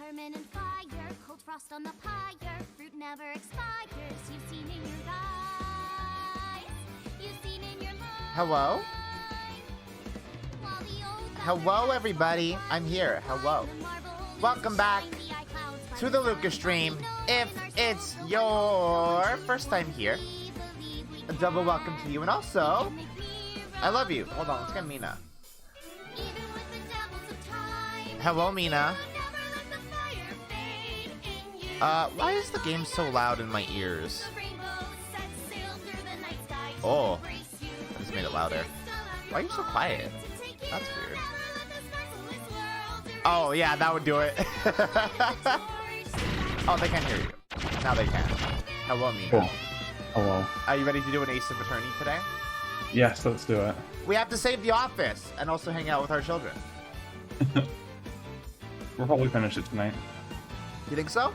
permanent fire, cold frost on the pyre, fruit never expires. You've seen in your eyes, you've seen in your life. Hello? Hello, everybody. I'm here. Hello. Welcome back to the Luka stream. If it's your first time here, a double welcome to you. And also, I love you. Hold on, let's get Mina. Hello, Mina. Why is the game so loud in my ears? Oh, I just made it louder. Why are you so quiet? That's weird. Oh, yeah, that would do it. Oh, they can't hear you. Now they can. Hello, Mina. Cool. Hello. Are you ready to do an Ace of Attorney today? Yes, let's do it. We have to save the office and also hang out with our children. We'll probably finish it tonight. You think so?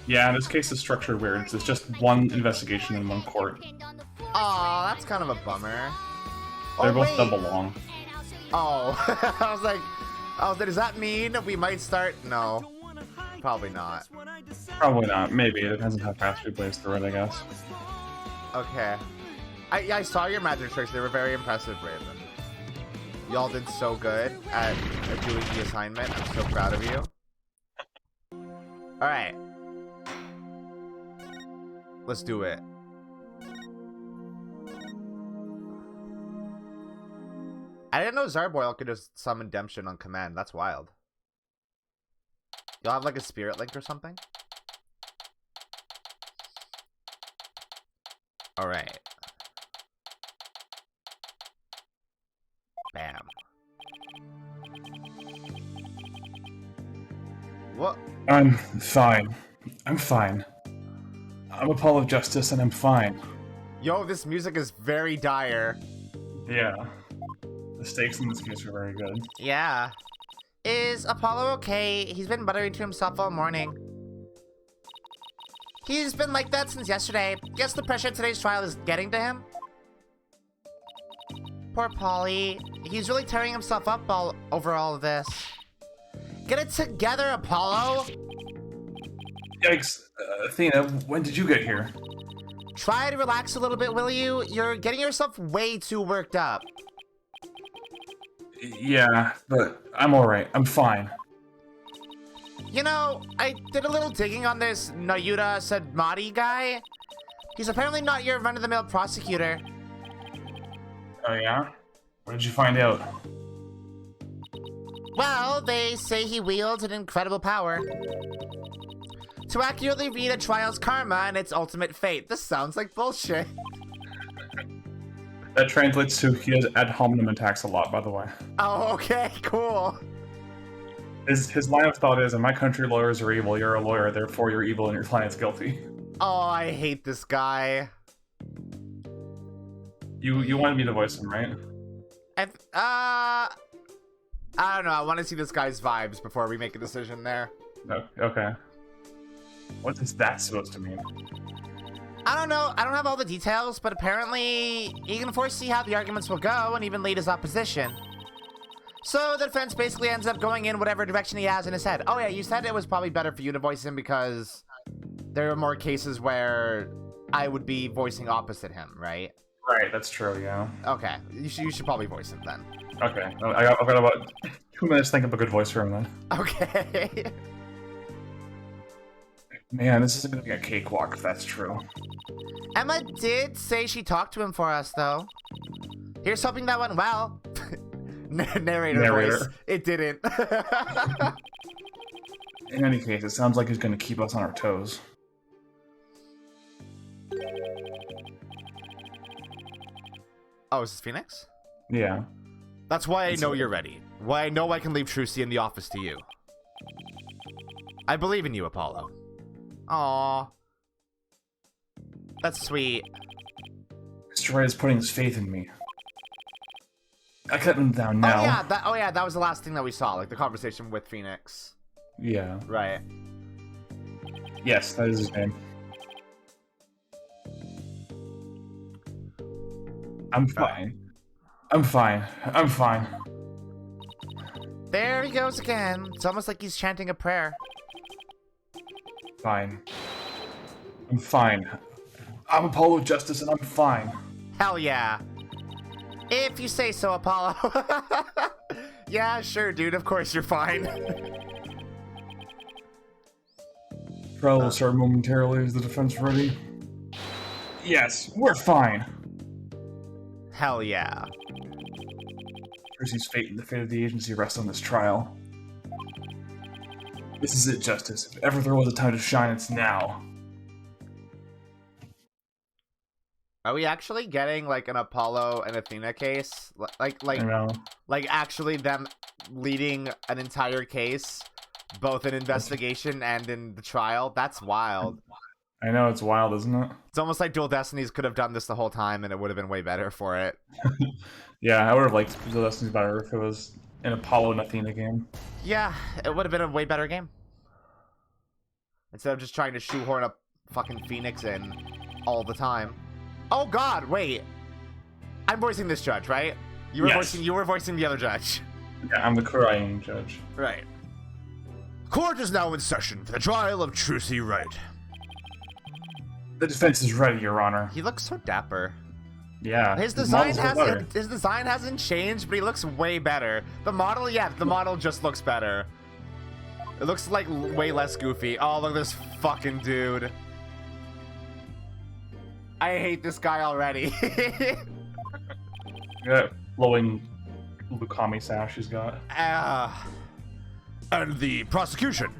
Yeah, this case is structured weird. It's just one investigation in one court. Aw, that's kind of a bummer. They're Oh, both wait. double long. Oh, I was like, does that mean we might start? No, probably not. Probably not. Maybe. It depends on how fast we blaze through it, I guess. Okay. I saw your magic tricks. They were very impressive, Raven. Y'all did so good at doing the assignment. I'm so proud of you. Alright. Let's do it. I didn't know Zarboil could just summon Demption on command. That's wild. Y'all have like a spirit link or something? Alright. Bam. What? I'm fine. I'm fine. I'm a Paul of Justice and I'm fine. Yo, this music is very dire. Yeah. The stakes in this case are very good. Yeah. Is Apollo okay? He's been muttering to himself all morning. He's been like that since yesterday. Guess the pressure of today's trial is getting to him? Poor Polly. He's really tearing himself up over all of this. Get it together, Apollo! Yikes. Athena, when did you get here? Try to relax a little bit, will you? You're getting yourself way too worked up. Yeah, but I'm alright. I'm fine. You know, I did a little digging on this Nayuta Sadmati guy. He's apparently not your run-of-the-mill prosecutor. Oh yeah? What did you find out? Well, they say he wields an incredible power to accurately read a trial's karma and its ultimate fate. This sounds like bullshit. That translates to he does ad hominem attacks a lot, by the way. Oh, okay, cool. His line of thought is, in my country, lawyers are evil. You're a lawyer, therefore you're evil and your client's guilty. Oh, I hate this guy. You wanted me to voice him, right? I don't know. I want to see this guy's vibes before we make a decision there. No, okay. What is that supposed to mean? I don't know. I don't have all the details, but apparently he can foresee how the arguments will go and even lead his opposition. So the defense basically ends up going in whatever direction he has in his head. Oh yeah, you said it was probably better for you to voice him because there are more cases where I would be voicing opposite him, right? Right, that's true, yeah. Okay, you should probably voice him then. Okay, I've got about 2 minutes to think of a good voice for him then. Okay. Man, this isn't gonna be a cakewalk if that's true. Emma did say she talked to him for us, though. Here's hoping that went well. Narrator voice. It didn't. In any case, it sounds like he's gonna keep us on our toes. Oh, is this Phoenix? Yeah. That's why I know you're ready. Why I know I can leave Trucy in the office to you. I believe in you, Apollo. Aww. That's sweet. Mr. Wright is putting his faith in me. I cut him down now. Oh yeah, that was the last thing that we saw, like the conversation with Phoenix. Yeah. Right. Yes, that is his name. I'm fine. I'm fine. I'm fine. There he goes again. It's almost like he's chanting a prayer. Fine. I'm fine. I'm Apollo Justice and I'm fine. Hell yeah. If you say so, Apollo. Yeah, sure, dude. Of course you're fine. Trial will start momentarily. Is the defense ready? Yes, we're fine. Hell yeah. Percy's fate and the fate of the agency rest on this trial. This is it, Justice. If ever there was a time to shine, it's now. Are we actually getting like an Apollo and Athena case? Like I know. like actually them leading an entire case, both in investigation and in the trial? That's wild. I know, it's wild, isn't it? It's almost like Dual Destinies could have done this the whole time and it would have been way better for it. Yeah, I would have liked Dual Destinies better if it was an Apollo and Athena game. Yeah, it would have been a way better game. Instead of just trying to shoehorn a fucking Phoenix in all the time. Oh god, wait. I'm voicing this judge, right? You were voicing the other judge. Yeah, I'm the Korean judge. Right. Court is now in session for the trial of Trucy Wright. The defense is ready, Your Honor. He looks so dapper. Yeah. His design hasn't changed, but he looks way better. The model, yeah, the model just looks better. It looks like way less goofy. Oh, look at this fucking dude. I hate this guy already. Yeah, flowing Lukami sash he's got. And the prosecution.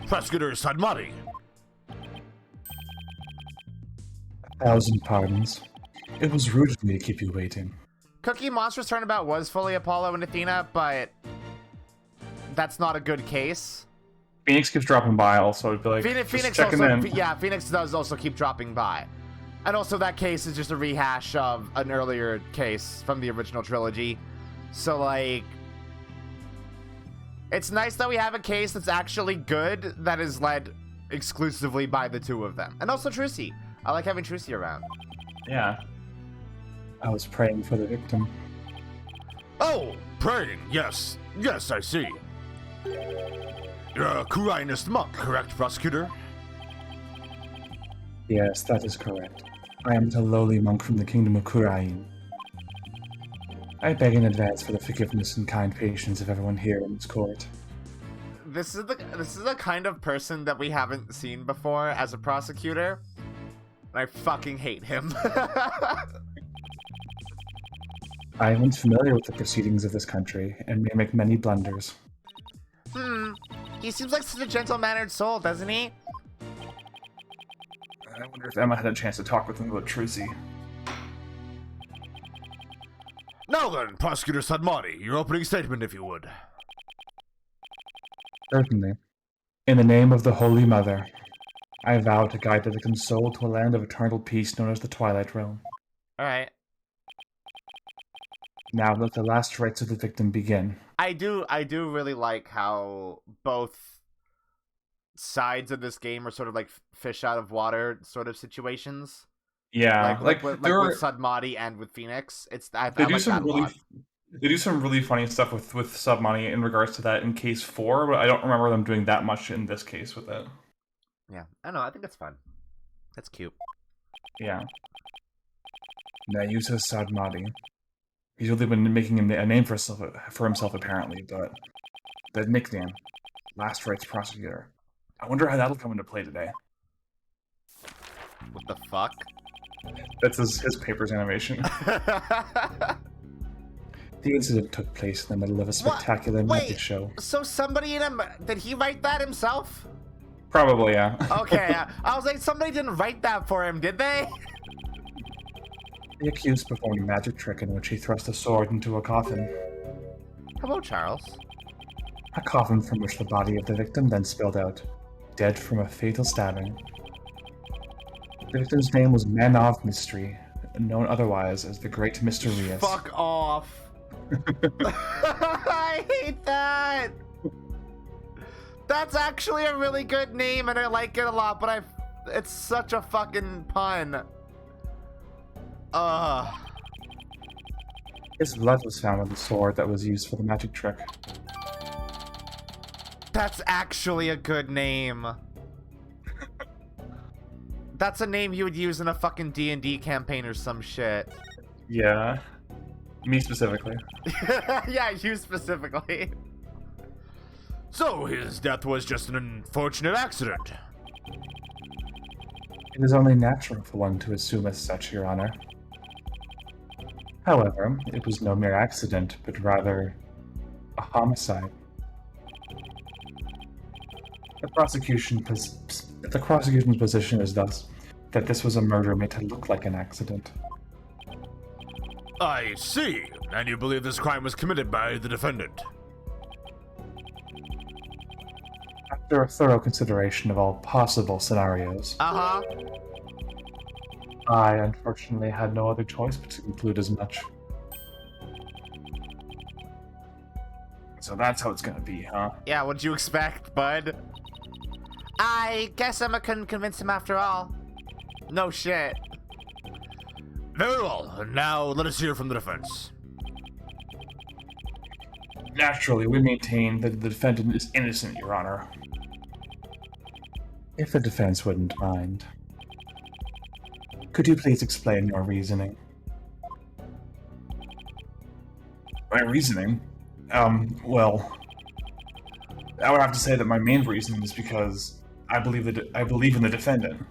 Prosecutor Sadmati. 1,000 pardons. It was rude of me to keep you waiting. Cookie Monster's turnabout was fully Apollo and Athena, but that's not a good case. Phoenix keeps dropping by also. I'd be like, Phoenix checking also, in. yeah, Phoenix does also keep dropping by. And also that case is just a rehash of an earlier case from the original trilogy. So, like, it's nice that we have a case that's actually good that is led exclusively by the two of them. And also Trucy. I like having Trucy around. Yeah. I was praying for the victim. Oh, praying, yes. Yes, I see. You're a Kurainist monk, correct, prosecutor? Yes, that is correct. I am a lowly monk from the kingdom of Kurain. I beg in advance for the forgiveness and kind patience of everyone here in this court. This is the kind of person that we haven't seen before as a prosecutor. And I fucking hate him. I am unfamiliar with the proceedings of this country, and may make many blunders. He seems like such a gentle-mannered soul, doesn't he? I wonder if Emma had a chance to talk with him about Trucy. Now then, Prosecutor Sadmati, your opening statement, if you would. Certainly. In the name of the Holy Mother, I vow to guide the victim's soul to a land of eternal peace known as the Twilight Realm. Alright. Now let the last rites of the victim begin. I do really like how both sides of this game are sort of like fish out of water sort of situations. Yeah, Like with Sadmati and with Phoenix. They do some really funny stuff with Submoney in regards to that in case 4, but I don't remember them doing that much in this case with it. Yeah, I don't know. I think that's fun. That's cute. Yeah. Nayuta Sadmati. He's really been making a name for himself apparently, but the nickname, Last Rites Prosecutor. I wonder how that'll come into play today. What the fuck? That's his papers animation. The incident took place in the middle of a spectacular magic show. So somebody did he write that himself? Probably, yeah. Okay, I was like, somebody didn't write that for him, did they? The accused performed a magic trick in which he thrust a sword into a coffin. Hello, Charles. A coffin from which the body of the victim then spilled out, dead from a fatal stabbing. The victim's name was Man of Mystery, known otherwise as the Great Mysterious. Fuck off. I hate that. That's actually a really good name and I like it a lot, but it's such a fucking pun. His blood was found on the sword that was used for the magic trick. That's actually a good name. That's a name you would use in a fucking D&D campaign or some shit. Yeah. Me specifically. Yeah, you specifically. So his death was just an unfortunate accident. It is only natural for one to assume as such, Your Honor. However, it was no mere accident, but rather a homicide. The prosecution's position is thus that this was a murder made to look like an accident. I see. And you believe this crime was committed by the defendant? After a thorough consideration of all possible scenarios, Uh-huh. I unfortunately had no other choice but to conclude as much. So that's how it's gonna be, huh? Yeah, what'd you expect, bud? I guess Emma couldn't convince him after all. No shit. Very well. Now let us hear from the defense. Naturally, we maintain that the defendant is innocent, Your Honor. If the defense wouldn't mind. Could you please explain your reasoning? My reasoning? Well, I would have to say that my main reasoning is because I believe in the defendant.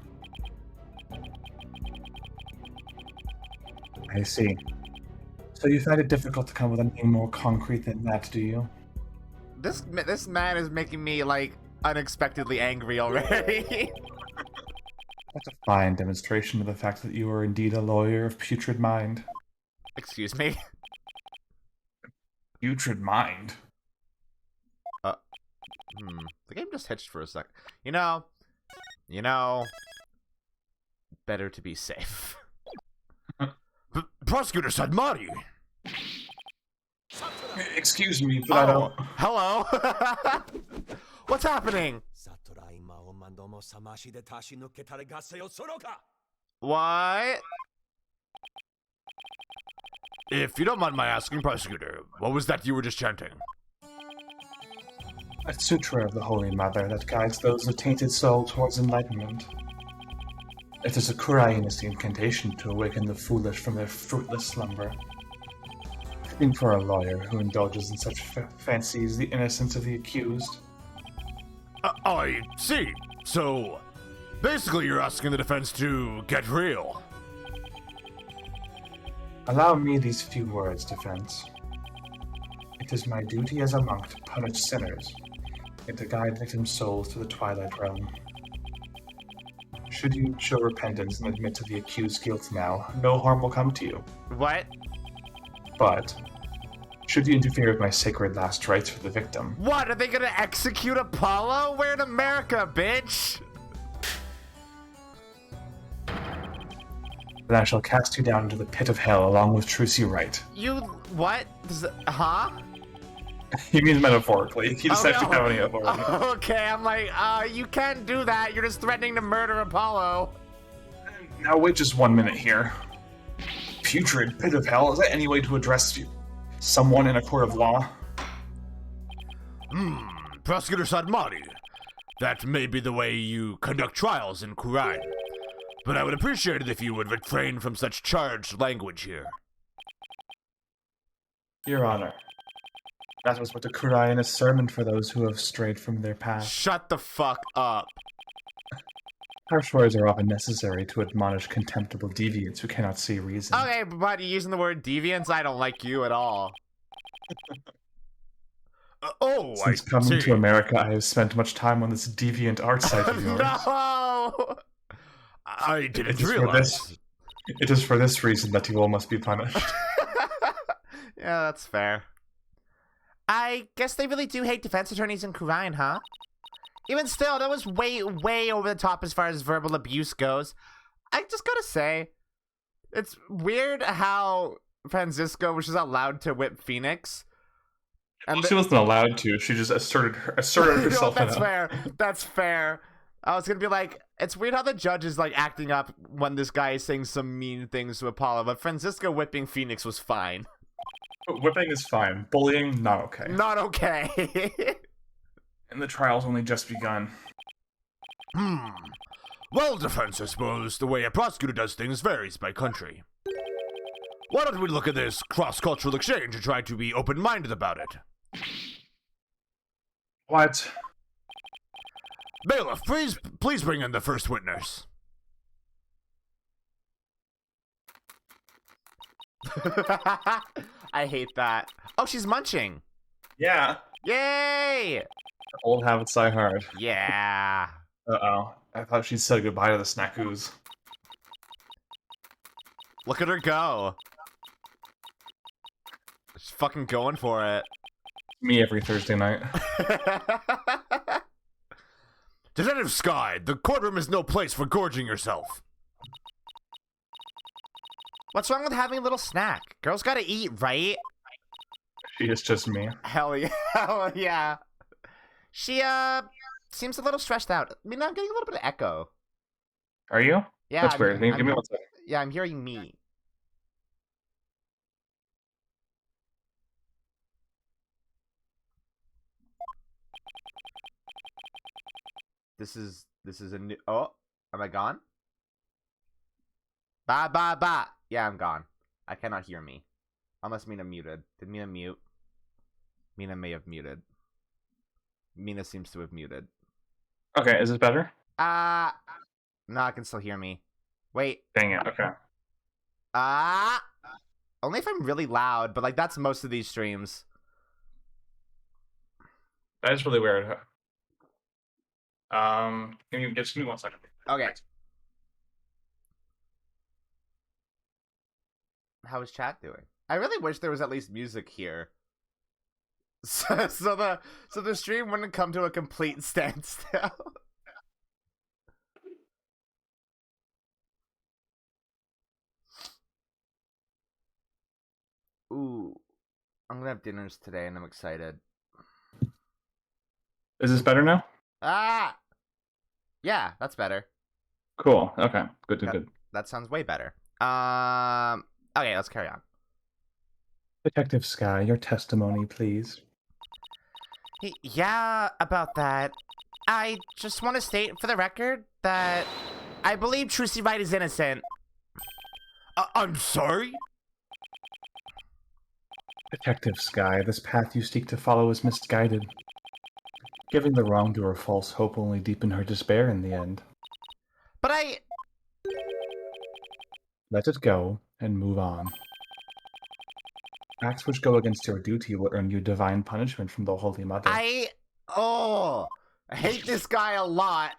I see. So you find it difficult to come with anything more concrete than that, do you? This man is making me, like, unexpectedly angry already. That's a fine demonstration of the fact that you are indeed a lawyer of putrid mind. Excuse me. Putrid mind? The game just hitched for a sec. You know, better to be safe. Prosecutor Sadmari! Excuse me, but I don't... Hello. What's happening? What? If you don't mind my asking, Prosecutor, what was that you were just chanting? A sutra of the Holy Mother that guides those with tainted soul towards enlightenment. It is a Kuraiinist incantation to awaken the foolish from their fruitless slumber. Fitting for a lawyer who indulges in such fancies the innocence of the accused. I see. So, basically you're asking the defense to get real. Allow me these few words, defense. It is my duty as a monk to punish sinners and to guide victim souls to the Twilight Realm. Should you show repentance and admit to the accused's guilt now, no harm will come to you. What? But, should you interfere with my sacred last rites for the victim, What? Are they gonna execute Apollo? We're in America, bitch! then I shall cast you down into the pit of hell along with Trucy Wright. You... what? Huh? He means metaphorically. He just Oh, actually no. have any authority. Okay, I'm like, you can't do that. You're just threatening to murder Apollo. Now wait just 1 minute here. Putrid pit of hell? Is that any way to address you? Someone in a court of law? Prosecutor Sadmari, that may be the way you conduct trials in Kurai, but I would appreciate it if you would refrain from such charged language here. Your Honor, that was but a Kuraiinist sermon for those who have strayed from their path. Shut the fuck up. Harsh words are often necessary to admonish contemptible deviants who cannot see reason. Okay, but you using the word deviance? I don't like you at all. Since coming to America, I have spent much time on this deviant art site of yours. No! I didn't realize. It is for this reason that you all must be punished. Yeah, that's fair. I guess they really do hate defense attorneys in Kurian, huh? Even still, that was way, way over the top as far as verbal abuse goes. I just gotta say, it's weird how Francisco was just allowed to whip Phoenix. And She wasn't allowed to. She just asserted herself. That's fair. That's fair. I was gonna be like, it's weird how the judge is like acting up when this guy is saying some mean things to Apollo, but Francisco whipping Phoenix was fine. Whipping is fine. Bullying, not okay. Not okay. And the trial's only just begun. Well, defense, I suppose the way a prosecutor does things varies by country. Why don't we look at this cross-cultural exchange and try to be open-minded about it? What? Bailiff, please bring in the first witness. I hate that. Oh, she's munching. Yeah. Yay! Old habits die hard. Yeah. Uh-oh. I thought she'd said goodbye to the snackoos. Look at her go. She's fucking going for it. Me every Thursday night. Detective Sky, the courtroom is no place for gorging yourself. What's wrong with having a little snack? Girls gotta eat, right? She is just me. Hell yeah. Hell yeah. She, seems a little stressed out. I mean, I'm getting a little bit of echo. Are you? Yeah. That's weird. Give me 1 second. Yeah, I'm hearing me. This is a new... Oh, am I gone? Ba. Yeah, I'm gone. I cannot hear me. Unless Mina muted. Did Mina mute? Mina may have muted. Mina seems to have muted. Okay, is this better? No, I can still hear me. Wait. Dang it, okay. Only if I'm really loud, but like that's most of these streams. That is really weird. Just give me 1 second. Okay. How is chat doing? I really wish there was at least music here. So the stream wouldn't come to a complete standstill. Ooh. I'm gonna have dinners today and I'm excited. Is this better now? Yeah, that's better. Cool. Okay. Good. That sounds way better. Okay, let's carry on. Detective Sky, your testimony, please. Yeah, about that. I just want to state for the record that I believe Trucy Wright is innocent. I'm sorry? Detective Sky, this path you seek to follow is misguided. Giving the wrongdoer false hope will only deepen her despair in the end. But Let it go and move on. Acts which go against your duty will earn you divine punishment from the Holy Mother. I hate this guy a lot.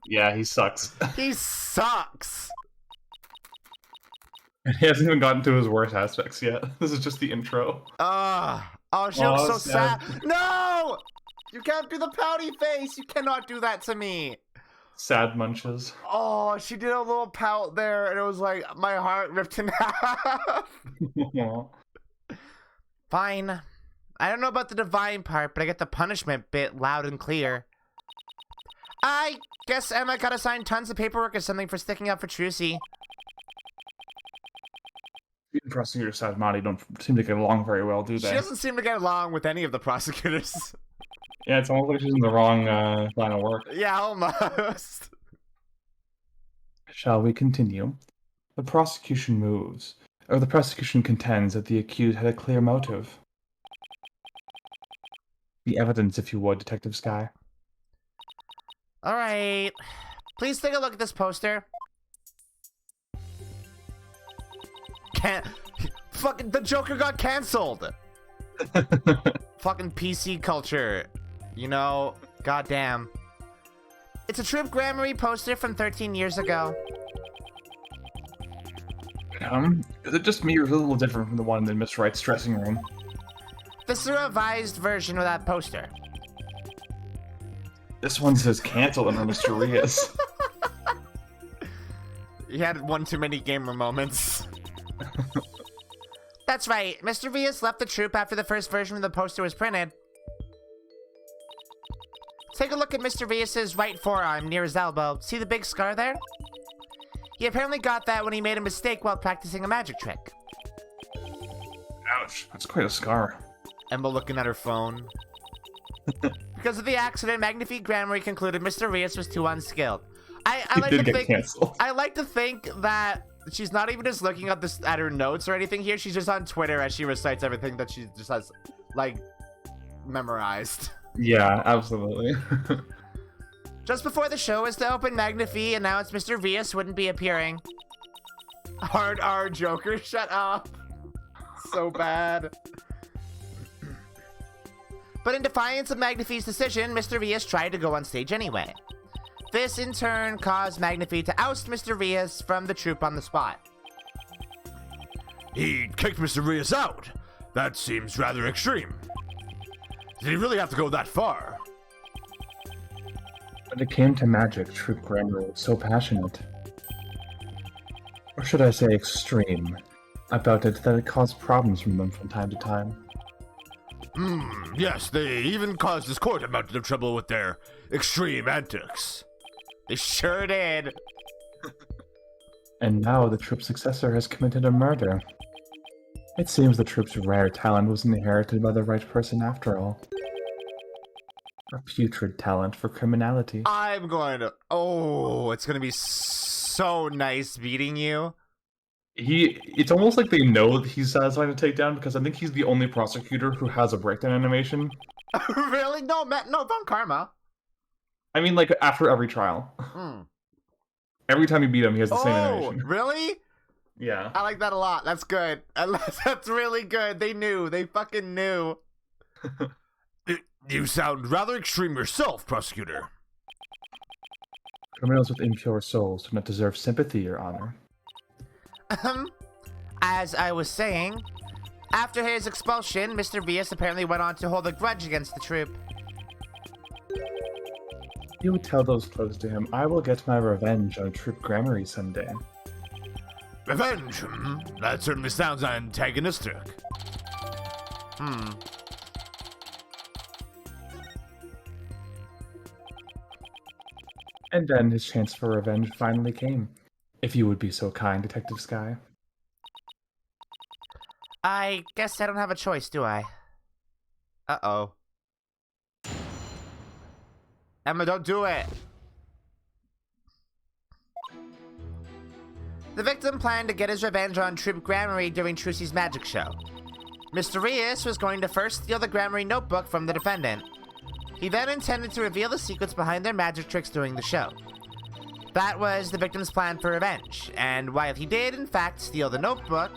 Yeah, he sucks. He sucks. He hasn't even gotten to his worst aspects yet. This is just the intro. She looks so sad. No! You can't do the pouty face. You cannot do that to me. Sad munches. Oh, she did a little pout there, and it was like my heart ripped in half. Fine. I don't know about the divine part, but I get the punishment bit loud and clear. I guess Emma got assigned tons of paperwork or something for sticking up for Trucy. Prosecutor Sadmati don't seem to get along very well, do they? She doesn't seem to get along with any of the prosecutors. Yeah, it's almost like she's in the wrong line of work. Yeah, almost. Shall we continue? The prosecution contends that the accused had a clear motive. The evidence, if you would, Detective Sky. Alright. Please take a look at this poster. Fucking the Joker got cancelled. Fucking PC culture. You know, goddamn. It's a Troop Grammary poster from 13 years ago. Is it just me or is it a little different from the one in Miss Wright's dressing room? This is a revised version of that poster. This one says cancel under Mr. Rios. You had one too many gamer moments. That's right. Mr. Rios left the troop after the first version of the poster was printed. Take a look at Mr. Rios' right forearm near his elbow. See the big scar there? He apparently got that when he made a mistake while practicing a magic trick. Ouch, that's quite a scar. Emma looking at her phone. Because of the accident, Magnifique Grammary concluded Mr. Rios was too unskilled. I like did to get think canceled. I like to think that she's not even just looking at this at her notes or anything here. She's just on Twitter as she recites everything that she just has like memorized. Yeah, absolutely. Just before the show was to open, Magnifique announced Mr. Rios wouldn't be appearing. Hard R Joker, shut up. So bad. But in defiance of Magnifique's decision, Mr. Rios tried to go on stage anyway. This, in turn, caused Magnifique to oust Mr. Rios from the troupe on the spot. He kicked Mr. Rios out. That seems rather extreme. Did he really have to go that far? When it came to magic, Troop Grammar was so passionate, or should I say extreme, about it that it caused problems from them from time to time. Yes, they even caused this court a mountain of trouble with their extreme antics. They sure did. And now the troop's successor has committed a murder. It seems the troop's rare talent was inherited by the right person after all. A putrid talent for criminality. I'm going to... Oh, it's going to be so nice beating you. It's almost like they know that he's satisfying to take down, because I think he's the only prosecutor who has a breakdown animation. Really? No, no, Von Karma. I mean, like, after every trial. Every time you beat him, he has the same animation. Really? Yeah. I like that a lot. That's good. That's really good. They knew. They fucking knew. You sound rather extreme yourself, prosecutor. Criminals with impure souls do not deserve sympathy, Your Honor. As I was saying, after his expulsion, Mr. Rios apparently went on to hold a grudge against the troupe. You would tell those close to him, I will get my revenge on Troop Grammary someday. Revenge? That certainly sounds antagonistic. And then his chance for revenge finally came. If you would be so kind, Detective Sky. I guess I don't have a choice, do I? Uh-oh. Emma, don't do it! The victim planned to get his revenge on Troop Grammary during Trucy's magic show. Mr. Rios was going to first steal the Grammary notebook from the defendant. He then intended to reveal the secrets behind their magic tricks during the show. That was the victim's plan for revenge, and while he did, in fact, steal the notebook,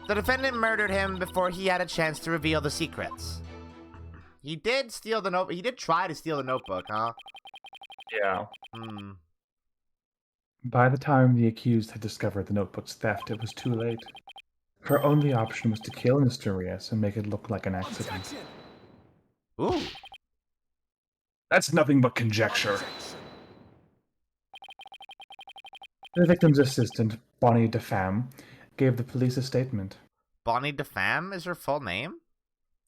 the defendant murdered him before he had a chance to reveal the secrets. He did steal the notebook. He did try to steal the notebook, huh? Yeah. By the time the accused had discovered the notebook's theft, it was too late. Her only option was to kill Mr. Rios and make it look like an accident. Ooh. That's nothing but conjecture. The victim's assistant, Bonnie DeFam, gave the police a statement. Bonnie DeFam is her full name?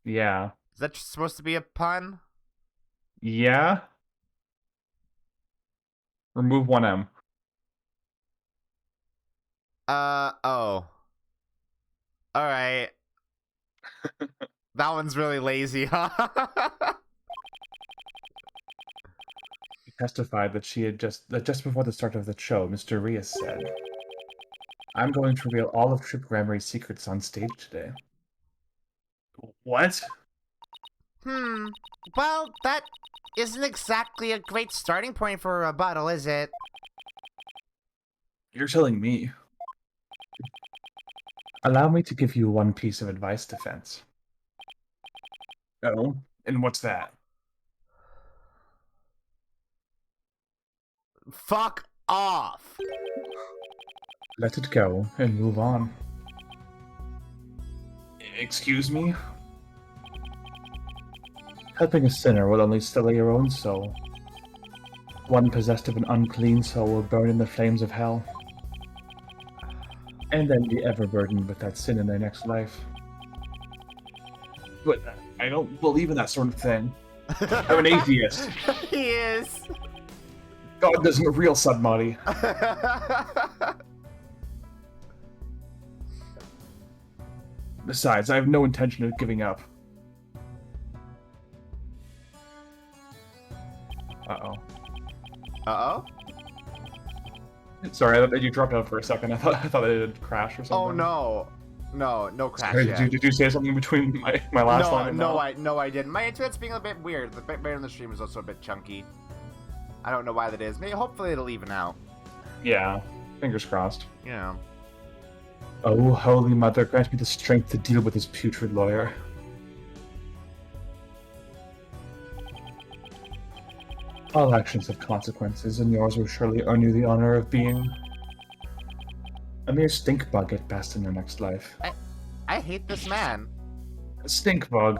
Yeah. Is that supposed to be a pun? Yeah? Remove one M. Oh. Alright. That one's really lazy, huh? She testified that just before the start of the show, Mr. Rios said, I'm going to reveal all of Troop Grammary's secrets on stage today. What? Well, that isn't exactly a great starting point for a rebuttal, is it? You're telling me. Allow me to give you one piece of advice, defense. Oh? And what's that? Fuck off! Let it go and move on. Excuse me? Helping a sinner will only sully your own soul. One possessed of an unclean soul will burn in the flames of hell, and then be ever burdened with that sin in their next life. But I don't believe in that sort of thing. I'm an atheist. He is. God isn't a real submoddy. Besides, I have no intention of giving up. Uh-oh. Uh-oh? Sorry, I thought you dropped out for a second. I thought it had crashed or something. Oh, no. No crash Sorry, yet. did you say something between my last line and now? I didn't. My internet's being a bit weird. The bit in the stream is also a bit chunky. I don't know why that is. Maybe, hopefully it'll even out. Yeah, fingers crossed. Yeah. Oh, Holy Mother, grant me the strength to deal with this putrid lawyer. All actions have consequences, and yours will surely earn you the honor of being a mere stink bug at best in your next life. I hate this man. A stink bug.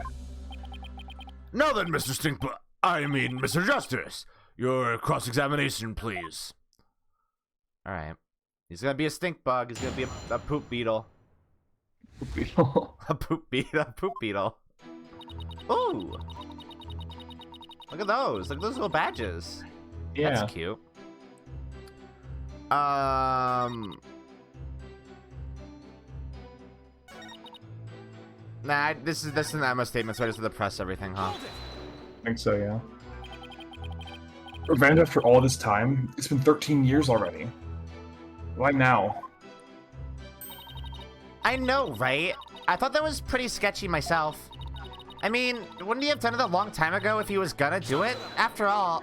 Now then, Mr. Mr. Justice, your cross-examination, please. Alright. He's gonna be a stink bug. He's gonna be a poop beetle. Poop beetle. A poop beetle. Ooh! Look at those. Look at those little badges. Yeah. That's cute. Nah, this is an Emma statement, so I just have to press everything, huh? I think so, yeah. Revenge after all this time? It's been 13 years already. Why now? I know, right? I thought that was pretty sketchy myself. I mean, wouldn't he have done it a long time ago if he was gonna do it? After all...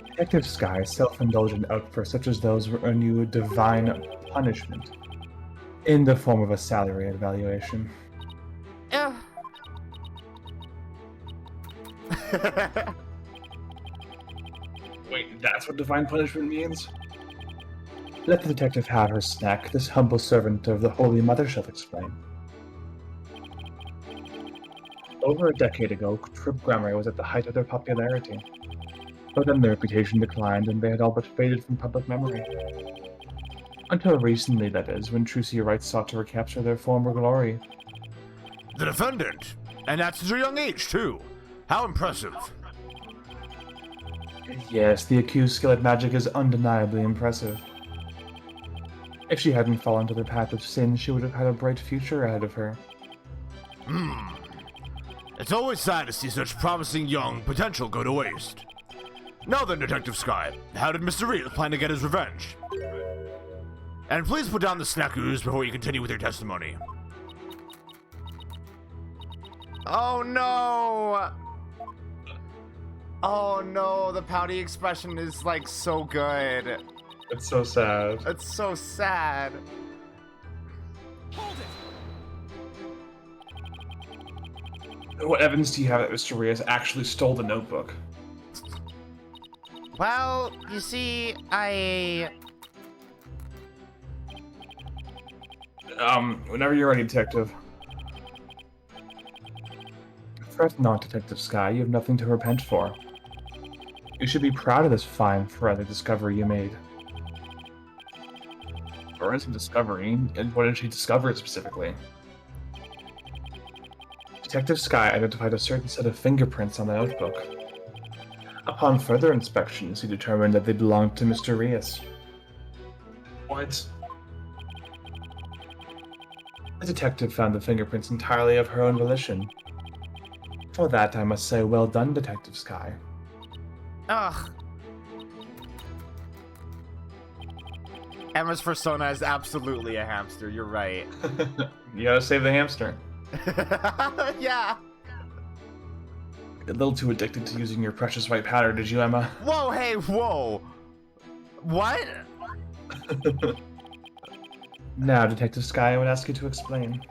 Detective Sky's self-indulgent outbursts such as those will earn you a divine punishment. In the form of a salary evaluation. Wait, that's what divine punishment means? Let the detective have her snack. This humble servant of the Holy Mother shall explain. Over a decade ago, Trip Grammar was at the height of their popularity. But then their reputation declined and they had all but faded from public memory. Until recently, that is, when Trucy Wright sought to recapture their former glory. The defendant? And at such a young age, too. How impressive. Yes, the accused's skill at magic is undeniably impressive. If she hadn't fallen to the path of sin, she would have had a bright future ahead of her. It's always sad to see such promising young potential go to waste. Now then, Detective Sky, how did Mr. Reed plan to get his revenge? And please put down the snackoos before you continue with your testimony. Oh no! Oh no, the pouty expression is like so good. It's so sad. It's so sad. What evidence do you have that Mr. Rios actually stole the notebook? Well, you see, Whenever you're ready, Detective. Fret not, Detective Sky, you have nothing to repent for. You should be proud of this fine, forensic discovery you made. Forensic discovery? And what did she discover specifically? Detective Sky identified a certain set of fingerprints on the notebook. Upon further inspections, he determined that they belonged to Mr. Rios. What? The detective found the fingerprints entirely of her own volition. For that, I must say, well done, Detective Sky. ugh. Emma's persona is absolutely a hamster, you're right. You gotta save the hamster. Yeah. A little too addicted to using your precious white powder, did you, Emma? Whoa, hey, whoa. What? Now, Detective Sky, I would ask you to explain.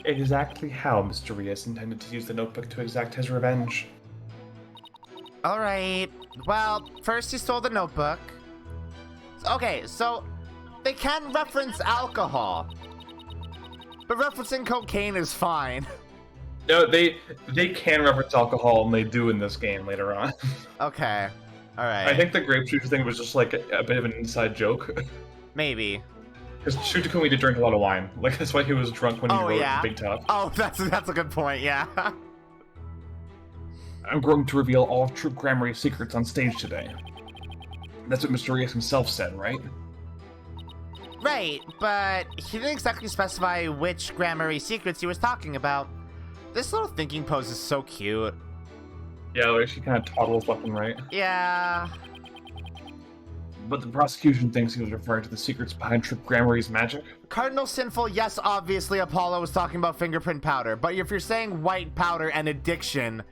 Exactly how Mr. Rios intended to use the notebook to exact his revenge. Alright. Well, first he stole the notebook. Okay, so they can reference alcohol. But referencing cocaine is fine. No, they can reference alcohol, and they do in this game later on. Okay. Alright. I think the grape juice thing was just like a bit of an inside joke. Maybe. Because Shutakumi did drink a lot of wine. Like, that's why he was drunk when he wrote Big Top. Oh, that's a good point, yeah. I'm going to reveal all true Grammary secrets on stage today. That's what Mr. Rios himself said, right? Right, but he didn't exactly specify which Grand Marie secrets he was talking about. This little thinking pose is so cute. Yeah, like she kind of toddles left and right. Yeah. But the prosecution thinks he was referring to the secrets behind Trip Gramarie's magic. Cardinal Sinful, yes, obviously Apollo was talking about fingerprint powder, but if you're saying white powder and addiction,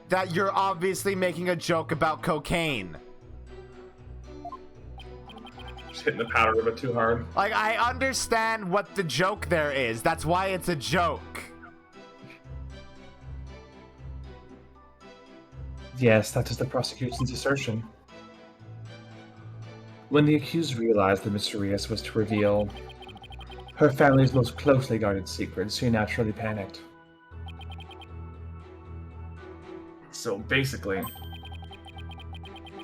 that you're obviously making a joke about cocaine. Just hitting the powder a bit too hard. Like, I understand what the joke there is. That's why it's a joke. Yes, that is the prosecution's assertion. When the accused realized that Mr. Rios was to reveal her family's most closely guarded secrets, she naturally panicked. So basically,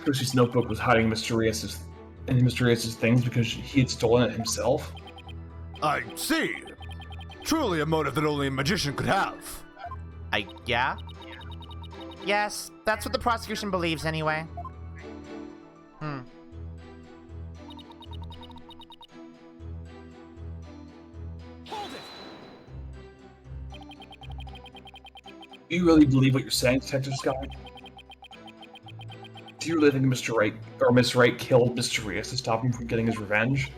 Crucie's notebook was hiding Mr. Rios's things because he had stolen it himself. I see. Truly a motive that only a magician could have. Yeah? Yes, that's what the prosecution believes anyway. Do you really believe what you're saying, Detective Scott? Do you really think Mr. Wright or Miss Wright killed Mr. Rios to stop him from getting his revenge?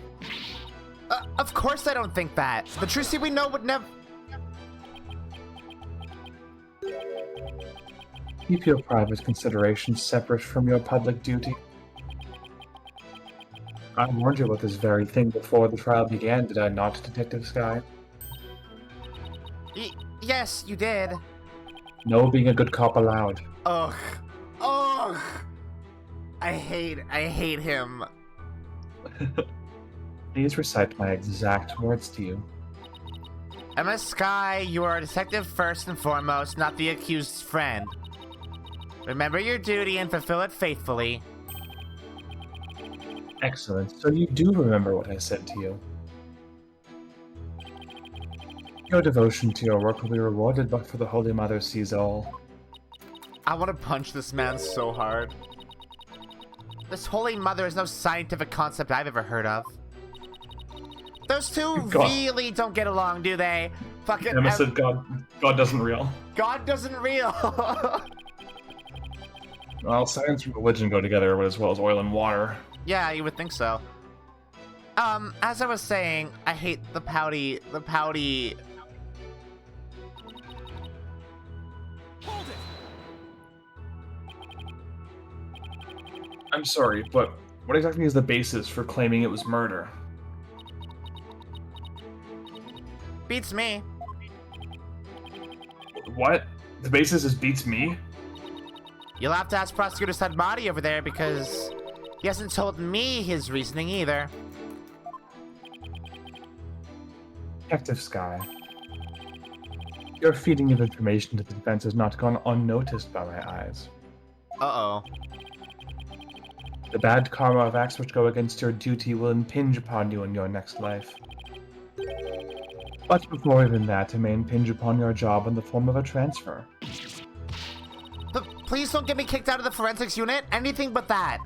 Of course I don't think that. The Trucy we know would never... Keep your private considerations separate from your public duty. I warned you about this very thing before the trial began, did I not, Detective Sky? Yes, you did. No being a good cop allowed. Ugh. I hate him. Please recite my exact words to you. MS Sky, you are a detective first and foremost, not the accused's friend. Remember your duty and fulfill it faithfully. Excellent. So you do remember what I said to you. Your devotion to your work will be rewarded, but for the Holy Mother sees all. I want to punch this man so hard. This Holy Mother is no scientific concept I've ever heard of. Those two really don't get along, do they? Fucking Emma said God doesn't real. God doesn't real. Well, science and religion go together as well as oil and water. Yeah, you would think so. As I was saying, I hate the pouty... I'm sorry, but what exactly is the basis for claiming it was murder? Beats me. What? The basis is beats me? You'll have to ask Prosecutor Sadmati over there because he hasn't told me his reasoning either. Detective Sky. Your feeding of information to the defense has not gone unnoticed by my eyes. Uh-oh. The bad karma of acts which go against your duty will impinge upon you in your next life. But before even that, it may impinge upon your job in the form of a transfer. Please don't get me kicked out of the forensics unit. Anything but that.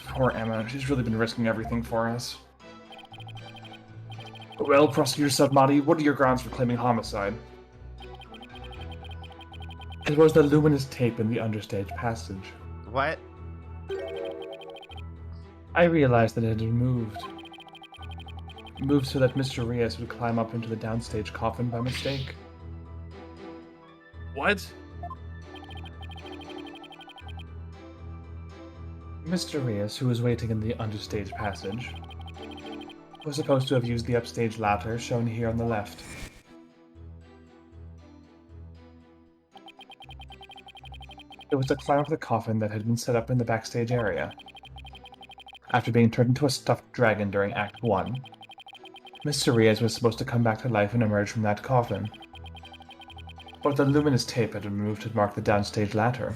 Poor Emma. She's really been risking everything for us. Well, Prosecutor Sadmati, what are your grounds for claiming homicide? It was the luminous tape in the understage passage. What? I realized that it had been moved. Moved so that Mr. Rios would climb up into the downstage coffin by mistake. What? Mr. Rios, who was waiting in the understage passage, was supposed to have used the upstage ladder shown here on the left. It was to climb up the coffin that had been set up in the backstage area. After being turned into a stuffed dragon during Act 1, Mr. Rios was supposed to come back to life and emerge from that coffin. But the luminous tape had been removed to mark the downstage ladder.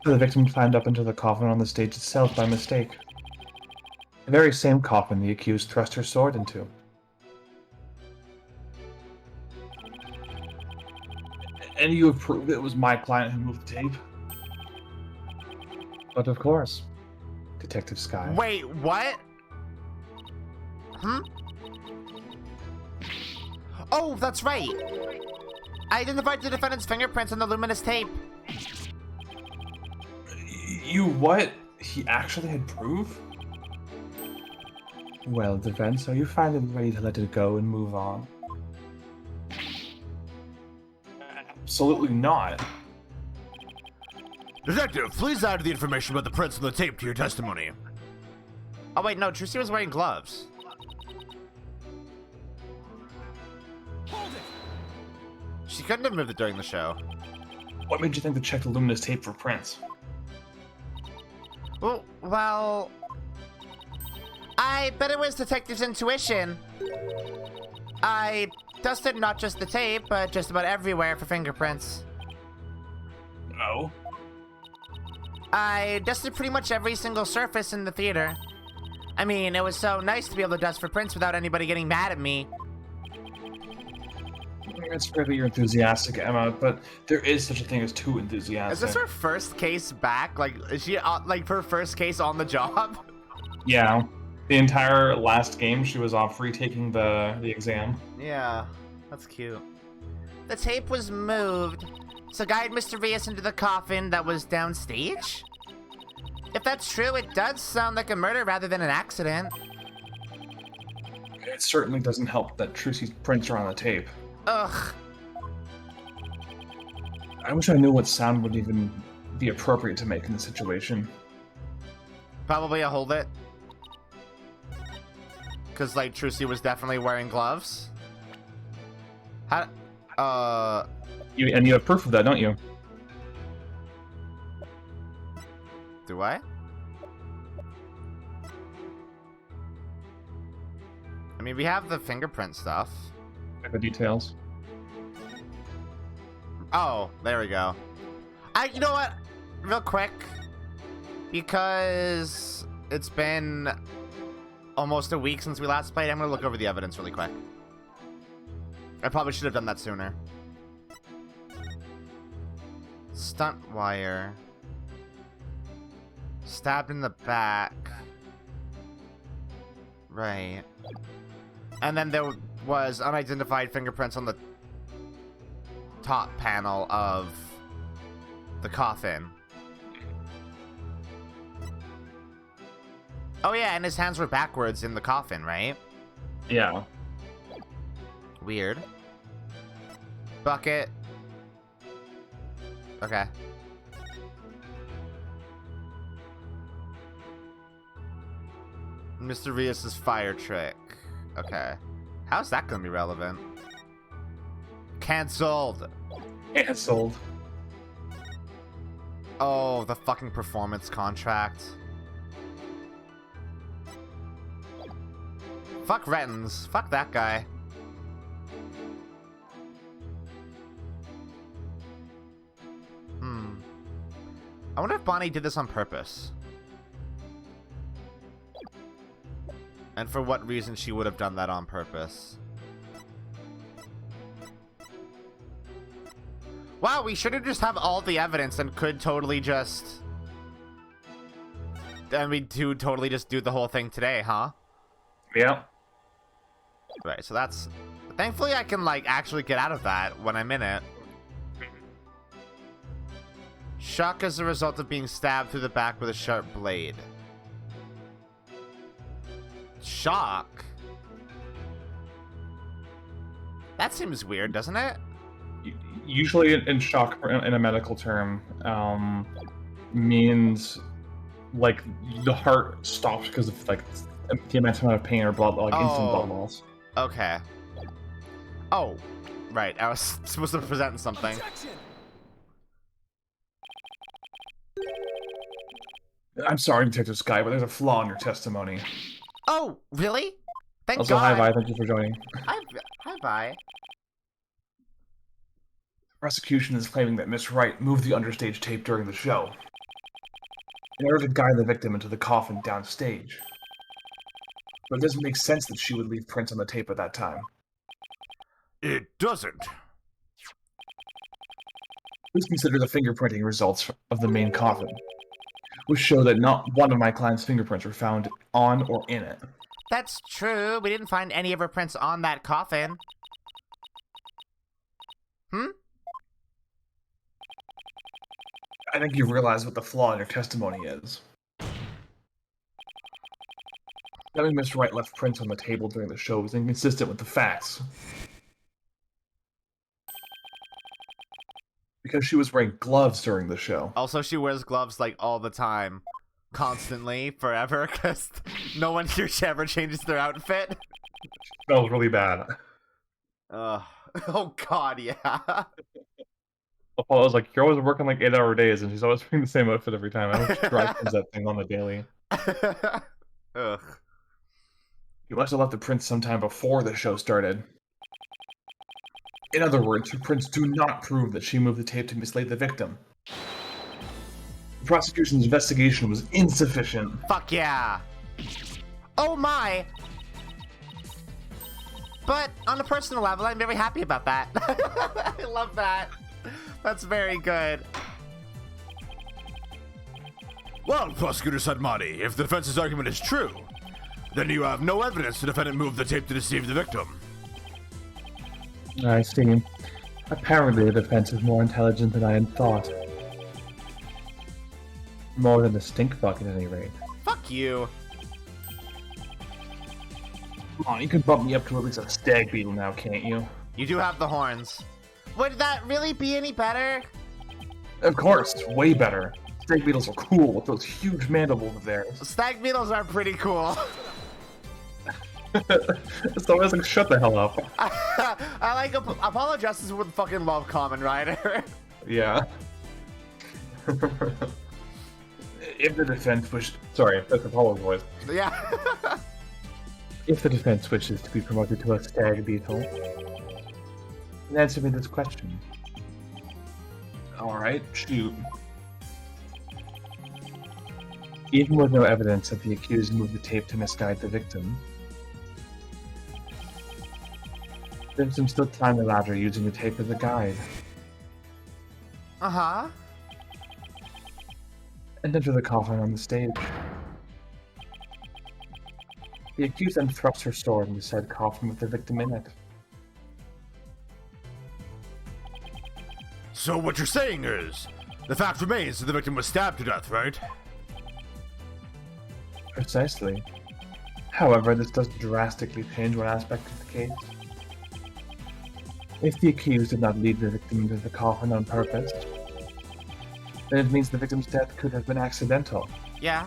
So the victim climbed up into the coffin on the stage itself by mistake. The very same coffin the accused thrust her sword into. And you have proved it was my client who moved the tape? But of course, Detective Sky. Wait, what? Hmm? Oh, that's right. I identified the defendant's fingerprints on the luminous tape. You what? He actually had proof? Well, defense, are you finally ready to let it go and move on? Absolutely not. Detective, please add the information about the prints on the tape to your testimony. Oh wait, no, Trucy was wearing gloves. She couldn't have moved it during the show. What made you think to check the luminous tape for prints? Well, I bet it was Detective's intuition. I dusted not just the tape, but just about everywhere for fingerprints. Oh? I dusted pretty much every single surface in the theater. I mean, it was so nice to be able to dust for prints without anybody getting mad at me. It's fair that you're enthusiastic, Emma, but there is such a thing as too enthusiastic. Is this her first case back? Like, is she, like, her first case on the job? Yeah. The entire last game, she was off retaking the exam. Yeah, that's cute. The tape was moved to guide Mr. Rios into the coffin that was downstage? If that's true, it does sound like a murder rather than an accident. It certainly doesn't help that Trucy's prints are on the tape. Ugh. I wish I knew what sound would even be appropriate to make in this situation. Probably a hold it. Because, like, Trucy was definitely wearing gloves. How... And you have proof of that, don't you? Do I? I mean, we have the fingerprint stuff. The details. Oh, there we go. You know what? Real quick. Because it's been almost a week since we last played, I'm going to look over the evidence really quick. I probably should have done that sooner. Stunt wire. Stabbed in the back. Right. And then there was unidentified fingerprints on the top panel of the coffin. Oh yeah, and his hands were backwards in the coffin, right? Yeah. Weird. Bucket. Okay. Mr. Rios' fire trick. Okay. How's that gonna be relevant? Cancelled. Cancelled. Oh, the fucking performance contract. Fuck Rettins. Fuck that guy. I wonder if Bonnie did this on purpose. And for what reason she would have done that on purpose. Wow, we should have just have all the evidence and could totally just... And we do totally just do the whole thing today, huh? Yeah. Right, so that's... Thankfully I can, like, actually get out of that when I'm in it. Shock as a result of being stabbed through the back with a sharp blade. Shock? That seems weird, doesn't it? Usually in shock, in a medical term, means, like, the heart stops because of, like, the immense amount of pain or blood, like, instant blood loss. Okay. Oh, right. I was supposed to present something. I'm sorry, Detective Sky, but there's a flaw in your testimony. Oh, really? Thank Also, God. hi, Vi. Thank you for joining. Hi, Vi. Prosecution is claiming that Miss Wright moved the understage tape during the show in order to guide the victim into the coffin downstage. But it doesn't make sense that she would leave prints on the tape at that time. It doesn't. Please consider the fingerprinting results of the main coffin. which show that not one of my client's fingerprints were found on or in it. That's true. We didn't find any of her prints on that coffin. I think you realize what the flaw in your testimony is. Having Miss Wright left prints on the table during the show was inconsistent with the facts. Because she was wearing gloves during the show. Also, she wears gloves like all the time. Constantly, forever, because no one here ever changes their outfit. Smells really bad. Oh god, yeah. Apollo's like, you're always working like 8-hour days, and she's always wearing the same outfit every time. I hope she dry cleans that thing on the daily. Ugh. You must have left the prints sometime before the show started. In other words, her prints do not prove that she moved the tape to mislead the victim. The prosecution's investigation was insufficient. Fuck yeah. Oh my. But on a personal level, I'm very happy about that. I love that. That's very good. Well, Prosecutor Sadmati, if the defense's argument is true, then you have no evidence the defendant moved the tape to deceive the victim. I see. Apparently the defense is more intelligent than I had thought. More than the stink bucket, at any rate. Fuck you. Come on, you can bump me up to at least a stag beetle now, can't you? You do have the horns. Would that really be any better? Of course, way better. Stag beetles are cool with those huge mandibles of theirs. Stag beetles are pretty cool. So I was like, shut the hell up. I like Apollo Justice would fucking love Kamen Rider. Yeah. If the defense sorry, that's Apollo's voice. Yeah. If the defense wishes to be promoted to a stag beetle, then answer me this question. Alright, shoot. Even with no evidence that the accused moved the tape to misguide the victim, the victim still climbed the ladder using the tape as a guide. Uh-huh. And entered the coffin on the stage. The accused then thrust her sword into said coffin with the victim in it. So what you're saying is, the fact remains that the victim was stabbed to death, right? Precisely. However, this does drastically change one aspect of the case. If the accused did not lead the victim into the coffin on purpose, then it means the victim's death could have been accidental. Yeah.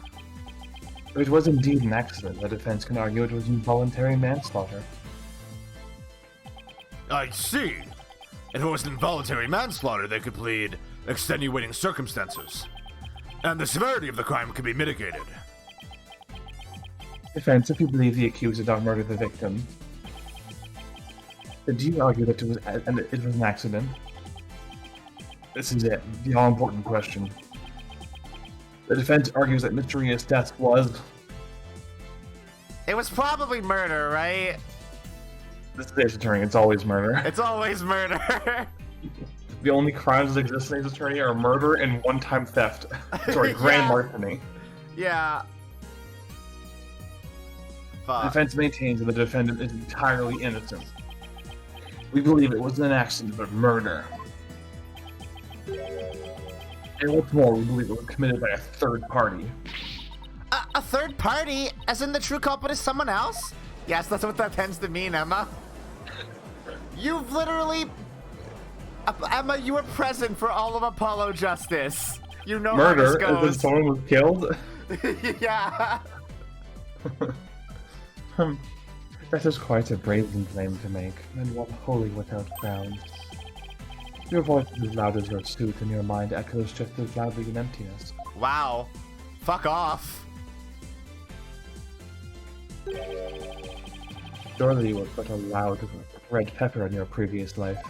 If it was indeed an accident, the defense can argue it was involuntary manslaughter. I see. If it was involuntary manslaughter, they could plead extenuating circumstances, and the severity of the crime could be mitigated. Defense, if you believe the accused did not murder the victim, then do you argue that it was an accident? This is it, the all-important question. The defense argues that Mr. Ria's death was... It was probably murder, right? This is Ace Attorney, it's always murder. It's always murder. The only crimes that exist in Ace Attorney are murder and one-time theft. Sorry, grand larceny. Yeah. Fuck. The defense maintains that the defendant is entirely innocent. We believe it wasn't an accident, but murder. And what's more, we believe it was committed by a third party. A third party? As in the true culprit is someone else? Yes, that's what that tends to mean, Emma. You've literally... Emma, you were present for all of Apollo Justice. You know how this Murder? As in goes. someone was killed? Yeah. That is quite a brazen claim to make, and one wholly without grounds. Your voice is as loud as your suit, and your mind echoes just as loudly in emptiness. Wow. Fuck off. Surely you were but a loud red pepper in your previous life.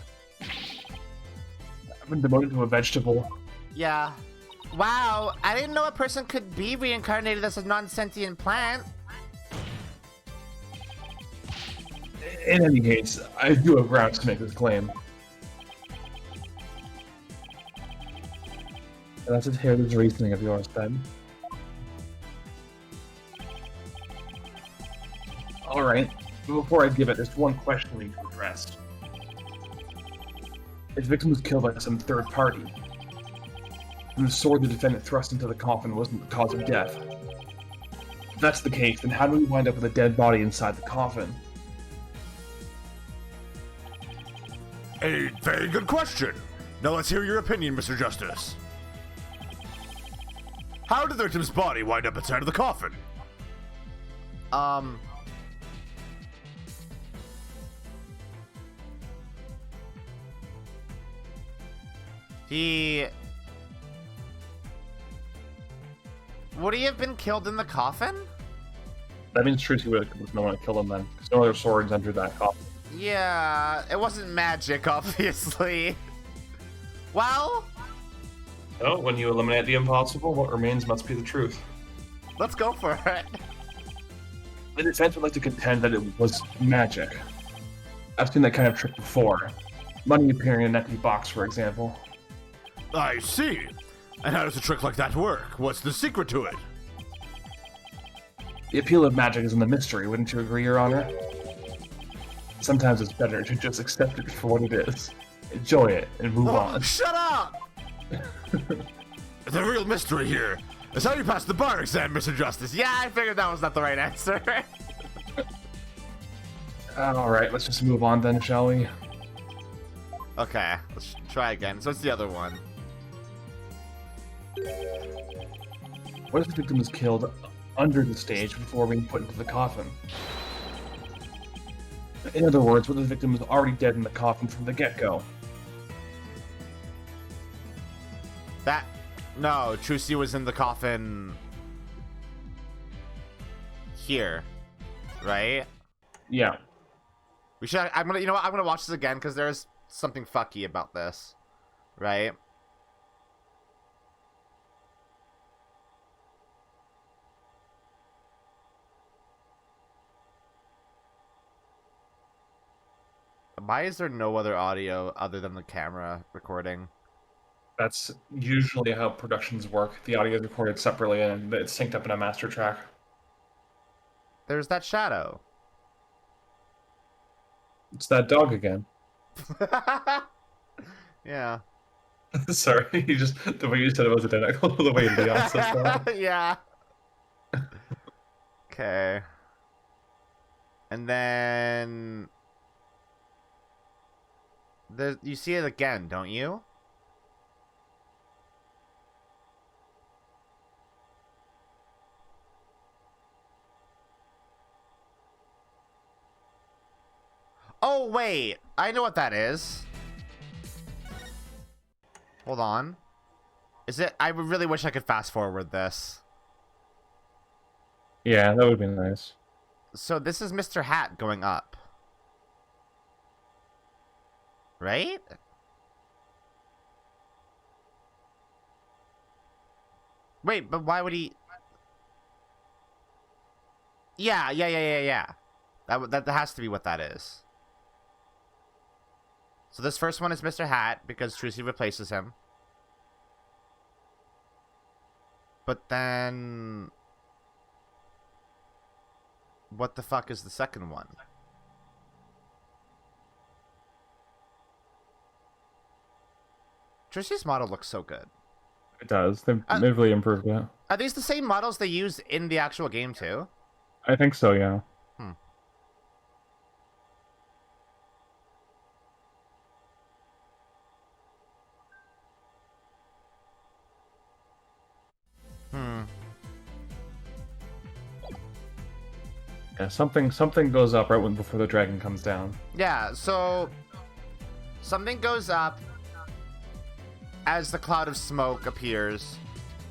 I've been demoted to a vegetable. Yeah. Wow, I didn't know a person could be reincarnated as a non-sentient plant. In any case, I do have grounds to make this claim. Let's just hear this reasoning of yours, then. Alright, but before I give it, there's one question we need to address. If the victim was killed by some third party, and the sword the defendant thrust into the coffin wasn't the cause of death, if that's the case, then how do we wind up with a dead body inside the coffin? A very good question. Now let's hear your opinion, Mr. Justice. How did the victim's body wind up inside of the coffin? Would he have been killed in the coffin? That means Tracy was no one to kill him then, because no other swords entered that coffin. Yeah, it wasn't magic, obviously. Well, Oh, when you eliminate the impossible, what remains must be the truth. let's go for it. The defense would like to contend that it was magic. I've seen that kind of trick before. Money appearing in an empty box, for example. I see. And how does a trick like that work? What's the secret to it? The appeal of magic is in the mystery, wouldn't you agree, Your Honor? Sometimes it's better to just accept it for what it is. Enjoy it, and move on. Shut up! The real mystery here is how you passed the bar exam, Mr. Justice. Yeah, I figured that was not the right answer. Alright, let's just move on then, shall we? Okay, let's try again. So what's the other one? What if the victim was killed under the stage before being put into the coffin? In other words, what if the victim was already dead in the coffin from the get-go? No, Trucy was in the coffin here, right? Yeah. We should. I'm gonna. You know what? I'm gonna watch this again because there's something fucky about this, right? Why is there no other audio other than the camera recording? That's usually how productions work. The audio is recorded separately and it's synced up in a master track. There's that shadow. It's that dog again. Yeah. Sorry, the way you said it was identical to the way Leon says that. Yeah. Okay. And then you see it again, don't you? Oh, wait. I know what that is. Hold on. Is it? I really wish I could fast forward this. Yeah, that would be nice. So this is Mr. Hat going up. Right? Wait, but why would he... Yeah. That has to be what that is. So this first one is Mr. Hat, because Trucy replaces him. But then... what the fuck is the second one? Trucy's model looks so good. It does. They've really improved it. Are these the same models they use in the actual game, too? I think so, yeah. Yeah, something goes up right before the dragon comes down. Yeah, so something goes up as the cloud of smoke appears,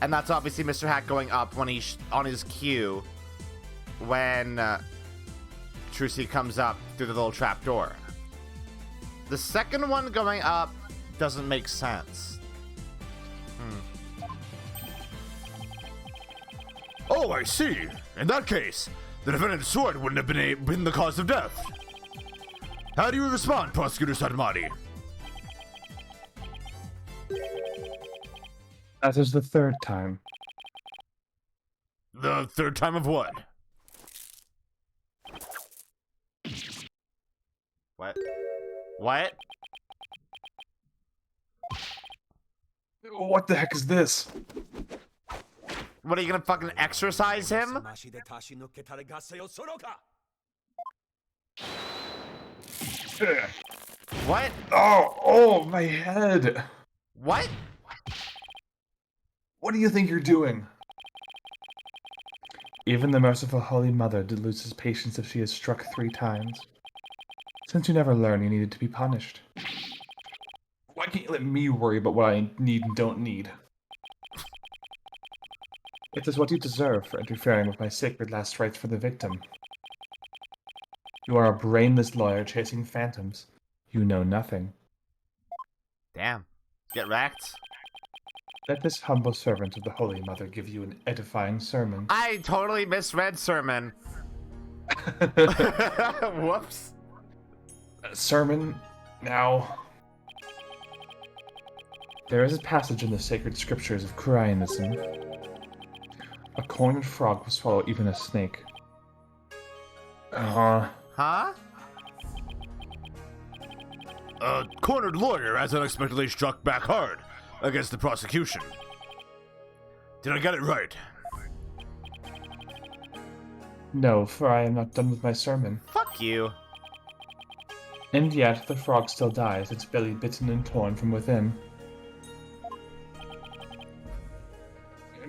and that's obviously Mr. Hat going up when he's on his cue when Trucy comes up through the little trap door. The second one going up doesn't make sense. Oh, I see. In that case, the defendant's sword wouldn't have been the cause of death. How do you respond, Prosecutor Satomati? That is the third time. The third time of what? What? What? What the heck is this? What, are you gonna fucking exorcise him? What? Oh, my head. What? What do you think you're doing? Even the merciful Holy Mother did lose his patience if she is struck 3 times. Since you never learned, you needed to be punished. Why can't you let me worry about what I need and don't need? It is what you deserve for interfering with my sacred last rites for the victim. You are a brainless lawyer chasing phantoms. You know nothing. Damn. Get wrecked. Let this humble servant of the Holy Mother give you an edifying sermon. I totally misread sermon. Whoops. Sermon? Now. There is a passage in the sacred scriptures of Koreanism. A cornered frog will swallow even a snake. Huh? A cornered lawyer has unexpectedly struck back hard against the prosecution. Did I get it right? No, for I am not done with my sermon. Fuck you. And yet, the frog still dies, its belly bitten and torn from within.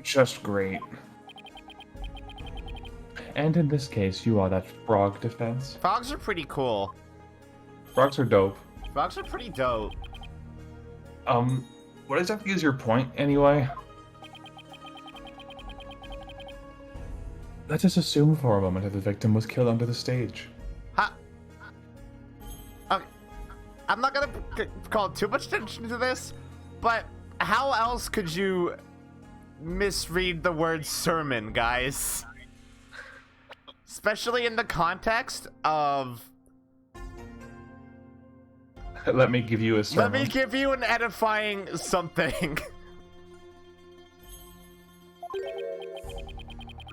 Just great. And in this case, you are that frog defense. Frogs are pretty cool. Frogs are dope. Frogs are pretty dope. What exactly is your point, anyway? Let's just assume for a moment that the victim was killed under the stage. Ha. Okay. I'm not gonna call too much attention to this, but how else could you misread the word sermon, guys? Especially in the context of... Let me give you a sermon. Let me give you an edifying something.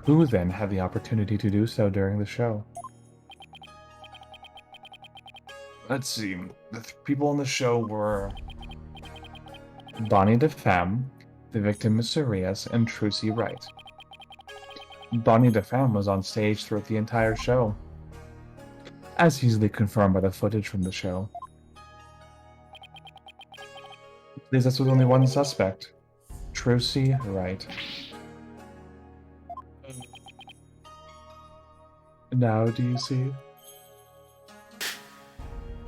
Who then had the opportunity to do so during the show? Let's see. The people on the show were Bonnie DeFemme, the victim Miss Arias, and Trucy Wright. Bonnie DeFemme was on stage throughout the entire show, as easily confirmed by the footage from the show. Leaves us with only one suspect, Trucy Wright. Now do you see?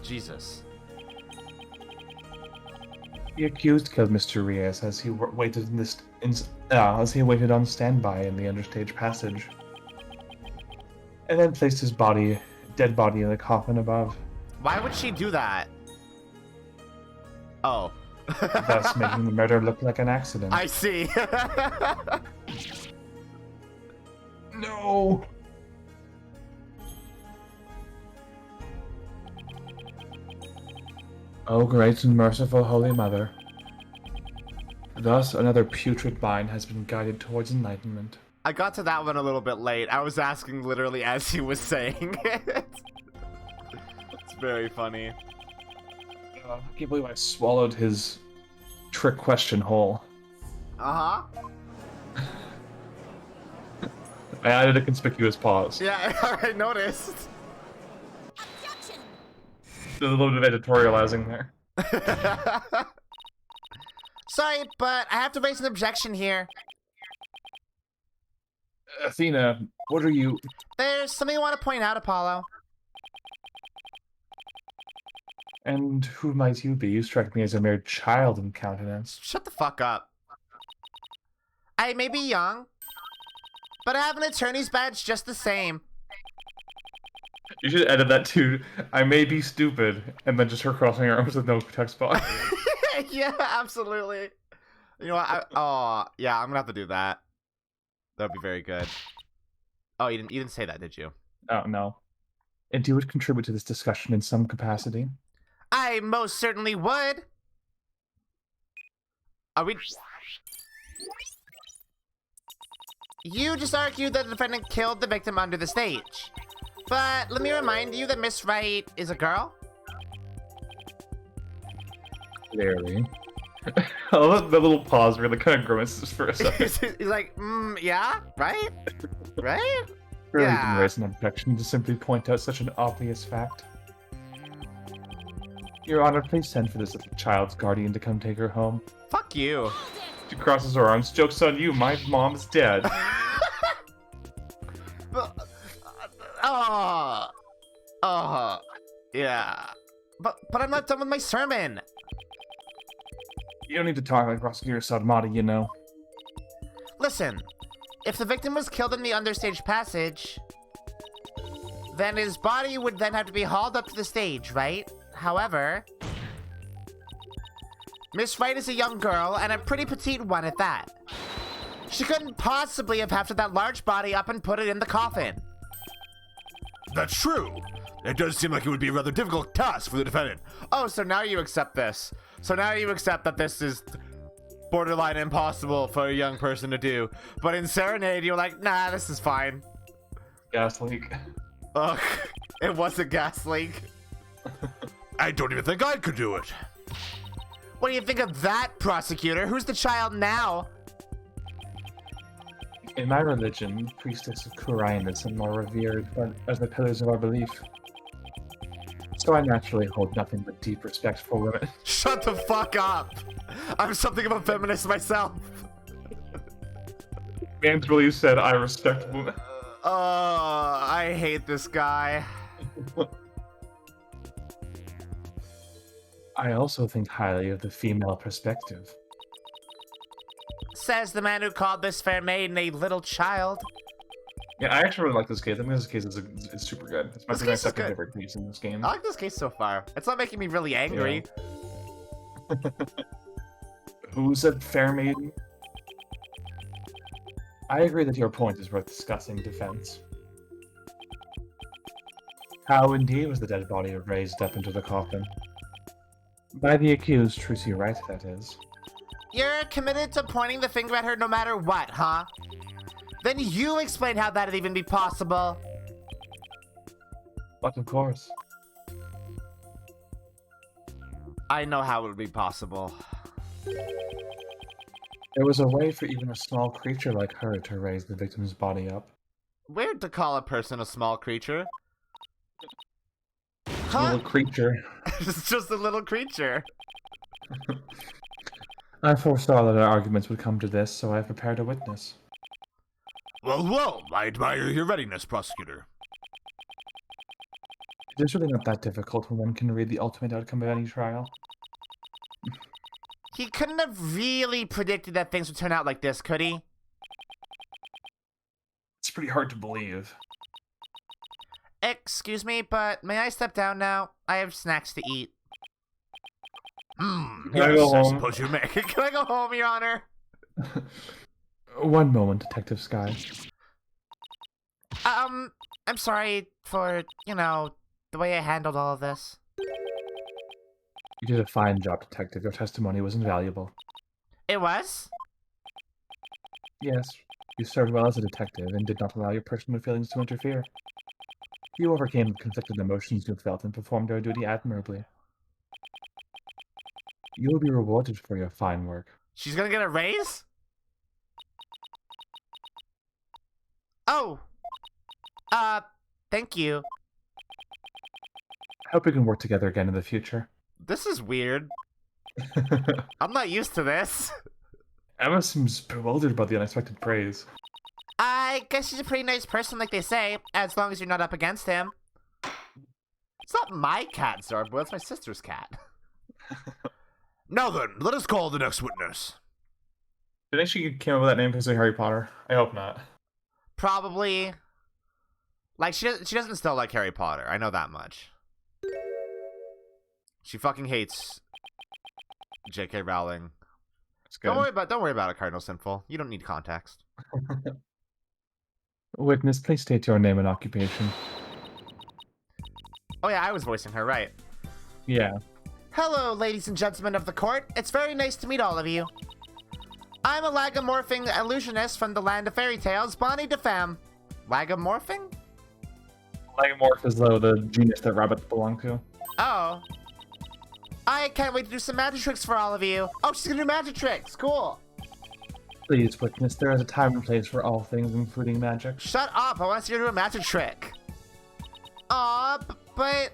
Jesus. The accused killed Mr. Rios as he waited waited on standby in the understage passage, and then placed his dead body in the coffin above, Why would she do that? Oh. thus making the murder look like an accident. I see. No! O great and merciful Holy Mother, thus another putrid mind has been guided towards enlightenment. I got to that one a little bit late. I was asking literally as he was saying it. It's very funny. I can't believe I swallowed his trick question whole. Uh-huh. I added a conspicuous pause. Yeah, I noticed. Objection! There's a little bit of editorializing there. Sorry, but I have to raise an objection here. Athena, what are you... There's something I want to point out, Apollo. And who might you be? You strike me as a mere child in countenance. Shut the fuck up. I may be young, but I have an attorney's badge just the same. You should edit that too. I may be stupid, and then just her crossing her arms with no text box. Yeah, absolutely. You know what? Yeah, I'm gonna have to do that. That'd be very good. Oh, you didn't say that, did you? Oh, no. And you would contribute to this discussion in some capacity? I most certainly would. Are we... You just argued that the defendant killed the victim under the stage. But let me remind you that Miss Wright is a girl. Clearly. I love the little pause where the kind of grimaces for a second. He's like, yeah, right? Right? Surely you Yeah. can raise an objection to simply point out such an obvious fact. Your Honor, please send for this little child's guardian to come take her home. Fuck you. She crosses her arms. Joke's on you, my mom's dead. Yeah. But I'm not done with my sermon. You don't need to talk like Prosecutor Sadmati, you know. Listen, if the victim was killed in the understage passage, then his body would then have to be hauled up to the stage, right? However, Miss Wright is a young girl, and a pretty petite one at that. She couldn't possibly have hefted that large body up and put it in the coffin. That's true. It does seem like it would be a rather difficult task for the defendant. Oh, so now you accept this. So now you accept that this is borderline impossible for a young person to do. But in Serenade, you're like, nah, this is fine. Gas leak. Ugh, it was a gas leak. I don't even think I could do it. What do you think of that, prosecutor? Who's the child now? In my religion, the priestess of Kurainis are more revered as the pillars of our belief. So I naturally hold nothing but deep respect for women. Shut the fuck up! I'm something of a feminist myself. Man's really said, I respect women. I hate this guy. I also think highly of the female perspective. Says the man who called this fair maiden a little child. Yeah, I actually really like this case. I think this case is super good. It's my This case is second good. favorite case in this game. I like this case so far. It's not making me really angry. Who's a fair maiden? I agree that your point is worth discussing, defense. How indeed was the dead body raised up into the coffin? By the accused, Trucy Wright, that is. You're committed to pointing the finger at her no matter what, huh? Then you explain how that'd even be possible. But of course. I know how it would be possible. There was a way for even a small creature like her to raise the victim's body up. Weird to call a person a small creature. A Huh? little creature. It's just a little creature. I foresaw that our arguments would come to this, so I have prepared a witness. Well, I admire your readiness, prosecutor. It is really not that difficult when one can read the ultimate outcome of any trial. He couldn't have really predicted that things would turn out like this, could he? It's pretty hard to believe. Excuse me, but may I step down now? I have snacks to eat. Can I Yes, go I home? suppose you may. Can I go home, Your Honor? One moment, Detective Sky. I'm sorry for, the way I handled all of this. You did a fine job, Detective. Your testimony was invaluable. It was? Yes, you served well as a detective and did not allow your personal feelings to interfere. You overcame the conflicted emotions you felt and performed your duty admirably. You will be rewarded for your fine work. She's gonna get a raise? Oh! Thank you. I hope we can work together again in the future. This is weird. I'm not used to this. Emma seems bewildered by the unexpected praise. I guess he's a pretty nice person, like they say, as long as you're not up against him. It's not my cat, Zorbo, it's my sister's cat. Now then, let us call the next witness. Do you think she came up with that name because of Harry Potter? I hope not. Probably. Like, she doesn't still like Harry Potter, I know that much. She fucking hates J.K. Rowling. It's good. Don't worry about it, Cardinal Sinful. You don't need context. Witness, please state your name and occupation. Oh yeah, I was voicing her, right. Yeah. Hello, ladies and gentlemen of the court. It's very nice to meet all of you. I'm a lagomorphing illusionist from the land of fairy tales, Bonnie DeFemme. Lagomorphing? Lagomorph is though the genus that rabbits belong to. Oh. I can't wait to do some magic tricks for all of you. Oh, she's gonna do magic tricks. Cool. Please, witness, there is a time and place for all things, including magic. Shut up. I want to see her do a magic trick. Aw, but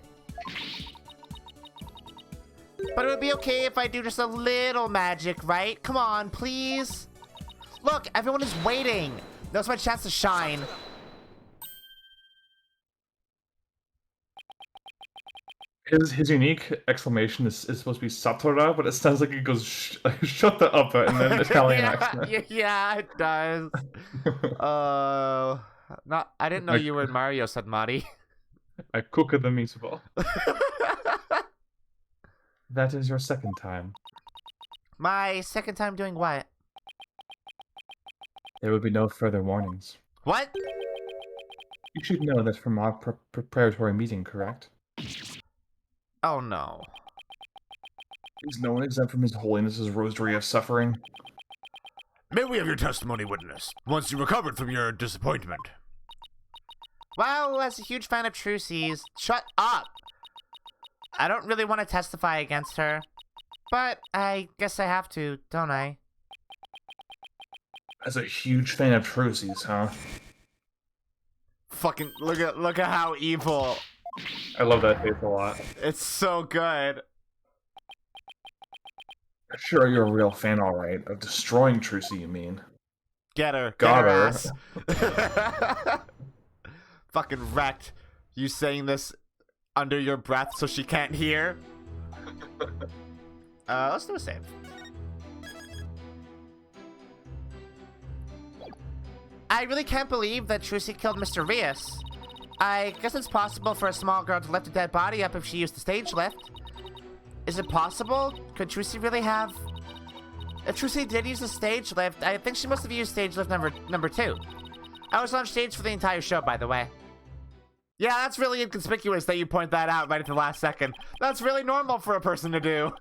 it would be okay if I do just a little magic, right? Come on, please. Look, everyone is waiting. That's my chance to shine. His unique exclamation is supposed to be Satora, but it sounds like it goes shut the up in an Italian accent. Yeah, it does. I didn't know you were in Mario, said Mari. I cook the meatball. That is your second time. My second time doing what? There will be no further warnings. What? You should know that from our preparatory meeting, correct? Oh no. Is no one exempt from His Holiness's rosary of suffering? May we have your testimony, witness, once you recovered from your disappointment. Well, as a huge fan of Trucy's, shut up! I don't really want to testify against her, but I guess I have to, don't I? As a huge fan of Trucy's, huh? Fucking look at how evil. I love that tape a lot. It's so good. Sure, you're a real fan, all right. Of destroying Trucy, you mean? Get her. Got Get her. her. Ass. Fucking wrecked. You saying this under your breath so she can't hear? Let's do a save. I really can't believe that Trucy killed Mr. Rios. I guess it's possible for a small girl to lift a dead body up if she used the stage lift. Is it possible? Could Trucy really have? If Trucy did use the stage lift, I think she must have used stage lift number 2. I was on stage for the entire show, by the way. Yeah, that's really inconspicuous that you point that out right at the last second. That's really normal for a person to do.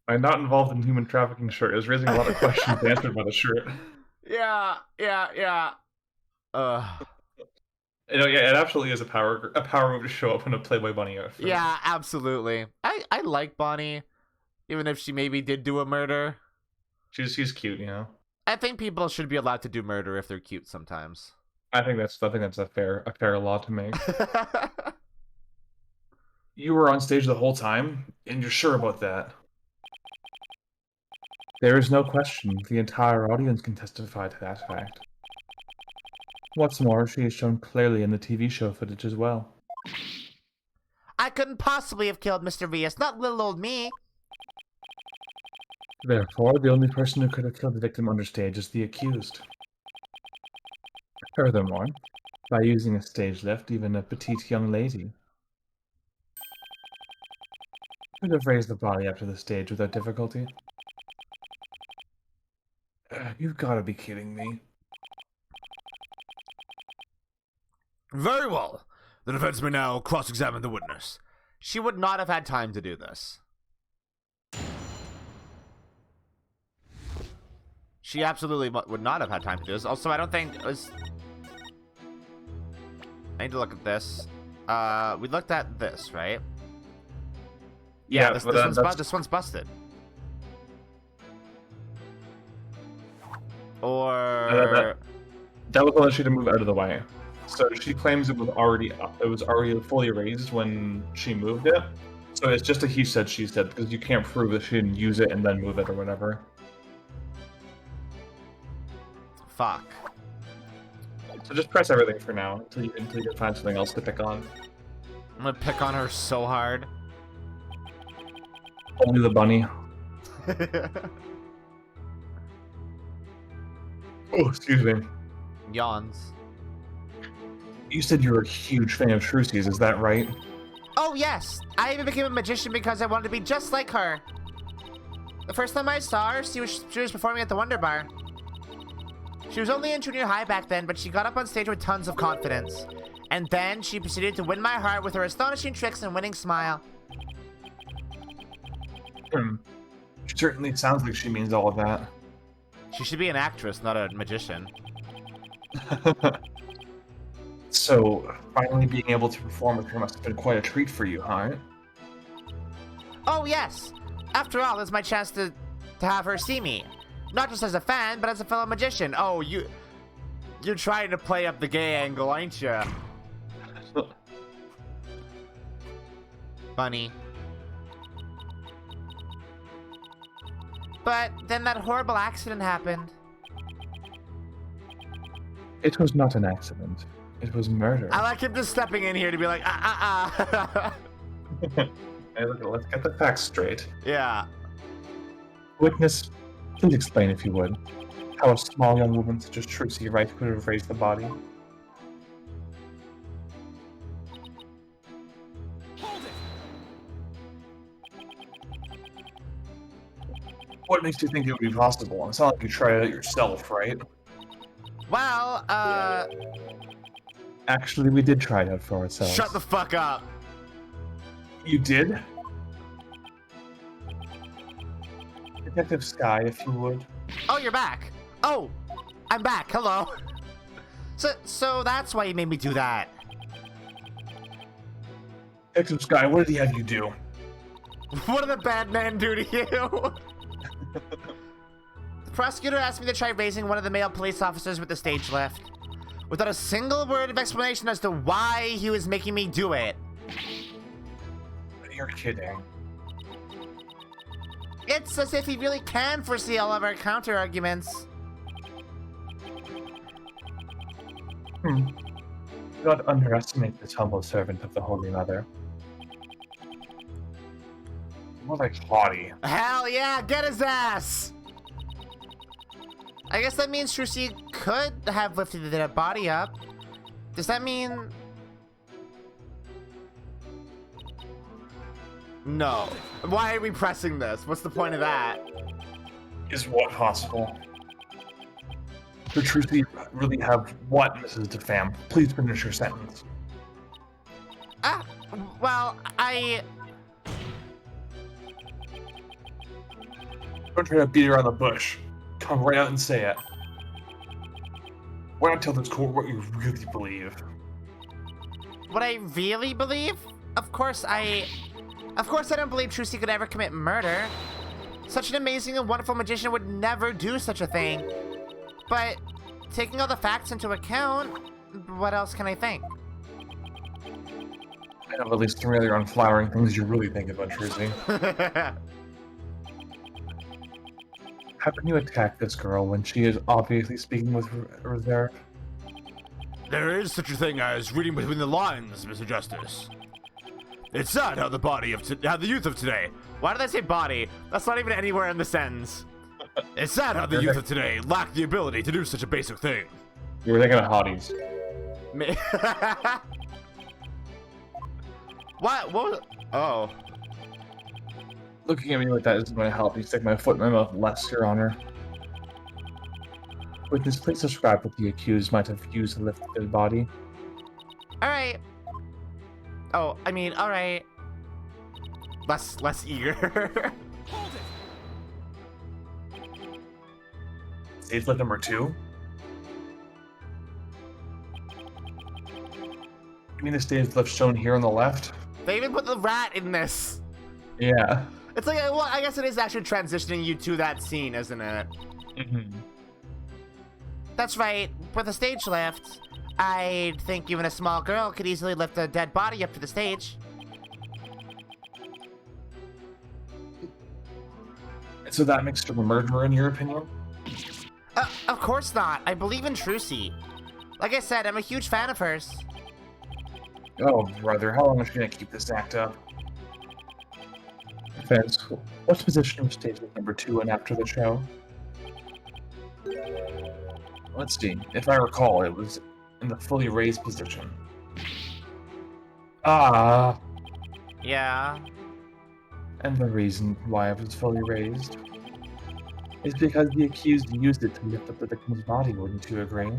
I'm not involved in human trafficking shirt. Is raising a lot of questions answered by the shirt. Yeah. You know, yeah, it absolutely is a power move to show up in a Playboy Bunny outfit. Yeah, absolutely. I like Bonnie, even if she maybe did do a murder. She's cute, you know. I think people should be allowed to do murder if they're cute sometimes. I think that's a fair law to make. You were on stage the whole time, and you're sure about that? There is no question. The entire audience can testify to that fact. What's more, she is shown clearly in the TV show footage as well. I couldn't possibly have killed Mr. Rios, not little old me. Therefore, the only person who could have killed the victim on stage is the accused. Furthermore, by using a stage lift, even a petite young lady could have raised the body up to the stage without difficulty. You've got to be kidding me. Very well. The defense may now cross-examine the witness. She would not have had time to do this. She absolutely would not have had time to do this. Also, I don't think it was... I need to look at this. We looked at this, right? Yeah, this one's busted. Or... That was allowed she to move out of the way. So she claims it was already up. It was already fully raised when she moved it. So it's just a he said, she said, because you can't prove that she didn't use it and then move it or whatever. Fuck. So just press everything for now until you can find something else to pick on. I'm gonna pick on her so hard. Only the bunny. Oh, excuse me. Yawns. You said you're a huge fan of Trucy's, is that right? Oh yes! I even became a magician because I wanted to be just like her. The first time I saw her, she was performing at the Wonder Bar. She was only in junior high back then, but she got up on stage with tons of confidence. And then she proceeded to win my heart with her astonishing tricks and winning smile. Certainly sounds like she means all of that. She should be an actress, not a magician. So, finally being able to perform with her must have been quite a treat for you, huh? Oh, yes! After all, it's my chance to have her see me. Not just as a fan, but as a fellow magician. Oh, you're trying to play up the gay angle, ain't you? Funny. But then that horrible accident happened. It was not an accident. It was murder. I like him just stepping in here to be like, Hey, look, let's get the facts straight. Yeah. Witness, please explain, if you would, how a small young woman such as Trucy Wright could have raised the body. What makes you think it would be possible? It's not like you tried it out yourself, right? Well, Actually, we did try it out for ourselves. shut the fuck up. You did? Detective Sky, if you would. Oh, you're back. Oh, I'm back. Hello. So that's why you made me do that. Detective Sky, what did he have you do? What did the bad man do to you? The prosecutor asked me to try raising one of the male police officers with the stage left, without a single word of explanation as to why he was making me do it. You're kidding. It's as if he really can foresee all of our counter arguments. Do not underestimate this humble servant of the Holy Mother. More like haughty. Hell yeah, get his ass! I guess that means Trucy could have lifted the dead body up. Does that mean... No. Why are we pressing this? What's the point of that? Is what possible? Could Trucy really have what, Mrs. DeFam? Please finish your sentence. Well, Don't try to beat around the bush. Come right out and say it. Why not tell this court what you really believe? What I really believe? Of course I don't believe Trucy could ever commit murder. Such an amazing and wonderful magician would never do such a thing. But taking all the facts into account, what else can I think? I have at least three other unflowering things you really think about Trucy. How can you attack this girl when she is obviously speaking with reserve? There is such a thing as reading between the lines, Mr. Justice. It's sad how the youth of today. Why did I say body? That's not even anywhere in the sentence. It's sad how the youth of today lack the ability to do such a basic thing. You were thinking of hotties. What was... Oh. Looking at me like that isn't going to help me stick my foot in my mouth less, Your Honor. Witness, please describe what the accused might have used to lift the dead body. Alright. Oh, I mean, alright. Less eager. Stage lift number 2? You mean the stage lift shown here on the left? They even put the rat in this. Yeah. It's like, well, I guess it is actually transitioning you to that scene, isn't it? Mm-hmm. That's right. With a stage lift, I think even a small girl could easily lift a dead body up to the stage. So that makes her a murderer in your opinion? Of course not. I believe in Trucy. Like I said, I'm a huge fan of hers. Oh, brother, how long is she gonna keep this act up? Defense, what position was stage lift number 2 in after the show? Let's see. If I recall, it was in the fully raised position. Ah. Yeah. And the reason why it was fully raised is because the accused used it to lift up the victim's body, wouldn't you agree?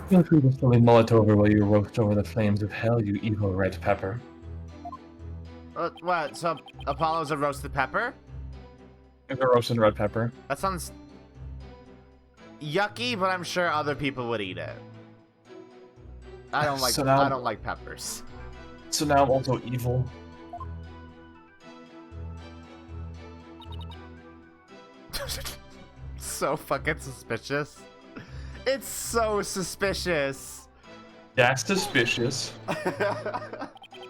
Feel free to slowly mull it over while you roast over the flames of hell, you evil red pepper. What? So Apollo's a roasted pepper? It's a roasted red pepper. That sounds yucky, but I'm sure other people would eat it. I don't like. So now- I don't like peppers. So now I'm also evil. So fucking suspicious. It's so suspicious. That's suspicious.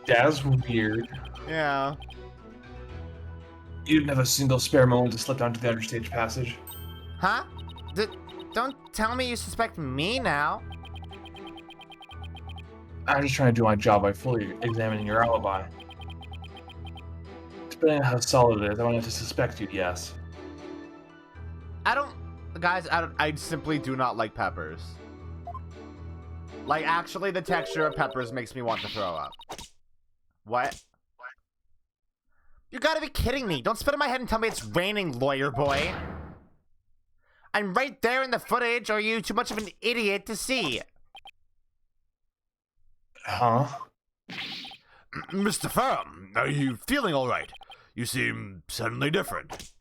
That's weird. Yeah. You didn't have a single spare moment to slip down to the understage passage. Huh? Don't tell me you suspect me now. I'm just trying to do my job by fully examining your alibi. Depending on how solid it is, I wanted to suspect you, yes. Guys, I simply do not like peppers. Like, actually, the texture of peppers makes me want to throw up. What? You gotta be kidding me. Don't spit in my head and tell me it's raining, lawyer boy. I'm right there in the footage, or are you too much of an idiot to see? Huh? Mr. Firm, are you feeling all right? You seem suddenly different.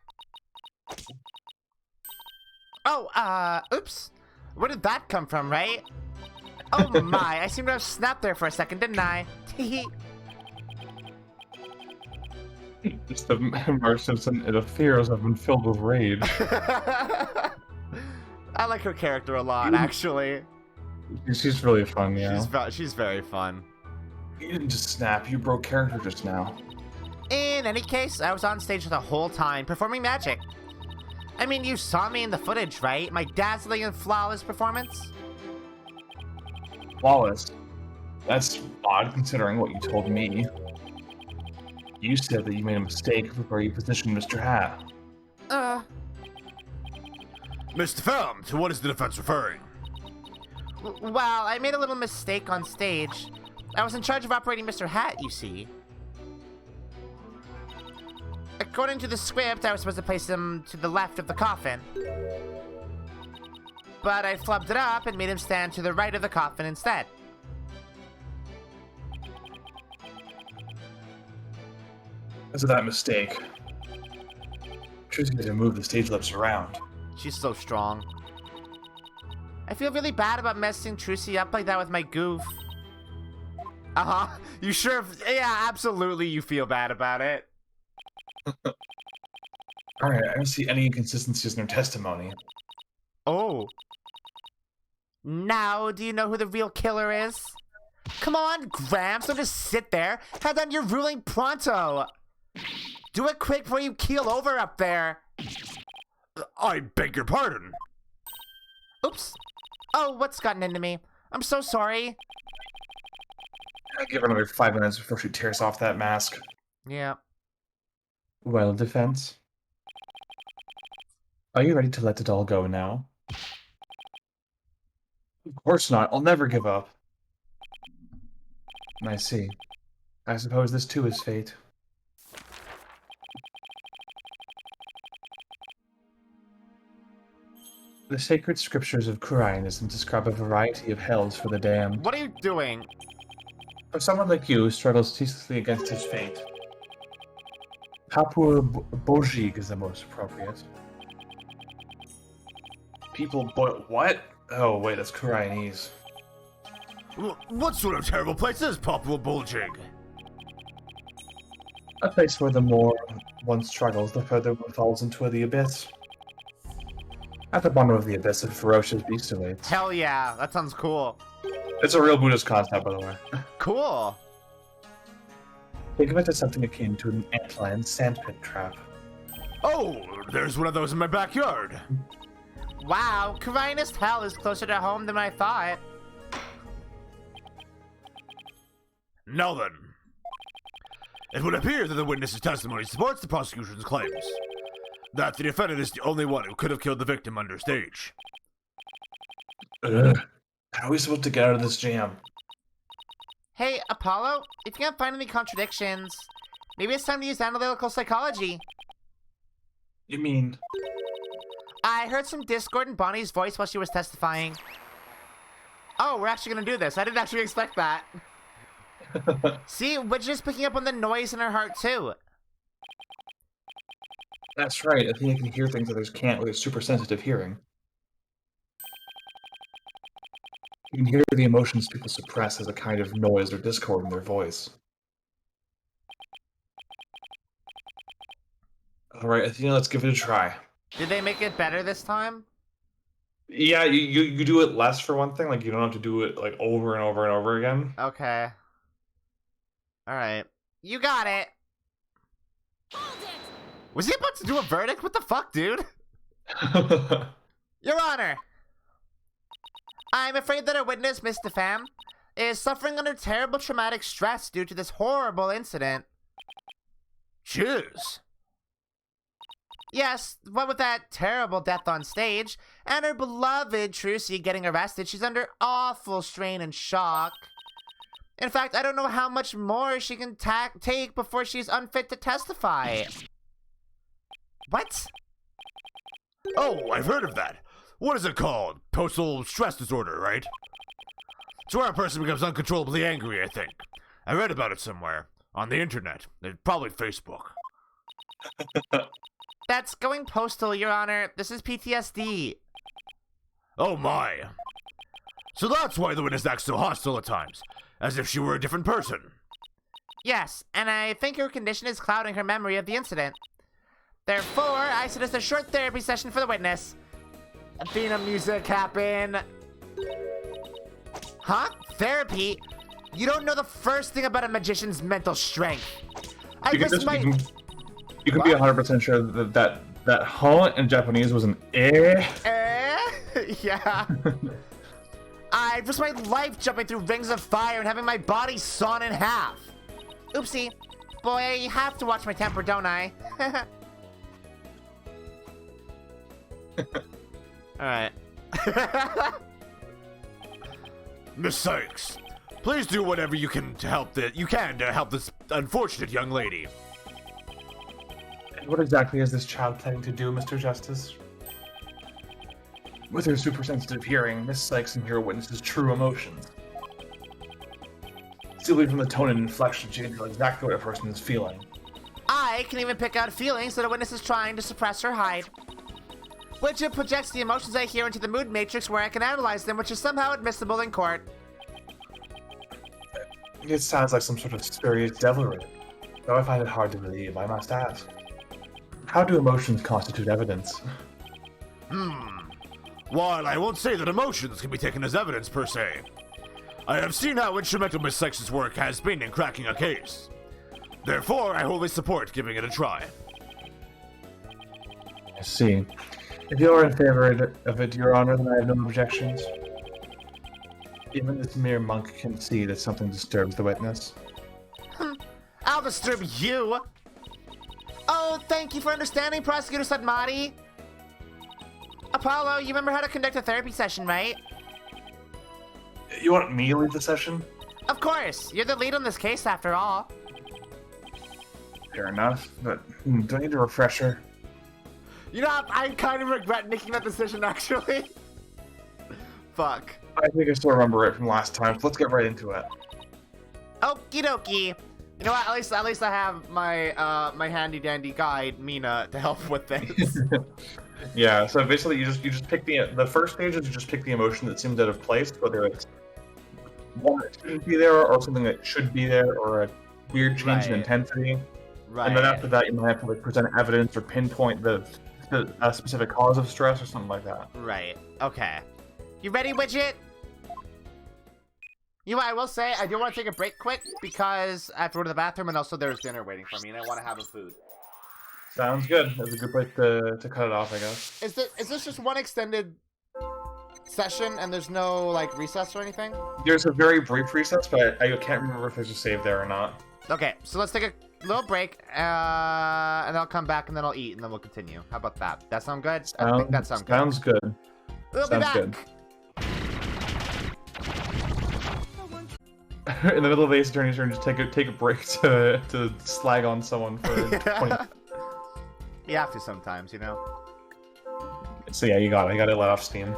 Oh, oops. Where did that come from, right? Oh my, I seem to have snapped there for a second, didn't I? Just the Marge Simpson, it appears I've been filled with rage. I like her character a lot, actually. She's really fun, yeah. She's very fun. You didn't just snap, you broke character just now. In any case, I was on stage the whole time, performing magic. I mean, you saw me in the footage, right? My dazzling and flawless performance? Flawless. That's odd considering what you told me. You said that you made a mistake where you positioned Mr. Hat. Mr. Firm, to what is the defense referring? Well, I made a little mistake on stage. I was in charge of operating Mr. Hat, you see. According to the script, I was supposed to place him to the left of the coffin. But I flubbed it up and made him stand to the right of the coffin instead. Because of that mistake, Tracy had to move the stage lefts around. She's so strong. I feel really bad about messing Trucy up like that with my goof. Uh-huh. You sure? Yeah, absolutely you feel bad about it. Alright, I don't see any inconsistencies in her testimony. Oh. Now, do you know who the real killer is? Come on, Gramps, don't just sit there. Have done your ruling pronto. Do it quick before you keel over up there. I beg your pardon. Oops. Oh, what's gotten into me? I'm so sorry. I'll give her another 5 minutes before she tears off that mask. Yeah. Well, defense. Are you ready to let it all go now? Of course not. I'll never give up. I see. I suppose this too is fate. The sacred scriptures of Qur'anism describe a variety of hells for the damned. What are you doing? For someone like you who struggles ceaselessly against his fate, Papur Bojig is the most appropriate. What? Oh, wait, that's Qur'anese. What sort of terrible place is Papua Buljig? A place where the more one struggles, the further one falls into the abyss. At the bottom of the abyss, a ferocious beast awaits. Hell yeah, that sounds cool. It's a real Buddhist concept, by the way. Cool. Think of it as something akin to an antlion sandpit trap. Oh, there's one of those in my backyard. Wow, Kyrhinist Hell is closer to home than I thought. Now then. It would appear that the witness's testimony supports the prosecution's claims. That the defendant is the only one who could have killed the victim understage. Ugh. How are we supposed to get out of this jam? Hey, Apollo, if you can't find any contradictions, maybe it's time to use analytical psychology. You mean... I heard some discord in Bonnie's voice while she was testifying. Oh, we're actually gonna do this. I didn't actually expect that. See, we're just picking up on the noise in her heart, too. That's right, I think I can hear things others can't with a super sensitive hearing. You can hear the emotions people suppress as a kind of noise or discord in their voice. Alright, Athena, let's give it a try. Did they make it better this time? Yeah, you do it less for one thing, like you don't have to do it like over and over and over again. Okay. Alright. You got it! Was he about to do a verdict? What the fuck, dude? Your Honor! I'm afraid that our witness, Miss DeFam, is suffering under terrible traumatic stress due to this horrible incident. Cheers. Yes, what with that terrible death on stage, and her beloved Trucy getting arrested, she's under awful strain and shock. In fact, I don't know how much more she can take before she's unfit to testify. What? Oh, I've heard of that. What is it called? Postal stress disorder, right? It's where a person becomes uncontrollably angry, I think. I read about it somewhere. On the internet. Probably Facebook. That's going postal, Your Honor. This is PTSD. Oh my. So that's why the witness acts so hostile at times. As if she were a different person. Yes, and I think her condition is clouding her memory of the incident. Therefore, I suggest a short therapy session for the witness. Athena music happen. Huh? Therapy? You don't know the first thing about a magician's mental strength. You can be 100% sure that huh in Japanese was an eh. Yeah. I risked my life jumping through rings of fire and having my body sawn in half. Oopsie. Boy, I have to watch my temper, don't I? Alright. Miss Sykes, please do whatever you can to help this unfortunate young lady. And what exactly is this child planning to do, Mr. Justice? With her super-sensitive hearing, Miss Sykes can hear witnesses' true emotions. Simply from the tone and inflection, she can tell exactly what a person is feeling. I can even pick out feelings that a witness is trying to suppress or hide. Which it projects the emotions I hear into the mood matrix where I can analyze them, which is somehow admissible in court. It sounds like some sort of spurious devilry. Though I find it hard to believe, I must ask. How do emotions constitute evidence? While I won't say that emotions can be taken as evidence per se, I have seen how instrumental Miss Sykes' work has been in cracking a case. Therefore, I wholly support giving it a try. I see. If you are in favor of it, Your Honor, then I have no objections. Even this mere monk can see that something disturbs the witness. I'll disturb you! Oh, thank you for understanding, Prosecutor Sadmati. Apollo, you remember how to conduct a therapy session, right? You want me to lead the session? Of course! You're the lead on this case, after all. Fair enough, but do I need a refresher? You know, I kind of regret making that decision, actually. Fuck. I think I still remember it from last time, so let's get right into it. Okie dokie. You know what? At least I have my my handy dandy guide, Mina, to help with this. Yeah. So basically, you just pick the first stage is you just pick the emotion that seems out of place, whether it's one that shouldn't be there or something that should be there, or a weird change in intensity. Right. And then after that, you might have to like present evidence or pinpoint a specific cause of stress or something like that. Right. Okay. You ready, Widget? You know what, I will say, I do want to take a break quick because I have to go to the bathroom and also there's dinner waiting for me and I want to have a food. Sounds good. That's a good place to cut it off, I guess. Is this just one extended session and there's no, like, recess or anything? There's a very brief recess, but I can't remember if there's a save there or not. Okay, so let's take a little break, and I'll come back and then I'll eat and then we'll continue. How about that? That sound good? I think that sounds good. Sounds good. We'll be back. Good. In the middle of Ace Attorney's turn, just take a break to slag on someone for 20. You have to sometimes, you know? So yeah, you got it let off steam.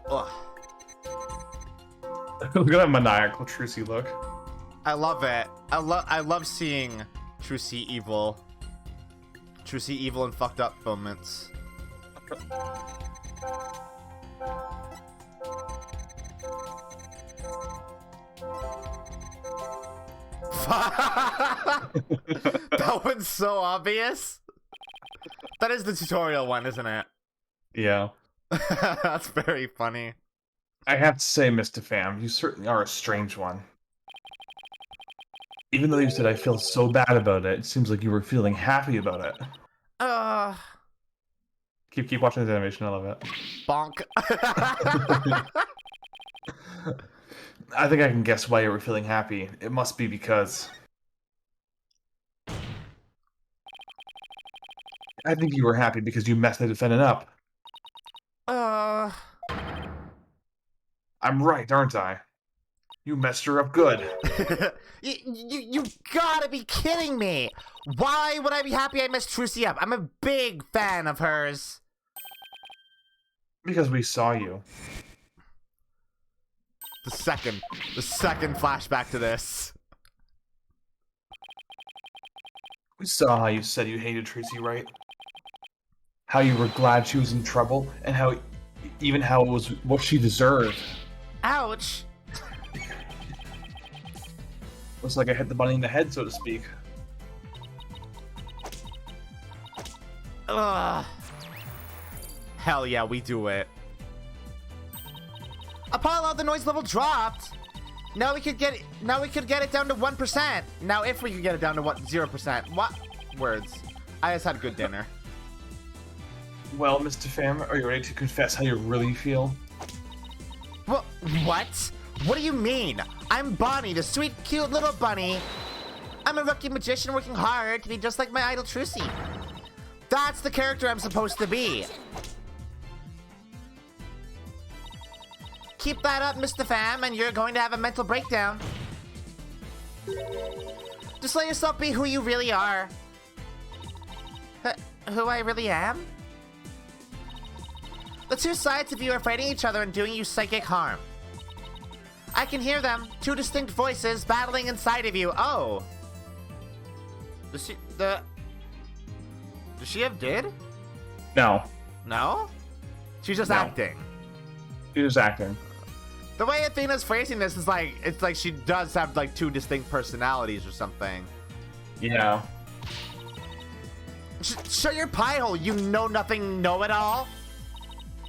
Ugh. Look at that maniacal Trucy look. I love it. I love seeing Trucy evil and fucked up moments. That one's so obvious. That is the tutorial one, isn't it? Yeah. That's very funny. I have to say, Mr. Fam, you certainly are a strange one. Even though you said I feel so bad about it, it seems like you were feeling happy about it. Keep watching this animation, I love it. Bonk. I think I can guess why you were feeling happy. It must be because... I think you were happy because you messed the defendant up. I'm right, aren't I? You messed her up good. You gotta be kidding me! Why would I be happy I messed Trucy up? I'm a big fan of hers. Because we saw you. The second flashback to this. We saw how you said you hated Tracy, right? How you were glad she was in trouble, and how it was what she deserved. Ouch! Looks like I hit the bunny in the head, so to speak. Ugh. Hell yeah, we do it. Apollo, the noise level dropped. Now we could get it down to 1%. Now if we could get it down to 0%. What words? I just had a good dinner. Well, Mr. Fam, are you ready to confess how you really feel? What? What do you mean? I'm Bonnie, the sweet, cute little bunny. I'm a rookie magician working hard to be just like my idol Trucy. That's the character I'm supposed to be. Keep that up, Mr. Fam, and you're going to have a mental breakdown. Just let yourself be who you really are. Who I really am? The two sides of you are fighting each other and doing you psychic harm. I can hear them, two distinct voices battling inside of you. Oh. Does she have did? No. No? She's just No. acting. She's just acting. The way Athena's phrasing this is like, it's like she does have like two distinct personalities or something. Yeah. Shut your pie hole, you know-nothing know-it-all.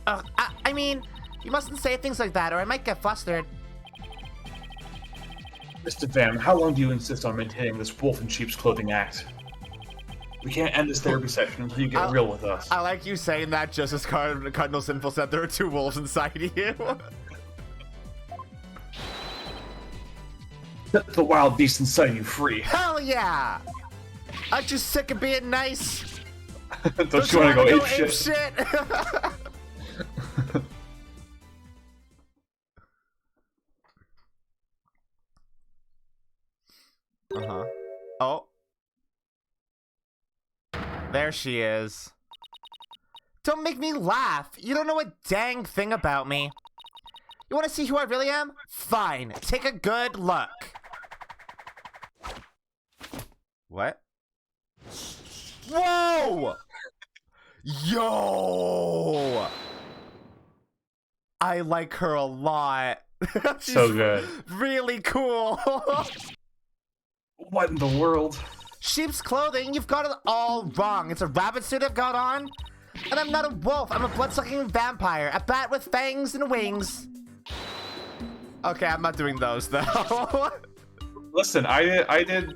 I mean, you mustn't say things like that or I might get flustered. Mr. Fam, how long do you insist on maintaining this wolf in sheep's clothing act? We can't end this therapy session until you get real with us. I like you saying that just as Cardinal Sinful said there are two wolves inside of you. Set the wild beast inside you free. Hell yeah! Aren't you sick of being nice? Don't you want to go ape shit? Uh-huh. Oh. There she is. Don't make me laugh. You don't know a dang thing about me. You want to see who I really am? Fine. Take a good look. What? Whoa! Yo! I like her a lot. She's So good. really cool. What in the world? Sheep's clothing, you've got it all wrong. It's a rabbit suit I've got on. And I'm not a wolf, I'm a blood-sucking vampire. A bat with fangs and wings. Okay, I'm not doing those, though. Listen, I did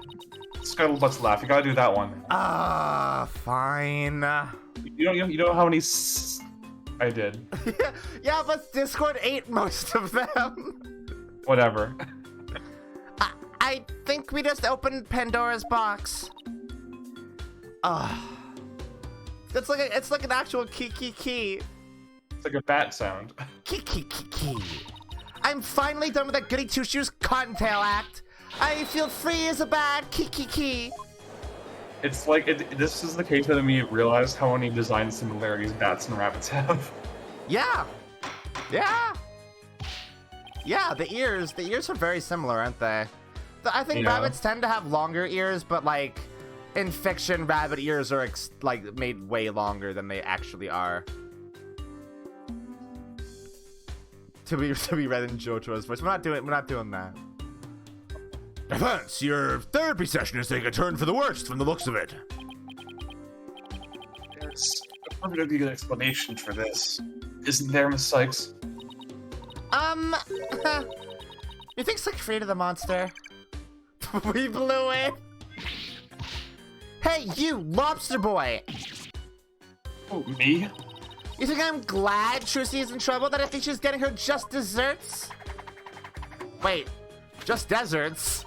Scuttlebutt's laugh. You gotta do that one. Fine. You know how many I did. Yeah, but Discord ate most of them. Whatever. I think we just opened Pandora's box. It's like an actual key. It's like a bat sound. Key. I'm finally done with that goody two-shoes cottontail act. I feel free as a bat. Key. It's like this is the case that me realized how many design similarities bats and rabbits have. Yeah. The ears are very similar, aren't they? I think rabbits tend to have longer ears, but like in fiction, rabbit ears are made way longer than they actually are. To be read in JoJo's voice. We're not doing that. Defense, your therapy session is taking a turn for the worst from the looks of it. There's a perfectly good explanation for this. Isn't there, Miss Sykes? You think Slick's afraid of the monster? We blew it. Hey, you, lobster boy! Oh, me? You think I'm glad Trucy is in trouble? That I think she's getting her just desserts? Wait, just deserts?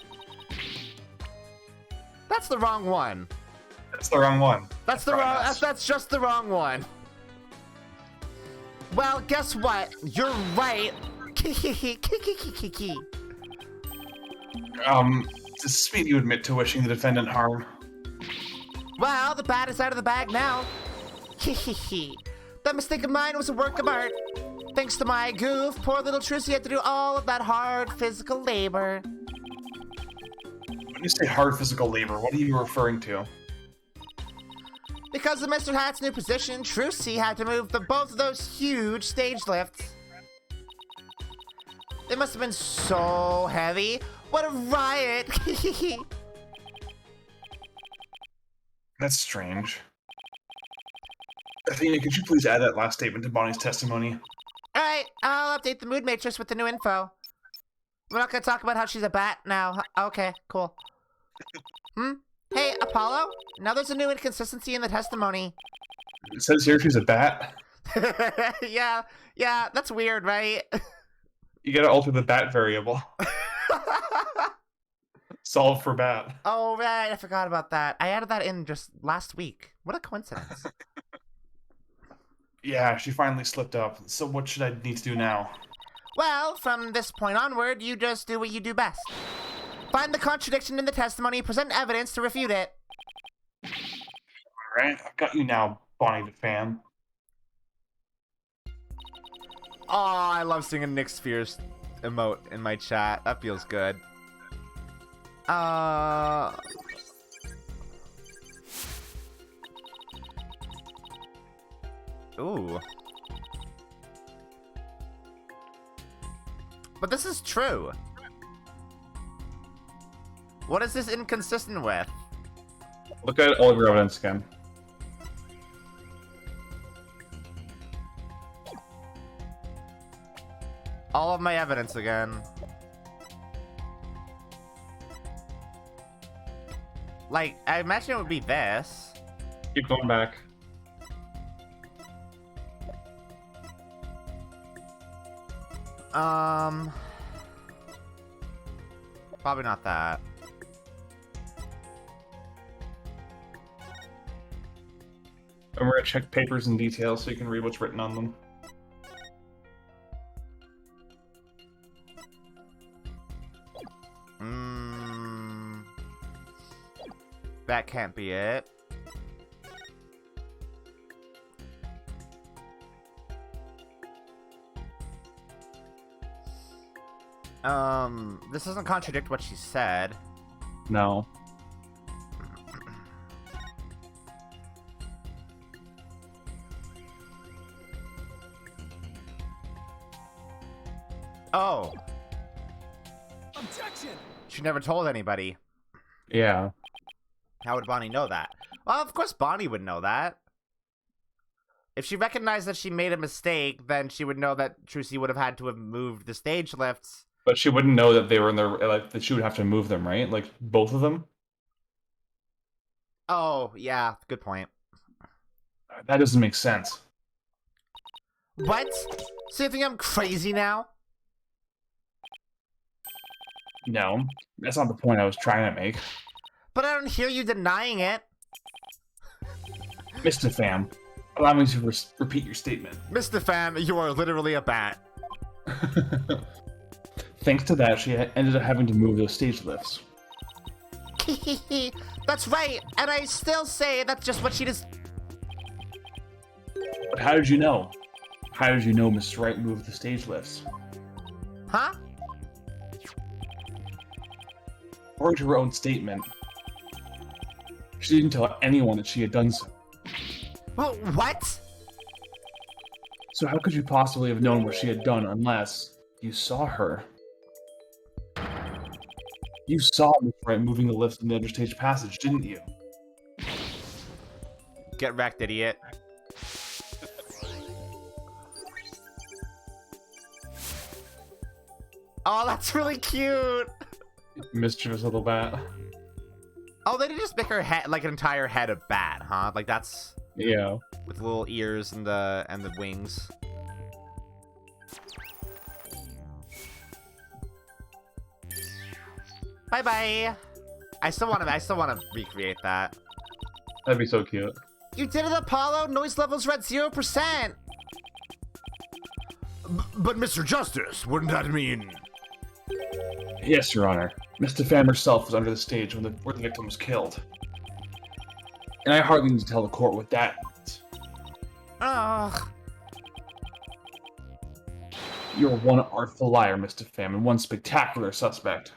That's the wrong one. That's the wrong one. That's the wrong. That's just the wrong one. Well, guess what? You're right. It's sweet you admit to wishing the defendant harm. Well, the bat is out of the bag now. That mistake of mine was a work of art. Thanks to my goof, poor little Trucy had to do all of that hard physical labor. When you say hard physical labor, what are you referring to? Because of Mr. Hat's new position, Trucy had to move both of those huge stage lifts. They must have been so heavy. What a riot! That's strange. Athena, could you please add that last statement to Bonnie's testimony? Alright, I'll update the mood matrix with the new info. We're not gonna talk about how she's a bat now. Okay, cool. Hey, Apollo? Now there's a new inconsistency in the testimony. It says here she's a bat. Yeah, that's weird, right? You gotta alter the bat variable. Solve for bat. Oh, right, I forgot about that. I added that in just last week. What a coincidence. Yeah, she finally slipped up. So what should I need to do now? Well, from this point onward, you just do what you do best. Find the contradiction in the testimony, present evidence to refute it. Alright, I've got you now, Bonnie the fan. Oh, I love seeing a Nick Spheres emote in my chat. That feels good. Ooh. But this is true. What is this inconsistent with? Look at all of your evidence again. All of my evidence again. Like, I imagine it would be this. Keep going back. Probably not that. And we're gonna check papers and details so you can read what's written on them. That can't be it. This doesn't contradict what she said. No. Oh. Objection! She never told anybody. Yeah. How would Bonnie know that? Well, of course Bonnie would know that. If she recognized that she made a mistake, then she would know that Trucy would have had to have moved the stage lifts. But she wouldn't know that they were in their, like, that she would have to move them, right? Like, both of them? Oh, yeah, good point. That doesn't make sense. What? So you think I'm crazy now? No, that's not the point I was trying to make. But I don't hear you denying it. Mr. Pham, allow me to repeat your statement. Mr. Pham, you are literally a bat. Thanks to that, she ended up having to move those stage lifts. That's right, and I still say that's just what she does. But how did you know? How did you know Mrs. Wright moved the stage lifts? Huh? According to her own statement, she didn't tell anyone that she had done so. Well, what? So how could you possibly have known what she had done unless you saw her? You saw Miss Wright moving the lifts in the understage passage, didn't you? Get wrecked, idiot. Oh, that's really cute. Mischievous little bat. Oh, they did just make her head like an entire head of bat, huh? Like that's Yeah. with little ears and the wings. Bye bye. I still want to recreate that. That'd be so cute. You did it, Apollo. Noise levels are at 0%. But Mr. Justice, wouldn't that mean... Yes, Your Honor. Mr. Pham herself was under the stage where the victim was killed. And I hardly need to tell the court what that means. Ugh. You're one artful liar, Mr. Pham, and one spectacular suspect.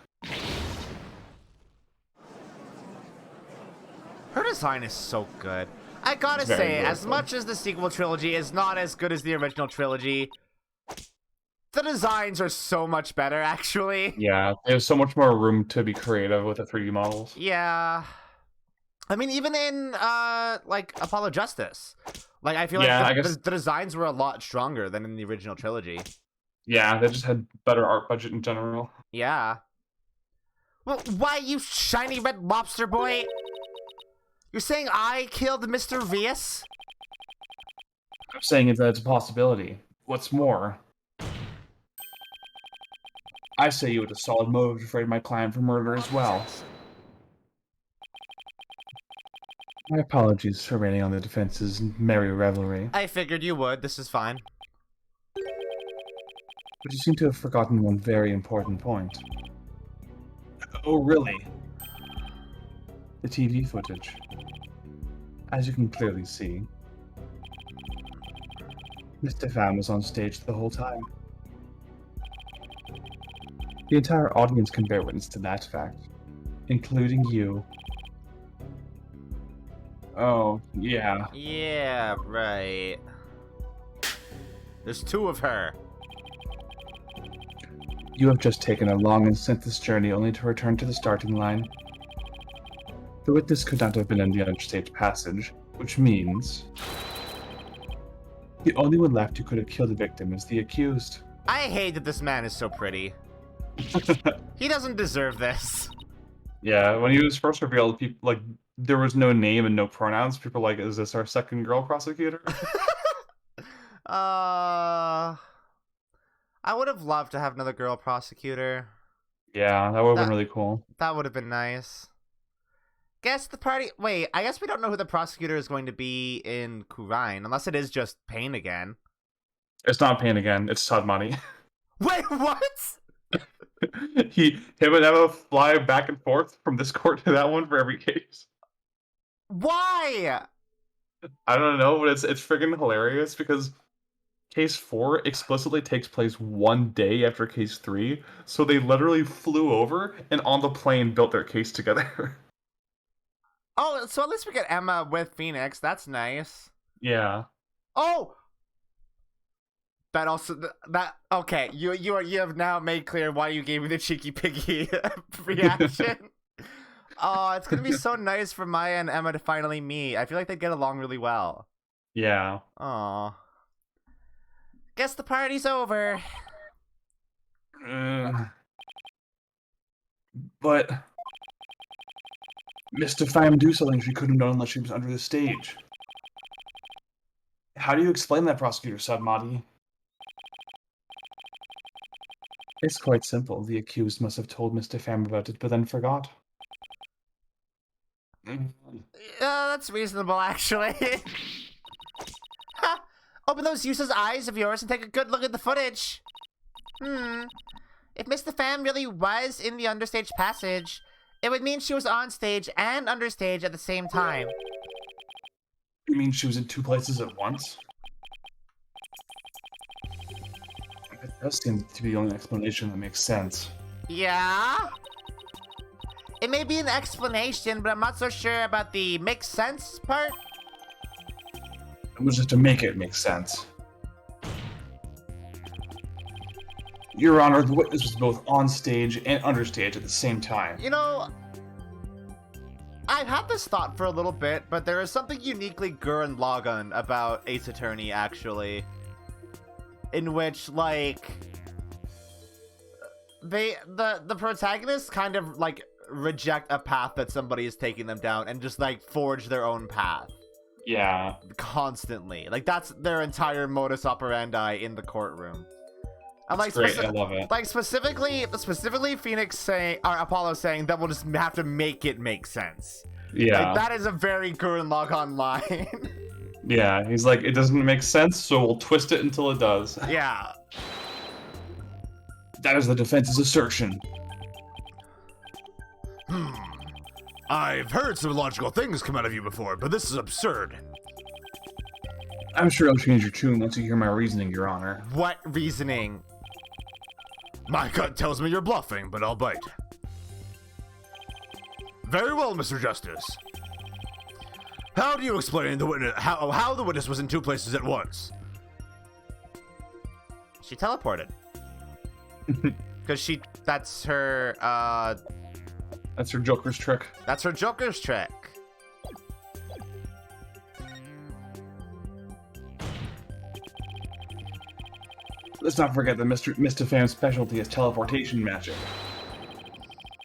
Her design is so good. I gotta Very say, good, as though. much as the sequel trilogy is not as good as the original trilogy, the designs are so much better, actually. Yeah, there's so much more room to be creative with the 3D models. Yeah. I mean, even in, like, Apollo Justice. Like, I feel Yeah, like I guess- the designs were a lot stronger than in the original trilogy. Yeah, they just had better art budget in general. Yeah. Well, why, you shiny red lobster boy? You're saying I killed Mr. Vias? I'm saying that it's a possibility. What's more, I say you had a solid motive to frame my client for murder as well. My apologies for raining on the defense's merry revelry, I figured you would. This is fine. but you seem to have forgotten one very important point. Oh, really? The TV footage. As you can clearly see, Mr. Pham was on stage the whole time. The entire audience can bear witness to that fact, including you. Oh, yeah. Yeah, right. There's two of her. You have just taken a long and senseless journey only to return to the starting line. The witness could not have been in the understage passage, which means the only one left who could have killed the victim is the accused. I hate that this man is so pretty. He doesn't deserve this. Yeah, when he was first revealed, people like there was no name and no pronouns. People were like, "Is this our second girl prosecutor?" I would have loved to have another girl prosecutor. Yeah, that would have been really cool. That would have been nice. Guess the party. Wait, I guess we don't know who the prosecutor is going to be in Kurine, unless it is just Pain again. It's not Pain again. It's Sadmani. Wait, what? Him and Emma fly back and forth from this court to that one for every case. Why? I don't know, but it's friggin' hilarious because case 4 explicitly takes place one day after case 3, so they literally flew over and on the plane built their case together. Oh, so at least we get Emma with Phoenix. That's nice. Yeah. Oh, that also that okay. You have now made clear why you gave me the cheeky piggy reaction. Oh, it's gonna be so nice for Maya and Emma to finally meet. I feel like they get along really well. Yeah. Aw. Guess the party's over. But Mr. Pham do something she couldn't have done unless she was under the stage. How do you explain that, Prosecutor Sadmati? It's quite simple. The accused must have told Mr. Pham about it, but then forgot. That's reasonable, actually. Ha! Open those useless eyes of yours and take a good look at the footage. If Mr. Pham really was in the understage passage, it would mean she was on stage and understage at the same time. You mean she was in two places at once? That does seem to be the only explanation that makes sense. Yeah? It may be an explanation, but I'm not so sure about the makes sense part. It was just to make it make sense. Your Honor, the witness was both on stage and understage at the same time. You know, I've had this thought for a little bit, but there is something uniquely Gurren Lagann about Ace Attorney, actually. In which, like, the protagonists kind of, like, reject a path that somebody is taking them down and just, like, forge their own path. Yeah. Constantly. Like, that's their entire modus operandi in the courtroom. And, like, Great, I love it. Like, specifically Phoenix saying, or Apollo saying that we'll just have to make it make sense. Yeah. Like, that is a very Gurren Lagann line. Yeah, he's like, it doesn't make sense, so we'll twist it until it does. Yeah. That is the defense's assertion. I've heard some logical things come out of you before, but this is absurd. I'm sure I'll change your tune once you hear my reasoning, Your Honor. What reasoning? My gut tells me you're bluffing, but I'll bite. Very well, Mr. Justice. How do you explain the witness how the witness was in two places at once? She teleported. Because that's her, That's her Joker's trick. that's her Joker's trick. Let's not forget that Mr. Fam's specialty is teleportation magic.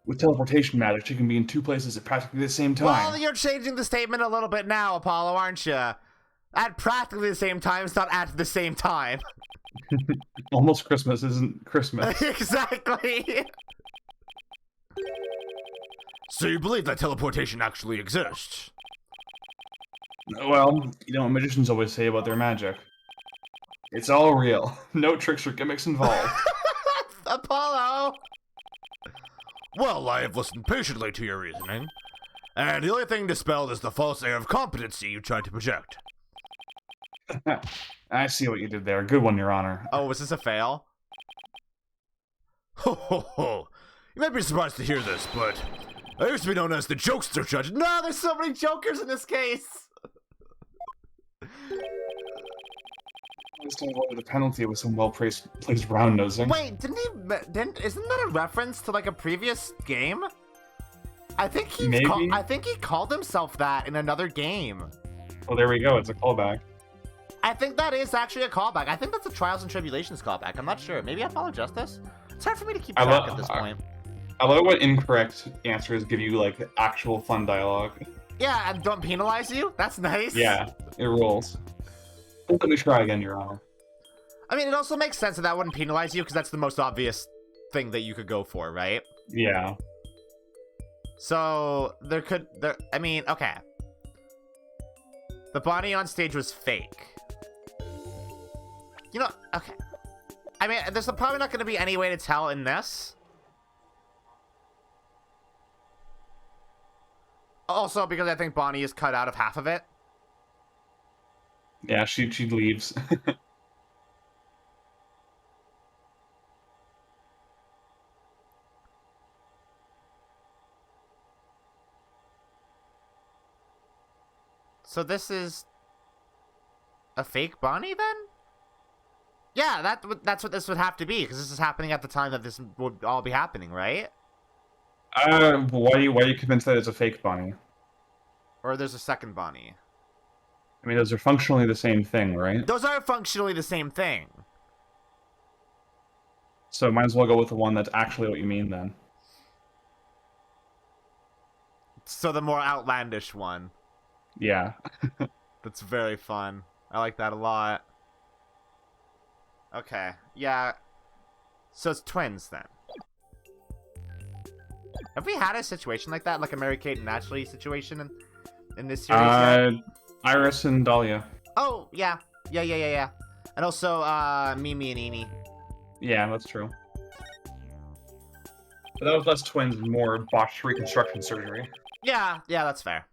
With teleportation magic, she can be in two places at practically the same time. Well, you're changing the statement a little bit now, Apollo, aren't you? At practically the same time, it's not at the same time. Almost Christmas isn't Christmas. Exactly. So you believe that teleportation actually exists? Well, you know what magicians always say about their magic. It's all real. No tricks or gimmicks involved. Apollo! Well, I have listened patiently to your reasoning, and the only thing dispelled is the false air of competency you tried to project. I see what you did there. Good one, Your Honor. Oh, was this a fail? Ho ho ho! You might be surprised to hear this, but I used to be known as the jokester judge. No, there's so many jokers in this case! This time avoided the penalty with some well-placed round nosing. Wait, isn't that a reference to, like, a previous game? I think he called himself that in another game. Oh, there we go. It's a callback. I think that is actually a callback. I think that's a Trials and Tribulations callback. I'm not sure. Maybe I follow Justice? It's hard for me to keep track at this point. I love when incorrect answers give you, like, actual fun dialogue. Yeah, and don't penalize you? That's nice. Yeah, it rules. Let me try again, Your Honor. I mean, it also makes sense that wouldn't penalize you, because that's the most obvious thing that you could go for, right? Yeah. So, I mean, okay. The Bonnie on stage was fake. You know, okay. I mean, there's probably not going to be any way to tell in this. Also, because I think Bonnie is cut out of half of it. Yeah, she leaves. So this is a fake Bonnie, then? Yeah, that's what this would have to be, because this is happening at the time that this would all be happening, right? Why are you convinced that it's a fake Bonnie? Or there's a second Bonnie? I mean, those are functionally the same thing, right? Those are functionally the same thing. So might as well go with the one that's actually what you mean, then. So the more outlandish one. Yeah. That's very fun. I like that a lot. Okay, yeah. So it's twins, then. Have we had a situation like that? Like a Mary-Kate and Ashley situation in this series yet? Iris and Dahlia. Oh, yeah. Yeah. And also, Mimi and Eenie. Yeah, that's true. But that was less twins and more botched reconstruction surgery. Yeah, that's fair.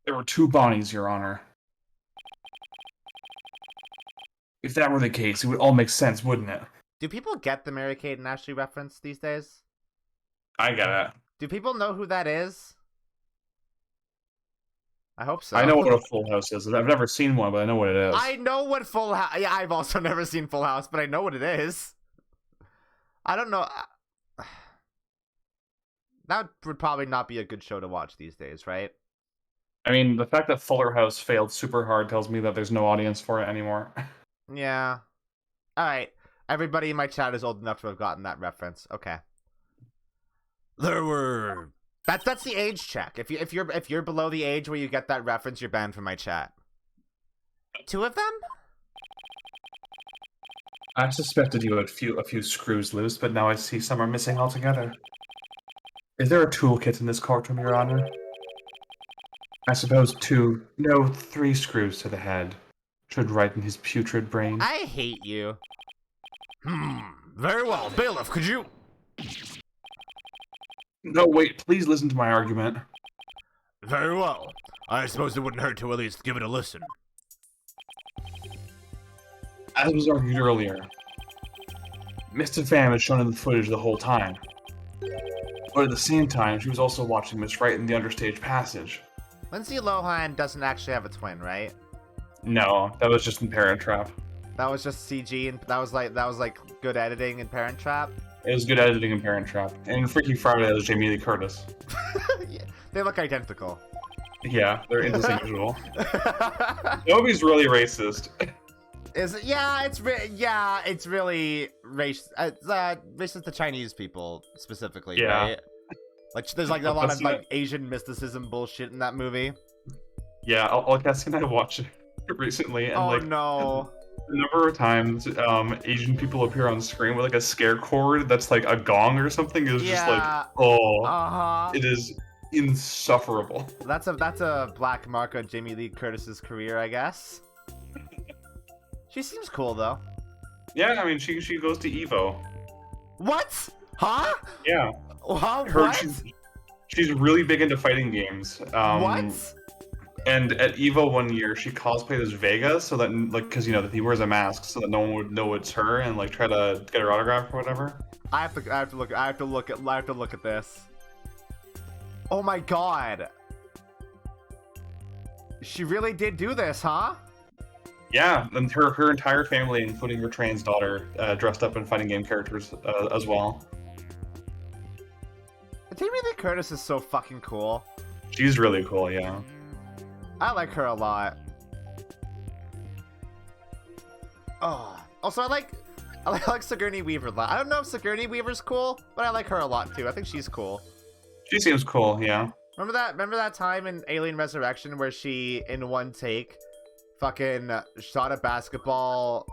There were two Bonnies, Your Honor. If that were the case, it would all make sense, wouldn't it? Do people get the Mary-Kate and Ashley reference these days? I get it. Do people know who that is? I hope so. I know what a Full House is. I've never seen one, but I know what it is. I know what Full House... Yeah, I've also never seen Full House, but I know what it is. I don't know... That would probably not be a good show to watch these days, right? I mean, the fact that Fuller House failed super hard tells me that there's no audience for it anymore. Yeah. Alright. Everybody in my chat is old enough to have gotten that reference. Okay. There were... That's the age check. If you're below the age where you get that reference, you're banned from my chat. 2 of them? I suspected you had a few screws loose, but now I see some are missing altogether. Is there a toolkit in this courtroom, Your Honor? I suppose 3 screws to the head should righten his putrid brain. I hate you. Very well. Bailiff, could you... No, wait, please listen to my argument. Very well. I suppose it wouldn't hurt to at least give it a listen. As was argued earlier, Mr. Pham is shown in the footage the whole time. But at the same time, she was also watching Miss Wright in the understage passage. Lindsay Lohan doesn't actually have a twin, right? No, that was just in Parent Trap. That was just CG, and that was like good editing in Parent Trap. It was good editing in Parent Trap. And in Freaky Friday, that was Jamie Lee Curtis. Yeah, they look identical. Yeah, they're indistinguishable. The movie's really racist. Is it? Yeah, it's really racist to Chinese people specifically, Yeah. right? Like, there's like a lot of like Asian mysticism bullshit in that movie. Yeah, Cassie and I watched it recently, and Oh no. a number of times, Asian people appear on screen with like a scare cord that's like a gong or something. Is just like, it is insufferable. That's a black mark on Jamie Lee Curtis's career, I guess. She seems cool though. Yeah, I mean, she goes to Evo. What? Huh? Yeah. Huh? Her, What? she's really big into fighting games. What? And at Evo one year, she cosplayed as Vega, so that because that he wears a mask, so that no one would know it's her, and like try to get her autograph or whatever. I have to look at this. Oh my god. She really did do this, huh? Yeah, and her entire family, including her trans daughter, dressed up in fighting game characters as well. Jamie Lee Curtis is so fucking cool. She's really cool, yeah. I like her a lot. Oh, also I like Sigourney Weaver a lot. I don't know if Sigourney Weaver's cool, but I like her a lot too. I think she's cool. She seems cool, yeah. Remember that time in Alien Resurrection where she, in one take, fucking shot a basketball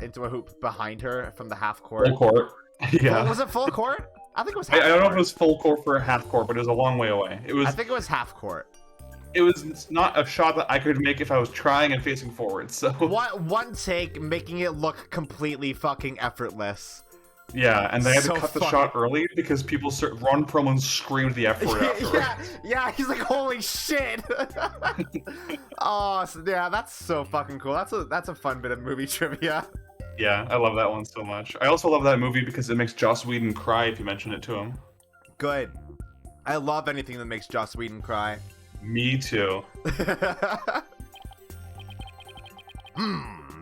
into a hoop behind her from the half court? Full court. Yeah. Was it full court? I think it was half I don't know if court. it was full court for a half court, but it was a long way away. I think it was half court. It was not a shot that I could make if I was trying and facing forward, so... One take, making it look completely fucking effortless. Yeah, and they had So to cut the fucking- shot early because Ron Perlman screamed the F word afterward. yeah, he's like, holy shit! Oh, yeah, that's so fucking cool. That's a fun bit of movie trivia. Yeah, I love that one so much. I also love that movie because it makes Joss Whedon cry if you mention it to him. Good. I love anything that makes Joss Whedon cry. Me too. That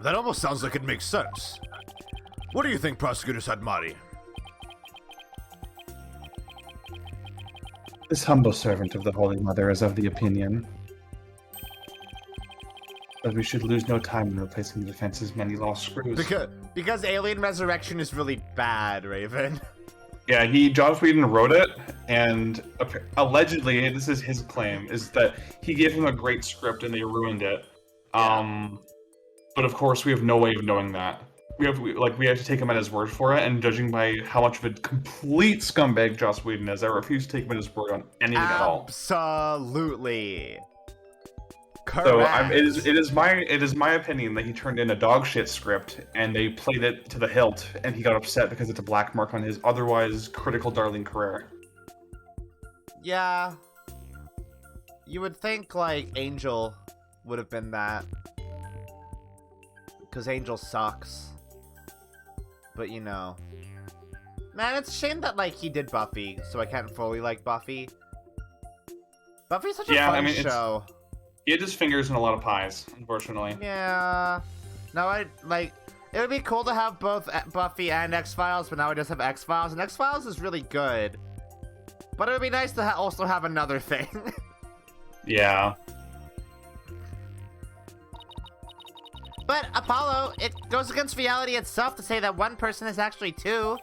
almost sounds like it makes sense. What do you think, Prosecutor Sadmari? This humble servant of the Holy Mother is of the opinion that we should lose no time in replacing the defense's many lost screws. Because Alien Resurrection is really bad, Raven. Yeah, Joss Whedon wrote it, and allegedly, this is his claim, is that he gave him a great script and they ruined it. But of course, we have no way of knowing that. We have to take him at his word for it, and judging by how much of a complete scumbag Joss Whedon is, I refuse to take him at his word on anything at all. Absolutely. Correct. So it is my opinion that he turned in a dog shit script and they played it to the hilt, and he got upset because it's a black mark on his otherwise critical darling career. Yeah. You would think like Angel would have been that, because Angel sucks. But man, it's a shame that like he did Buffy, so I can't fully like Buffy. Buffy's such a fun show. He had his fingers in a lot of pies, unfortunately. Yeah. No, it would be cool to have both Buffy and X-Files, but now I just have X-Files, and X-Files is really good. But it would be nice to also have another thing. Yeah. But, Apollo, it goes against reality itself to say that one person is actually two.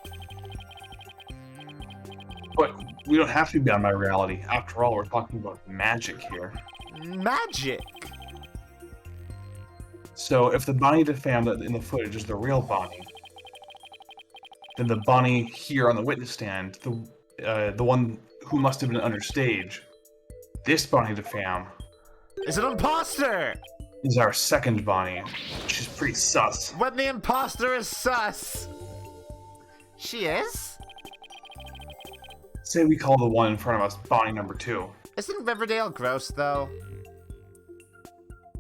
But we don't have to be on my reality. After all, we're talking about magic here. Magic? So if the Bonnie de Femme in the footage is the real Bonnie, then the Bonnie here on the witness stand, the one who must have been under stage, this Bonnie de Femme is an imposter! Is our second Bonnie. She's pretty sus. When the imposter is sus. She is? Say we call the one in front of us Bonnie number 2. Isn't Riverdale gross, though?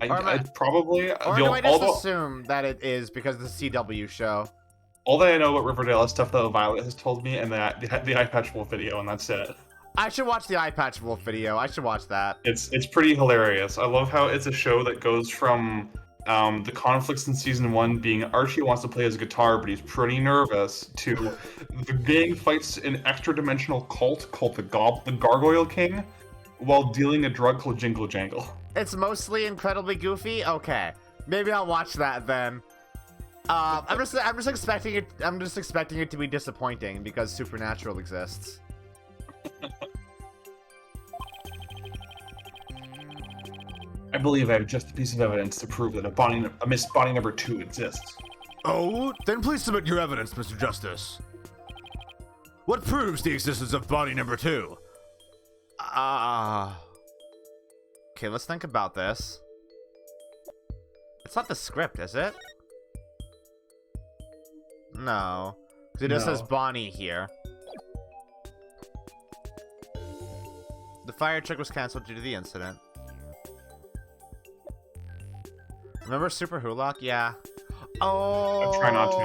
I'd probably... Or do I just assume that it is because of the CW show? All that I know about Riverdale is stuff that Violet has told me and the Eye Patch Wolf video, and that's it. I should watch the Eye Patch Wolf video. I should watch that. It's pretty hilarious. I love how it's a show that goes from the conflicts in season 1 being Archie wants to play his guitar, but he's pretty nervous, to the gang fights an extra-dimensional cult called the Gargoyle King while dealing a drug called Jingle Jangle. It's mostly incredibly goofy? Okay. Maybe I'll watch that then. I'm just expecting it to be disappointing because Supernatural exists. I believe I have just a piece of evidence to prove that a Miss Bonnie number 2 exists. Oh, then please submit your evidence, Mr. Justice. What proves the existence of Bonnie number 2? Okay, let's think about this. It's not the script, is it? No. It just says Bonnie here. The fire trick was cancelled due to the incident. Remember Super Hulock? Yeah. Oh. I try not to.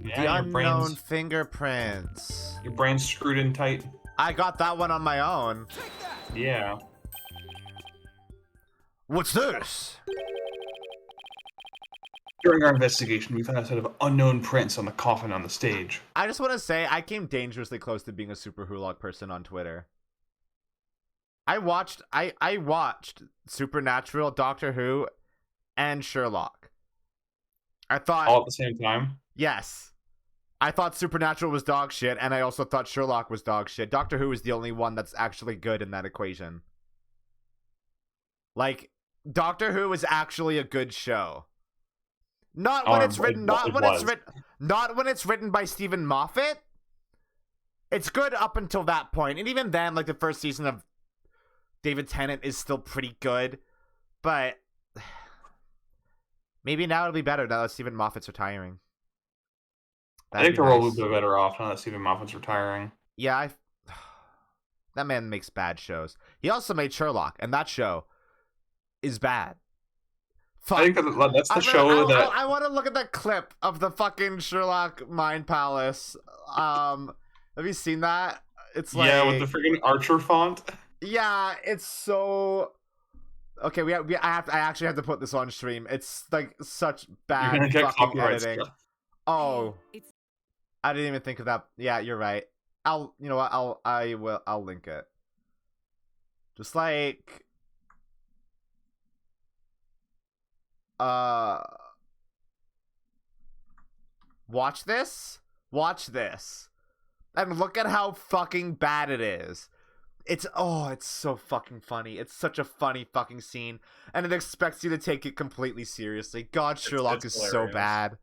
Yeah, the unknown fingerprints. Your brain's screwed in tight. I got that one on my own. Yeah. What's this? During our investigation, we found a set of unknown prints on the coffin on the stage. I just want to say, I came dangerously close to being a Super Hulock person on Twitter. I watched Supernatural, Doctor Who, and Sherlock. I thought... All at the same time? Yes. I thought Supernatural was dog shit, and I also thought Sherlock was dog shit. Doctor Who is the only one that's actually good in that equation. Like, Doctor Who is actually a good show. Not when it's written by Stephen Moffat. It's good up until that point. And even then, like, the first season of David Tennant is still pretty good. But maybe now it'll be better now that Stephen Moffat's retiring. I think the world would be better off now that Stephen Moffat's retiring. Yeah, that man makes bad shows. He also made Sherlock, and that show is bad. Fuck. I think that's the show that... I want to look at that clip of the fucking Sherlock Mind Palace. Have you seen that? It's like... Yeah, with the freaking Archer font. Yeah, it's so... Okay, I actually have to put this on stream. It's like such bad You're gonna get fucking copyright editing. stuff. Oh, I didn't even think of that. Yeah, you're right. You know what? I'll link it. Just like... Watch this, and look at how fucking bad it is. It's so fucking funny. It's such a funny fucking scene, and it expects you to take it completely seriously. God, Sherlock is so bad.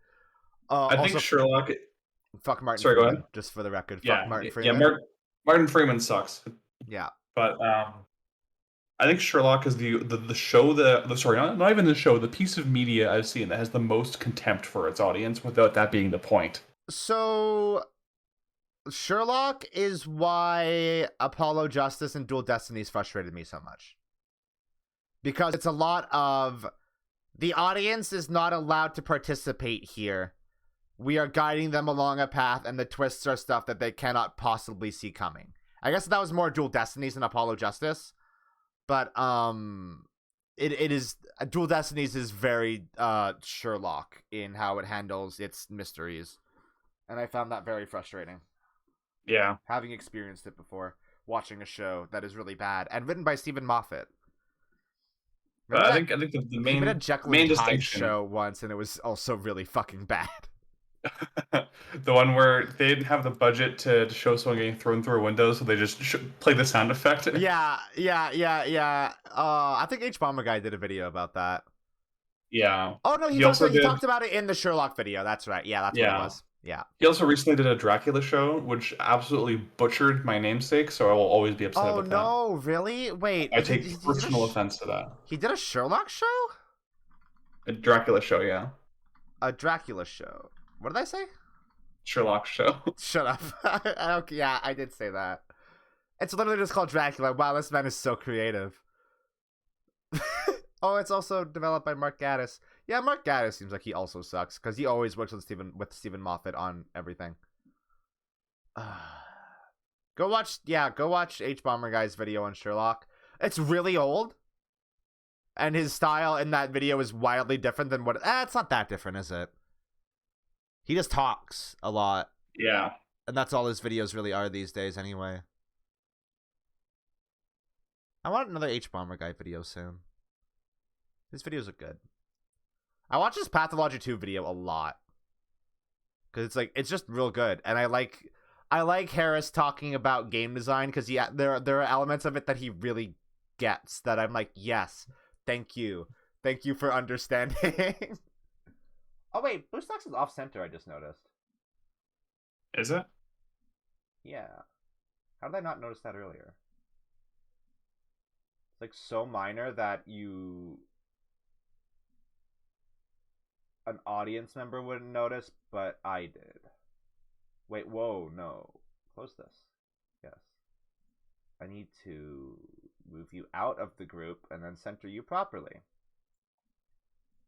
I think Sherlock... Fuck Martin Sorry, Freeman, go ahead. just for the record. Yeah, Fuck Martin Freeman. Yeah, Martin Freeman sucks. Yeah. But, I think Sherlock is the show not even the show, the piece of media I've seen that has the most contempt for its audience without that being the point. So, Sherlock is why Apollo Justice and Dual Destinies frustrated me so much. Because it's a lot of, the audience is not allowed to participate here. we are guiding them along a path, and the twists are stuff that they cannot possibly see coming. I guess that was more Dual Destinies than Apollo Justice, but it is Dual Destinies is very Sherlock in how it handles its mysteries, and I found that very frustrating. Yeah, having experienced it before, watching a show that is really bad and written by Stephen Moffat. I think the He made a main Jekyll main and Hyde distinction, show once, and it was also really fucking bad. the one where they didn't have the budget to show someone getting thrown through a window, so they just play the sound effect. Yeah. I think H Bomber Guy did a video about that. Yeah. Oh no, he talked about it in the Sherlock video. That's right. Yeah, that's what it was. Yeah. He also recently did a Dracula show, which absolutely butchered my namesake, so I will always be upset about that. Oh no, really? Wait. I take personal offense to that. He did a Sherlock show? A Dracula show, yeah. A Dracula show. What did I say? Sherlock show. Shut up. Okay, yeah, I did say that. It's literally just called Dracula. Wow, this man is so creative. Oh, it's also developed by Mark Gatiss. Yeah, Mark Gatiss seems like he also sucks, because he always works with Stephen Moffat on everything. Go watch H Bomber Guy's video on Sherlock. It's really old, and his style in that video is wildly different than what... it's not that different, is it? He just talks a lot. Yeah. And that's all his videos really are these days anyway. I want another H Bomber Guy video soon. His videos are good. I watch his Pathology 2 video a lot, because it's just real good, and I like Harris talking about game design, because there are elements of it that he really gets that I'm like, yes, thank you for understanding. Oh wait, BlueStacks is off center. I just noticed. Is it? Yeah. How did I not notice that earlier? It's like so minor that an audience member wouldn't notice, but I did. Wait, whoa, no. Close this. Yes. I need to move you out of the group and then center you properly.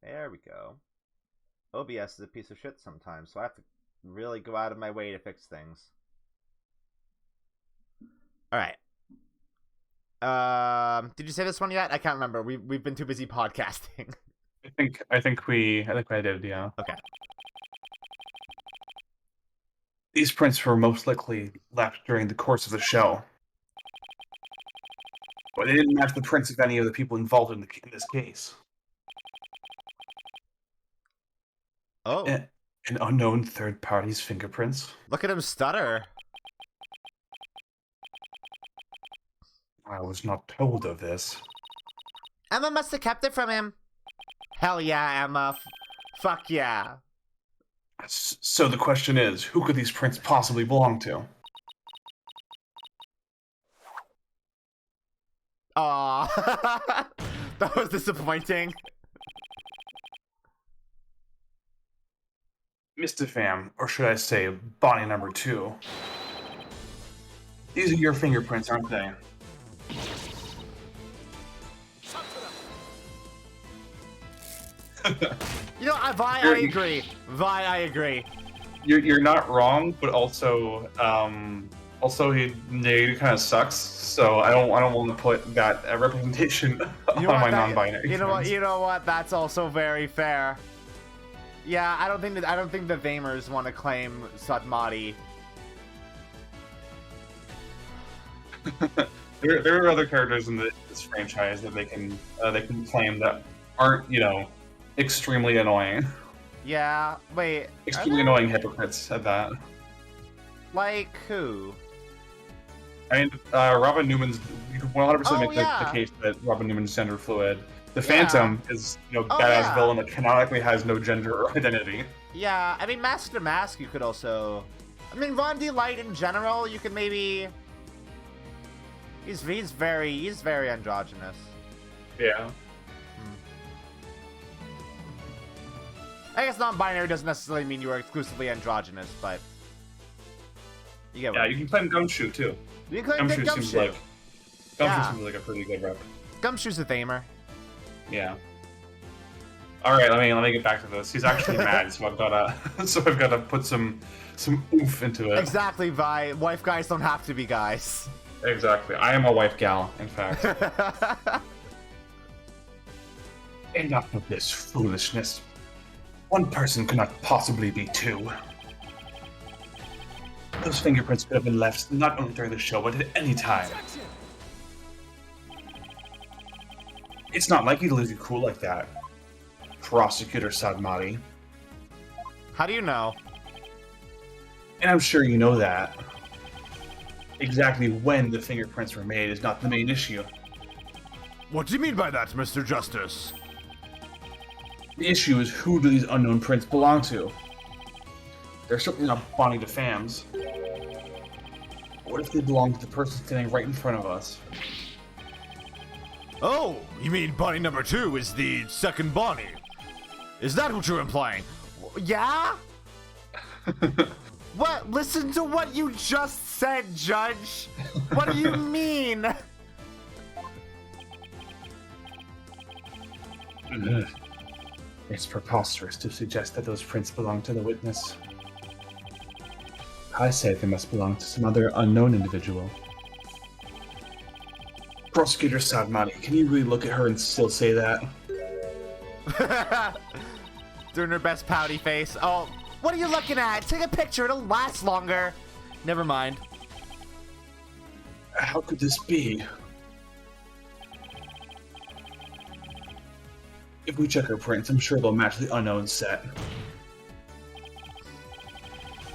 There we go. OBS is a piece of shit sometimes, so I have to really go out of my way to fix things. Alright. Did you say this one yet? I can't remember. We've been too busy podcasting. I think I did, yeah. Okay. These prints were most likely left during the course of the show. But they didn't match the prints of any of the people involved in this case. Oh. An unknown third party's fingerprints. Look at him stutter. I was not told of this. Emma must have kept it from him. Hell yeah, Emma. Fuck yeah. So the question is, who could these prints possibly belong to? Aww. That was disappointing. Mr. Fam, or should I say, Bonnie number 2. These are your fingerprints, aren't they? You know, I agree. I agree. You're not wrong, but also he kind of sucks. So I don't want to put that representation on my non-binary. You know what? That's also very fair. Yeah, I don't think the Vamers want to claim Satmati. There are other characters in this franchise that they can claim that aren't, extremely annoying. Yeah, wait. Extremely annoying hypocrites at that. Like who? I mean, Robin Newman's. You can 100% make yeah. the case that Robin Newman's gender fluid. The Phantom is, badass villain that canonically has no gender or identity. Yeah, I mean, Mask to Mask, you could also. I mean, Von D. Light in general, you could maybe. He's very androgynous. Yeah. I guess non-binary doesn't necessarily mean you are exclusively androgynous, but you get what you can claim Gumshoe too. You can claim Gumshoe seems like a pretty good rep. Gumshoe's a Thamer. Yeah. All right, let me get back to this. He's actually mad, so I've gotta put some oomph into it. Exactly, Vi. Wife guys don't have to be guys. Exactly. I am a wife gal, in fact. Enough of this foolishness. One person cannot possibly be two. Those fingerprints could have been left not only during the show, but at any time. It's not like you to lose your cool like that, Prosecutor Sadmati. How do you know? And I'm sure you know that. Exactly when the fingerprints were made is not the main issue. What do you mean by that, Mr. Justice? The issue is, who do these unknown prints belong to? They're certainly not Bonnie DeFam's. What if they belong to the person standing right in front of us? Oh, you mean Bonnie number 2 is the second Bonnie? Is that what you're implying? Yeah? What? Listen to what you just said, Judge. What do you mean? It's preposterous to suggest that those prints belong to the witness. I say they must belong to some other unknown individual. Prosecutor Sadmati, can you really look at her and still say that? Doing her best pouty face. Oh, what are you looking at? Take a picture, it'll last longer. Never mind. How could this be? If we check her prints, I'm sure they'll match the unknown set.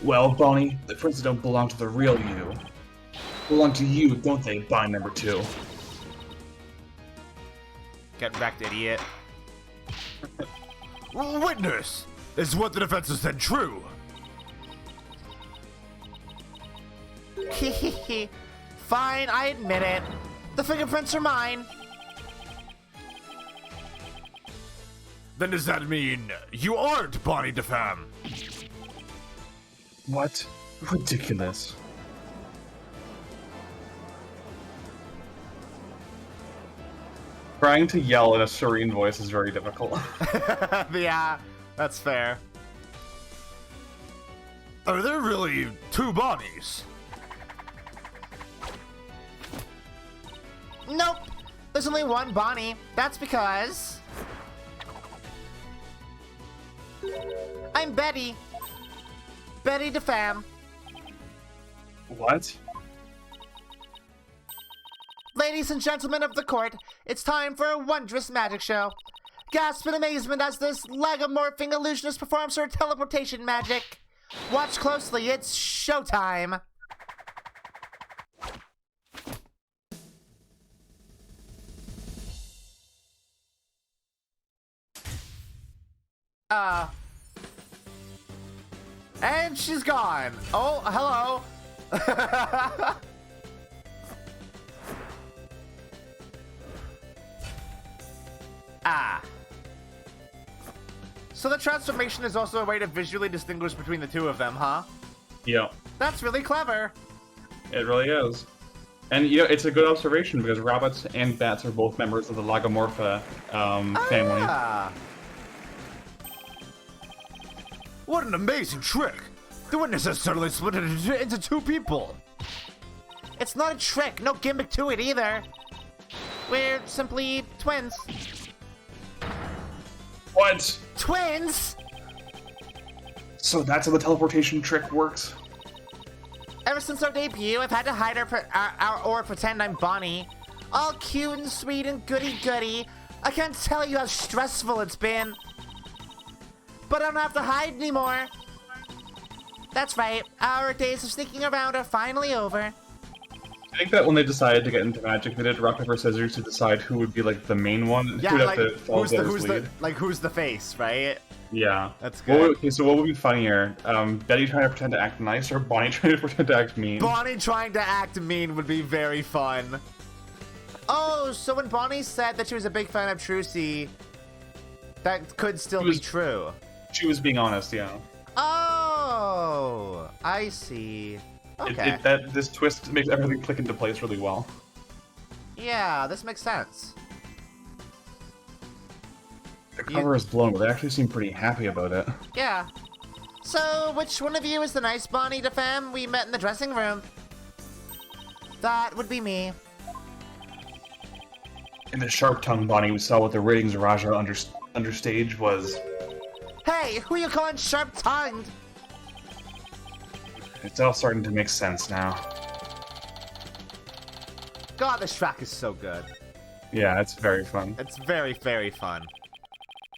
Well, Bonnie, the prints don't belong to the real you. Belong to you, don't they, Bonnie number 2? Get wrecked, idiot. Witness! Is what the defense has said true? Fine, I admit it. The fingerprints are mine. Then does that mean you aren't Bonnie DeFam? What? Ridiculous. Trying to yell in a serene voice is very difficult. Yeah, that's fair. Are there really 2 Bonnies? Nope. There's only one Bonnie. That's because I'm Betty. Betty DeFam. What? Ladies and gentlemen of the court, it's time for a wondrous magic show. Gasp in amazement as this legomorphing illusionist performs her teleportation magic. Watch closely, it's showtime. And she's gone. Oh, hello. So the transformation is also a way to visually distinguish between the two of them, huh? Yeah. That's really clever. It really is. And, you know, it's a good observation because rabbits and bats are both members of the Lagomorpha family. Ah. What an amazing trick! The witness has suddenly split it into 2 people! It's not a trick, no gimmick to it either. We're simply twins. What? Twins? So that's how the teleportation trick works? Ever since our debut, I've had to hide or pretend I'm Bonnie. All cute and sweet and goody-goody. I can't tell you how stressful it's been. But I don't have to hide anymore. That's right, our days of sneaking around are finally over. I think that when they decided to get into magic, they did rock, paper, scissors to decide who would be like the main one. Yeah, who'd like have to follow who's the face, right? Yeah. That's good. Okay, so what would be funnier? Betty trying to pretend to act nice or Bonnie trying to pretend to act mean? Bonnie trying to act mean would be very fun. Oh, so when Bonnie said that she was a big fan of Trucy, that could still be true. She was being honest, yeah. Oh, I see. Okay. This twist makes everything click into place really well. Yeah, this makes sense. The cover is blown, but they actually seem pretty happy about it. Yeah. So, which one of you is the nice Bonnie DeFemme we met in the dressing room? That would be me. In the Sharp Tongue Bonnie, we saw what the ratings Raja understage was. Hey, who you calling sharp-tongued? It's all starting to make sense now. God, this track is so good. Yeah, it's very fun. It's very, very fun.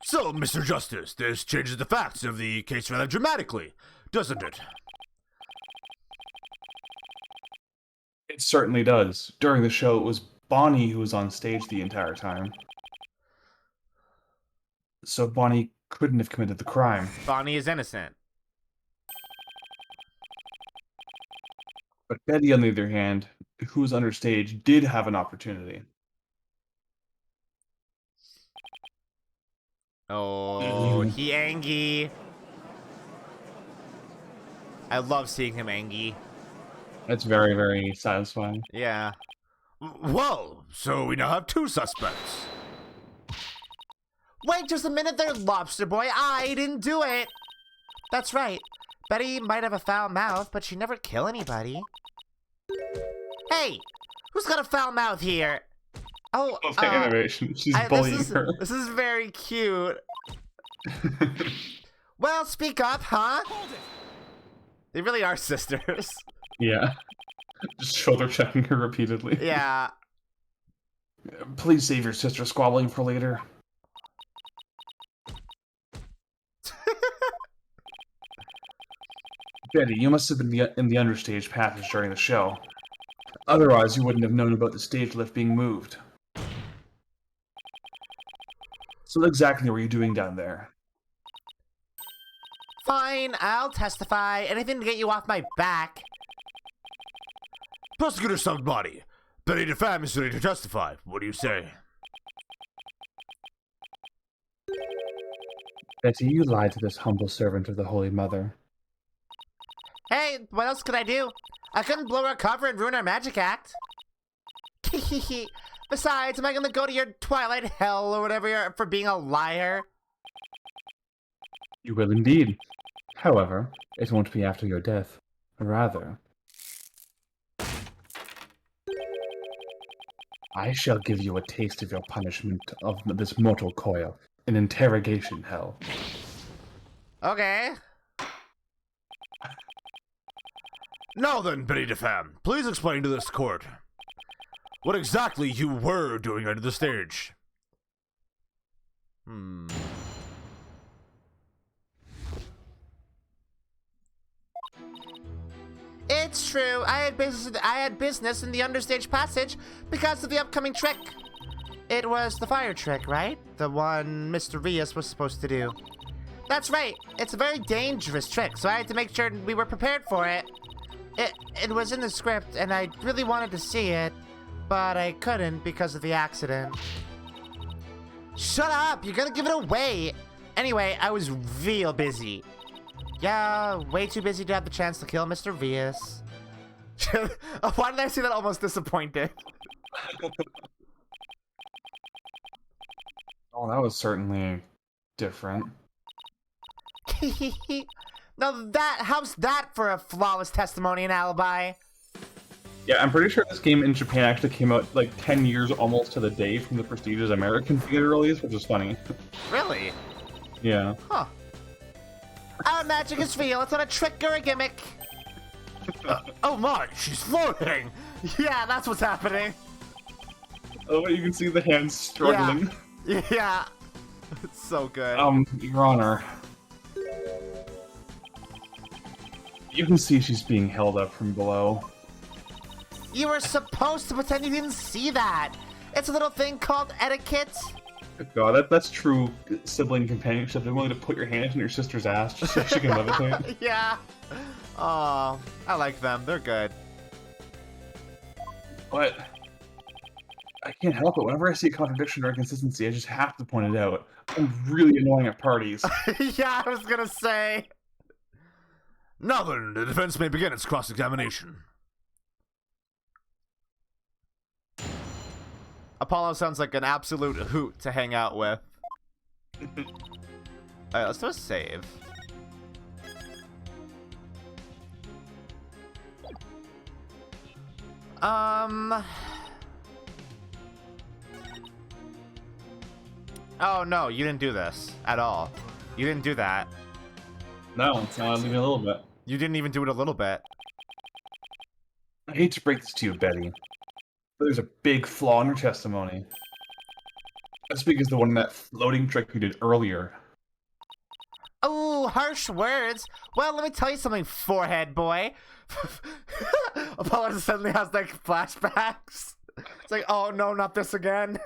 So, Mr. Justice, this changes the facts of the case rather dramatically, doesn't it? It certainly does. During the show, it was Bonnie who was on stage the entire time. So Bonnie couldn't have committed the crime. Bonnie is innocent. But Betty, on the other hand, who was understage, did have an opportunity. Oh, he angry. I love seeing him angry. That's very, very satisfying. Yeah. Well, so we now have 2 suspects. Wait just a minute there, Lobster Boy. I didn't do it. That's right. Betty might have a foul mouth, but she never kill anybody. Hey, who's got a foul mouth here? Oh, The animation. She's bullying her. This is very cute. Well, speak up, huh? They really are sisters. Yeah. Just shoulder checking her repeatedly. Yeah. Please save your sister squabbling for later. Betty, you must have been in the understage passage during the show. Otherwise, you wouldn't have known about the stage lift being moved. So what exactly were you doing down there? Fine, I'll testify. Anything to get you off my back. Prosecutor Somebody, Betty DeFemme is ready to testify. What do you say? Betty, you lied to this humble servant of the Holy Mother. Hey, what else could I do? I couldn't blow our cover and ruin our magic act. Besides, am I gonna go to your Twilight Hell or whatever you're for being a liar? You will indeed. However, it won't be after your death. Rather, I shall give you a taste of your punishment of this mortal coil, an interrogation hell. Okay. Now then, Betty DeFemme, please explain to this court what exactly you were doing under the stage. It's true. I had business in the understage passage because of the upcoming trick. It was the fire trick, right? The one Mr. Rios was supposed to do. That's right. It's a very dangerous trick, so I had to make sure we were prepared for it. It was in the script, and I really wanted to see it, but I couldn't because of the accident. Shut up! You're gonna give it away! Anyway, I was real busy. Yeah, way too busy to have the chance to kill Mr. Rios. Why did I say that almost disappointed? Oh, that was certainly different. Now how's that for a flawless testimony and alibi? Yeah, I'm pretty sure this game in Japan actually came out like 10 years almost to the day from the prestigious American theater release, which is funny. Really? Yeah. Huh. Our magic is real. It's not a trick or a gimmick. Oh my, she's floating! Yeah, that's what's happening. Oh, you can see the hands struggling. Yeah. It's so good. Your Honor. You can see she's being held up from below. You were supposed to pretend you didn't see that. It's a little thing called etiquette. God, that's true sibling companionship. They're willing to put your hand in your sister's ass just so she can levitate. Yeah. Oh, I like them. They're good. But I can't help it. Whenever I see a contradiction or inconsistency, I just have to point it out. I'm really annoying at parties. Yeah, I was gonna say. Now then, the defense may begin its cross-examination. Apollo sounds like an absolute hoot to hang out with. Alright, let's do a save. Oh no, you didn't do this at all. You didn't do that. No, it's not even a little bit. You didn't even do it a little bit. I hate to break this to you, Betty, but there's a big flaw in your testimony. As big as the one in that floating trick you did earlier. Oh, harsh words. Well, let me tell you something, forehead boy. Apollo suddenly has like flashbacks. It's like, oh no, not this again.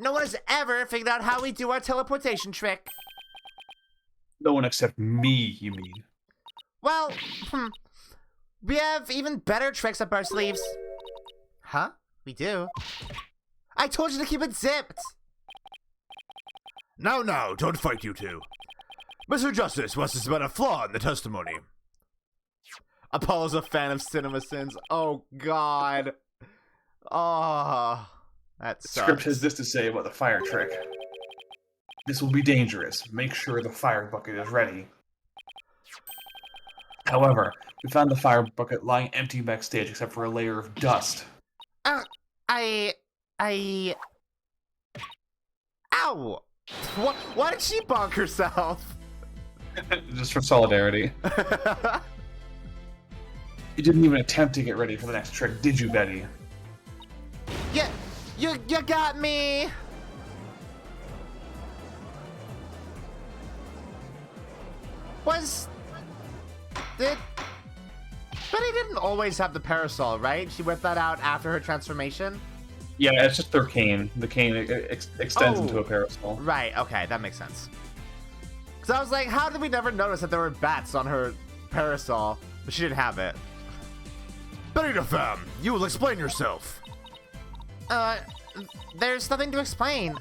No one has ever figured out how we do our teleportation trick. No one except me, you mean? Well, we have even better tricks up our sleeves. Huh? We do? I told you to keep it zipped. No, don't fight, you two. Mr. Justice wants to submit a flaw in the testimony. Apollo's a fan of CinemaSins. Oh, God. Oh, that sucks. The script has this to say about the fire trick. This will be dangerous. Make sure the fire bucket is ready. However, we found the fire bucket lying empty backstage except for a layer of dust. Ow! Why did she bonk herself? Just for solidarity. You didn't even attempt to get ready for the next trick, did you, Betty? Yeah, you got me! Betty didn't always have the parasol, right? She whipped that out after her transformation? Yeah, it's just their cane. The cane extends into a parasol. Right, okay, that makes sense. Because I was like, how did we never notice that there were bats on her parasol, but she didn't have it? Betty the fam, you will explain yourself. There's nothing to explain.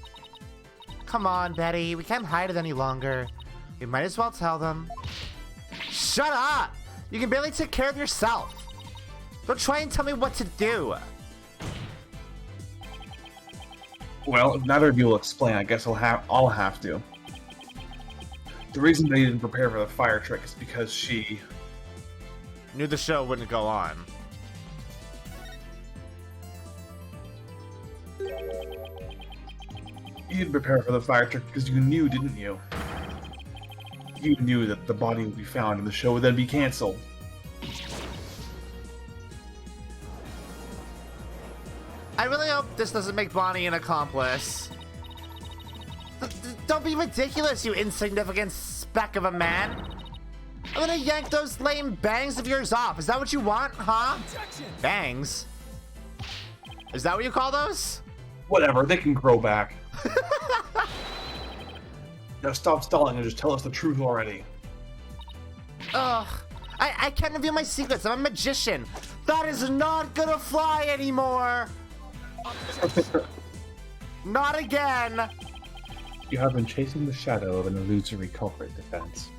Come on, Betty, we can't hide it any longer. We might as well tell them. Shut up! You can barely take care of yourself. Don't try and tell me what to do. Well, if neither of you will explain, I guess I'll have to. The reason they didn't prepare for the fire trick is because she knew the show wouldn't go on. You didn't prepare for the fire trick because you knew, didn't you? You knew that the body would be found and the show would then be cancelled. I really hope this doesn't make Bonnie an accomplice. Don't be ridiculous, you insignificant speck of a man. I'm gonna yank those lame bangs of yours off. Is that what you want, huh? Bangs? Is that what you call those? Whatever, they can grow back. Now stop stalling and just tell us the truth already. Ugh. I can't reveal my secrets. I'm a magician. That is not gonna fly anymore. Not again. You have been chasing the shadow of an illusory culprit, Defense.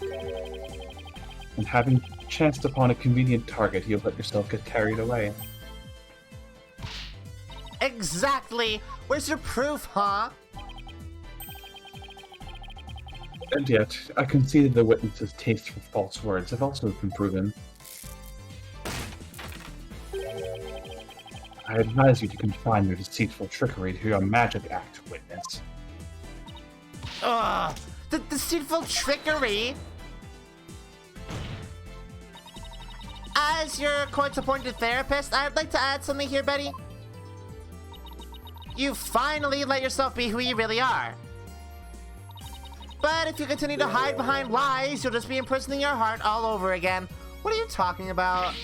And having chanced upon a convenient target, you've let yourself get carried away. Exactly. Where's your proof, huh? And yet, I conceded the witness's taste for false words have also been proven. I advise you to confine your deceitful trickery to your magic act, witness. Ugh. The deceitful trickery? As your court-appointed therapist, I'd like to add something here, Betty. You finally let yourself be who you really are. But if you continue to hide behind lies, you'll just be imprisoning your heart all over again. What are you talking about?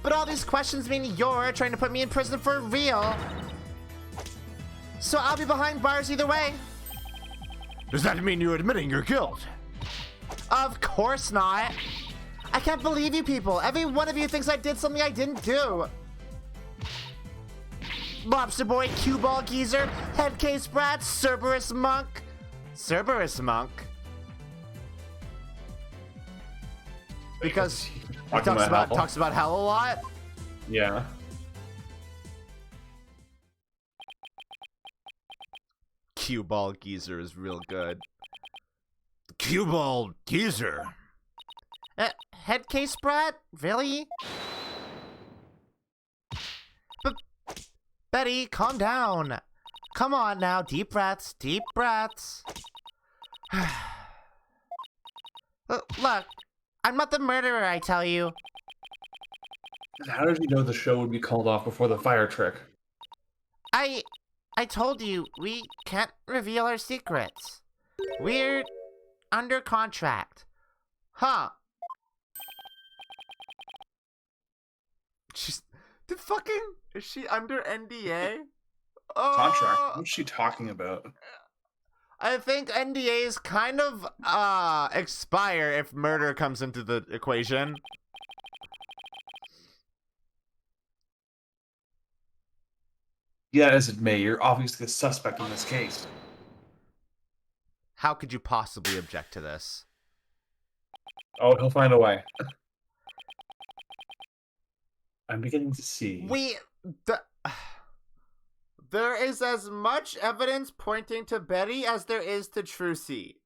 But all these questions mean you're trying to put me in prison for real. So I'll be behind bars either way. Does that mean you're admitting your guilt? Of course not. I can't believe you people. Every one of you thinks I did something I didn't do. Lobster Boy, Cue Ball Geezer, Head Case Brat, Cerberus Monk. Cerberus Monk? Because he talks about hell a lot? Yeah. Cue ball geezer is real good. Cue ball geezer. Head case brat? Really? Betty, calm down. Come on now, deep breaths, deep breaths. Look, I'm not the murderer, I tell you. How did you know the show would be called off before the fire trick? I told you, we can't reveal our secrets. We're under contract. Huh. Is she under NDA? Oh, Contract? What's she talking about? I think NDAs kind of expire if murder comes into the equation. Yeah, as it may, you're obviously the suspect in this case. How could you possibly object to this? Oh, he'll find a way. I'm beginning to see. There is as much evidence pointing to Betty as there is to Trucy.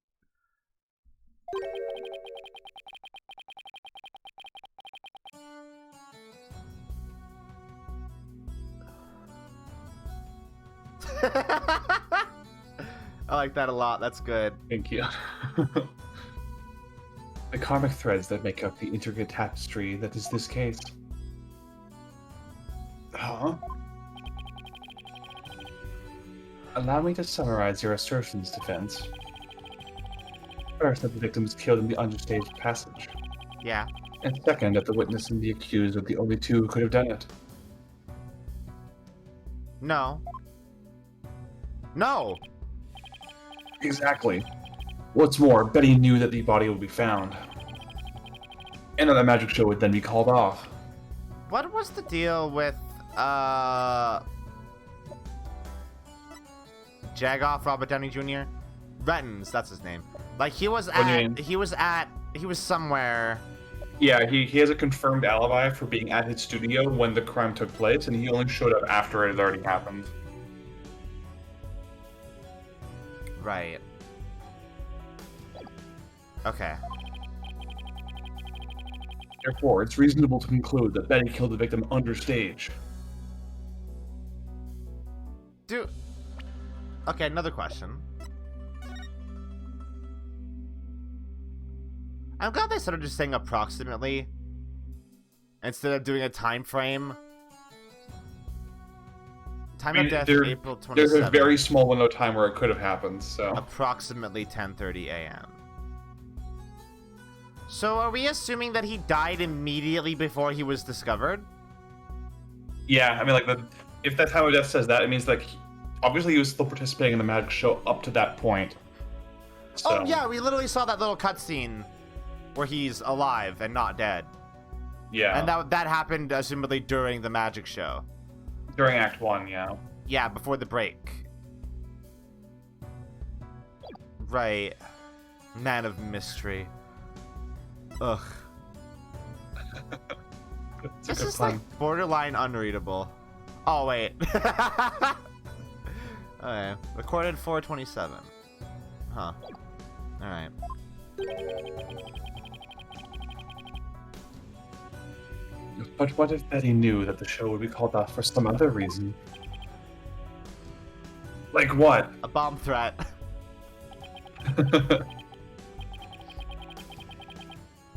I like that a lot. That's good. Thank you. The karmic threads that make up the intricate tapestry that is this case. Huh? Allow me to summarize your assertions, defense. First, that the victim was killed in the understaged passage. Yeah. And second, that the witness and the accused are the only two who could have done it. No. No! Exactly. What's more, Betty knew that the body would be found. And that the magic show would then be called off. What was the deal with, Jagoff Robert Downey Jr.? Rettins, that's his name. Like, he was somewhere. Yeah, he has a confirmed alibi for being at his studio when the crime took place, and he only showed up after it had already happened. Right. Okay. Therefore, it's reasonable to conclude that Betty killed the victim understage. Okay, another question. I'm glad they started just saying approximately instead of doing a time frame. Time of death, April 27th. There's a very small window of time where it could have happened, so... Approximately 10:30 a.m. So are we assuming that he died immediately before he was discovered? Yeah, I mean, like, if that time of death says that, it means, like, obviously he was still participating in the magic show up to that point. So. Oh, yeah, we literally saw that little cutscene where he's alive and not dead. Yeah. And that happened, assumedly, during the magic show. During Act 1, yeah. Yeah, before the break. Right. Man of mystery. Ugh. This is like borderline unreadable. Oh, wait. Okay. Recorded 4/27. Huh. Alright. But what if Betty knew that the show would be called off for some other reason? Like what? A bomb threat.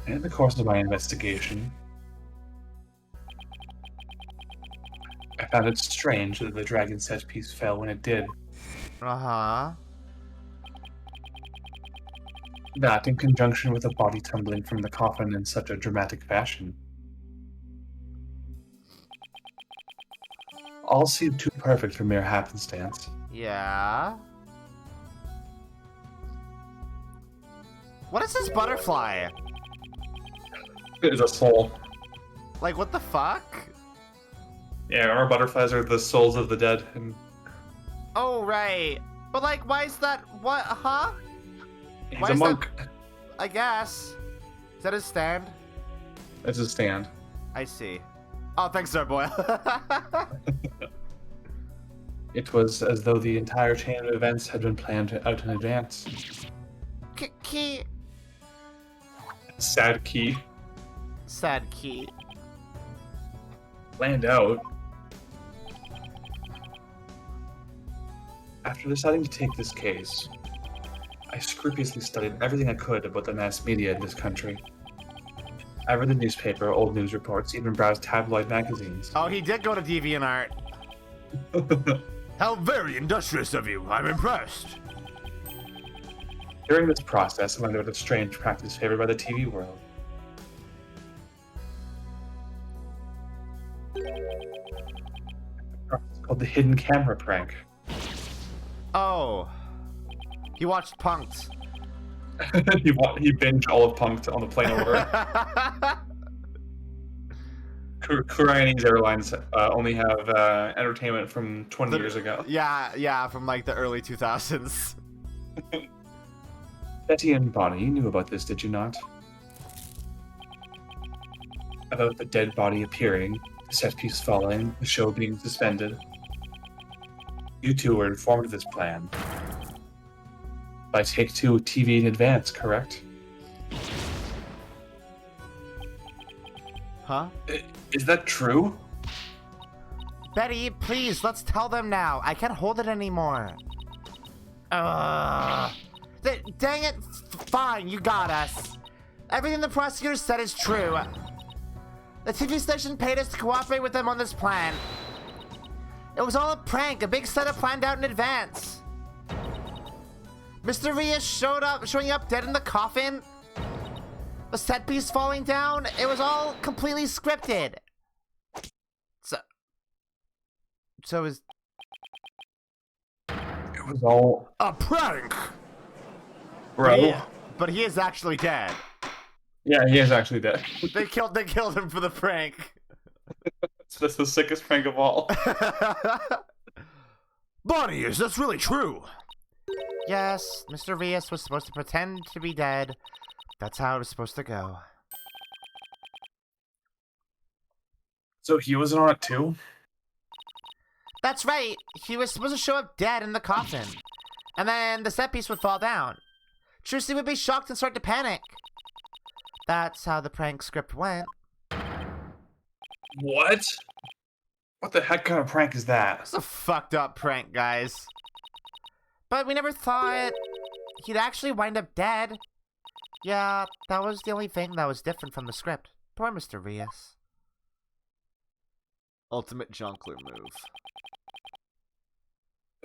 In the course of my investigation, I found it strange that the dragon set piece fell when it did. Uh-huh. That, in conjunction with the body tumbling from the coffin in such a dramatic fashion, all seemed too perfect for mere happenstance. Yeah. What is this butterfly? It is a soul. Like, what the fuck? Yeah, our butterflies are the souls of the dead. And Oh, right. But, like, why is that? What? Huh? he's Why a is monk. I guess. Is that his stand? It's a stand. I see. Oh, thanks, sir, boy. It was as though the entire chain of events had been planned out in advance. Key. Sad key. Sad key. Planned out. After deciding to take this case, I scrupulously studied everything I could about the mass media in this country. I read the newspaper, old news reports, even browsed tabloid magazines. Oh, he did go to DeviantArt. How very industrious of you. I'm impressed. During this process, I learned about a strange practice favored by the TV world. A practice called the hidden camera prank. Oh. He watched Punk'd. he binged all of Punk'd on the plane over. Koreanese Airlines only have entertainment from 20 years ago. Yeah, from like the early 2000s. Betty and Bonnie knew about this, did you not? About the dead body appearing, the set piece falling, the show being suspended. You two were informed of this plan. By Take-Two TV in advance, correct? Huh? Is that true? Betty, please, let's tell them now. I can't hold it anymore. Dang it. Fine, you got us. Everything the prosecutor said is true. The TV station paid us to cooperate with them on this plan. It was all a prank, a big setup planned out in advance. Mr. Rios showing up dead in the coffin. The set piece falling down. It was all completely scripted. So it was all a prank. Bro. But he is actually dead. Yeah, he is actually dead. They killed him for the prank. That's the sickest prank of all. Bonnie, is this really true? Yes, Mr. Rios was supposed to pretend to be dead. That's how it was supposed to go. So he was on it too? That's right. He was supposed to show up dead in the coffin. And then the set piece would fall down. Trucy would be shocked and start to panic. That's how the prank script went. What? What the heck kind of prank is that? It's a fucked up prank, guys. But we never thought he'd actually wind up dead. Yeah, that was the only thing that was different from the script. Poor Mr. Rios. Ultimate Junkler move.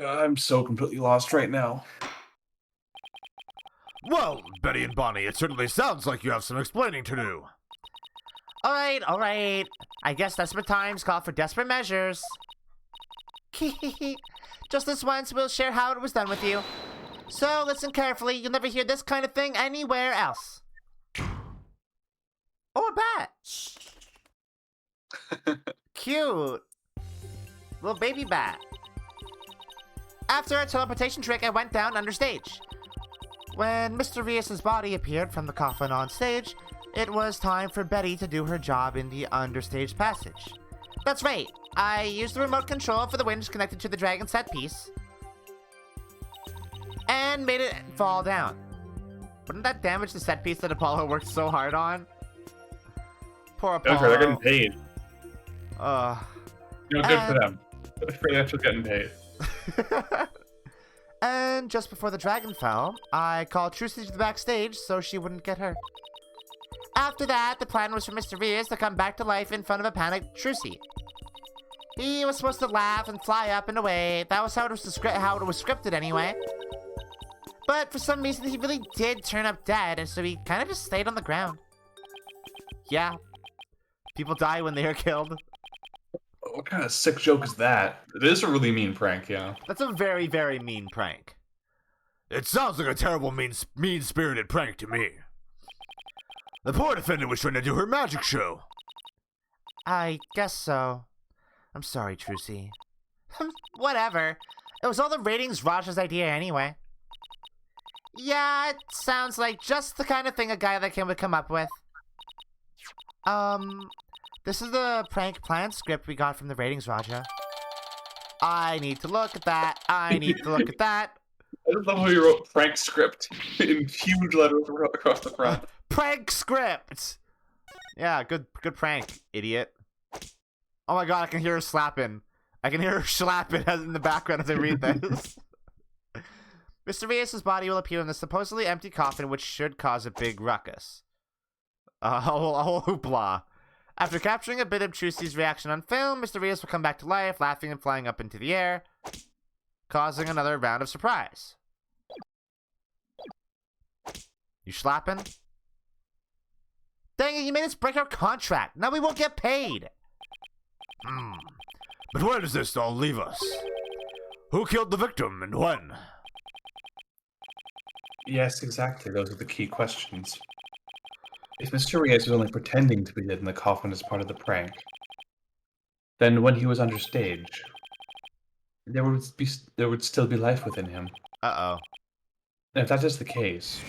I'm so completely lost right now. Well, Betty and Bonnie, it certainly sounds like you have some explaining to do. Alright. I guess desperate times call for desperate measures. Just this once, we'll share how it was done with you. So, listen carefully. You'll never hear this kind of thing anywhere else. Oh, a bat. Cute. Little baby bat. After a teleportation trick, I went down under stage. When Mr. Rios' body appeared from the coffin on stage, it was time for Betty to do her job in the understage passage. That's right. I used the remote control for the winch connected to the dragon set piece and made it fall down. Wouldn't that damage the set piece that Apollo worked so hard on? Poor Apollo. Okay, they're getting paid. Good for them. They're actually getting paid. And just before the dragon fell, I called Trucy to the backstage so she wouldn't get hurt. After that, the plan was for Mr. Rios to come back to life in front of a panicked Trucy. He was supposed to laugh and fly up and away. That was how it was scripted anyway. But for some reason, he really did turn up dead, and so he kind of just stayed on the ground. Yeah. People die when they are killed. What kind of sick joke is that? It is a really mean prank, yeah. That's a very, very mean prank. It sounds like a terrible, mean-spirited prank to me. The poor defendant was trying to do her magic show. I guess so. I'm sorry, Trucy. Whatever. It was all the ratings Raja's idea anyway. Yeah, it sounds like just the kind of thing a guy like him would come up with. This is the prank plan script we got from the ratings Raja. I need to look at that. I need to look at that. I just love how you wrote prank script in huge letters across the front. Prank script. Yeah, good prank, idiot. Oh my god, I can hear her slapping. I can hear her slapping in the background as I read this. Mr. Rios' body will appear in the supposedly empty coffin, which should cause a big ruckus. A whole hoopla. After capturing a bit of Trucy's reaction on film, Mr. Rios will come back to life, laughing and flying up into the air, causing another round of surprise. You slapping? Dang it, you made us break our contract. Now we won't get paid. But where does this all leave us? Who killed the victim and when? Yes, exactly. Those are the key questions. If Mr. Rios was only pretending to be dead in the coffin as part of the prank, then when he was under stage, there would still be life within him. Uh-oh. And if that is the case,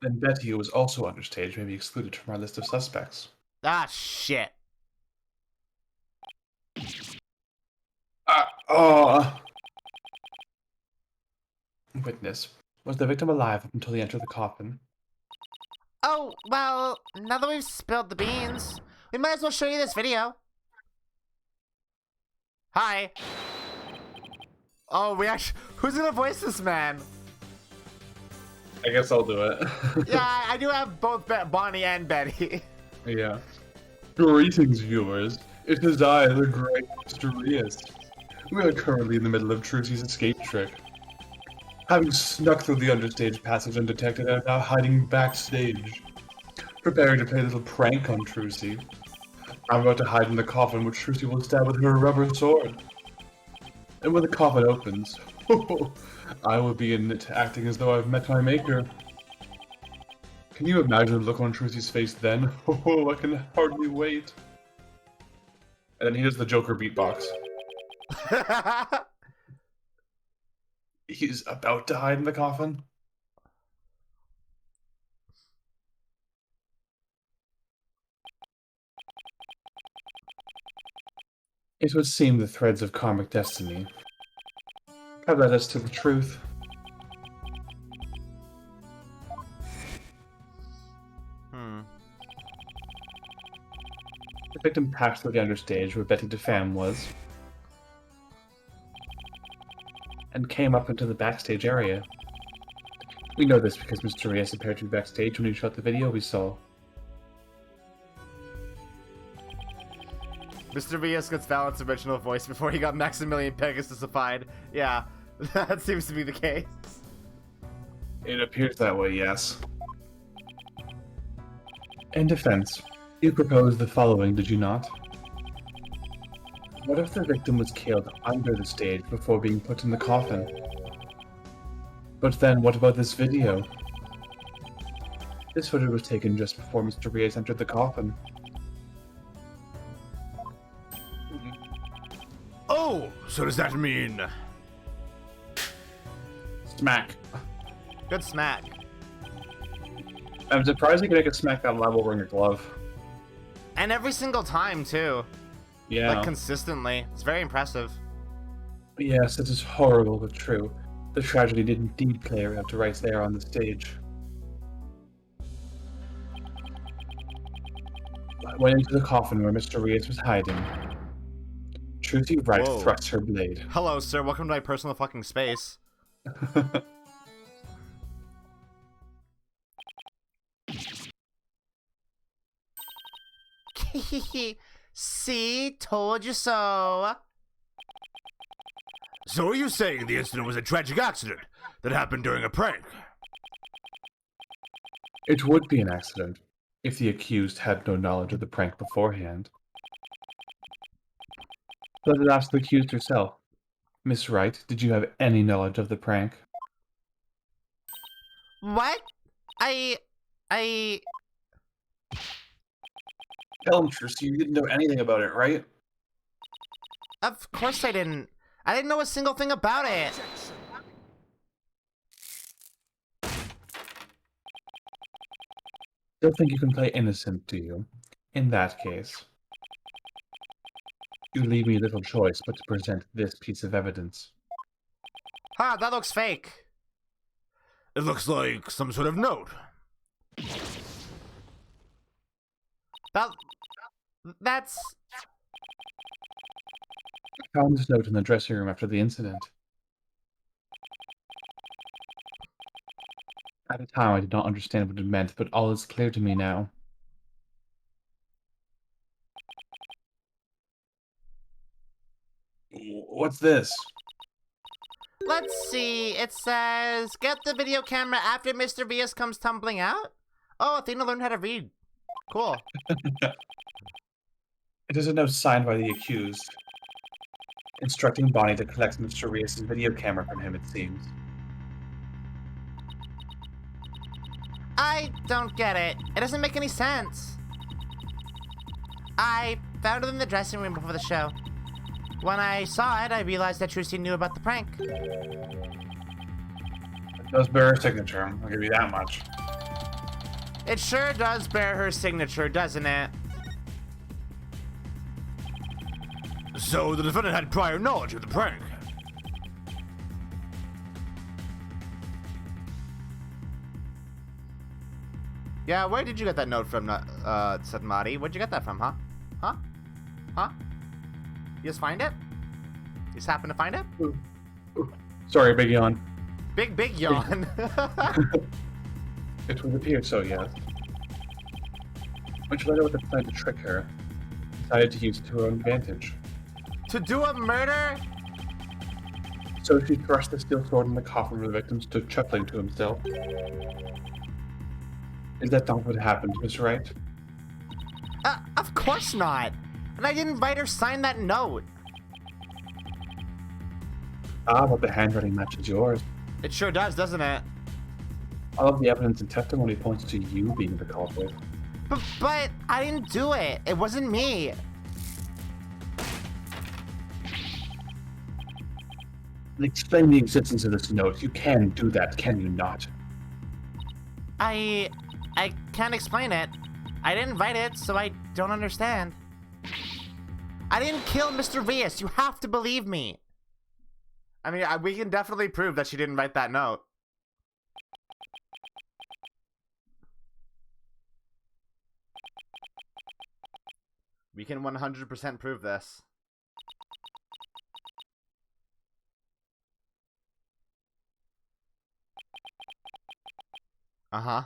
then Betty, who was also under stage, may be excluded from our list of suspects. Ah, shit. Witness. Was the victim alive up until he entered the coffin? Oh, well, now that we've spilled the beans, we might as well show you this video. Hi. Oh, who's gonna voice this man? I guess I'll do it. Yeah, I do have both Bonnie and Betty. Yeah. Greetings, viewers. It is I, the great Mr. Rios. We are currently in the middle of Trucy's escape trick. Having snuck through the understage passage undetected, I am now hiding backstage, preparing to play a little prank on Trucy. I'm about to hide in the coffin, which Trucy will stab with her rubber sword. And when the coffin opens, I will be in it acting as though I've met my maker. Can you imagine the look on Trucy's face then? Oh, I can hardly wait. And then he does the Joker beatbox. He's about to hide in the coffin. It would seem the threads of karmic destiny have led us to the truth. The victim passed through the understage where Betty DeFam was, and came up into the backstage area. We know this because Mr. Rios appeared to be backstage when he shot the video we saw. Mr. Rios gets Valent's original voice before he got Maximilian Pegasusified. Yeah, that seems to be the case. It appears that way, yes. In defense, you proposed the following, did you not? What if the victim was killed under the stage before being put in the coffin? But then, what about this video? This footage was taken just before Mr. Rios entered the coffin. Oh, so does that mean... Smack. Good smack. I'm surprised you can make a smack that level wearing a glove. And every single time, too. Yeah. Like, consistently. It's very impressive. Yes, it is horrible but true. The tragedy did indeed play out right there on the stage. I went into the coffin where Mr. Rios was hiding. Trucy Wright Whoa. thrusts her blade. Hello, sir. Welcome to my personal fucking space. See? Told you so. So are you saying the incident was a tragic accident that happened during a prank? It would be an accident if the accused had no knowledge of the prank beforehand. Let us ask the accused herself. Miss Wright, did you have any knowledge of the prank? What? I... Tell him, Trucy, you didn't know anything about it, right? Of course I didn't. I didn't know a single thing about it. Still think you can play innocent, do you? In that case. You leave me little choice but to present this piece of evidence. Huh, that looks fake. It looks like some sort of note. That's... I found this note in the dressing room after the incident. At the time, I did not understand what it meant, but all is clear to me now. What's this? Let's see. It says, get the video camera after Mr. Vias comes tumbling out? Oh, Athena learned how to read. Cool. It is a note signed by the accused, instructing Bonnie to collect Mr. Rios' video camera from him, it seems. I don't get it. It doesn't make any sense. I found it in the dressing room before the show. When I saw it, I realized that Trucy knew about the prank. It does bear her signature, I'll give you that much. It sure does bear her signature, doesn't it? So the defendant had prior knowledge of the prank. Yeah, where did you get that note from, said Marty? Where'd you get that from, huh? Huh? Huh? You just find it? You just happen to find it? Ooh. Sorry, big yawn. Big yawn. It would appear so, yes. When she let out with a plan to trick her, decided to use it to her own advantage. To do a murder? So she thrust the steel sword in the coffin of the victim, stood chuckling to himself. Is that not what happened, Miss Wright? Of course not. And I didn't invite her sign that note. Ah, but the handwriting matches yours. It sure does, doesn't it? All of the evidence and testimony points to you being the culprit. But I didn't do it. It wasn't me. Explain the existence of this note. You can do that, can you not? I can't explain it. I didn't invite it, so I don't understand. I didn't kill Mr. Vias. You have to believe me. I mean, we can definitely prove that she didn't write that note. We can 100% prove this. Uh-huh.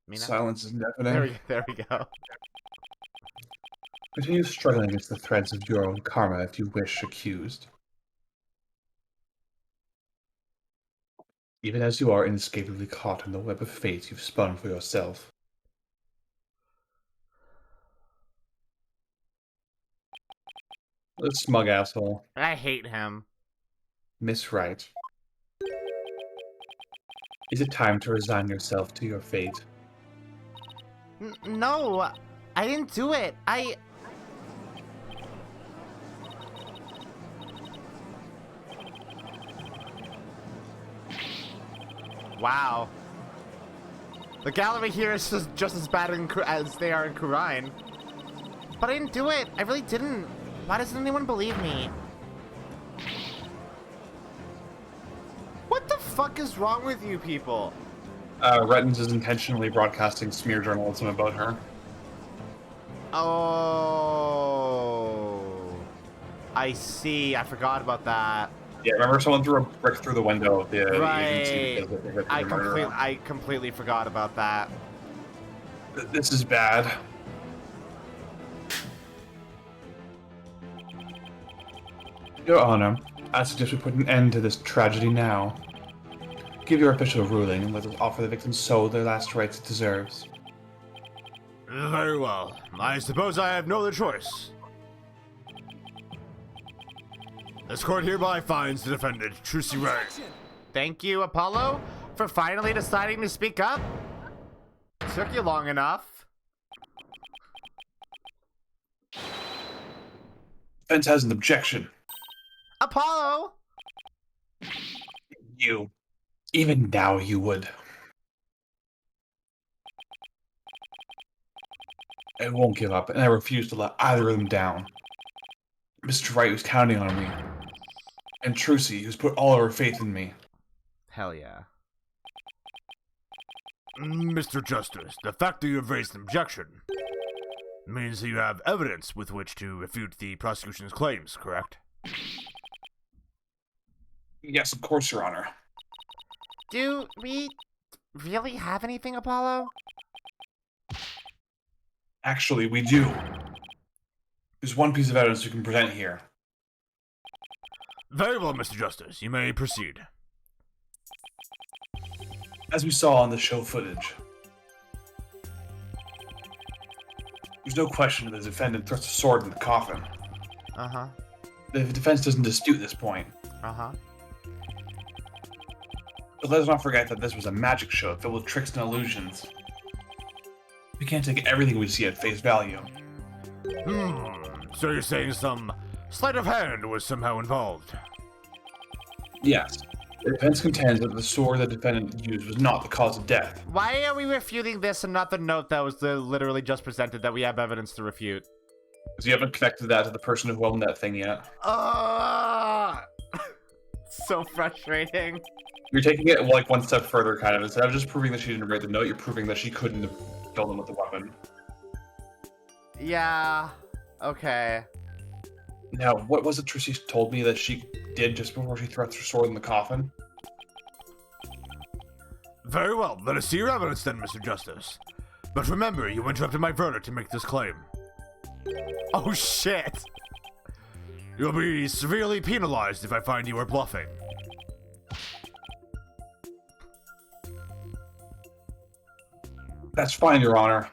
Mina? Silence is deafening. There we go. Continue struggling against the threads of your own karma if you wish, accused. Even as you are inescapably caught in the web of fate you've spun for yourself. The smug asshole. I hate him. Miss Wright. Is it time to resign yourself to your fate? No, I didn't do it. Wow. The gallery here is just as bad as they are in Kurine. But I didn't do it. I really didn't. Why doesn't anyone believe me? What the fuck is wrong with you people? Rettins is intentionally broadcasting smear journalism about her. Oh, I see. I forgot about that. Yeah, remember someone threw a brick through the window of the Right. agency because I completely forgot about that. This is bad. Your Honor, I suggest we put an end to this tragedy now. Give your official ruling and let us offer the victim's soul their last rites it deserves. Very well. I suppose I have no other choice. This court hereby finds the defendant, Trucy Wright. Thank you, Apollo, for finally deciding to speak up. Took you long enough. Defense has an objection. Apollo! You. Even now you would. I won't give up, and I refuse to let either of them down. Mr. Wright was counting on me, and Trucy, who's put all of her faith in me. Hell yeah. Mr. Justice, the fact that you have raised an objection means that you have evidence with which to refute the prosecution's claims, correct? Yes, of course, Your Honor. Do we really have anything, Apollo? Actually, we do. There's one piece of evidence we can present here. Very well, Mr. Justice. You may proceed. As we saw on the show footage, there's no question that the defendant thrust a sword in the coffin. Uh-huh. The defense doesn't dispute this point. Uh-huh. But let's not forget that this was a magic show filled with tricks and illusions. We can't take everything we see at face value. So you're saying some sleight of hand was somehow involved? Yes. The defense contends that the sword the defendant used was not the cause of death. Why are we refuting this and not the note that was literally just presented that we have evidence to refute? Because you haven't connected that to the person who owned that thing yet. So frustrating. You're taking it like one step further, kind of. Instead of just proving that she didn't write the note, you're proving that she couldn't have killed him with the weapon. Yeah. Okay. Now, what was it Tracy told me that she did just before she thrust her sword in the coffin? Very well, let us see your evidence then, Mr. Justice. But remember, you interrupted my verdict to make this claim. Oh shit. You'll be severely penalized if I find you are bluffing. That's fine, Your Honor.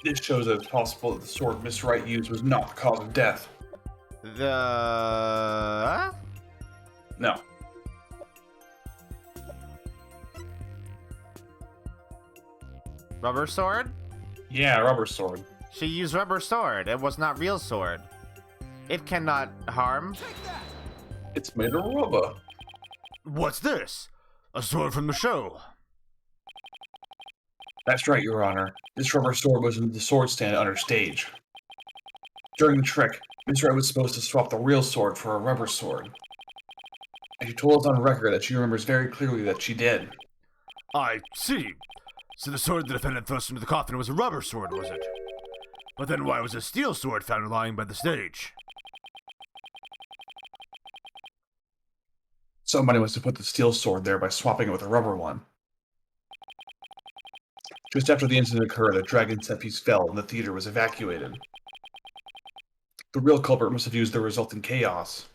This shows that it's possible that the sword Miss Wright used was not the cause of death. The... No. Rubber sword? Yeah, rubber sword. She used rubber sword. It was not real sword. It cannot harm. It's made of rubber. What's this? A sword from the show. That's right, Your Honor. This rubber sword was in the sword stand under stage. During the trick, Miss Wright was supposed to swap the real sword for a rubber sword. And she told us on record that she remembers very clearly that she did. I see. So the sword the defendant thrust into the coffin was a rubber sword, was it? But then why was a steel sword found lying by the stage? Somebody must have put the steel sword there by swapping it with a rubber one. Just after the incident occurred, a dragon set piece fell and the theater was evacuated. The real culprit must have used the resulting chaos.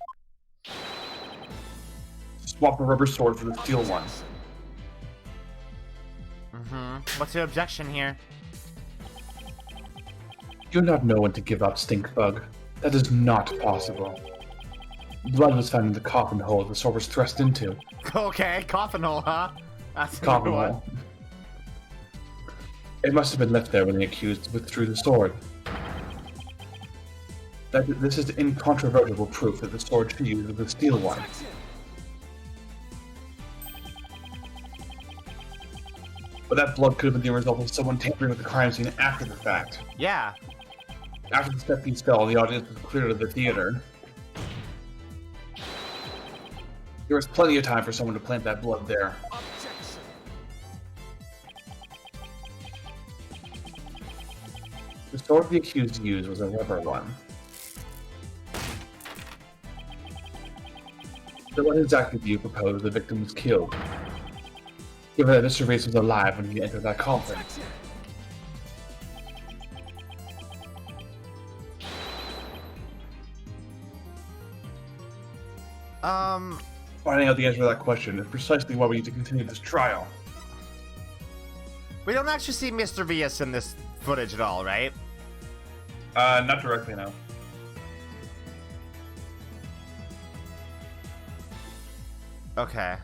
Swap the rubber sword for the steel one. What's your objection here? You do not know when to give up, Stinkbug. That is not possible. Blood was found in the coffin hole the sword was thrust into. Okay, coffin hole, huh? That's a Coffin good one. hole. It must have been left there when the accused withdrew the sword. This is incontrovertible proof that the sword she used was a steel one. But that blood could have been the result of someone tampering with the crime scene after the fact. Yeah. After the set piece fell, the audience was cleared of the theater. There was plenty of time for someone to plant that blood there. The sword the accused used was a rubber one. So what exactly do you propose the victim was killed? Given that Mr. Reese was alive when he entered that coffin. Finding out the answer to that question is precisely why we need to continue this trial. We don't actually see Mr. Vias in this footage at all, right? Not directly, no. Okay.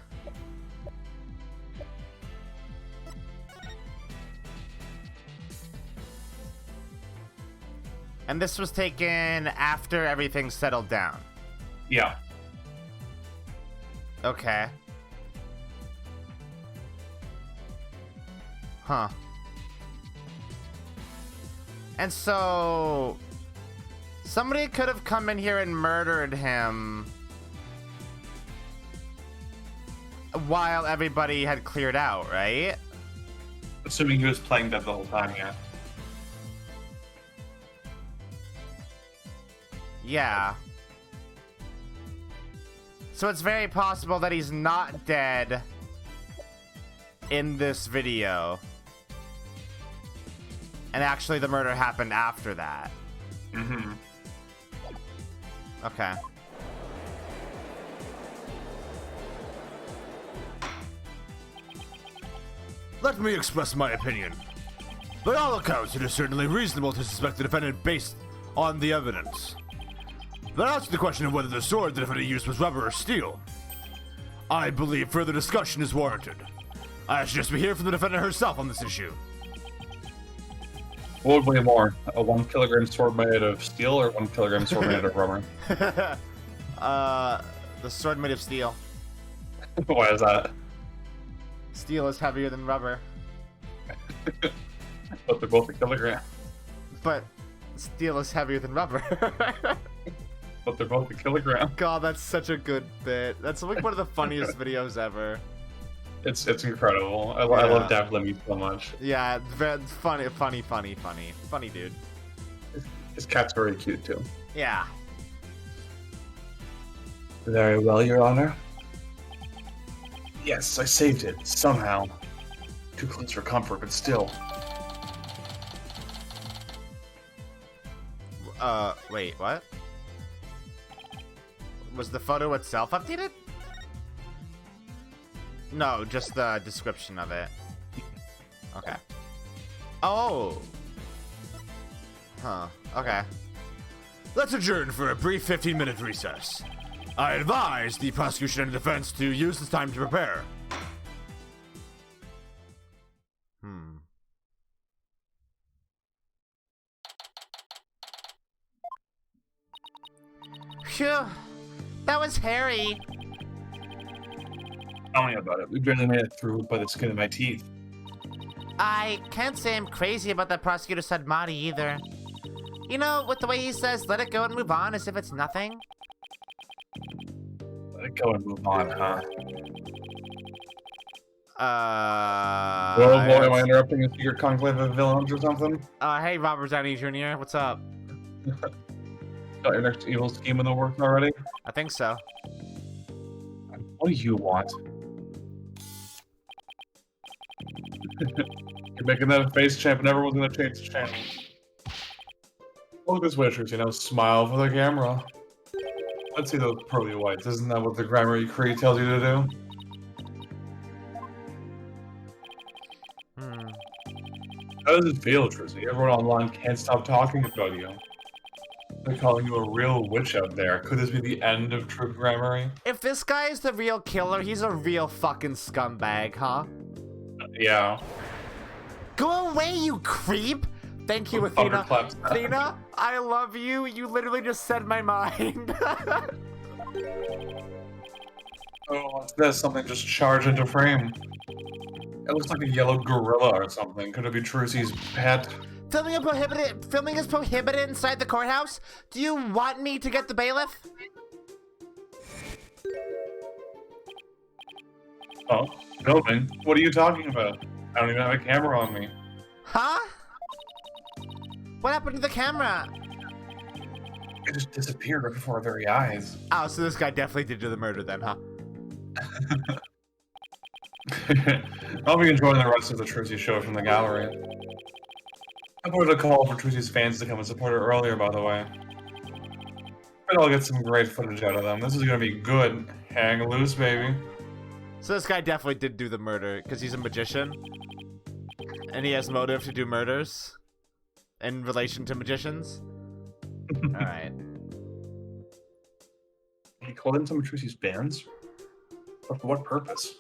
And this was taken after everything settled down. Yeah. Okay. Huh. And so... somebody could have come in here and murdered him while everybody had cleared out, right? Assuming he was playing dead the whole time, yeah. Yeah. So it's very possible that he's not dead in this video. And actually the murder happened after that. Mm-hmm. Okay. Let me express my opinion. By all accounts, it is certainly reasonable to suspect the defendant based on the evidence. But as to the question of whether the sword the defendant used was rubber or steel, I believe further discussion is warranted. I suggest we hear from the defendant herself on this issue. What would weigh more, a 1 kilogram sword made of steel or 1 kilogram sword made of rubber? The sword made of steel. Why is that? Steel is heavier than rubber. But they're both a kilogram. But steel is heavier than rubber. But they're both a kilogram. God, that's such a good bit. That's like one of the funniest videos ever. It's incredible. I love Dav Lemmy so much. Yeah, it's funny, funny dude. His cat's very cute too. Yeah. Very well, Your Honor. Yes, I saved it, somehow. Too close for comfort, but still. Wait, what? Was the photo itself updated? No, just the description of it. Okay. Oh! Huh, okay. Let's adjourn for a brief 15-minute recess. I advise the prosecution and defense to use this time to prepare. Phew. That was hairy. Tell me about it. We barely made it through by the skin of my teeth. I can't say I'm crazy about that prosecutor said Marty either. You know, with the way he says, let it go and move on as if it's nothing. Let it go and move on, huh? Oh boy, am I interrupting a secret conclave of villains or something? Hey, Robert Downey Jr., what's up? Got your next evil scheme in the works already? I think so. What do you want? You're making that a face, champ, and everyone's gonna change the channel. Look at this waitress, you know, smile for the camera. Let's see those pearly whites. Isn't that what the grammar decree tells you to do? How does it feel, Trizzy? Everyone online can't stop talking about you. They're calling you a real witch out there. Could this be the end of true grammar? If this guy is the real killer, he's a real fucking scumbag, huh? Yeah. Go away, you creep! Thank you, Athena. Athena, I love you. You literally just said my mind. Oh, what's this? Something just charged into frame. It looks like a yellow gorilla or something. Could it be Trucy's pet? Filming is prohibited inside the courthouse? Do you want me to get the bailiff? Oh, filming? What are you talking about? I don't even have a camera on me. Huh? What happened to the camera? It just disappeared right before our very eyes. Oh, so this guy definitely did do the murder then, huh? I'll be enjoying the rest of the Trucy show from the gallery. I put a call for Trucy's fans to come and support her earlier, by the way. But I'll get some great footage out of them. This is gonna be good. Hang loose, baby. So this guy definitely did do the murder, because he's a magician. And he has motive to do murders. In relation to magicians. Alright. He called in some of Trucy's bands? But for what purpose?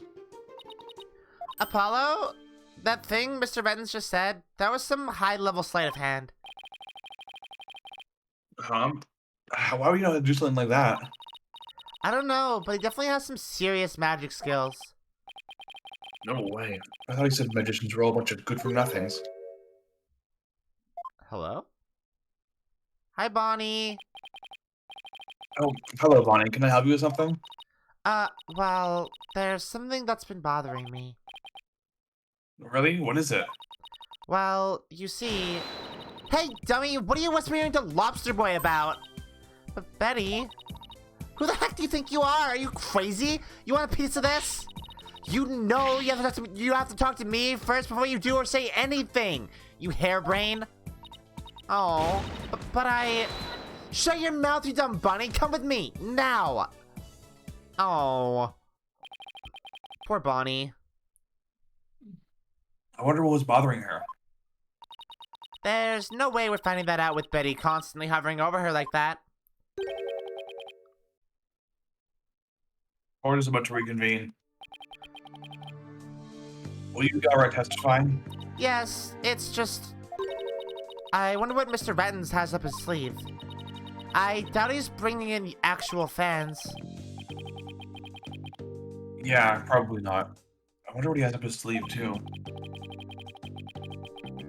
Apollo? That thing Mr. Benton's just said, that was some high-level sleight of hand. Why would you know how to do something like that? I don't know, but he definitely has some serious magic skills. No way. I thought he said magicians were all a bunch of good-for-nothings. Hello? Hi, Bonnie. Oh, hello, Bonnie. Can I help you with something? Well, there's something that's been bothering me. Really? What is it? Well, you see... Hey, dummy, what are you whispering to Lobster Boy about? But Betty... Who the heck do you think you are? Are you crazy? You want a piece of this? You know you have to talk to me first before you do or say anything, you harebrain. Oh, but I... Shut your mouth, you dumb bunny. Come with me, now. Oh. Poor Bonnie. I wonder what was bothering her. There's no way we're finding that out with Betty constantly hovering over her like that. Court is about to reconvene. Will you be alright testifying? Yes, it's just... I wonder what Mr. Rettens has up his sleeve. I doubt he's bringing in actual fans. Yeah, probably not. I wonder what he has up his sleeve, too.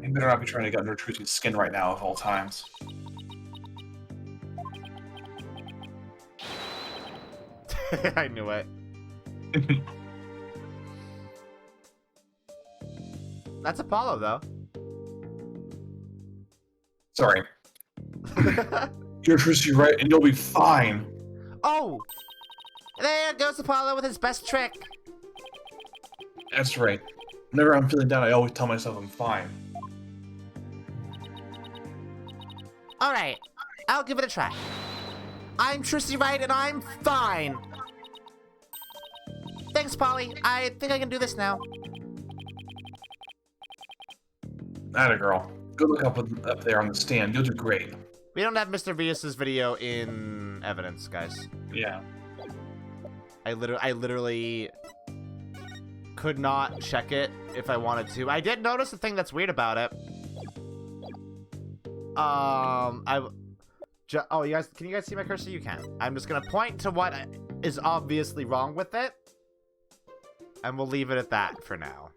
He better not be trying to get under Trucy's skin right now, of all times. I knew it. That's Apollo, though. Sorry. You're Trucy right, and you'll be fine. Oh! There goes Apollo with his best trick. That's right. Whenever I'm feeling down, I always tell myself I'm fine. Alright, I'll give it a try. I'm Trucy Wright, and I'm fine. Thanks, Polly. I think I can do this now. Atta girl. Good luck up there on the stand. You'll do great. We don't have Mr. Vius's video in evidence, guys. Yeah. I literally could not check it if I wanted to. I did notice the thing that's weird about it. Oh, you guys, can you guys see my cursor? You can. I'm just gonna point to what is obviously wrong with it, and we'll leave it at that for now.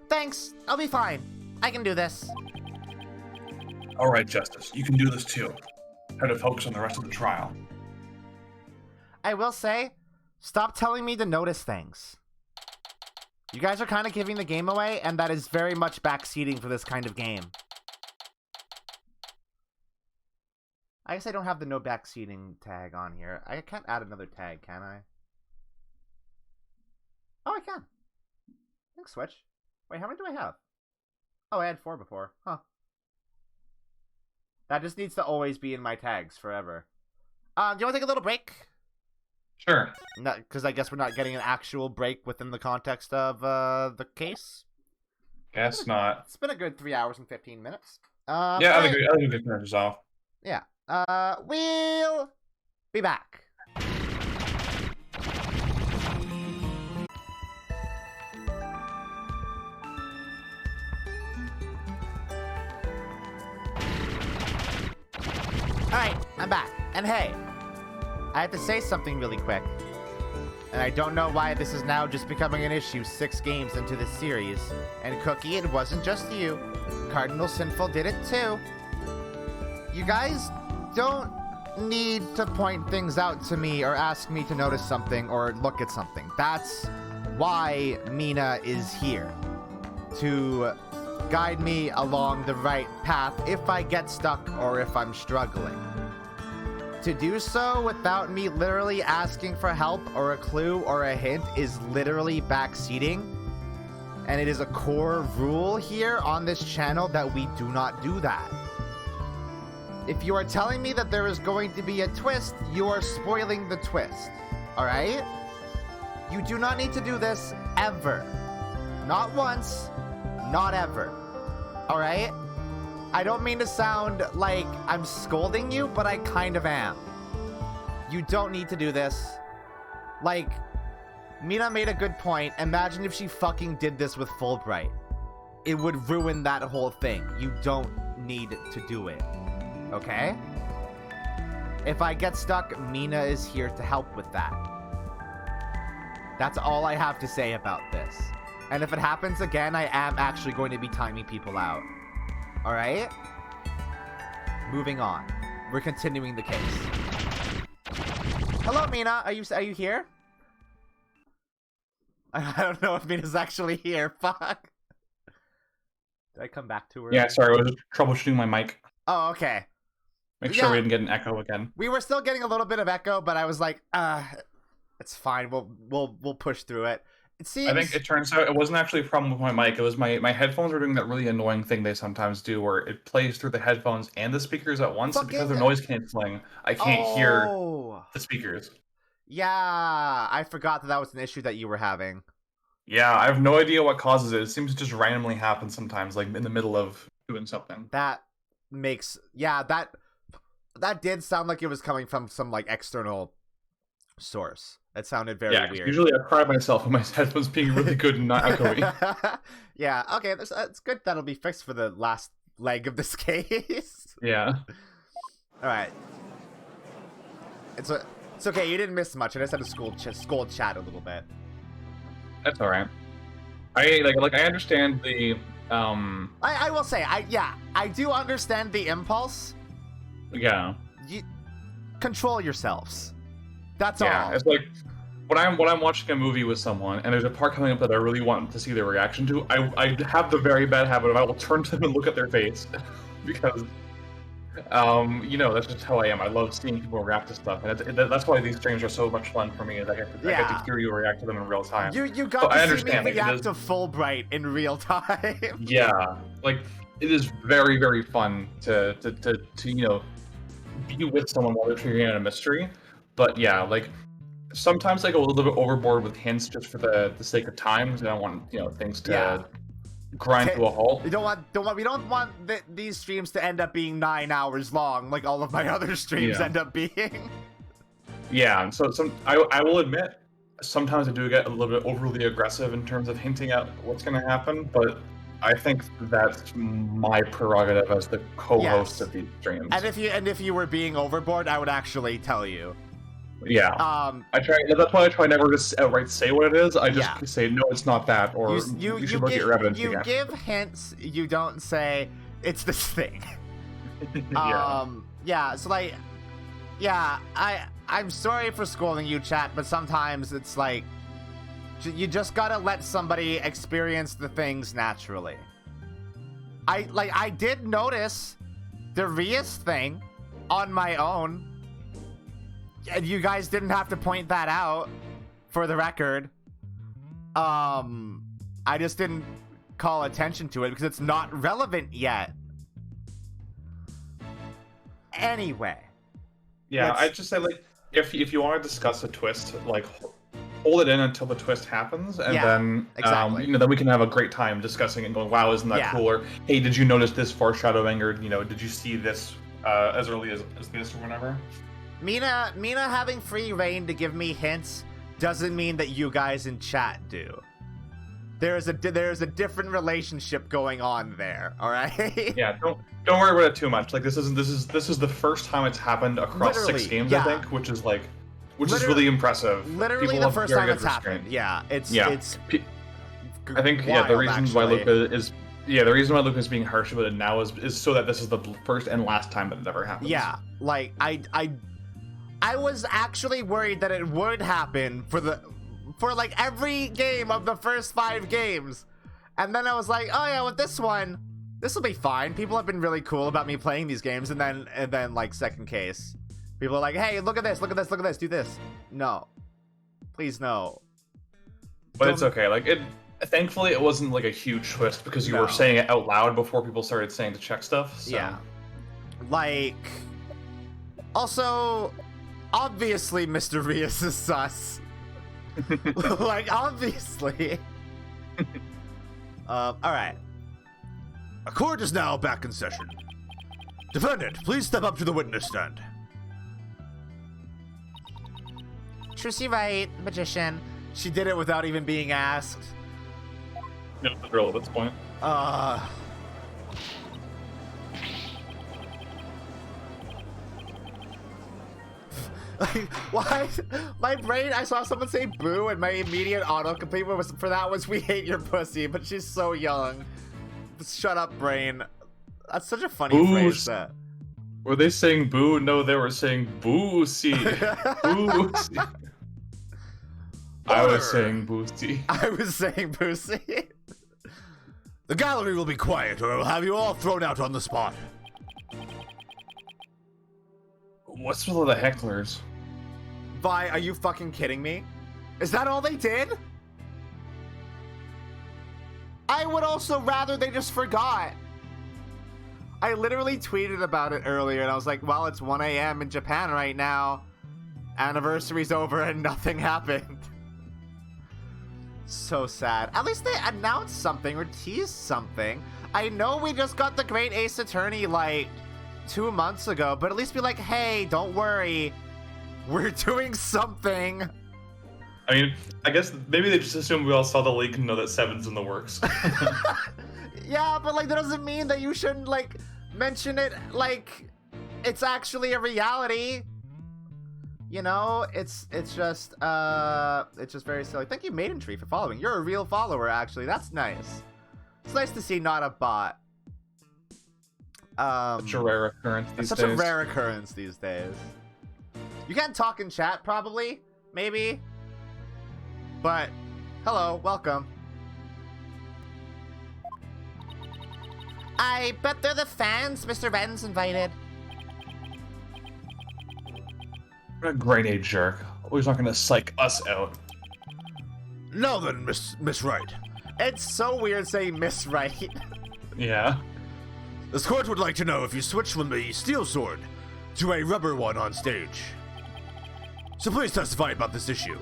Thanks. I'll be fine. I can do this. All right, Justice. You can do this too. Try to focus on the rest of the trial. I will say, stop telling me to notice things. You guys are kind of giving the game away, and that is very much backseating for this kind of game. I guess I don't have the no backseating tag on here. I can't add another tag, can I? Oh, I can. Thanks, Switch. Wait, how many do I have? Oh, I had 4 before. Huh. That just needs to always be in my tags forever. Do you want to take a little break? Sure. Because I guess we're not getting an actual break within the context of the case. Guess not. It's been a good 3 hours and 15 minutes. Yeah, I think we can finish this off. Yeah. We'll be back. Alright, I'm back. And hey, I have to say something really quick. And I don't know why this is now just becoming an issue 6 games into this series. And Cookie, it wasn't just you. Cardinal Sinful did it too. You guys don't need to point things out to me or ask me to notice something or look at something. That's why Mina is here. To guide me along the right path if I get stuck or if I'm struggling. To do so without me literally asking for help or a clue or a hint is literally backseating. And it is a core rule here on this channel that we do not do that. If you are telling me that there is going to be a twist, you are spoiling the twist. Alright? You do not need to do this ever. Not once, not ever. Alright? I don't mean to sound like I'm scolding you, but I kind of am. You don't need to do this. Like, Mina made a good point. Imagine if she fucking did this with Fulbright. It would ruin that whole thing. You don't need to do it. Okay? If I get stuck, Mina is here to help with that. That's all I have to say about this. And if it happens again, I am actually going to be timing people out. Alright? Moving on. We're continuing the case. Hello, Mina. Are you here? I don't know if Mina's actually here. Fuck. Did I come back to her? Yeah, sorry, I was just troubleshooting my mic. Oh, okay. Make sure we didn't get an echo again. We were still getting a little bit of echo, but I was like, it's fine. We'll push through it. It seems... I think it turns out it wasn't actually a problem with my mic. It was my headphones were doing that really annoying thing they sometimes do, where it plays through the headphones and the speakers at once. And because they're noise canceling, I can't hear the speakers. Yeah, I forgot that was an issue that you were having. Yeah, I have no idea what causes it. It seems to just randomly happen sometimes, like in the middle of doing something. That makes... Yeah, that did sound like it was coming from some, like, external source. It sounded very weird. Usually I pride myself on my headphones being really good and not echoey. Yeah, okay, it's good that'll be fixed for the last leg of this case. Yeah. Alright. It's okay, you didn't miss much. I just had to scold chat a little bit. That's alright. I understand the I will say, I do understand the impulse. Yeah. You control yourselves. That's yeah, all. It's like when I'm watching a movie with someone and there's a part coming up that I really want to see their reaction to, I have the very bad habit of I will turn to them and look at their face because that's just how I am. I love seeing people react to stuff, and that's why these streams are so much fun for me. Is I get to hear you react to them in real time. You got to see me react to Fulbright in real time. Yeah, like it is very, very fun to be with someone while they're figuring out a mystery. But yeah, like sometimes I go a little bit overboard with hints just for the sake of time. I don't want things to grind to a halt. We don't want these streams to end up being 9 hours long like all of my other streams end up being. Yeah, and so I will admit sometimes I do get a little bit overly aggressive in terms of hinting at what's going to happen, but I think that's my prerogative as the co-host of these streams. And if you were being overboard, I would actually tell you. Yeah. I try. That's why I try never to outright say what it is. I just say no, it's not that, or you should look at your evidence again. You give hints. You don't say it's this thing. Yeah. So like, I'm sorry for scolding you, chat, but sometimes it's like you just gotta let somebody experience the things naturally. I did notice the Rias thing on my own. And you guys didn't have to point that out, for the record. I just didn't call attention to it because it's not relevant yet. Anyway. Yeah, I'd just say, like, if you want to discuss a twist, like, hold it in until the twist happens, and then then we can have a great time discussing and going, wow, isn't that cool? Or, hey, did you notice this foreshadowing? Or, did you see this as early as this or whatever? Mina having free reign to give me hints doesn't mean that you guys in chat do. There's a different relationship going on there, all right? Yeah, don't worry about it too much. Like this is the first time it's happened across 6 games, I think, which is really impressive. Literally the first time it's happened. Yeah, it's I think the reason why Luka is the reason why Luka is being harsh about it now is so that this is the first and last time that it ever happens. Yeah, like I was actually worried that it would happen for like every game of the first 5 games. And then I was like, oh yeah, with this one, this will be fine. People have been really cool about me playing these games. And then like second case, people are like, hey, look at this, do this. No. Please no. But it's okay. Like thankfully it wasn't like a huge twist because you were saying it out loud before people started saying to check stuff. So. Yeah. Like also, obviously, Mr. Rias is sus. Like, obviously. Alright. A court is now back in session. Defendant, please step up to the witness stand. Trucy right, magician. She did it without even being asked. No, the drill at this point. Like, why? My brain, I saw someone say boo, and my immediate autocomplete was we hate your pussy, but she's so young. Shut up, brain. That's such a funny phrase. That. Were they saying boo? No, they were saying boosie. Boosie. I was saying boosie. I was saying boosie. The gallery will be quiet, or I will have you all thrown out on the spot. What's with all the hecklers? Vi, are you fucking kidding me? Is that all they did? I would also rather they just forgot. I literally tweeted about it earlier, and I was like, well, it's 1 a.m. in Japan right now. Anniversary's over and nothing happened. So sad. At least they announced something or teased something. I know we just got the Great Ace Attorney, like, 2 months ago, but at least be like, hey, don't worry. We're doing something. I mean, I guess maybe they just assumed we all saw the leak and know that 7's in the works. Yeah, but, like, that doesn't mean that you shouldn't, like, mention it like it's actually a reality. You know, it's just very silly. Thank you, Maiden Tree, for following. You're a real follower, actually. That's nice. It's nice to see not a bot. Such a rare occurrence these days. Such a rare occurrence these days. You can't talk in chat, probably. Maybe. But, hello, welcome. I bet they're the fans Mr. Ren's invited. What a grade A jerk. Always not gonna psych us out. Now then, Miss Wright. It's so weird saying Miss Wright. Yeah. This court would like to know if you switched from the steel sword to a rubber one on stage. So please testify about this issue.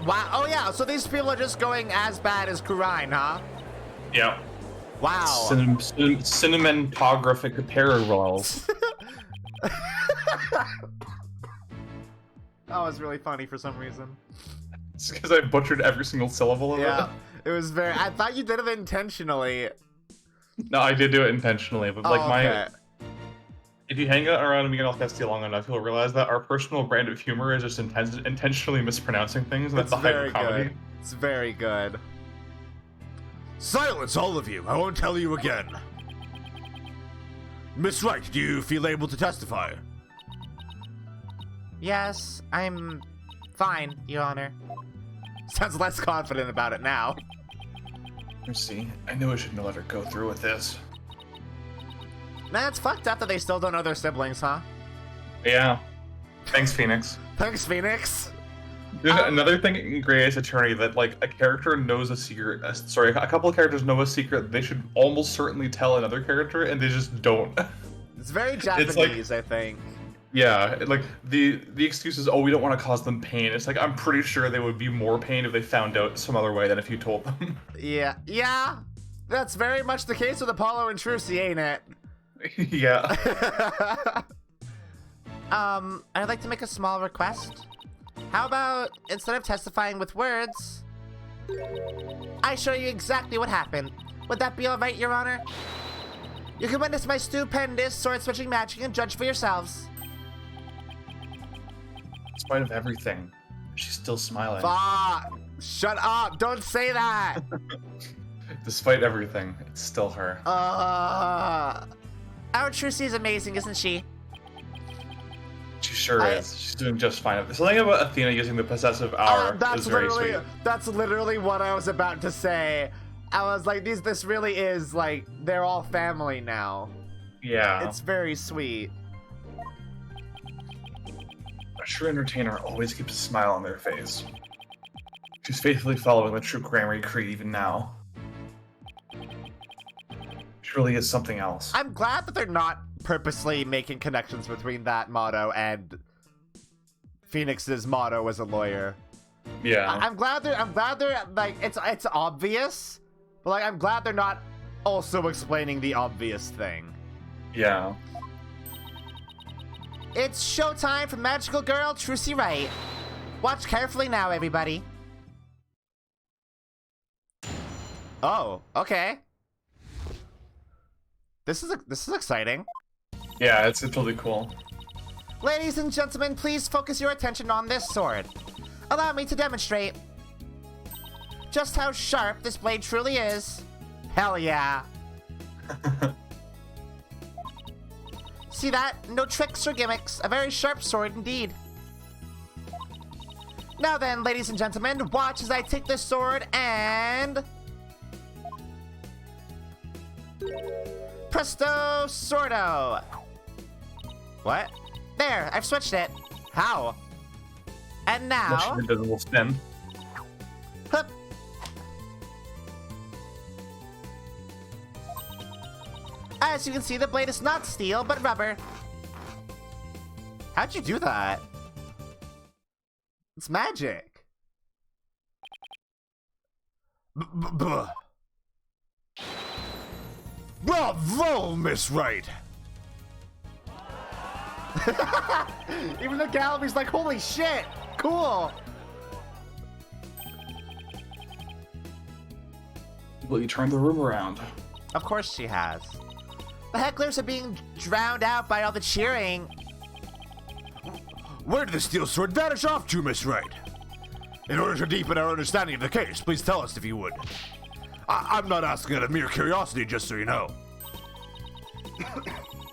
Wow. Oh, yeah. So these people are just going as bad as Kurine, huh? Yeah. Wow. Cinematographic parallels. That was really funny for some reason. It's because I butchered every single syllable of it. Yeah. It was very... I thought you did it intentionally. No, I did do it intentionally, but like okay. If you hang out around Miguel Castillo long enough, you'll realize that our personal brand of humor is just intentionally mispronouncing things, and that's the height of comedy. Good. It's very good. Silence, all of you! I won't tell you again. Miss Wright, do you feel able to testify? Yes, I'm fine, Your Honor. Sounds less confident about it now. See, I knew I shouldn't have let her go through with this. Man, it's fucked up that they still don't know their siblings, huh? Yeah. Thanks, Phoenix. Thanks, Phoenix. There's another thing in Grey Ace Attorney that, like, a character knows a secret. A couple of characters know a secret they should almost certainly tell another character, and they just don't. It's very Japanese, I think. Yeah, like, the excuse is, oh, we don't want to cause them pain. It's like, I'm pretty sure they would be more pain if they found out some other way than if you told them. Yeah. That's very much the case with Apollo and Trucy, ain't it? Yeah. I'd like to make a small request. How about, instead of testifying with words, I show you exactly what happened. Would that be alright, Your Honor? You can witness my stupendous sword-switching magic and judge for yourselves. In spite of everything, she's still smiling. Fuck! Shut up! Don't say that! Despite everything, it's still her. Our Trucy is amazing, isn't she? She sure is. She's doing just fine. Something about Athena using the possessive hour is very sweet. That's literally what I was about to say. I was like, this really is, like, they're all family now. Yeah. It's very sweet. A true entertainer always keeps a smile on their face. She's faithfully following the true Grammar Creed even now. She really is something else. I'm glad that they're not purposely making connections between that motto and Phoenix's motto as a lawyer. Yeah. I'm glad they're like, it's obvious, but like, I'm glad they're not also explaining the obvious thing. Yeah. It's showtime for magical girl Trucy Wright. Watch carefully now, everybody. Oh, okay. This is exciting. Yeah, it's totally cool. Ladies and gentlemen, please focus your attention on this sword. Allow me to demonstrate just how sharp this blade truly is. Hell yeah. See that? No tricks or gimmicks. A very sharp sword indeed. Now then, ladies and gentlemen, watch as I take this sword and... Presto Sordo! What? There, I've switched it. How? And now... It does a little spin. Hup. As you can see, the blade is not steel, but rubber. How'd you do that? It's magic. Bravo, Miss Wright! Even the gallery's like, holy shit, cool. Will you turn the room around? Of course she has. The hecklers are being drowned out by all the cheering. Where did the steel sword vanish off to, Miss Wright? In order to deepen our understanding of the case, please tell us if you would. I'm not asking out of mere curiosity, just so you know.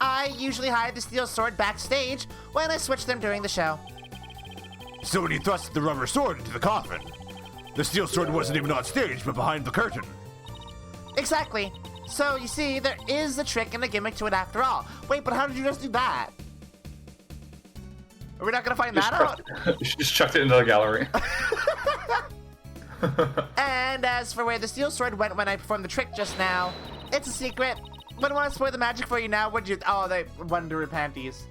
I usually hide the steel sword backstage when I switch them during the show. So when you thrust the rubber sword into the coffin, the steel sword wasn't even on stage, but behind the curtain. Exactly. So, you see, there is a trick and a gimmick to it after all. Wait, but how did you just do that? Are we not gonna find that out? She just chucked it into the gallery. And as for where the steel sword went when I performed the trick just now, it's a secret. Wouldn't want to spoil the magic for you now, would you? Oh, they wonder her panties.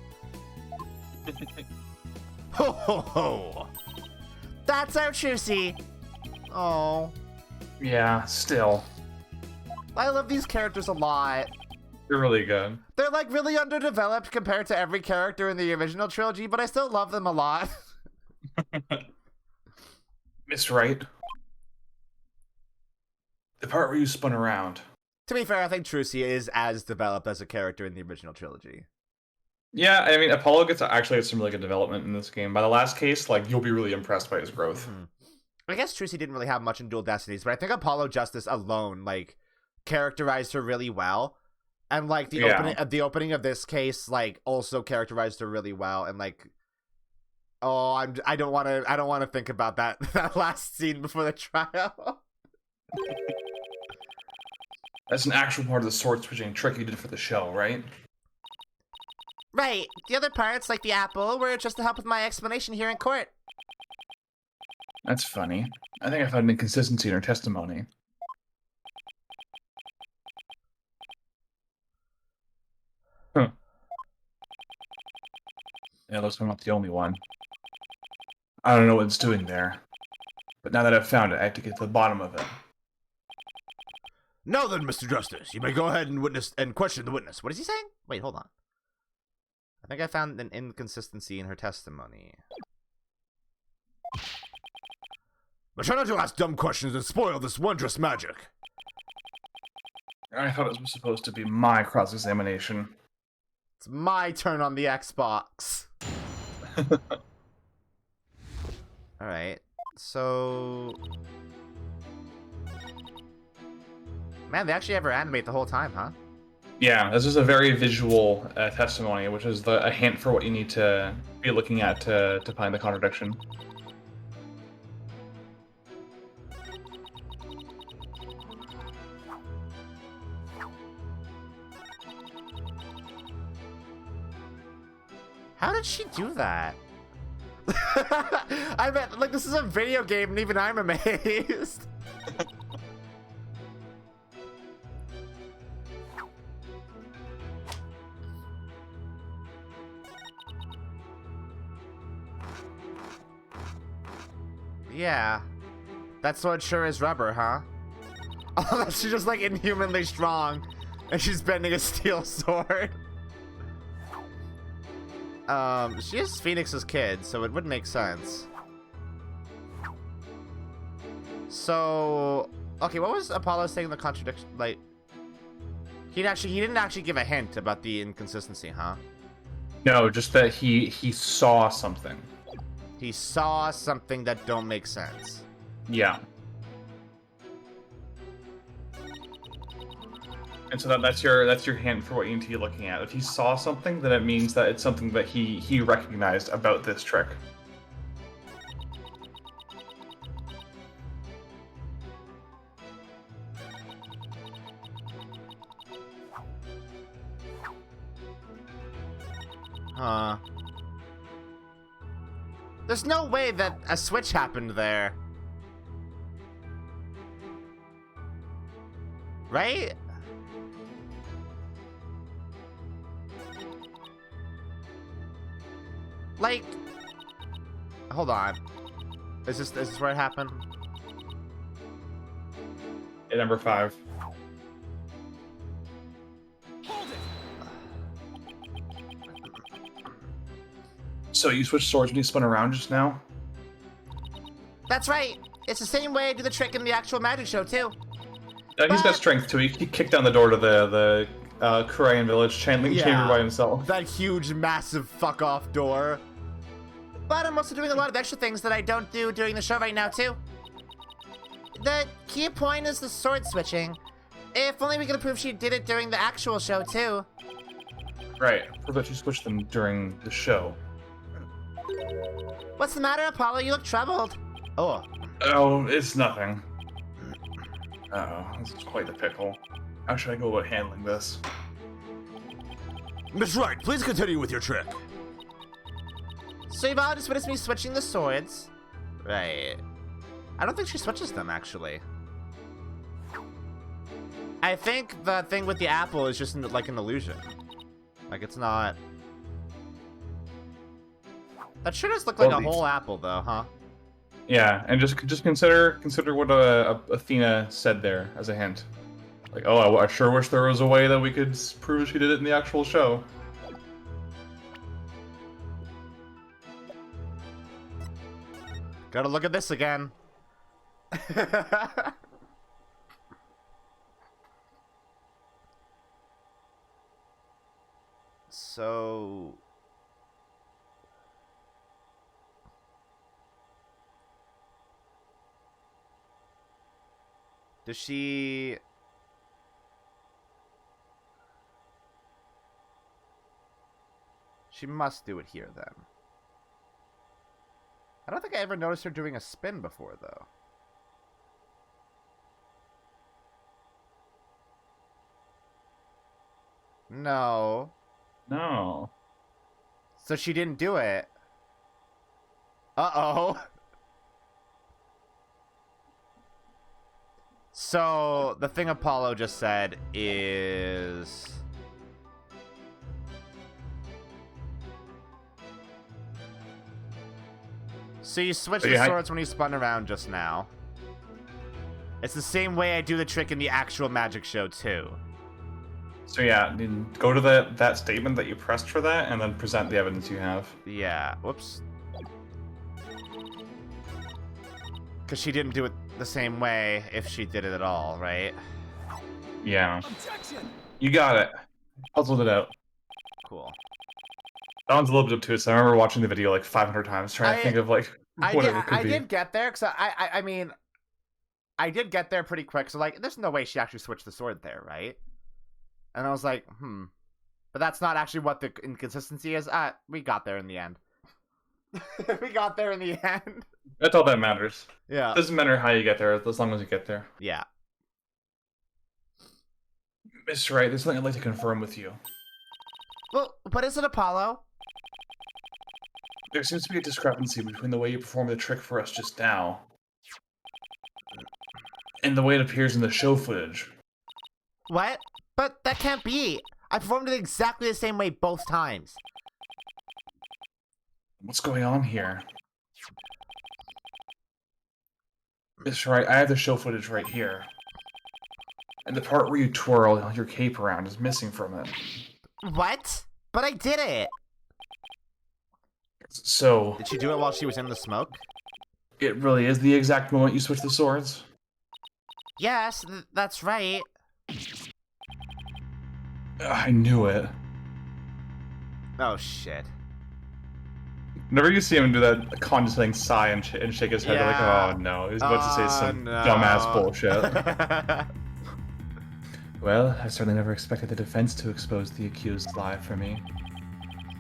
Ho ho ho! That's our Trucy. Oh. Yeah, still. I love these characters a lot. They're really good. They're like really underdeveloped compared to every character in the original trilogy, but I still love them a lot. Miss Wright. The part where you spun around. To be fair, I think Trucy is as developed as a character in the original trilogy. Yeah, I mean, Apollo gets some really good development in this game. By the last case, like, you'll be really impressed by his growth. Mm-hmm. I guess Trucy didn't really have much in Dual Destinies, but I think Apollo Justice alone, like, characterized her really well. And, like, the opening of this case, like, also characterized her really well. And, like, oh, I don't want to think about that last scene before the trial. That's an actual part of the sword switching trick you did for the show, right? Right. The other parts, like the apple, were just to help with my explanation here in court. That's funny. I think I found an inconsistency in her testimony. Huh. Yeah, looks like I'm not the only one. I don't know what it's doing there. But now that I've found it, I have to get to the bottom of it. Now then, Mr. Justice, you may go ahead and witness and question the witness. What is he saying? Wait, hold on. I think I found an inconsistency in her testimony. But try not to ask dumb questions and spoil this wondrous magic. I thought it was supposed to be my cross-examination. It's my turn on the Xbox. Alright, so... Man, they actually ever animate the whole time, huh? Yeah, this is a very visual testimony, which is a hint for what you need to be looking at to find the contradiction. How did she do that? I bet, like, this is a video game and even I'm amazed. Yeah. That sword sure is rubber, huh? Oh, she's just like inhumanly strong. And she's bending a steel sword. She is Phoenix's kid, so it would make sense. So, okay, what was Apollo saying the contradiction, like... He didn't actually give a hint about the inconsistency, huh? No, just that he saw something. He saw something that don't make sense. Yeah. And so that's your hint for what you need to be looking at. If he saw something, then it means that it's something that he recognized about this trick. Huh. There's no way that a switch happened there. Right? Like, hold on. Is this where it happened? At number 5. So you switched swords when you spun around just now? That's right. It's the same way I do the trick in the actual magic show too. He's got strength too. He kicked down the door to the Korean village channeling chamber by himself. That huge, massive fuck off door. But I'm also doing a lot of extra things that I don't do during the show right now too. The key point is the sword switching. If only we could prove she did it during the actual show too. Right. Prove that you switched them during the show. What's the matter, Apollo? You look troubled. Oh. Oh, it's nothing. Uh-oh, this is quite the pickle. How should I go about handling this? Miss Wright, please continue with your trick. So you've all just witnessed me switching the swords? Right. I don't think she switches them, actually. I think the thing with the apple is just like an illusion. Like, it's not... That sure does look like a whole apple, though, huh? Yeah, and just consider what Athena said there as a hint. Like, oh, I sure wish there was a way that we could prove she did it in the actual show. Gotta look at this again. So... Does she... She must do it here, then. I don't think I ever noticed her doing a spin before, though. No. No. So she didn't do it. Uh-oh. So, the thing Apollo just said is... So you switched the swords when you spun around just now. It's the same way I do the trick in the actual magic show, too. So yeah, go to that statement that you pressed for that, and then present the evidence you have. Yeah, whoops. Because she didn't do it the same way if she did it at all, right? Yeah. You got it. Puzzled it out. Cool. That one's a little bit obtuse. I remember watching the video like 500 times, trying to think of like what it could be. I did get there, because I mean, I did get there pretty quick, so like, there's no way she actually switched the sword there, right? And I was like, But that's not actually what the inconsistency is. We got there in the end. We got there in the end. That's all that matters. Yeah. It doesn't matter how you get there, as long as you get there. Yeah. Mr. Wright, there's something I'd like to confirm with you. Well, what is it, Apollo? There seems to be a discrepancy between the way you performed the trick for us just now and the way it appears in the show footage. What? But that can't be. I performed it exactly the same way both times. What's going on here? Mr. Wright, I have the show footage right here. And the part where you twirl your cape around is missing from it. What? But I did it! So... Did she do it while she was in the smoke? It really is the exact moment you switch the swords? Yes, that's right. I knew it. Oh, shit. Whenever you see him do that condescending sigh and shake his head, you're like, oh no, he's about to say some dumbass bullshit. Well, I certainly never expected the defense to expose the accused lie for me.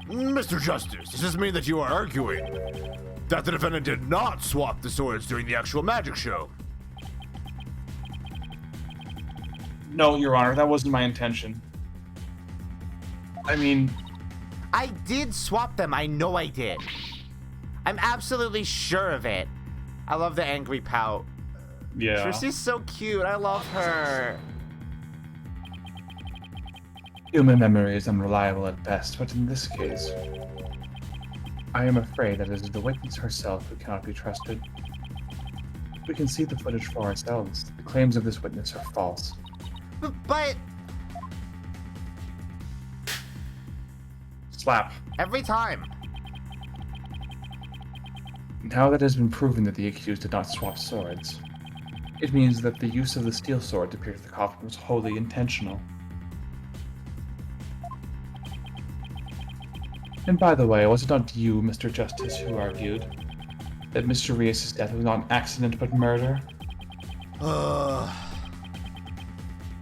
Mr. Justice, does this mean that you are arguing that the defendant did not swap the swords during the actual magic show? No, Your Honor, that wasn't my intention. I mean... I did swap them. I know I did. I'm absolutely sure of it. I love the angry pout. Yeah. Trici's so cute. I love her. Human memory is unreliable at best, but in this case, I am afraid that it is the witness herself who cannot be trusted. We can see the footage for ourselves. The claims of this witness are false. But Slap. every time. Now that it has been proven that the accused did not swap swords, it means that the use of the steel sword to pierce the coffin was wholly intentional. And by the way, was it not you, Mr. Justice, who argued that Mr. Reyes' death was not an accident but murder? I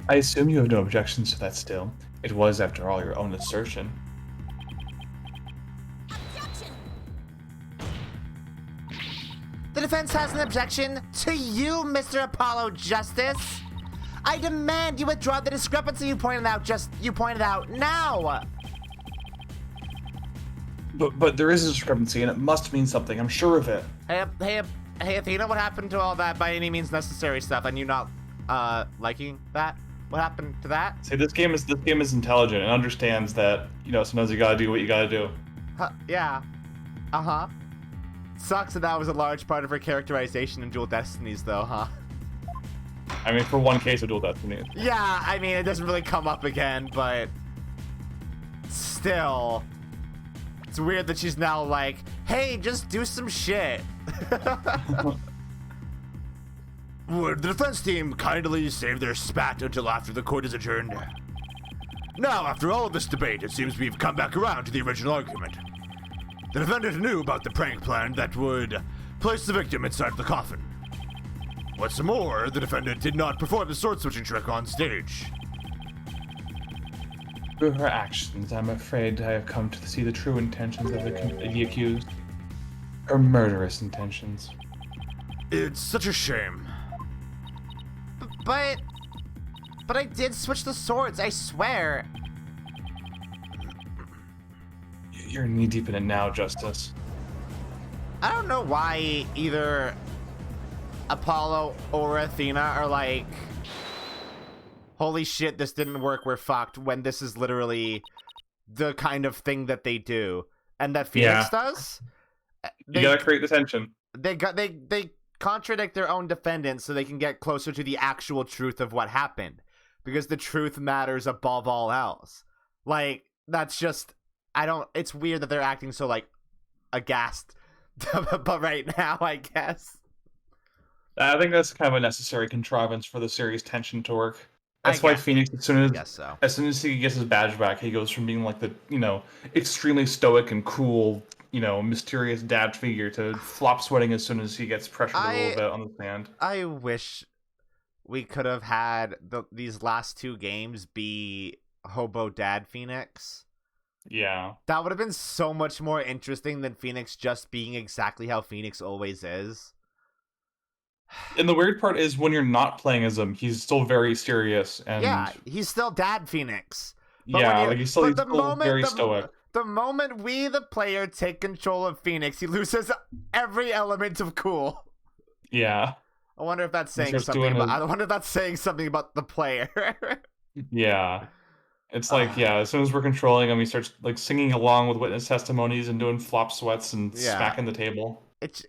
assume you have no objections to that still. It was, after all, your own assertion. The defense has an objection to you, Mr. Apollo Justice. I demand you withdraw the discrepancy you pointed out now. But there is a discrepancy, and it must mean something. I'm sure of it. Hey, Athena, what happened to all that by any means necessary stuff and you not liking that? What happened to that? See, this game is intelligent and understands that, you know, sometimes you gotta do what you gotta do. Yeah. Uh-huh. Sucks that was a large part of her characterization in Dual Destinies, though, huh? I mean, for one case of Dual Destiny. Yeah, I mean, it doesn't really come up again, but still, it's weird that she's now like, hey, just do some shit. Would the defense team kindly save their spat until after the court is adjourned? Now, after all of this debate, it seems we've come back around to the original argument. The defendant knew about the prank plan that would place the victim inside the coffin. What's more, the defendant did not perform the sword-switching trick on stage. Through her actions, I'm afraid I have come to see the true intentions of the accused. Her murderous intentions. It's such a shame. But I did switch the swords, I swear. You're knee-deep in it now, Justice. I don't know why either Apollo or Athena are like, holy shit, this didn't work, we're fucked, when this is literally the kind of thing that they do. And that Phoenix does? You gotta create the tension. They contradict their own defendants so they can get closer to the actual truth of what happened. Because the truth matters above all else. Like, that's just... it's weird that they're acting so, like, aghast. But right now, I guess. I think that's kind of a necessary contrivance for the series tension to work. That's why Phoenix, as soon as he gets his badge back, he goes from being like the, you know, extremely stoic and cool, you know, mysterious dad figure to flop sweating as soon as he gets pressured a little bit on the stand. I wish we could have had these last two games be Hobo Dad Phoenix. Yeah. That would have been so much more interesting than Phoenix just being exactly how Phoenix always is. And the weird part is when you're not playing as him, he's still very serious. And yeah, he's still Dad Phoenix. But he's still very stoic. The moment we, the player, take control of Phoenix, he loses every element of cool. Yeah. I wonder if that's saying something about. I wonder if that's saying something about the player. Yeah. It's like, as soon as we're controlling him, he starts like singing along with witness testimonies and doing flop sweats and smacking the table. It's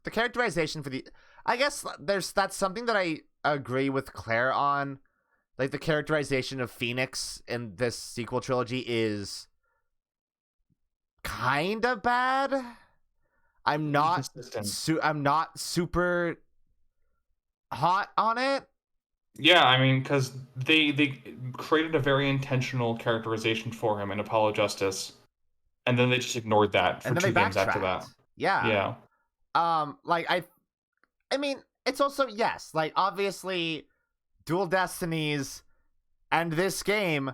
the characterization for the. I guess that's something that I agree with Claire on. Like, the characterization of Phoenix in this sequel trilogy is kind of bad. I'm not super hot on it. Yeah, I mean, because they created a very intentional characterization for him in Apollo Justice, and then they just ignored that for And then they 2 games after that. backtracked. Yeah. Yeah. Like I mean, it's also yes, like obviously Dual Destinies and this game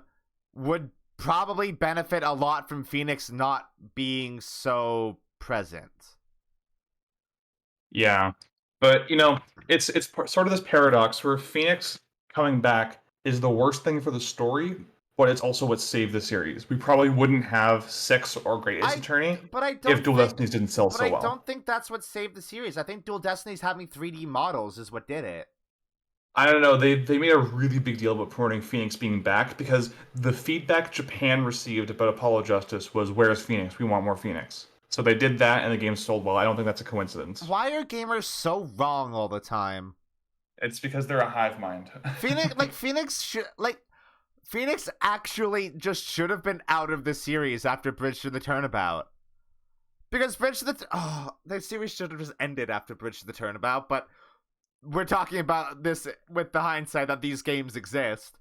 would probably benefit a lot from Phoenix not being so present. Yeah, but sort of this paradox where Phoenix coming back is the worst thing for the story, but it's also what saved the series. We probably wouldn't have 6 or Great Ace Attorney if Dual Destinies didn't sell so well. But I don't think that's what saved the series. I think Dual Destinies having 3D models is what did it. I don't know. They made a really big deal about promoting Phoenix being back because the feedback Japan received about Apollo Justice was, "Where's Phoenix? We want more Phoenix." So they did that, and the game sold well. I don't think that's a coincidence. Why are gamers so wrong all the time? It's because they're a hive mind. Phoenix actually just should have been out of the series after Bridge to the Turnabout. Because the series should have just ended after Bridge to the Turnabout, but we're talking about this with the hindsight that these games exist.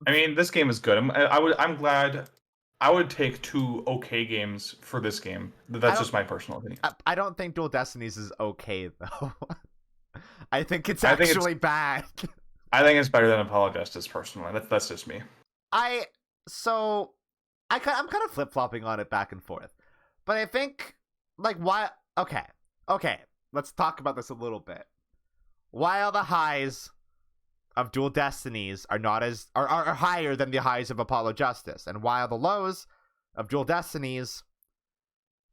I mean, this game is good. I'm glad. I would take 2 okay games for this game. That's just my personal opinion. I don't think Dual Destinies is okay though. I think it's actually bad. I think it's better than Apollo Justice personally. That's just me. I'm kind of flip-flopping on it back and forth. But I think why okay, let's talk about this a little bit. While the highs of Dual Destinies are higher than the highs of Apollo Justice, and while the lows of Dual Destinies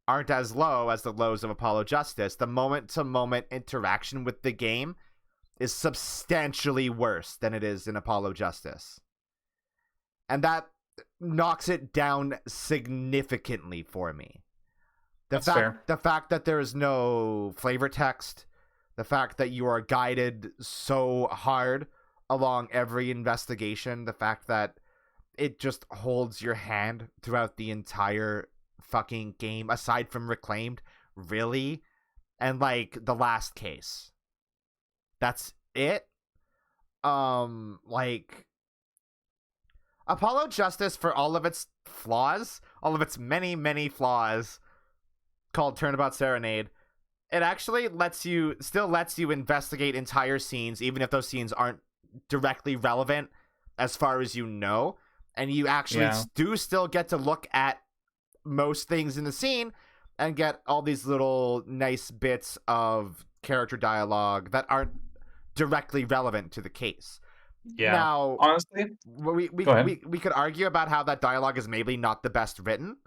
aren't as low as the lows of Apollo Justice, the moment-to-moment interaction with the game is substantially worse than it is in Apollo Justice. And that knocks it down significantly for me. That's fair. The fact that there is no flavor text, the fact that you are guided so hard along every investigation, the fact that it just holds your hand throughout the entire fucking game, aside from Reclaimed, really? And the last case. That's it? Apollo Justice, for all of its flaws, all of its many, many flaws, called Turnabout Serenade, it actually still lets you investigate entire scenes, even if those scenes aren't directly relevant as far as you know, and you actually do still get to look at most things in the scene and get all these little nice bits of character dialogue that aren't directly relevant to the case. Yeah. Now, honestly, we could argue about how that dialogue is maybe not the best written,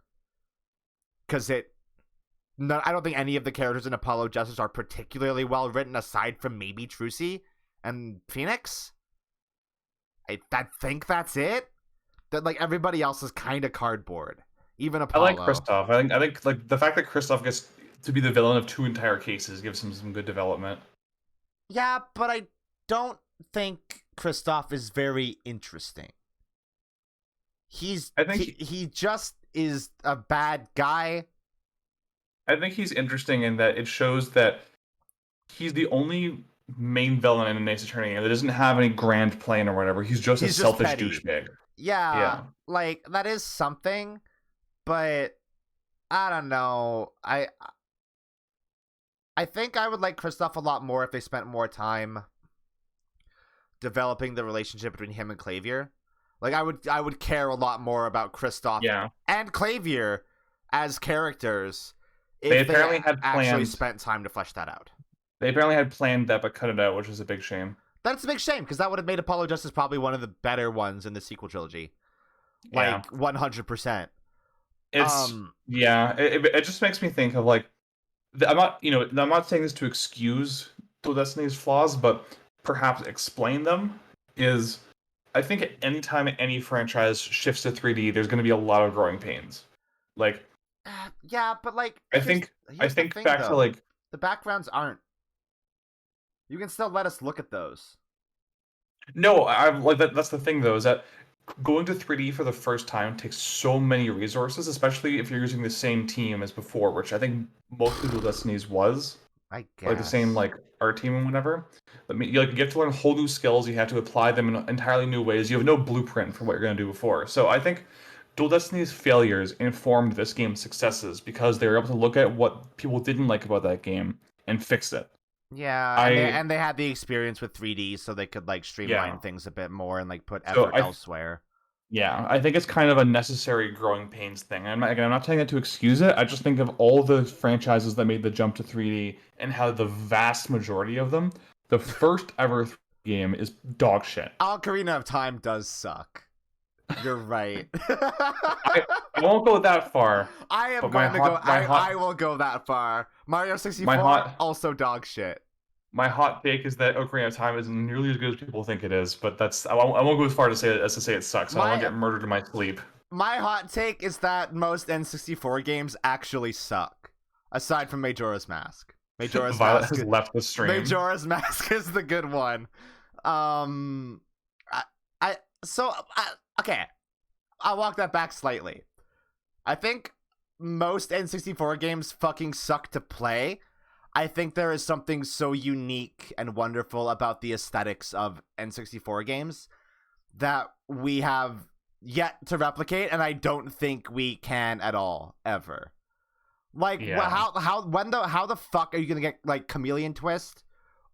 because I don't think any of the characters in Apollo Justice are particularly well written, aside from maybe Trucy and Phoenix. I think that's it. That everybody else is kind of cardboard. Even Apollo. I like Kristoff. I think the fact that Kristoff gets to be the villain of 2 entire cases gives him some good development. Yeah, but I don't think Kristoff is very interesting. He just is a bad guy. I think he's interesting in that it shows that he's the only main villain in an Ace Attorney that doesn't have any grand plan or whatever. He's just a selfish douchebag. Yeah, that is something, but I don't know. I think I would like Kristoff a lot more if they spent more time developing the relationship between him and Clavier. I would care a lot more about Kristoff and Clavier as characters if they apparently had actually spent time to flesh that out. They apparently had planned that but cut it out, which is a big shame. That's a big shame, because that would have made Apollo Justice probably one of the better ones in the sequel trilogy. 100%. It just makes me think of I'm not saying this to excuse Dual Destiny's flaws, but perhaps explain them. I think at any time any franchise shifts to 3D, there's going to be a lot of growing pains. Yeah, but I think back to the backgrounds aren't. You can still let us look at those. No, that's the thing though, is that going to 3D for the first time takes so many resources, especially if you're using the same team as before, which I think most of Dual Destinies was. I guess. like the same like art team and whatever. But you have to learn whole new skills. You have to apply them in entirely new ways. You have no blueprint for what you're going to do before. So I think Dual Destiny's failures informed this game's successes because they were able to look at what people didn't like about that game and fix it. Yeah, and they had the experience with 3D, so they could like streamline things a bit more and like put effort elsewhere. Yeah, I think it's kind of a necessary growing pains thing. I'm not saying that to excuse it. I just think of all the franchises that made the jump to 3D and how the vast majority of them, the first ever 3D game is dog shit. Ocarina of Time does suck. You're right. I won't go that far. I will go that far. Mario 64 also dog shit. My hot take is that Ocarina of Time isn't nearly as good as people think it is, but I won't go as far as to say it sucks. I don't want to get murdered in my sleep. My hot take is that most N64 games actually suck, aside from Majora's Mask. Violet has left the stream. Majora's Mask is the good one. Okay, I'll walk that back slightly. I think most N64 games fucking suck to play. I think there is something so unique and wonderful about the aesthetics of N64 games that we have yet to replicate, and I don't think we can at all, ever. Like, how the fuck are you gonna get, like, Chameleon Twist,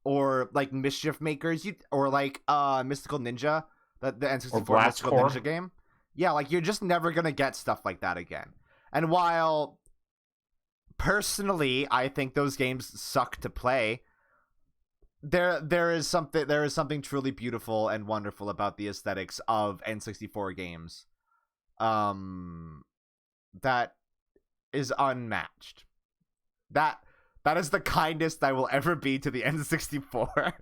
or, like, Mischief Makers, or, like, Mystical Ninja, the N64 Mystical Ninja game? Yeah, like, you're just never gonna get stuff like that again. And while personally I think those games suck to play, there is something truly beautiful and wonderful about the aesthetics of N64 games that is unmatched. That is the kindest I will ever be to the N64.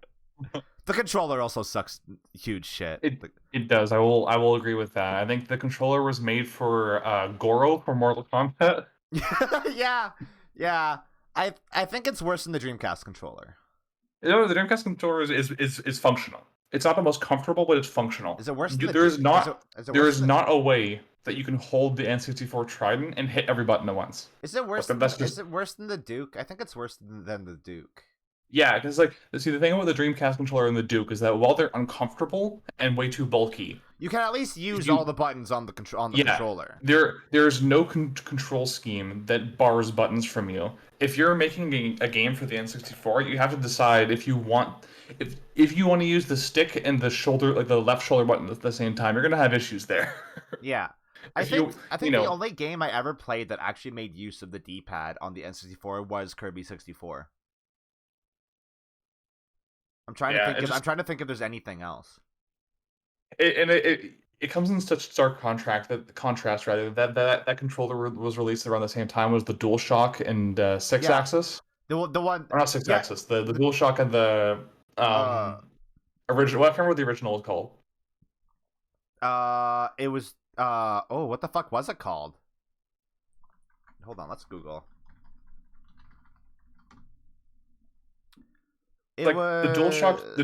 The controller also sucks huge shit. It does. I will agree with that. I think the controller was made for Goro from Mortal Kombat. yeah. I think it's worse than the Dreamcast controller. You know, the Dreamcast controller is functional. It's not the most comfortable, but it's functional. Is it worse than there is not a way that you can hold the N64 Trident and hit every button at once. Is it worse? Is it worse than the Duke? I think it's worse than the Duke. Yeah, because the thing about the Dreamcast controller and the Duke is that while they're uncomfortable and way too bulky, you can at least use all the buttons on the controller. There's no control scheme that bars buttons from you. If you're making a game for the N64, you have to decide if you want to use the stick and the shoulder, like the left shoulder button at the same time. You're gonna have issues there. Yeah. I think the only game I ever played that actually made use of the D-pad on the N64 was Kirby 64. I'm trying to think if there's anything else. It comes in such stark contrast that controller was released around the same time was the DualShock and 6-axis. The one or not 6-axis. The DualShock and the original. I can't remember what the original was called. It was what the fuck was it called? Hold on, let's Google. The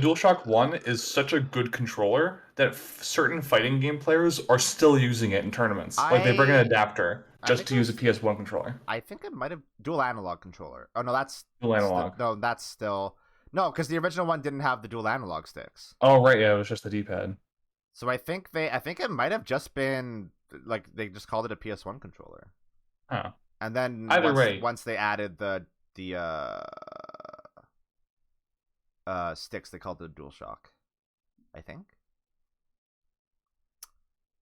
DualShock 1 is such a good controller that certain fighting game players are still using it in tournaments. They bring an adapter just to use a PS1 controller. I think it might have dual analog controller. Oh no, that's dual analog. That's still no, because the original one didn't have the dual analog sticks. Oh right, yeah, it was just the D-pad. So I think it might have just been like they just called it a PS1 controller. Oh. And then once they added the sticks, they called it a DualShock, I think.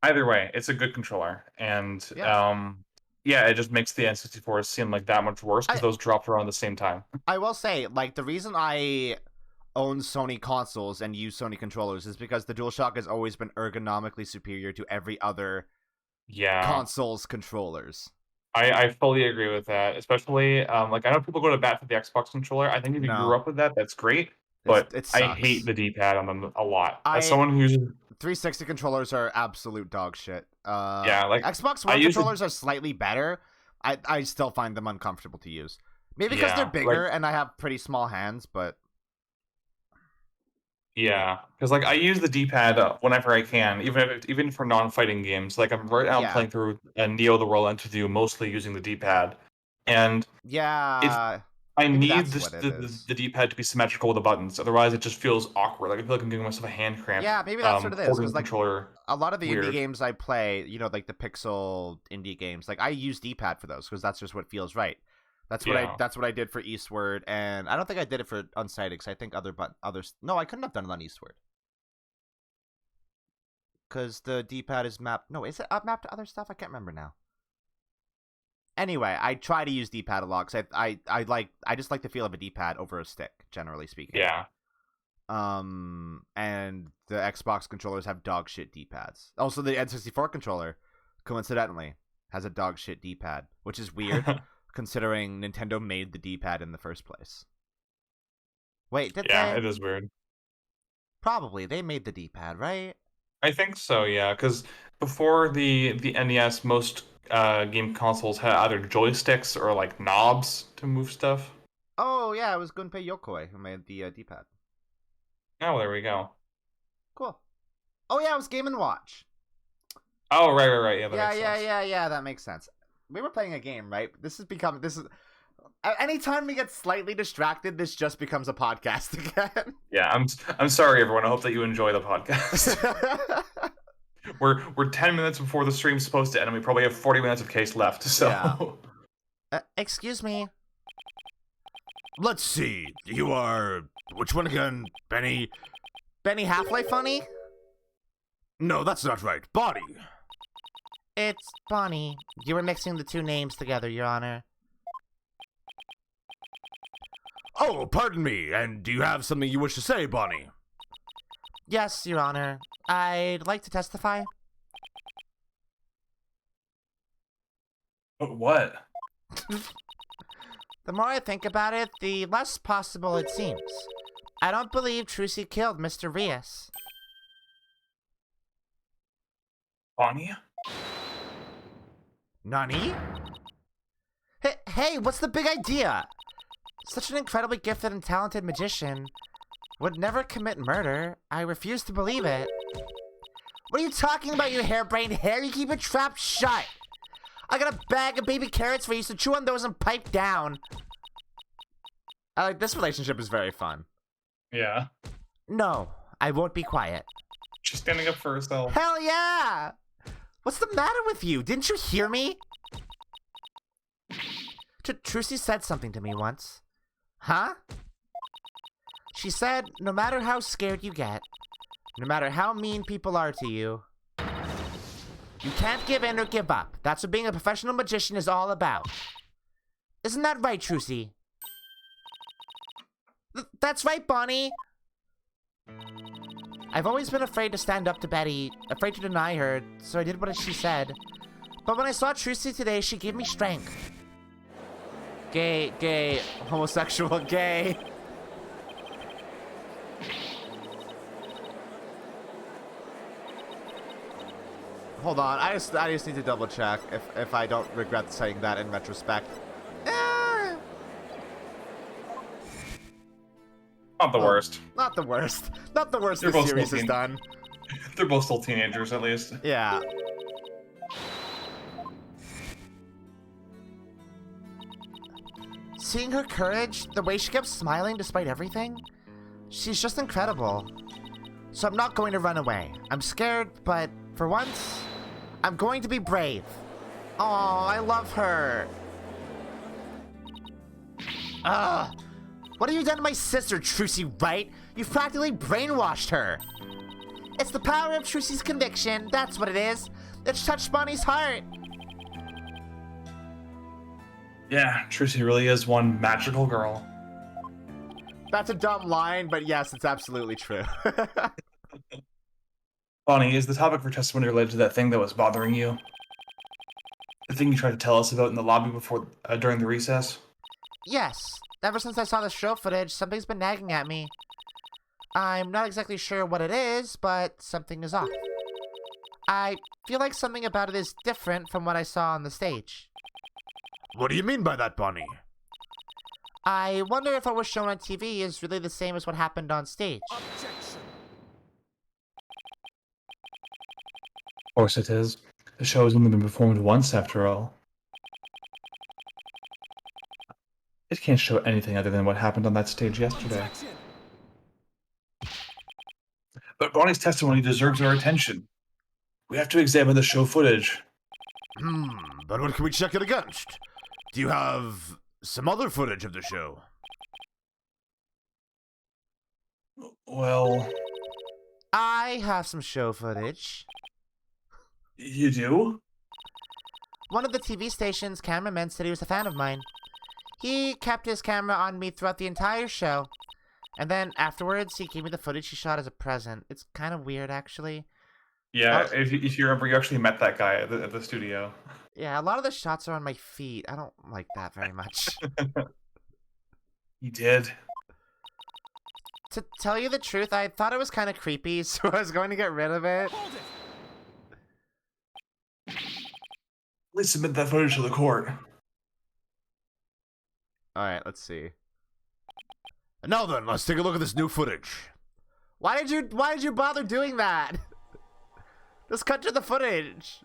Either way, it's a good controller, and it just makes the N64 seem like that much worse because those dropped around the same time. I will say, like, the reason I own Sony consoles and use Sony controllers is because the DualShock has always been ergonomically superior to every other console's controllers. I fully agree with that, especially I know people go to bat for the Xbox controller. I think if you grew up with that, that's great. But I hate the D-pad on them a lot. As someone who uses 360 controllers are absolute dog shit. Xbox One controllers are slightly better. I still find them uncomfortable to use. Maybe because they're bigger and I have pretty small hands, but yeah, because I use the D-pad whenever I can, even for non-fighting games. Like I'm right now playing through Neo: The World Ends With You, mostly using the D-pad, and I Maybe need that's what it the is. the D-pad to be symmetrical with the buttons. Otherwise, it just feels awkward. Like I feel like I'm giving myself a hand cramp. Yeah, maybe that's what it is. Holding Because the like controller. a lot of the indie Weird. games I play, like the pixel indie games, like I use D-pad for those because that's just what feels right. That's what Yeah. I did for Eastward, and I don't think I did it for Unsighted because I think others. No, I couldn't have done it on Eastward because the D-pad is mapped. No, is it mapped to other stuff? I can't remember now. Anyway, I try to use D-pad a lot because I just like the feel of a D-pad over a stick, generally speaking. Yeah. And the Xbox controllers have dog shit D-pads. Also, the N64 controller, coincidentally, has a dog shit D-pad, which is weird considering Nintendo made the D-pad in the first place. Wait, did Yeah, they? it is weird. Probably they made the D-pad, right? I think so, yeah, because before the NES, most game consoles had either joysticks or like knobs to move stuff. Oh yeah, it was Gunpei Yokoi who made the D-pad. Oh, there we go. Cool. Oh yeah, it was Game & Watch. Oh, right. Yeah, that makes sense. Yeah. That makes sense. We were playing a game, right? This is. Anytime we get slightly distracted, this just becomes a podcast again. Yeah, I'm sorry, everyone. I hope that you enjoy the podcast. We're 10 minutes before the stream's supposed to end, and we probably have 40 minutes of case left. So, Excuse me. Let's see. You are which one again, Benny? Benny Half-Life Funny? No, that's not right. Bonnie. It's Bonnie. You were mixing the two names together, Your Honor. Oh, pardon me. And do you have something you wish to say, Bonnie? Yes, Your Honor. I'd like to testify. what? The more I think about it, the less possible it seems. I don't believe Trucy killed Mr. Rias. Bonnie? Nani? Hey, what's the big idea? Such an incredibly gifted and talented magician would never commit murder. I refuse to believe it. What are you talking about, you harebrained hair? You keep it trapped shut. I got a bag of baby carrots for you, so chew on those and pipe down. This relationship is very fun. Yeah. No, I won't be quiet. She's standing up for herself. Hell yeah! What's the matter with you? Didn't you hear me? Trucy said something to me once. Huh? She said, no matter how scared you get, no matter how mean people are to you, you can't give in or give up. That's what being a professional magician is all about. Isn't that right, Trucy? That's right, Bonnie. I've always been afraid to stand up to Betty, afraid to deny her, so I did what she said. But when I saw Trucy today, she gave me strength. Gay, homosexual, gay. Hold on, I just need to double check if I don't regret saying that in retrospect. Not the worst. Not the worst. Not the worst They're this both series has smoking. done. They're both still teenagers, at least. Yeah. Seeing her courage, the way she kept smiling despite everything, she's just incredible. So I'm not going to run away. I'm scared, but for once, I'm going to be brave. Oh, I love her. Ugh. What have you done to my sister, Trucy Wright? You've practically brainwashed her. It's the power of Trucy's conviction, that's what it is. It's touched Bonnie's heart. Yeah, Trucy really is one magical girl. That's a dumb line, but yes, it's absolutely true. Bonnie, is the topic for testimony related to that thing that was bothering you? The thing you tried to tell us about in the lobby before, during the recess? Yes, ever since I saw the show footage, something's been nagging at me. I'm not exactly sure what it is, but something is off. I feel like something about it is different from what I saw on the stage. What do you mean by that, Bonnie? I wonder if what was shown on TV is really the same as what happened on stage. Objection. Of course it is. The show has only been performed once, after all. It can't show anything other than what happened on that stage yesterday. But Bonnie's testimony deserves our attention. We have to examine the show footage. But what can we check it against? Do you have some other footage of the show? Well, I have some show footage. you do? One of the TV station's cameramen said he was a fan of mine. He kept his camera on me throughout the entire show. And then afterwards, he gave me the footage he shot as a present. It's kind of weird, actually. Yeah, if you remember, you actually met that guy at the studio. Yeah, a lot of the shots are on my feet. I don't like that very much. You did? To tell you the truth, I thought it was kind of creepy, so I was going to get rid of it. Please submit that footage to the court. Alright, let's see. Now then, let's take a look at this new footage. Why did you bother doing that? Just cut to the footage.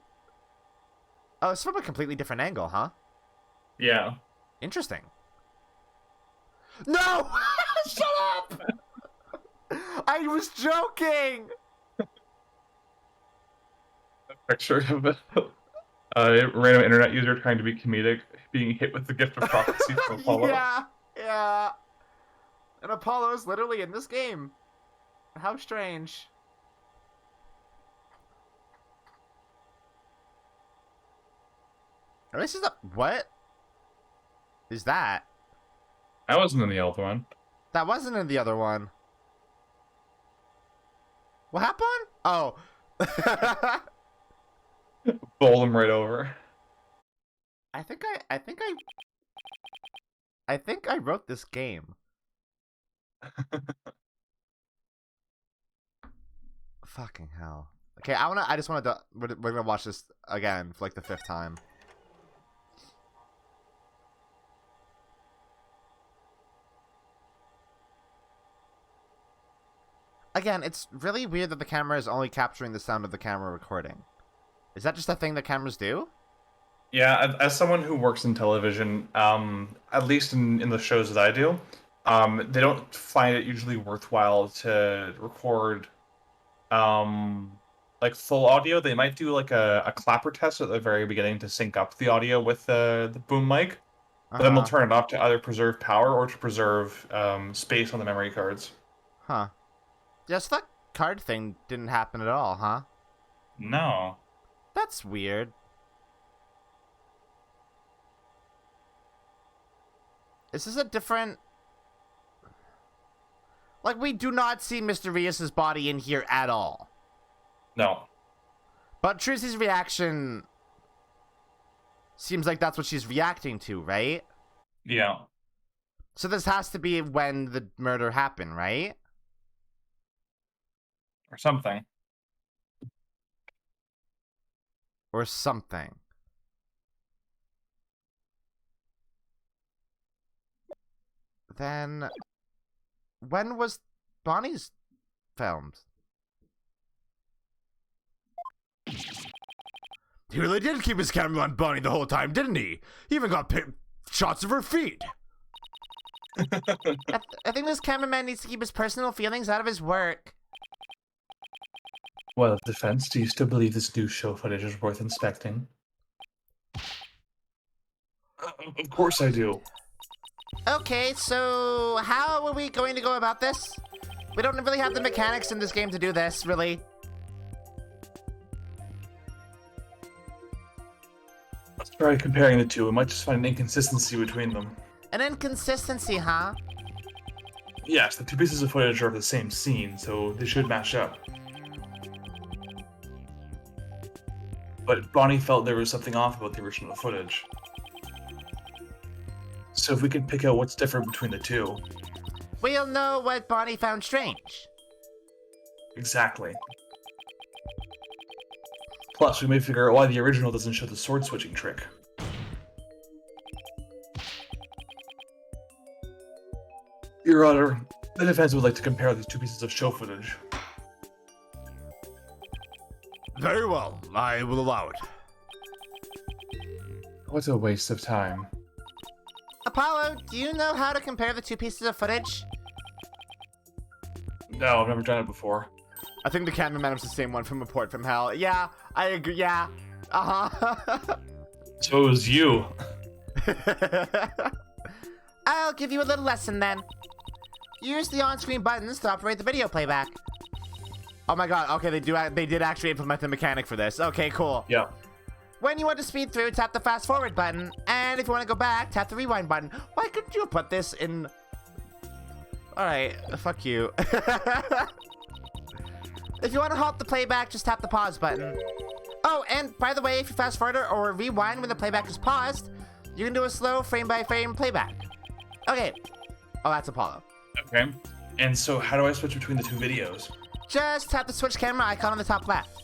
Oh, it's from a completely different angle, huh? Yeah. Interesting. No! Shut up! I was joking! A picture of a random internet user trying to be comedic, being hit with the gift of prophecy from Apollo. Yeah. And Apollo is literally in this game. How strange. This is what is that? I wasn't in the other one. That wasn't in the other one. What happened? Oh. Bowl him right over. I think I wrote this game. Fucking hell. Okay, I just want to, we're gonna watch this again for like the 5th time. Again, it's really weird that the camera is only capturing the sound of the camera recording. Is that just a thing that cameras do? Yeah, as someone who works in television, at least in the shows that I do, they don't find it usually worthwhile to record like full audio. They might do like a clapper test at the very beginning to sync up the audio with the boom mic. But then they'll turn it off to either preserve power or to preserve space on the memory cards. Huh. Yes, that card thing didn't happen at all, huh? No. That's weird. Is this a different... Like, we do not see Mr. Rios' body in here at all. No. But Trucy's reaction seems like that's what she's reacting to, right? Yeah. So this has to be when the murder happened, right? Or something. Or something. Then, when was Bonnie's filmed? He really did keep his camera on Bonnie the whole time, didn't he? He even got shots of her feet. I think this cameraman needs to keep his personal feelings out of his work. Well, defense, do you still believe this new show footage is worth inspecting? Of course I do. Okay, so how are we going to go about this? We don't really have the mechanics in this game to do this, really. Let's try comparing the two. We might just find an inconsistency between them. An inconsistency, huh? Yes, the two pieces of footage are of the same scene, so they should match up. But Bonnie felt there was something off about the original footage. So if we can pick out what's different between the two. We'll know what Bonnie found strange. Exactly. Plus, we may figure out why the original doesn't show the sword switching trick. Your Honor, the defense would like to compare these two pieces of show footage. Very well, I will allow it. What a waste of time. Apollo, do you know how to compare the two pieces of footage? No, I've never done it before. I think the cameraman was the same one from Report from Hell. Yeah, I agree. Yeah. Uh-huh. So it was you. I'll give you a little lesson then. Use the on-screen buttons to operate the video playback. Oh my god, okay, they did actually implement the mechanic for this. Okay, cool. Yeah. When you want to speed through, tap the fast forward button, and if you want to go back, tap the rewind button. Why couldn't you have put this in... Alright, fuck you. If you want to halt the playback, just tap the pause button. Oh, and by the way, if you fast forward or rewind when the playback is paused, you can do a slow frame-by-frame playback. Okay. Oh, that's Apollo. Okay. And so how do I switch between the two videos? Just tap the switch camera icon on the top left.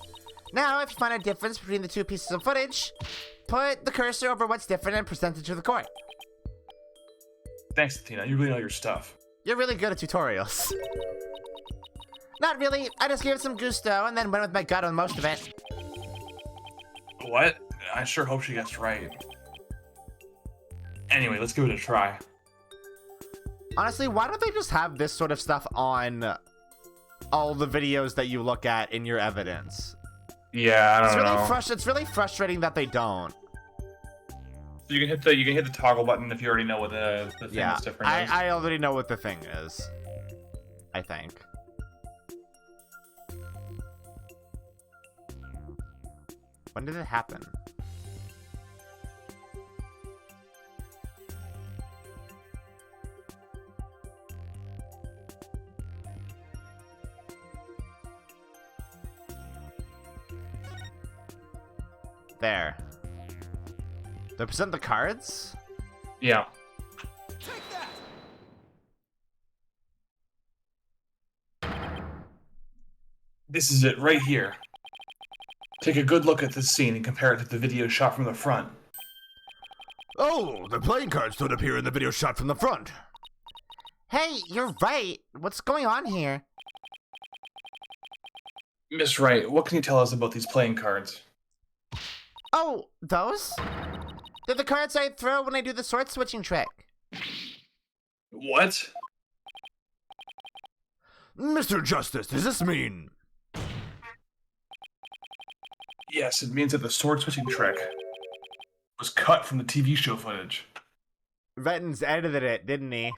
Now, if you find a difference between the two pieces of footage, put the cursor over what's different and present it to the court. Thanks, Athena. You really know your stuff. You're really good at tutorials. Not really. I just gave it some gusto and then went with my gut on most of it. What? I sure hope she gets right. Anyway, let's give it a try. Honestly, why don't they just have this sort of stuff on all the videos that you look at in your evidence? Yeah, I don't know. It's really frustrating that they don't. You can hit the toggle button if you already know what the thing that's different is. I already know what the thing is. I think. When did it happen? There. They present the cards? Yeah. This is it right here. Take a good look at this scene and compare it to the video shot from the front. Oh, the playing cards don't appear in the video shot from the front. Hey, you're right. What's going on here? Miss Wright, what can you tell us about these playing cards? Oh, those? They're the cards I throw when I do the sword switching trick. What? Mr. Justice, does this mean... Yes, it means that the sword switching trick was cut from the TV show footage. Rettins edited it, didn't he?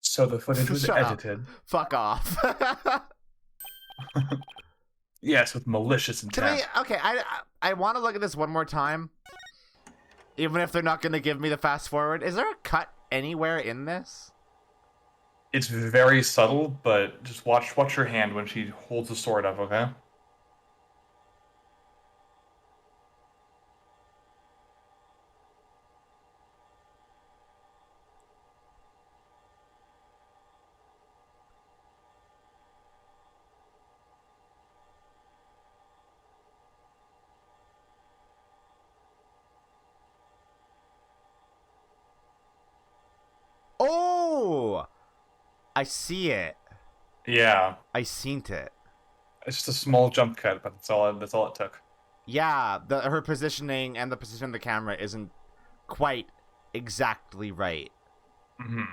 So the footage was Shut up. edited. Fuck off. Yes, with malicious intent. Okay, I want to look at this one more time. Even if they're not going to give me the fast forward. Is there a cut anywhere in this? It's very subtle, but just watch your hand when she holds the sword up, okay? Oh! I see it. Yeah. I seen it. It's just a small jump cut, but that's all it took. Yeah, her positioning and the position of the camera isn't quite exactly right. Mm-hmm.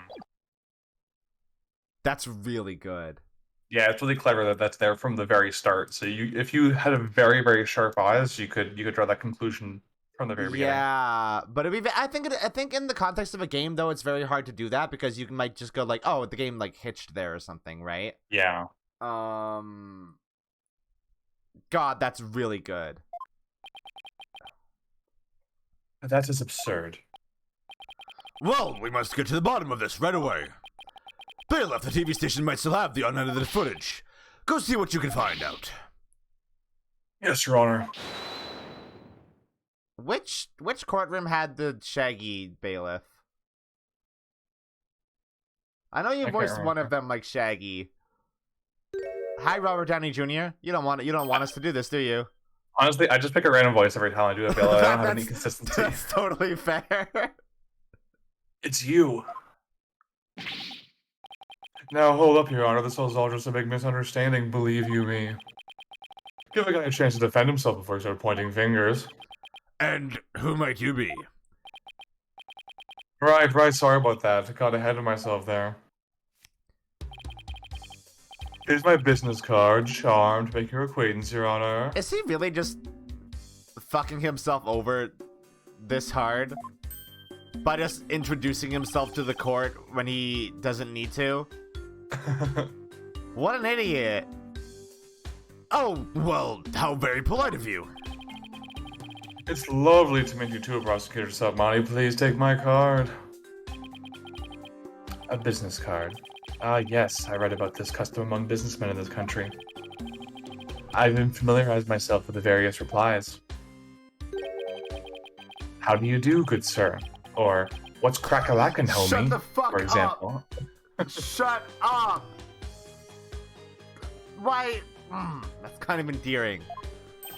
That's really good. Yeah, it's really clever that that's there from the very start. So if you had a very, very sharp eyes, you could draw that conclusion from the very beginning. Yeah, but I think in the context of a game though, it's very hard to do that because you might just go like, oh, the game like hitched there or something, right? Yeah. God, that's really good. That is absurd. Well, we must get to the bottom of this right away. Bailiff, the TV station might still have the unedited footage. Go see what you can find out. Yes, Your Honor. Which courtroom had the Shaggy bailiff? I know you voiced one of them like Shaggy. Hi, Robert Downey Jr. You don't want us to do this, do you? Honestly, I just pick a random voice every time I do a bailiff. I don't have any consistency. That's totally fair. It's you. Now, hold up, Your Honor. This was all just a big misunderstanding, believe you me. Give a guy a chance to defend himself before he started pointing fingers. And who might you be? Right, sorry about that. I got ahead of myself there. Here's my business card. Charmed to make your acquaintance, Your Honor. Is he really just fucking himself over this hard by just introducing himself to the court when he doesn't need to? What an idiot. Oh, well, how very polite of you. It's lovely to meet you too, Prosecutor Submoney. Please take my card. A business card. Yes, I read about this custom among businessmen in this country. I've been familiarized myself with the various replies. How do you do, good sir? Or, what's crack-a-lackin', homie? Shut the fuck for example. up. Shut up. Why? That's kind of endearing.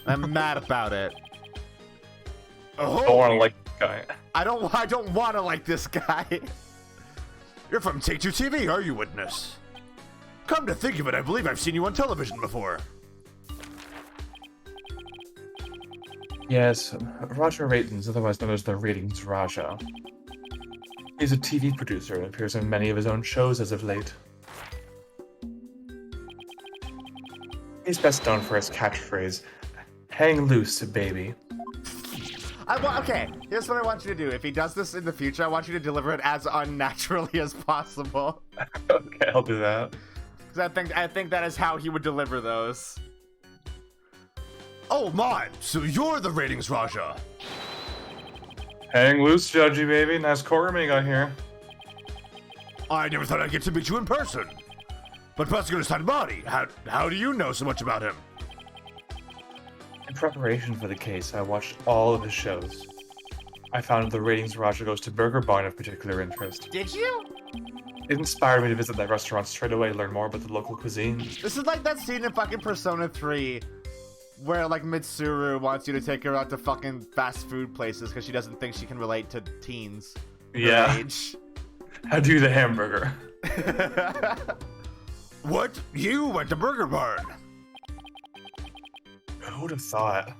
I'm mad about it. I don't want to like this guy. I don't want to like this guy. You're from Take-Two TV, are you, witness? Come to think of it, I believe I've seen you on television before. Yes, Roger Ratings, otherwise known as the Ratings Raja. He's a TV producer and appears in many of his own shows as of late. He's best known for his catchphrase, "Hang loose, baby." Okay, here's what I want you to do. If he does this in the future, I want you to deliver it as unnaturally as possible. Okay, I'll do that. Because I think that is how he would deliver those. Oh my, so you're the Ratings Raja. Hang loose, judgy baby. Nice courtroom you got here. I never thought I'd get to meet you in person. But Prosecutor Sanbody, how do you know so much about him? In preparation for the case, I watched all of his shows. I found the Ratings Raja Goes to Burger Barn of particular interest. Did you? It inspired me to visit that restaurant straight away to learn more about the local cuisine. This is like that scene in fucking Persona 3 where like Mitsuru wants you to take her out to fucking fast food places because she doesn't think she can relate to teens. Yeah. Age. How do the hamburger? What? You went to Burger Barn? Who would have thought?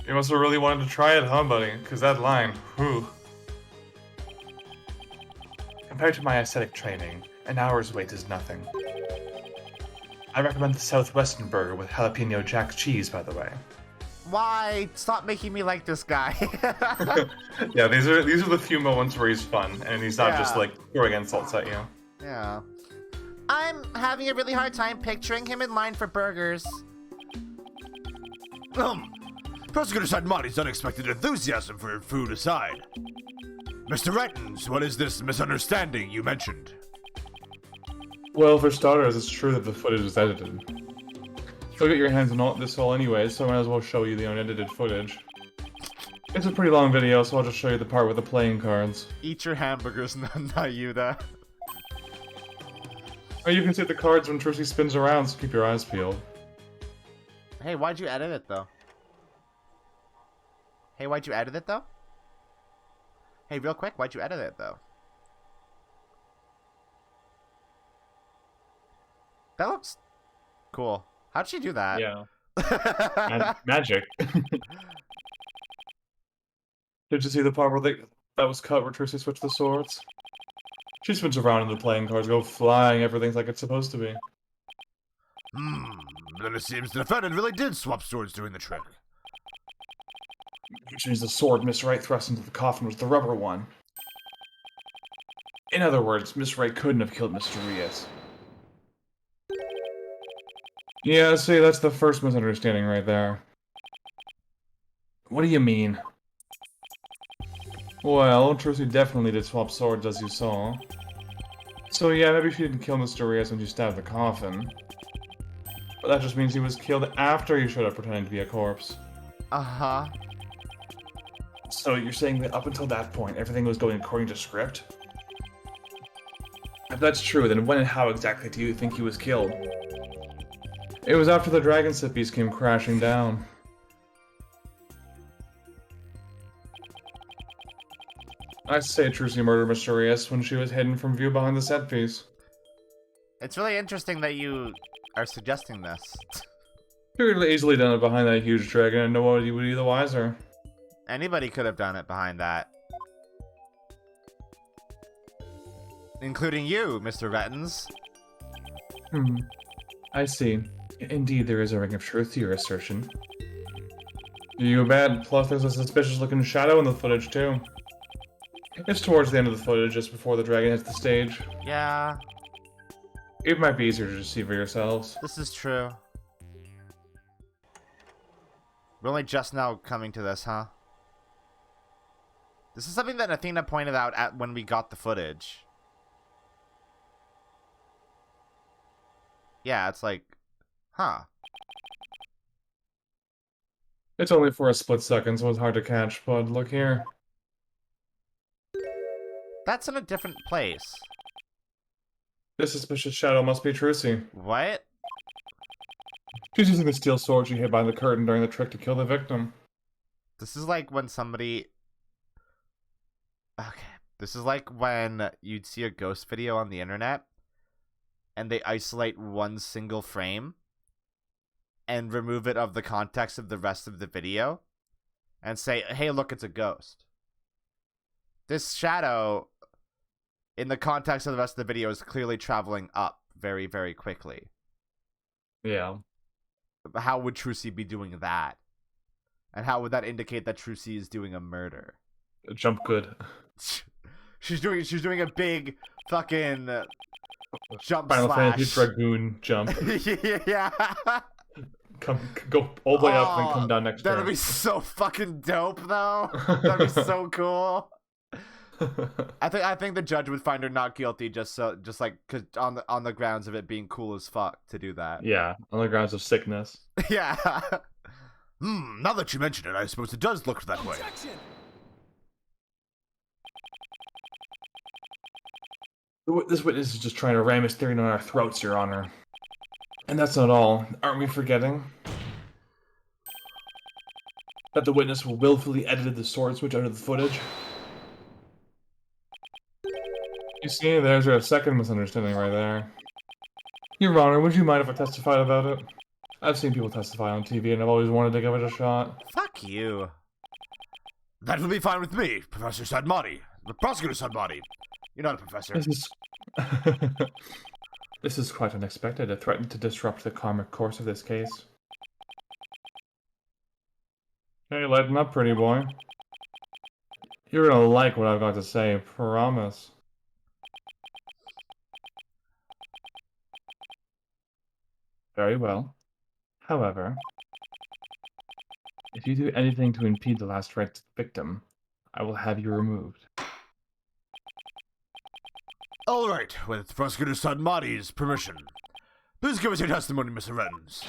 You must have really wanted to try it, huh, buddy? Because that line, whew. Compared to my aesthetic training, an hour's wait is nothing. I recommend the Southwestern burger with jalapeno jack cheese, by the way. Why? Stop making me like this guy. Yeah, these are the few moments where he's fun, and he's not just like throwing insults at you. Yeah. I'm having a really hard time picturing him in line for burgers. Prosecutor Sanbodi's unexpected enthusiasm for food aside. Mr. Rettens, what is this misunderstanding you mentioned? Well, for starters, it's true that the footage is edited. You'll get your hands on this all anyway, so I might as well show you the unedited footage. It's a pretty long video, so I'll just show you the part with the playing cards. Eat your hamburgers, not you, that. Oh, you can see the cards when Trucy spins around, so keep your eyes peeled. Hey, why'd you edit it, though? Hey, real quick, why'd you edit it, though? That looks cool. How'd she do that? Yeah. Magic. Did you see the part where that was cut where Trucy switched the swords? She spins around and the playing cards go flying, everything's like it's supposed to be. Then it seems the defendant really did swap swords during the trick. Which means the sword Miss Wright thrust into the coffin was the rubber one. In other words, Miss Wright couldn't have killed Mr. Rios. Yeah, see, that's the first misunderstanding right there. What do you mean? Well, Trucy definitely did swap swords, as you saw. So yeah, maybe she didn't kill Mr. Rios when she stabbed the coffin. But that just means he was killed after he showed up pretending to be a corpse. Uh-huh. So you're saying that up until that point, everything was going according to script? If that's true, then when and how exactly do you think he was killed? It was after the dragon piece came crashing down. I say Trucy murdered Mr. Rios when she was hidden from view behind the set piece. It's really interesting that you are suggesting this. She could have easily done it behind that huge dragon and nobody would be the wiser. Anybody could have done it behind that. Including you, Mr. Rettins. I see. Indeed, there is a ring of truth to your assertion. You bet. Plus, there's a suspicious-looking shadow in the footage, too. It's towards the end of the footage, just before the dragon hits the stage. Yeah. It might be easier to just see for yourselves. This is true. We're only just now coming to this, huh? This is something that Athena pointed out when we got the footage. Yeah, it's like, huh. It's only for a split second, so it's hard to catch, but look here. That's in a different place. This suspicious shadow must be Trucy. What? She's using the steel sword she hid behind the curtain during the trick to kill the victim. This is like when somebody... Okay. This is like when you'd see a ghost video on the internet and they isolate one single frame and remove it of the context of the rest of the video and say, hey, look, it's a ghost. This shadow, in the context of the rest of the video, is clearly traveling up very, very quickly. Yeah. How would Trucy be doing that? And how would that indicate that Trucy is doing a murder? Jump good. She's doing a big fucking jump Final slash. Fantasy Dragoon jump. Yeah. Go all the way up and then come down next That'd turn. be so fucking dope, though. That'd be so cool. I think the judge would find her not guilty just like cause on the grounds of it being cool as fuck to do that. Yeah, on the grounds of sickness. Yeah. Now that you mention it, I suppose it does look that way. This witness is just trying to ram his theory down our throats, Your Honor. And that's not all. Aren't we forgetting that the witness willfully edited the sword switch out of the footage? You see, there's our second misunderstanding right there. Your Honor, would you mind if I testified about it? I've seen people testify on TV and I've always wanted to give it a shot. Fuck you. That will be fine with me, Professor Sadmati. The prosecutor Sadmati. You're not a professor. This is... This is quite unexpected. It threatened to disrupt the karmic course of this case. Hey, lighten up, pretty boy. You're gonna like what I've got to say, promise. Very well. However, if you do anything to impede the last rites of the victim, I will have you removed. All right, with Prosecutor Sadmati's permission. Please give us your testimony, Mr. Rettins.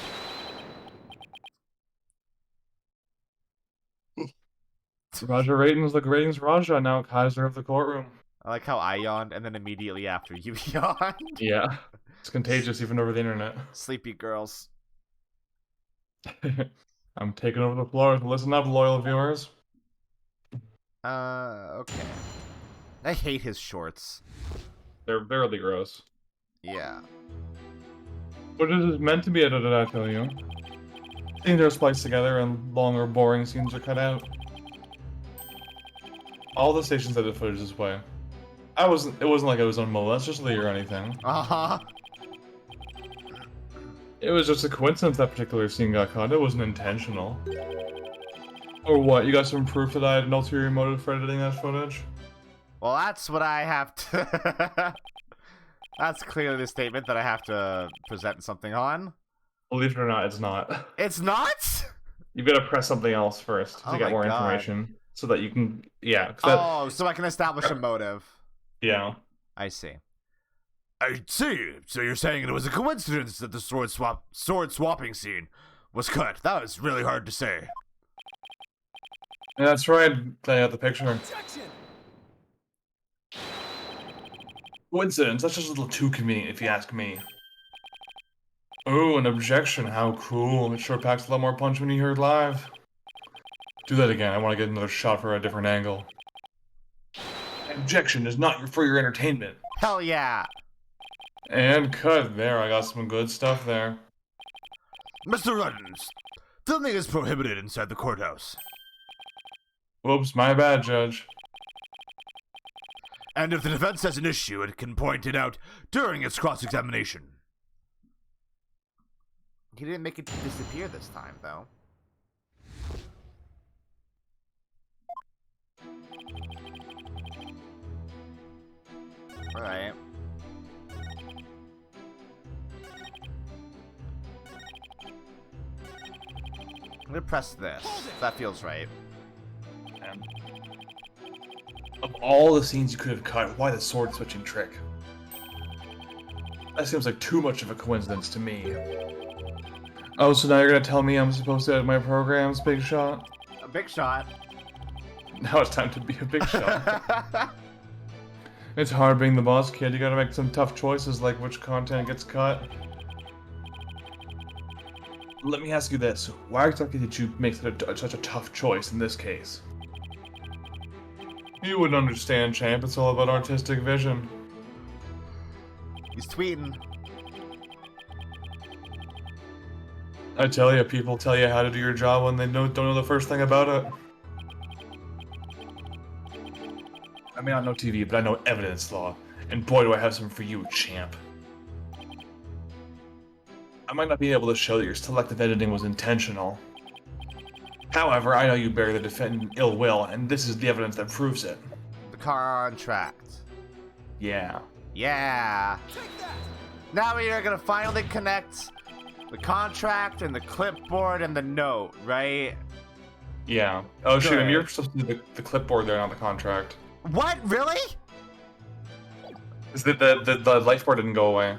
Roger Ratings, the Ratings Raja, now Kaiser of the courtroom. I like how I yawned and then immediately after you yawned. Yeah, it's contagious even over the internet. Sleepy girls. I'm taking over the floor. Listen up, loyal viewers. Okay. I hate his shorts. They're really gross. Yeah. But it is meant to be edited, I tell you. Scenes are spliced together and longer, boring scenes are cut out. All the stations edited footage this way. It wasn't like it was unmaliciously or anything. Uh-huh. It was just a coincidence that particular scene got cut. It wasn't intentional. Or what? You got some proof that I had an ulterior motive for editing that footage? Well, that's what I have to... That's clearly the statement that I have to present something on. Believe it or not, it's not. It's not? You've got to press something else first to Oh get my more God. information. So that you can... Yeah. Oh, so I can establish a motive. Yeah. I see. I see. So you're saying it was a coincidence that the sword swapping scene was cut. That was really hard to say. Yeah, that's right. They had the picture. Coincidence? That's just a little too convenient, if you ask me. Oh, an objection. How cool. It sure packs a lot more punch when you hear it live. Do that again. I want to get another shot for a different angle. Objection is not for your entertainment. Hell yeah. And cut. There, I got some good stuff there. Mr. Rettins, filming is prohibited inside the courthouse. Whoops, my bad, Judge. And if the defense has an issue, it can point it out during its cross-examination. He didn't make it disappear this time, though. Alright. I'm gonna press this. That feels right. And of all the scenes you could have cut, why the sword switching trick? That seems like too much of a coincidence to me. Oh, so now you're gonna tell me I'm supposed to edit my programs, Big Shot? A big shot. Now it's time to be a big shot. It's hard being the boss kid. You gotta make some tough choices, like which content gets cut. Let me ask you this: why exactly did you make such a tough choice in this case? You wouldn't understand, champ. It's all about artistic vision. He's tweeting. I tell you, people tell you how to do your job when they don't know the first thing about it. I may not know TV, but I know evidence law, and boy do I have some for you, champ. I might not be able to show that your selective editing was intentional. However, I know you bear the defendant ill will, and this is the evidence that proves it. The contract. Yeah. Yeah. Now we are gonna finally connect the contract and the clipboard and the note, right? Yeah. Oh, shoot, Good. you're supposed to do the clipboard there, not the contract. What? Really? Is that the life board didn't go away?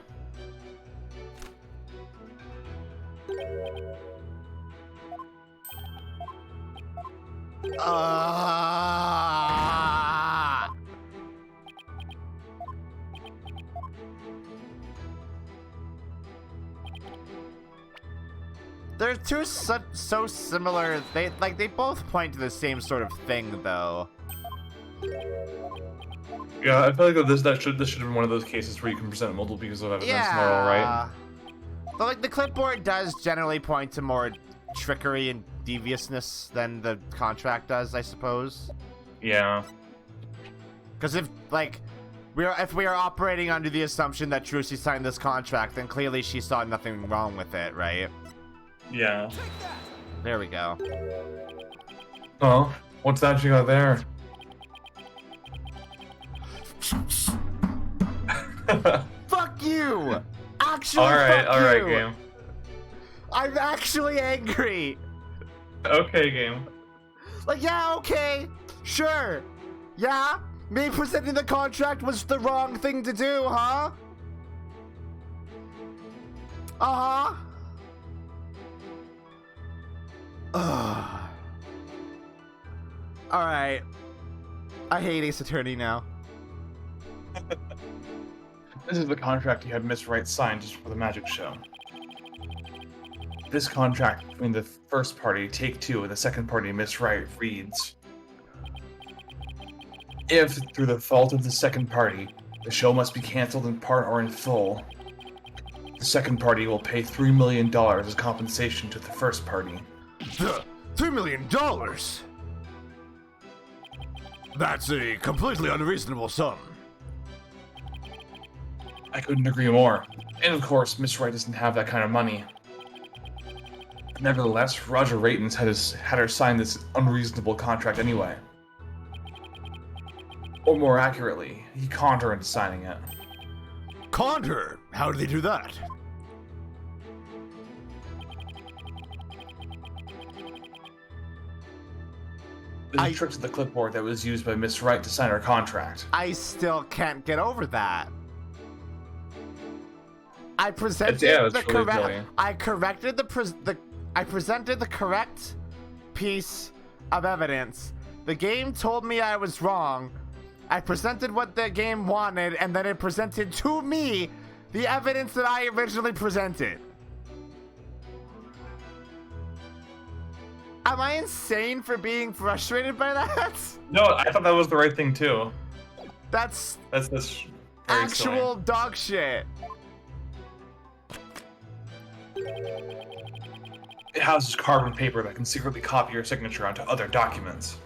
They're two so similar. They both point to the same sort of thing, though. Yeah, I feel like this should have been one of those cases where you can present multiple pieces of evidence and they're all right. But like the clipboard does generally point to more trickery and deviousness than the contract does, I suppose. Yeah. Because if we are operating under the assumption that Trucy signed this contract, then clearly she saw nothing wrong with it, right? Yeah. There we go. Oh, what's that you got there? Fuck you! Actually, Alright, fuck alright, you! game. I'm actually angry! Okay, game. Like, yeah, okay, sure. Yeah, me presenting the contract was the wrong thing to do, huh? Uh-huh. Alright. I hate Ace Attorney now. This is the contract you had Miss Wright sign just for the magic show. This contract between the first party, Take Two, and the second party, Miss Wright, reads: if, through the fault of the second party, the show must be cancelled in part or in full, the second party will pay $3 million as compensation to the first party. $3 million? That's a completely unreasonable sum. I couldn't agree more. And of course, Miss Wright doesn't have that kind of money. Nevertheless, Roger Ratens had her sign this unreasonable contract anyway. Or more accurately, he conned her into signing it. Conned her? How did they do that? There's a trick to the clipboard that was used by Miss Wright to sign her contract. I still can't get over that. I presented it's the really correct. silly. I presented the correct piece of evidence. The game told me I was wrong. I presented what the game wanted, and then it presented to me the evidence that I originally presented. Am I insane for being frustrated by that? No, I thought that was the right thing too. That's Very actual silly. dog shit. It houses carbon paper that can secretly copy your signature onto other documents.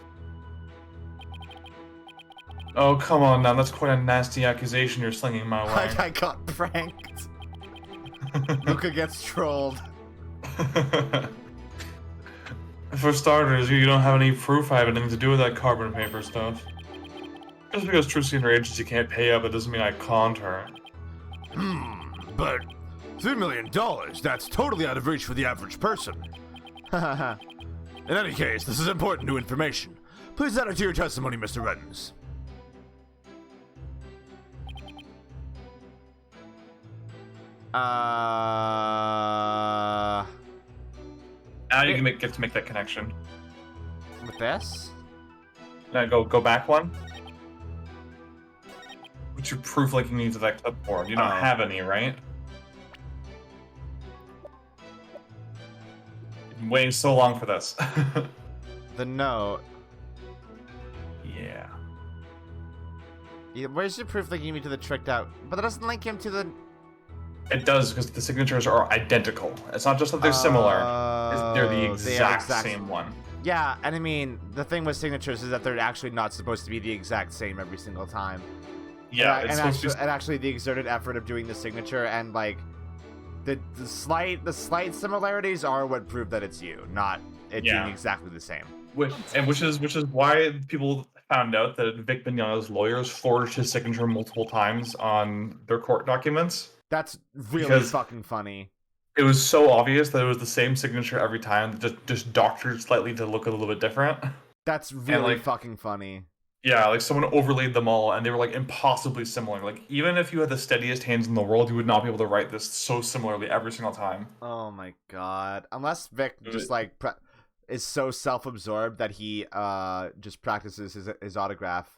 Oh, come on now. That's quite a nasty accusation you're slinging my way. I got pranked. Luka gets trolled. For starters, you don't have any proof I have anything to do with that carbon paper stuff. Just because True Senior Agency can't pay up, it doesn't mean I conned her. But $3 million, that's totally out of reach for the average person. In any case, this is important new information. Please add it to your testimony, Mr. Reddens. Now you can get to make that connection. With this? Now go back one. What's your proof linking needs to that clipboard? You don't have any, right? I'm waiting so long for this. The note. Yeah. Where's your proof linking me to the tricked out? But that doesn't link him to the... It does, because the signatures are identical. It's not just that they're similar. They're the exact same one. Yeah, and I mean, the thing with signatures is that they're actually not supposed to be the exact same every single time. Yeah, and actually the exerted effort of doing the signature and, like, the slight similarities are what prove that it's you, not it being exactly the same. Which is why people found out that Vic Mignogna's lawyers forged his signature multiple times on their court documents. That's really fucking funny. It was so obvious that it was the same signature every time, just doctored slightly to look a little bit different. That's really fucking funny. Yeah, like someone overlaid them all, and they were like impossibly similar. Like even if you had the steadiest hands in the world, you would not be able to write this so similarly every single time. Oh my god! Unless Vic just like is so self-absorbed that he just practices his autograph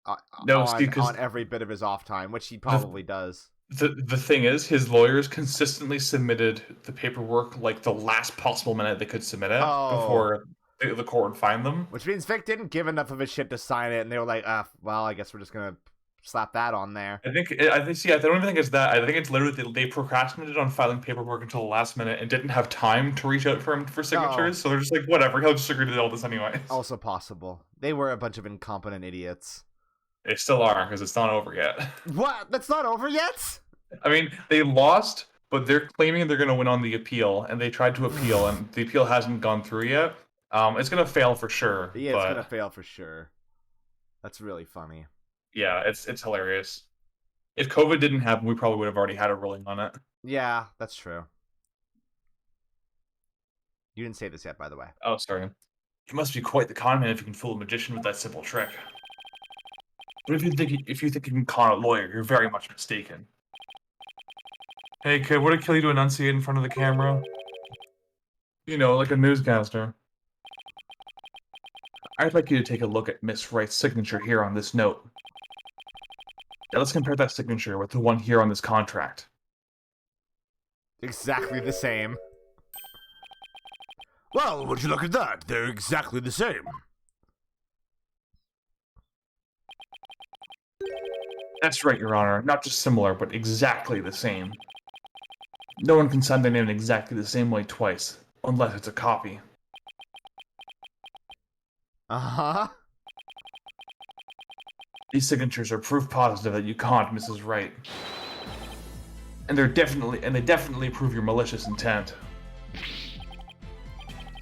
on every bit of his off time, which he probably does. The thing is, his lawyers consistently submitted the paperwork like the last possible minute they could submit it before the court would find them. Which means Vic didn't give enough of a shit to sign it, and they were like, well, I guess we're just gonna slap that on there. I don't even think it's that. I think it's literally they procrastinated on filing paperwork until the last minute and didn't have time to reach out for him for signatures. So they're just like, whatever, he'll just agree to all this anyway. Also possible. They were a bunch of incompetent idiots. They still are, because it's not over yet. What? That's not over yet? I mean, they lost, but they're claiming they're going to win on the appeal, and they tried to appeal, and the appeal hasn't gone through yet. It's going to fail for sure. Yeah, it's going to fail for sure. That's really funny. Yeah, it's hilarious. If COVID didn't happen, we probably would have already had a ruling on it. Yeah, that's true. You didn't say this yet, by the way. Oh, sorry. You must be quite the con man if you can fool a magician with that simple trick. But if you think you can con a lawyer, you're very much mistaken. Hey kid, would it kill you to enunciate in front of the camera? You know, like a newscaster. I'd like you to take a look at Miss Wright's signature here on this note. Now let's compare that signature with the one here on this contract. Exactly the same. Well, would you look at that? They're exactly the same. That's right, Your Honor. Not just similar, but exactly the same. No one can sign their name in exactly the same way twice, unless it's a copy. Uh-huh. These signatures are proof positive that you conned Mrs. Wright. And they definitely prove your malicious intent.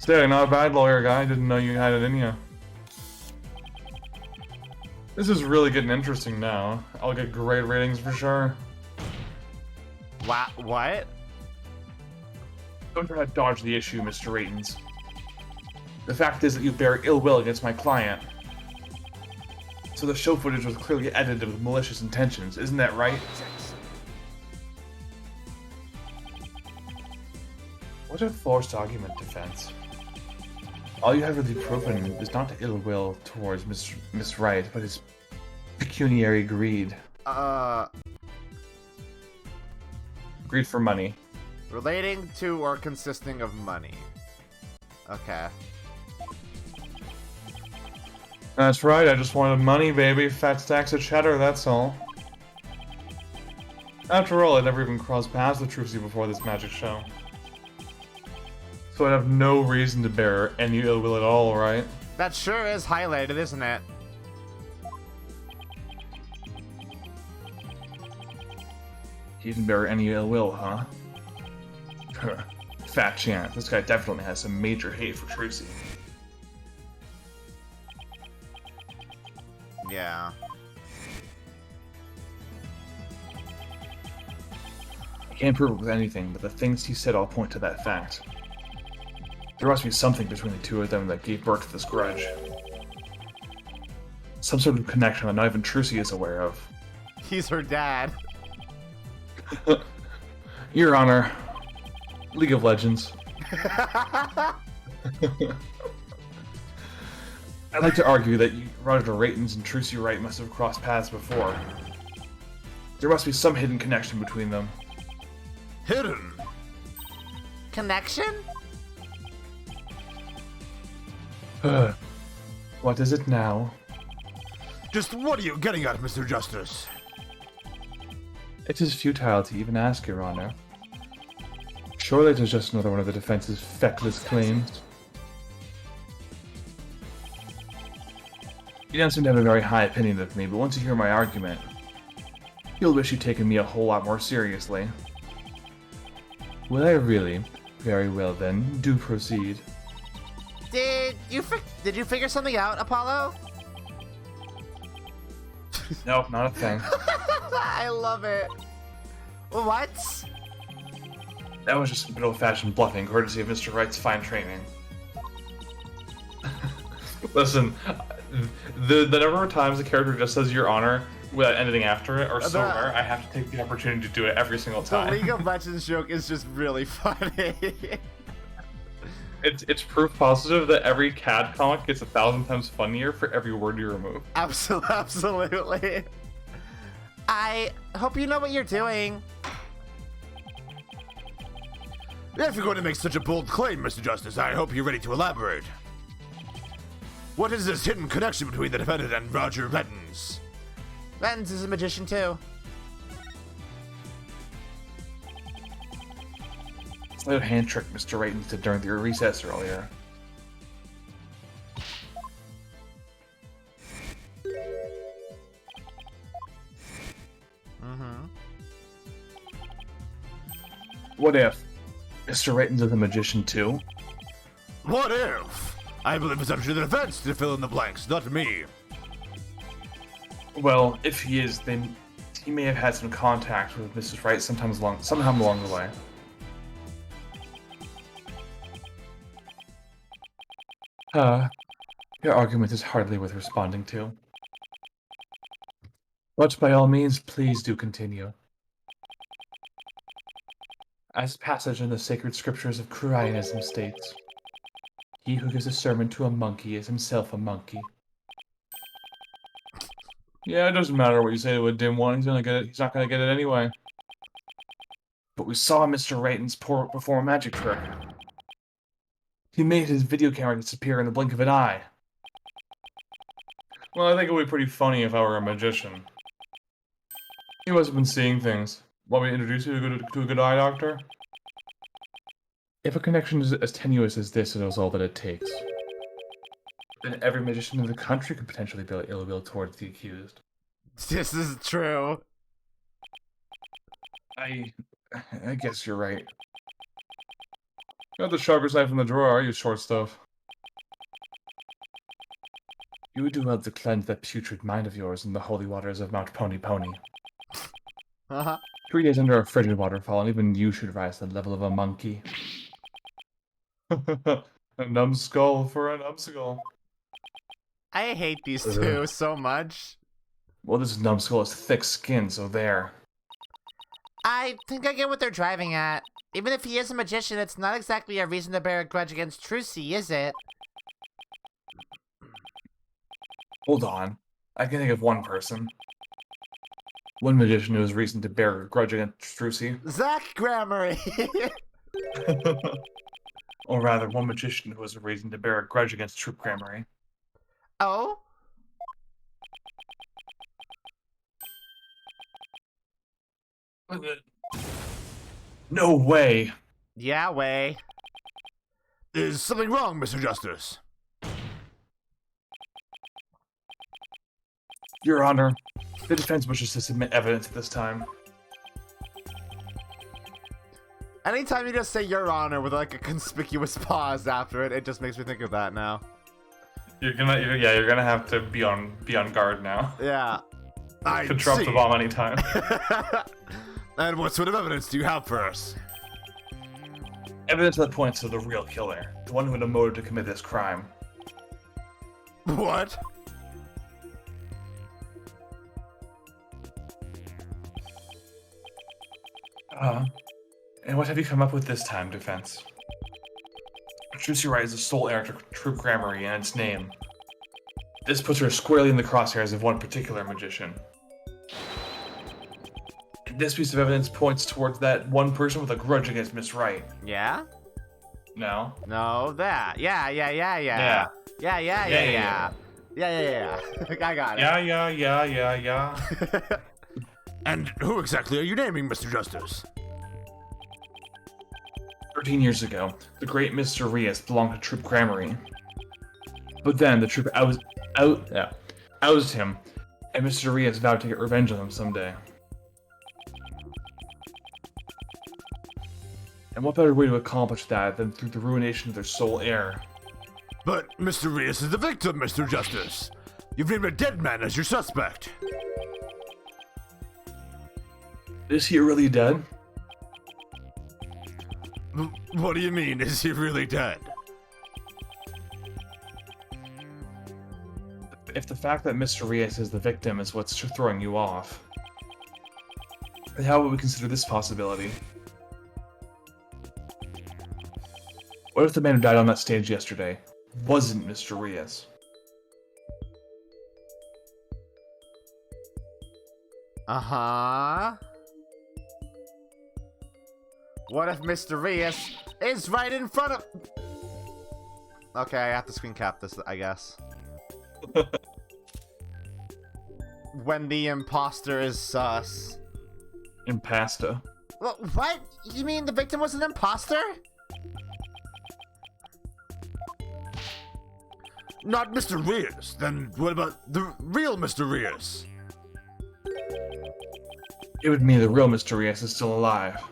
Still, not a bad lawyer guy. Didn't know you had it in you. This is really getting interesting now. I'll get great ratings for sure. What? Don't try to dodge the issue, Mr. Ratens. The fact is that you bear ill will against my client. So the show footage was clearly edited with malicious intentions, isn't that right? What a forced argument, defense. All you have really proven is not ill will towards Miss Wright, but his pecuniary greed. Greed for money. Relating to or consisting of money. Okay. That's right, I just wanted money, baby. Fat stacks of cheddar, that's all. After all, I never even crossed paths with Trucy before this magic show. So I'd have no reason to bear any ill will at all, right? That sure is highlighted, isn't it? He didn't bear any ill will, huh? Fat chance. This guy definitely has some major hate for Trucy. Yeah. I can't prove it with anything, but the things he said all point to that fact. There must be something between the two of them that gave birth to this grudge. Some sort of connection that not even Trucy is aware of. He's her dad. Your Honor, League of Legends. I'd like to argue that Roger Raytons and Trucy Wright must have crossed paths before. There must be some hidden connection between them. Hidden? Connection? What is it now? Just what are you getting at, Mr. Justice? It is futile to even ask, Your Honor. Surely it is just another one of the defense's feckless claims. You don't seem to have a very high opinion of me, but once you hear my argument, you'll wish you'd taken me a whole lot more seriously. Will I really? Very well then, do proceed. Did you figure something out, Apollo? Nope, not a thing. I love it. What? That was just good old-fashioned bluffing, courtesy of Mr. Wright's fine training. Listen, the number of times the character just says Your Honor without anything after it are so rare, I have to take the opportunity to do it every single time. The League of Legends joke is just really funny. It's proof positive that every CAD comic gets 1,000 times funnier for every word you remove. Absolutely. I hope you know what you're doing. If you're going to make such a bold claim, Mr. Justice, I hope you're ready to elaborate. What is this hidden connection between the defendant and Roger Raytons? Raytons is a magician too. Slight hand trick Mr. Raytons did during the recess earlier. What if Mr. Raytons is a magician too? What if? I believe it's up to the defense to fill in the blanks, not me. Well, if he is, then he may have had some contact with Mrs. Wright sometime along the way. Your argument is hardly worth responding to. But by all means, please do continue. As passage in the sacred scriptures of Crurianism states, he who gives a sermon to a monkey is himself a monkey. Yeah, it doesn't matter what you say to a dim one, he's not gonna get it anyway. But we saw Mr. Raytons perform a magic trick. He made his video camera disappear in the blink of an eye. Well, I think it would be pretty funny if I were a magician. He must have been seeing things. Want me to introduce you to a good eye doctor? If a connection is as tenuous as this is all that it takes, then every magician in the country could potentially bear ill will towards the accused. This is true. I guess you're right. Not the sharpest knife in the drawer, are you, short stuff? You would do well to cleanse that putrid mind of yours in the holy waters of Mount Pony Pony. 3 days under a frigid waterfall, and even you should rise to the level of a monkey. A numbskull for a numbskull. I hate these two so much. Well, this numbskull has thick skin, so there. I think I get what they're driving at. Even if he is a magician, it's not exactly a reason to bear a grudge against Trucy, is it? Hold on. I can think of one person. One magician who has reason to bear a grudge against Trucy. Zach Grammary! Or rather, one magician who has a reason to bear a grudge against Troop Grammary. Oh? No way! Yeah, way. Is something wrong, Mr. Justice? Your Honor, the defense wishes to submit evidence at this time. Anytime you just say Your Honor with like a conspicuous pause after it, it just makes me think of that now. You're gonna have to be on guard now. Yeah. I Could drop the bomb anytime. And what sort of evidence do you have for us? Evidence that points to the real killer, the one who had a motive to commit this crime. What? And what have you come up with this time, Defense? Juicy Right is the sole heir to True Gramarye and its name. This puts her squarely in the crosshairs of one particular magician. This piece of evidence points towards that one person with a grudge against Miss Wright. Yeah? No? No, that. Yeah. Yeah. Yeah. I got it. Yeah. And who exactly are you naming, Mr. Justice? 13 years ago, the great Mr. Rias belonged to Troop Gramarye. But then the troop ousted him, and Mr. Rias vowed to get revenge on him someday. And what better way to accomplish that than through the ruination of their sole heir? But Mr. Rias is the victim, Mr. Justice. You've named a dead man as your suspect. Is he really dead? What do you mean, is he really dead? If the fact that Mr. Rias is the victim is what's throwing you off, then how would we consider this possibility? What if the man who died on that stage yesterday wasn't Mr. Rias? Uh-huh. What if Mr. Rias is right in front of... Okay, I have to screen cap this, I guess. When the imposter is sus. Impasta. Well, what? You mean the victim was an imposter? Not Mr. Rias. Then what about the real Mr. Rias? It would mean the real Mr. Rias is still alive.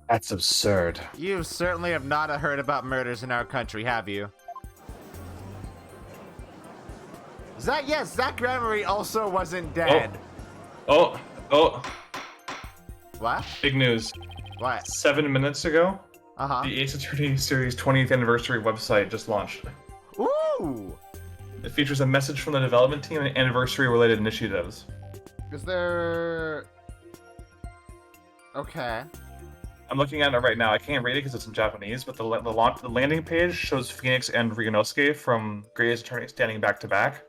That's absurd. You certainly have not heard about murders in our country, have you? Zach Gramarye also wasn't dead. Oh. What? Big news. What? 7 minutes ago, Uh-huh. the Ace Attorney Series 20th Anniversary website just launched. Ooh! It features a message from the development team and anniversary-related initiatives. Is there... Okay. I'm looking at it right now. I can't read it because it's in Japanese, but the landing page shows Phoenix and Ryunosuke from Great Ace Attorney standing back to back.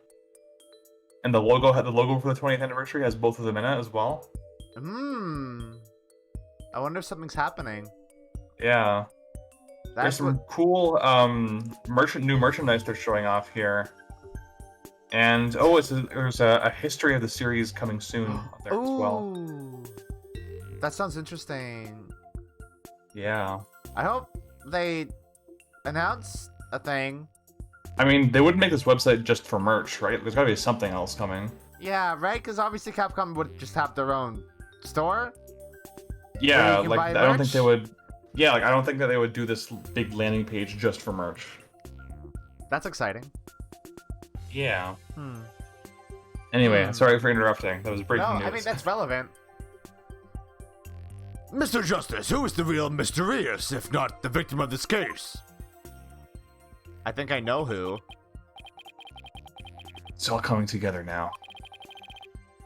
And the logo for the 20th anniversary has both of them in it as well. I wonder if something's happening. Yeah. There's That's some what... cool new merchandise they're showing off here. And there's a history of the series coming soon up there as well. Ooh! That sounds interesting. Yeah. I hope they announce a thing. I mean, they wouldn't make this website just for merch, right? There's gotta be something else coming. Yeah, right? Because obviously Capcom would just have their own store. Yeah, you can like buy I don't think merch? they would. Yeah, like I don't think that they would do this big landing page just for merch. That's exciting. Yeah. Anyway, Hmm. sorry for interrupting. That was breaking news. I mean, that's relevant. Mr. Justice, who is the real Mr. Rias, if not the victim of this case? I think I know who. It's all coming together now.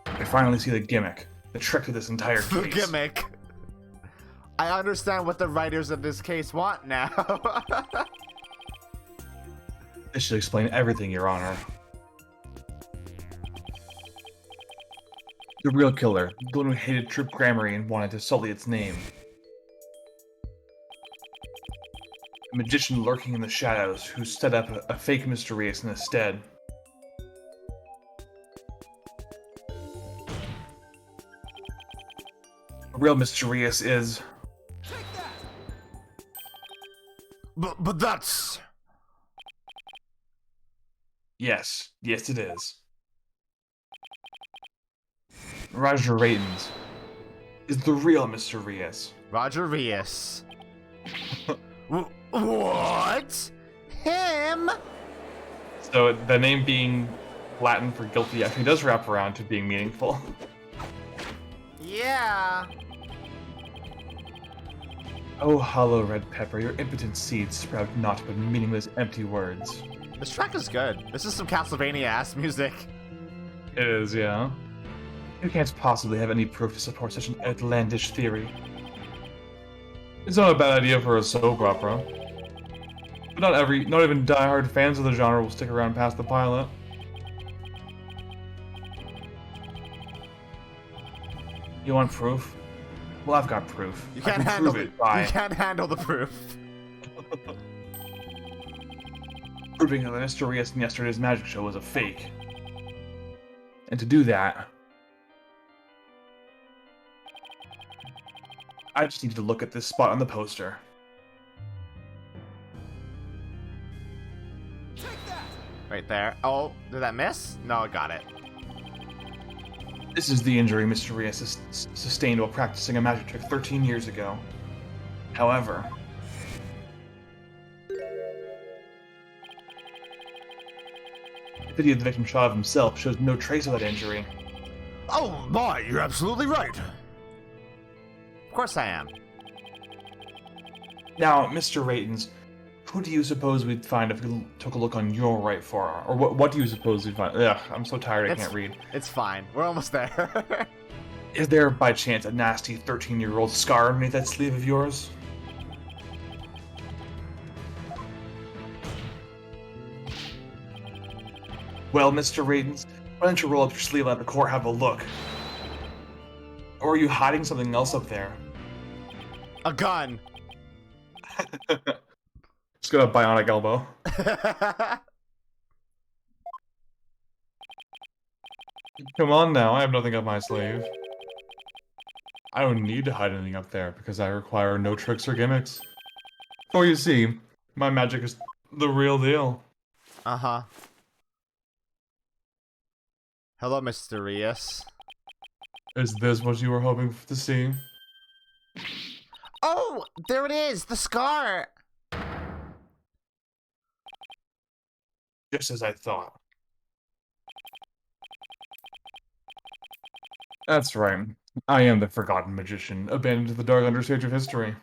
I finally see the gimmick, the trick to this entire case. The gimmick. I understand what the writers of this case want now. This should explain everything, Your Honor. The real killer, the one who hated Troop Gramarye and wanted to sully its name. A magician lurking in the shadows who set up a fake Mr. Rias in his stead. The real Mr. Rias is... But that's... Yes it is. Roger Raitons, is the real Mr. Rias. Roger Rias. What? Him? So the name being Latin for guilty actually does wrap around to being meaningful. Yeah. Oh, hollow red pepper, your impotent seeds sprout naught but meaningless empty words. This track is good. This is some Castlevania-ass music. It is, yeah. You can't possibly have any proof to support such an outlandish theory. It's not a bad idea for a soap opera. But not even die-hard fans of the genre will stick around past the pilot. You want proof? Well, I've got proof. You I can't can handle prove it. it by You can't handle the proof. proving that the Mr. Rias in yesterday's magic show was a fake. And to do that, I just needed to look at this spot on the poster. Right there. Oh, did that miss? No, I got it. This is the injury Mr. Rias sustained while practicing a magic trick 13 years ago. However, the video the victim shot of himself shows no trace of that injury. Oh my, you're absolutely right. Of course I am. Now, Mr. Ratons, who do you suppose we'd find if we took a look on your right forearm? Or what do you suppose we'd find? Ugh, I'm so tired I can't read. It's fine. We're almost there. Is there, by chance, a nasty 13-year-old scar underneath that sleeve of yours? Well, Mr. Ratons, why don't you roll up your sleeve and let the court have a look? Or are you hiding something else up there? A gun. Just got a bionic elbow. Come on now, I have nothing up my sleeve. I don't need to hide anything up there because I require no tricks or gimmicks. For you see, my magic is the real deal. Uh-huh. Hello, Mr. Rias. Is this what you were hoping to see? Oh, there it is, the scar. Just as I thought. That's right. I am the forgotten magician, abandoned to the dark understage of history.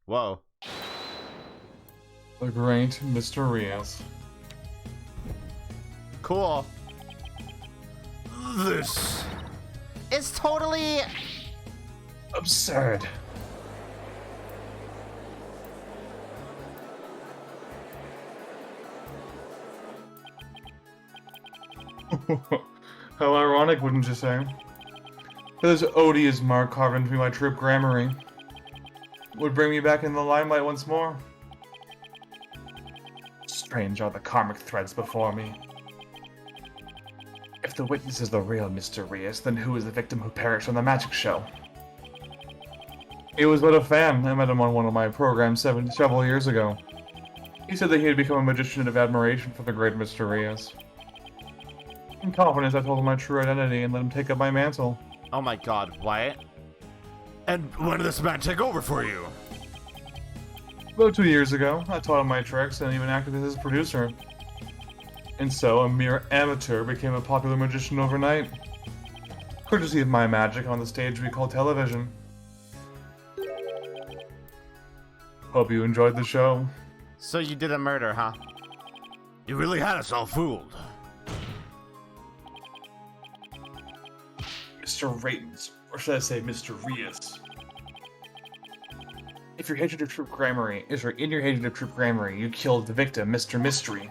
Whoa. The great Mr. Rias. Cool. This... It's totally... Absurd. How ironic, wouldn't you say? This odious mark carved into my trip grammary would bring me back in the limelight once more. Strange are the karmic threads before me. If the witness is the real Mr. Rias, then who is the victim who perished on the magic show? He was but a fan. I met him on one of my programs several years ago. He said that he had become a magician out of admiration for the great Mr. Rias. In confidence, I told him my true identity and let him take up my mantle. Oh my god, what? And when did this man take over for you? About 2 years ago, I taught him my tricks and even acted as his producer. And so, a mere amateur became a popular magician overnight. Courtesy of my magic on the stage we call television. Hope you enjoyed the show. So you did a murder, huh? You really had us all fooled. Mr. Ratons, or should I say Mr. Rias. If your hatred of Troop Grammary is in your hatred of Troop Grammary, you killed the victim, Mr. Mystery.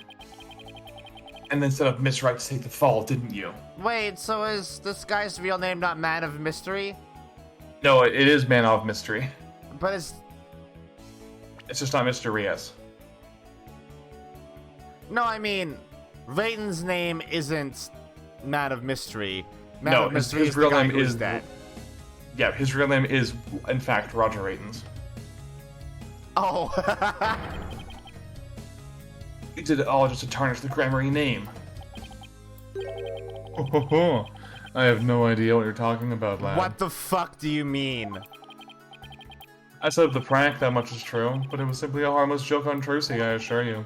And then set up Miss Right to take the fall, didn't you? Wait, so is this guy's real name not Man of Mystery? No, it is Man of Mystery. But it's just not Mr. Rias. No, I mean, Rayton's name isn't Man of Mystery. Man No, of Mystery his is real the guy name who's is dead. Yeah, his real name is, in fact, Roger Ratons. Oh. He did it all just to tarnish the Grammary name. I have no idea what you're talking about, lad. What the fuck do you mean? I set up the prank, that much is true, but it was simply a harmless joke on Trucy, I assure you.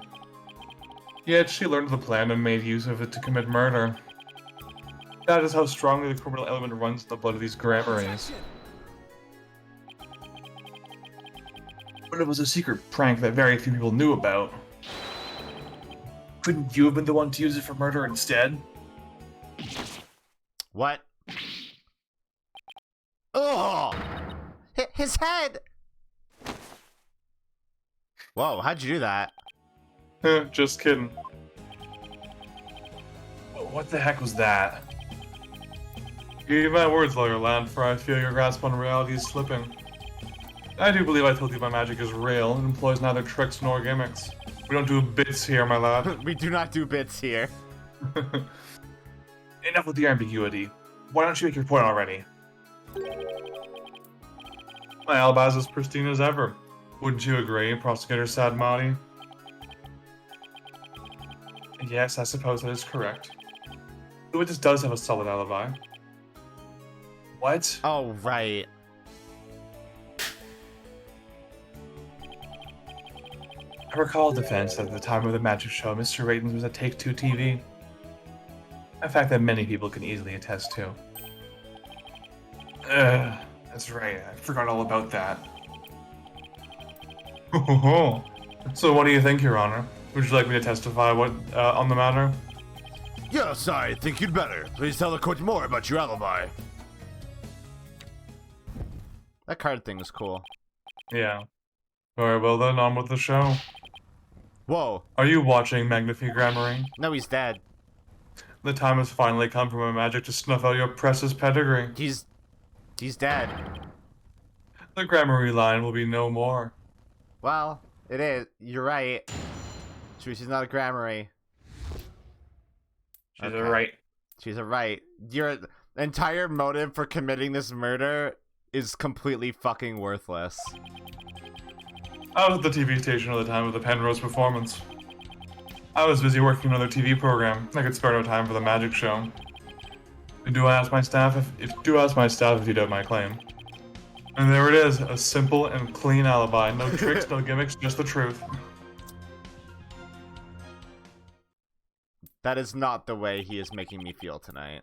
Yet she learned the plan and made use of it to commit murder. That is how strongly the criminal element runs in the blood of these Grammys. But it was a secret prank that very few people knew about. Couldn't you have been the one to use it for murder instead? What? Oh! His head! Whoa, how'd you do that? Just kidding. What the heck was that? Give my words, Lawyer Land, for I feel your grasp on reality is slipping. I do believe I told you my magic is real and employs neither tricks nor gimmicks. We don't do bits here, my lad. We do not do bits here. Enough with the ambiguity. Why don't you make your point already? My alibi is as pristine as ever. Wouldn't you agree, Prosecutor Sadmati? Yes, I suppose that is correct. The witness does have a solid alibi. What? Oh, right. I recall a defense that at the time of the magic show, Mr. Ratens was at Take-Two TV. A fact that many people can easily attest to. That's right, I forgot all about that. So what do you think, Your Honor? Would you like me to testify on the matter? Yes, I think you'd better. Please tell the court more about your alibi. That card thing was cool. Yeah. Very well then, on with the show. Whoa. Are you watching Magnifique Grammary? No, he's dead. The time has finally come for my magic to snuff out your precious pedigree. He's dead. The Grammary line will be no more. Well, it is. You're right. She's not a grammary. She's a right. She's a right. Your entire motive for committing this murder is completely fucking worthless. I was at the TV station at the time of the Penrose performance. I was busy working on another TV program. I could spare no time for the magic show. Do ask my staff if you doubt my claim. And there it is, a simple and clean alibi. No tricks, no gimmicks, just the truth. That is not the way he is making me feel tonight.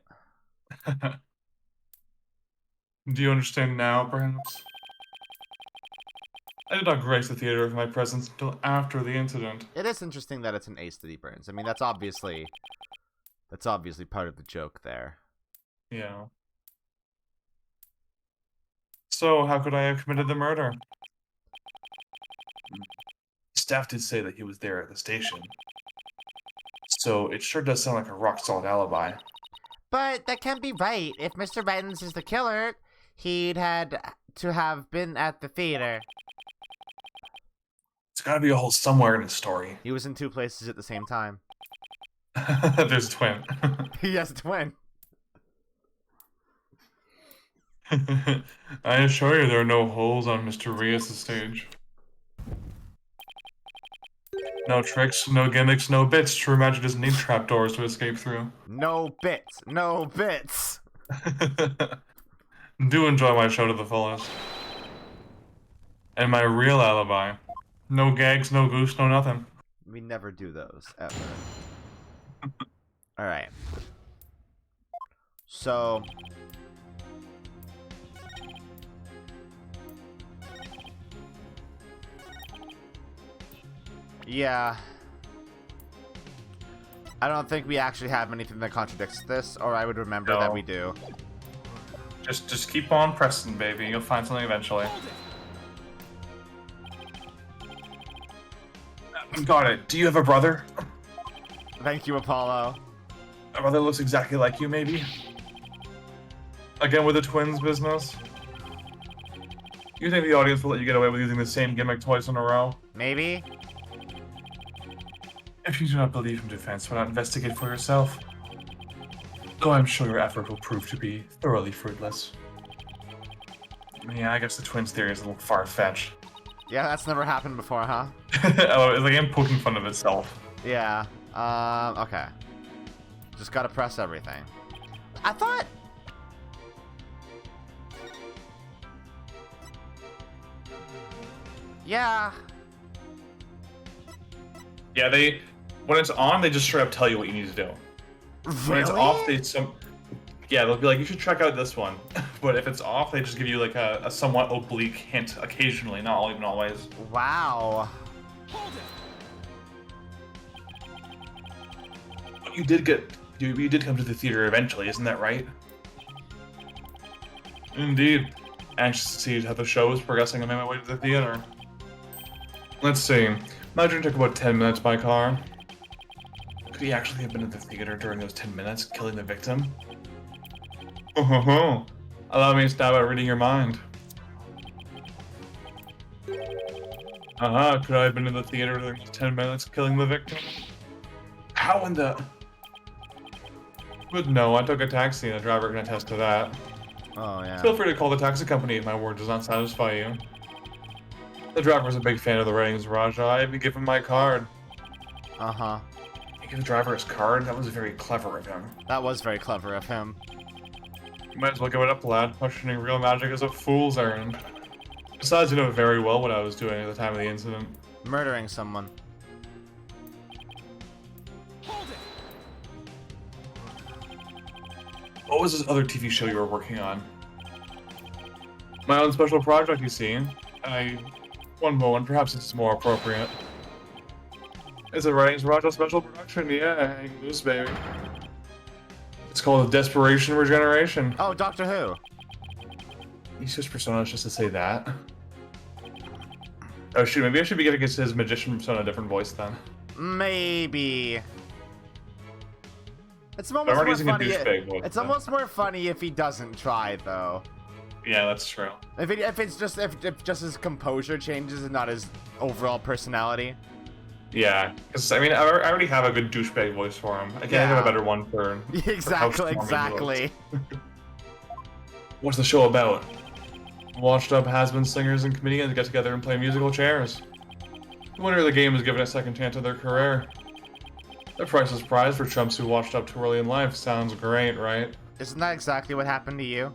Do you understand now, perhaps? I did not grace the theater with my presence until after the incident. It is interesting that it's an ace that he burns. I mean, that's obviously part of the joke there. Yeah. So, how could I have committed the murder? Staff did say that he was there at the station. So, it sure does sound like a rock-solid alibi. But that can't be right. If Mr. Reitens is the killer, he'd had to have been at the theater. There's gotta be a hole somewhere in his story. He was in two places at the same time. There's a twin. He has a twin. I assure you there are no holes on Mr. Rios' stage. No tricks, no gimmicks, no bits. True magic doesn't need trapdoors to escape through. No bits. No bits. Do enjoy my show to the fullest. And my real alibi. No gags, no goose, no nothing. We never do those, ever. Alright. So... yeah. I don't think we actually have anything that contradicts this, or I would remember that we do. Just keep on pressing, baby. You'll find something eventually. Got it. Do you have a brother? Thank you, Apollo. A brother looks exactly like you, maybe? Again with the twins business? You think the audience will let you get away with using the same gimmick twice in a row? Maybe? If you do not believe in defense, why not investigate for yourself? Though I'm sure your effort will prove to be thoroughly fruitless. Yeah, I guess the twins theory is a little far-fetched. Yeah, that's never happened before, huh? Oh, it's like I'm poking fun of itself. Yeah. Okay. Just gotta press everything. I thought Yeah. Yeah, when it's on, they just straight up tell you what you need to do. When it's off, they'll be like, you should check out this one. But if it's off, they just give you like a somewhat oblique hint occasionally, not even always. Wow. But you did come to the theater eventually, isn't that right? Indeed. Anxious to see how the show is progressing, I made my way to the theater. Let's see. My journey took about 10 minutes by car. Could he actually have been at the theater during those 10 minutes, killing the victim? Oh, allow me to stab at reading your mind. Could I have been in the theater during those 10 minutes, killing the victim? How in the... But no, I took a taxi and the driver can attest to that. Oh, yeah. Feel free to call the taxi company if my word does not satisfy you. The driver's a big fan of the ratings, Raja. I even give him my card. Uh-huh. You give the driver his card? That was very clever of him. That was very clever of him. You might as well give it up, lad. Questioning real magic is a fool's errand. Besides, you know very well what I was doing at the time of the incident. Murdering someone. What was this other TV show you were working on? My own special project, you see. One moment, perhaps it's more appropriate. It's a Writings Raja special production, yeah, hang loose, baby. It's called Desperation Regeneration. Oh, Doctor Who. He switched personas just to say that. Oh shoot, maybe I should be getting his magician persona a different voice then. Maybe. It's almost I'm already more using a funny. douchebag voice. It's almost more funny if he doesn't try, though. Yeah, that's true. If just his composure changes and not his overall personality. Yeah, because I mean, I already have a good douchebag voice for him. I can't have a better one for Exactly. What's the show about? Washed-up has-been singers and comedians get together and play musical chairs. The winner of the game is given a second chance at their career. The priceless prize for chumps who washed up too early in life. Sounds great, right? Isn't that exactly what happened to you?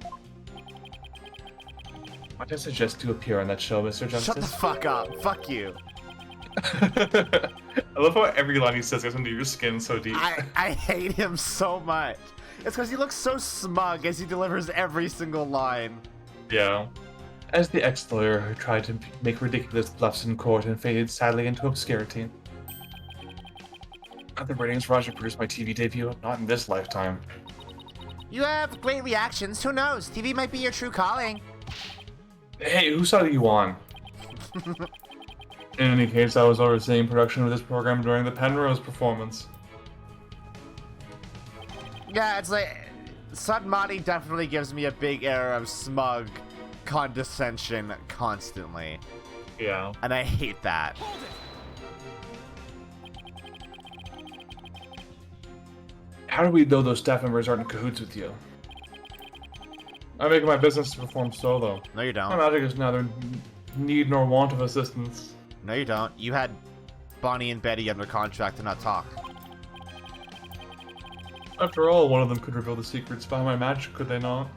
Might I suggest to appear on that show, Mr. Justice? Shut the fuck up. Fuck you. I love how every line he says goes into your skin so deep. I hate him so much. It's because he looks so smug as he delivers every single line. Yeah. As the ex-lawyer who tried to make ridiculous bluffs in court and faded sadly into obscurity. At the ratings, Roger produced my TV debut, not in this lifetime. You have great reactions. Who knows? TV might be your true calling. Hey, who saw you on? In any case, I was overseeing production of this program during the Penrose performance. Yeah, it's like... Sudmati definitely gives me a big air of smug condescension constantly. Yeah. And I hate that. How do we know those staff members aren't in cahoots with you? I make it my business to perform solo. No, you My don't. magic is neither need nor want of assistance. No, you don't. You had Bonnie and Betty under contract to not talk. After all, one of them could reveal the secrets behind my magic, could they not?